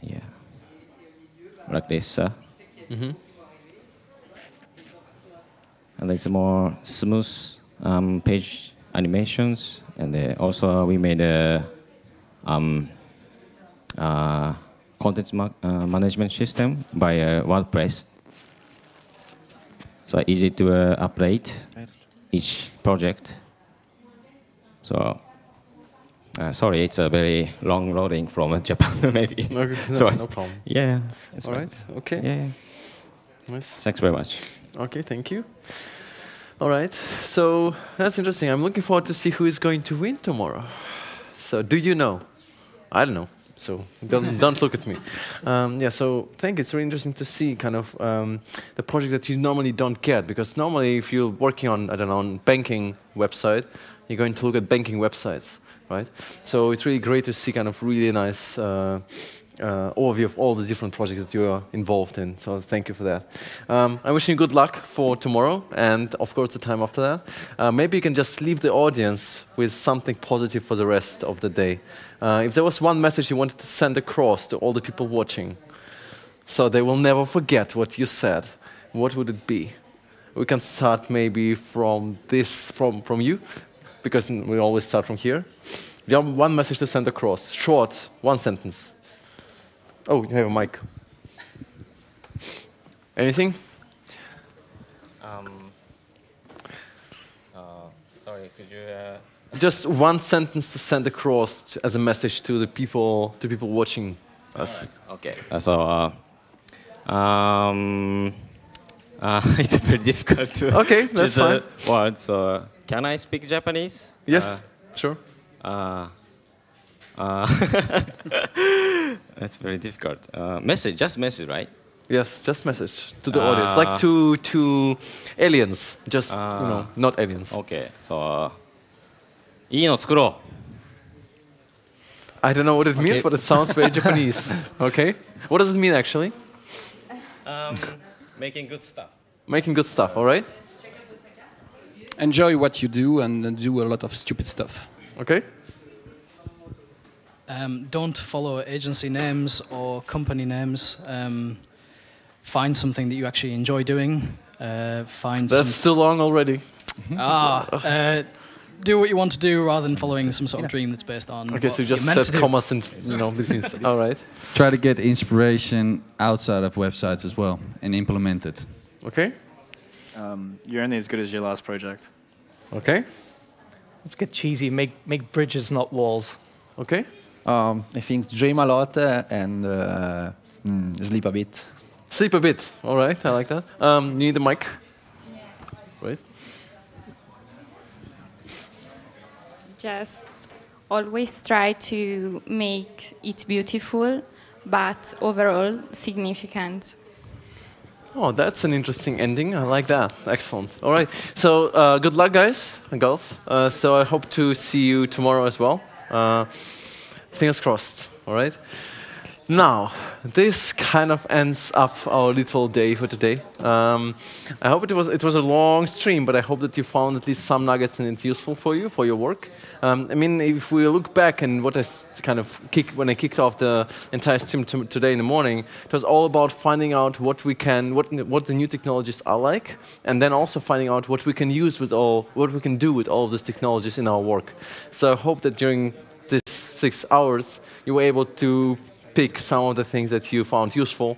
yeah, like this. And it's more smooth. Page animations, and also we made a content management system by WordPress. So easy to update each project. So sorry, it's a very long loading from Japan, maybe. No problem. Yeah. All right. Okay. Yeah. Nice. Thanks very much. Okay. Thank you. All right, so that's interesting. I'm looking forward to see who is going to win tomorrow. So do you know? I don't know, so don't look at me. Yeah, so I think it's really interesting to see kind of the project that you normally don't get, because normally if you're working on, I don't know, on banking website, you're going to look at banking websites, right? So it's really great to see kind of really nice overview of all the different projects that you are involved in. So thank you for that. I'm wishing you good luck for tomorrow and, of course, the time after that. Maybe you can just leave the audience with something positive for the rest of the day. If there was one message you wanted to send across to all the people watching, so they will never forget what you said, what would it be? We can start maybe from this, from you, because we always start from here. You have one message to send across, short, one sentence. Oh, you have a mic. Anything? Sorry, could you? Just one sentence to send across as a message to the people watching us. Right. Okay. It's very difficult to. Okay, that's fine. Word. So, can I speak Japanese? Yes, sure. That's very difficult. Message, just message, right? Yes, just message to the audience, like to aliens, just not aliens. Okay, so いいの作ろう. I don't know what it means, but it sounds very Japanese. Okay, what does it mean actually? Making good stuff. Making good stuff. All right. Enjoy what you do and do a lot of stupid stuff. Okay. Don't follow agency names or company names. Find something that you actually enjoy doing. That's too long already. Do what you want to do rather than following some sort of dream that's based on. Okay, so you just set commas and between. All right. Try to get inspiration outside of websites as well and implement it. Okay. You're only as good as your last project. Okay. Let's get cheesy. Make bridges, not walls. Okay. I think dream a lot and sleep a bit. Sleep a bit. All right, I like that. You need a mic. Yeah. Right. Just always try to make it beautiful, but overall significant. Oh, that's an interesting ending. I like that. Excellent. All right. So good luck, guys and girls. So I hope to see you tomorrow as well. Fingers crossed. All right. Now, this kind of ends up our little day for today. I hope it was a long stream, but I hope that you found at least some nuggets and it's useful for you, for your work. I mean, if we look back and what I kind of when I kicked off the entire stream today in the morning, it was all about finding out what the new technologies are like, and then also finding out what we can use what we can do with all of these technologies in our work. So I hope that during these 6 hours, you were able to pick some of the things that you found useful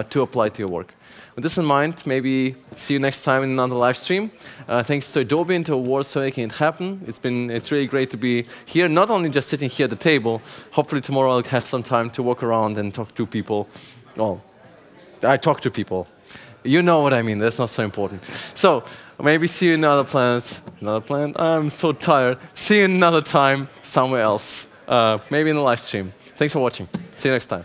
to apply to your work. With this in mind, maybe see you next time in another live stream. Thanks to Adobe and to Awwwards for making it happen. It's really great to be here, not only just sitting here at the table. Hopefully tomorrow I'll have some time to walk around and talk to people. Well, I talk to people. You know what I mean, that's not so important. So, maybe see you in another planet. Another planet? I'm so tired. See you another time, somewhere else. Maybe in the live stream. Thanks for watching. See you next time.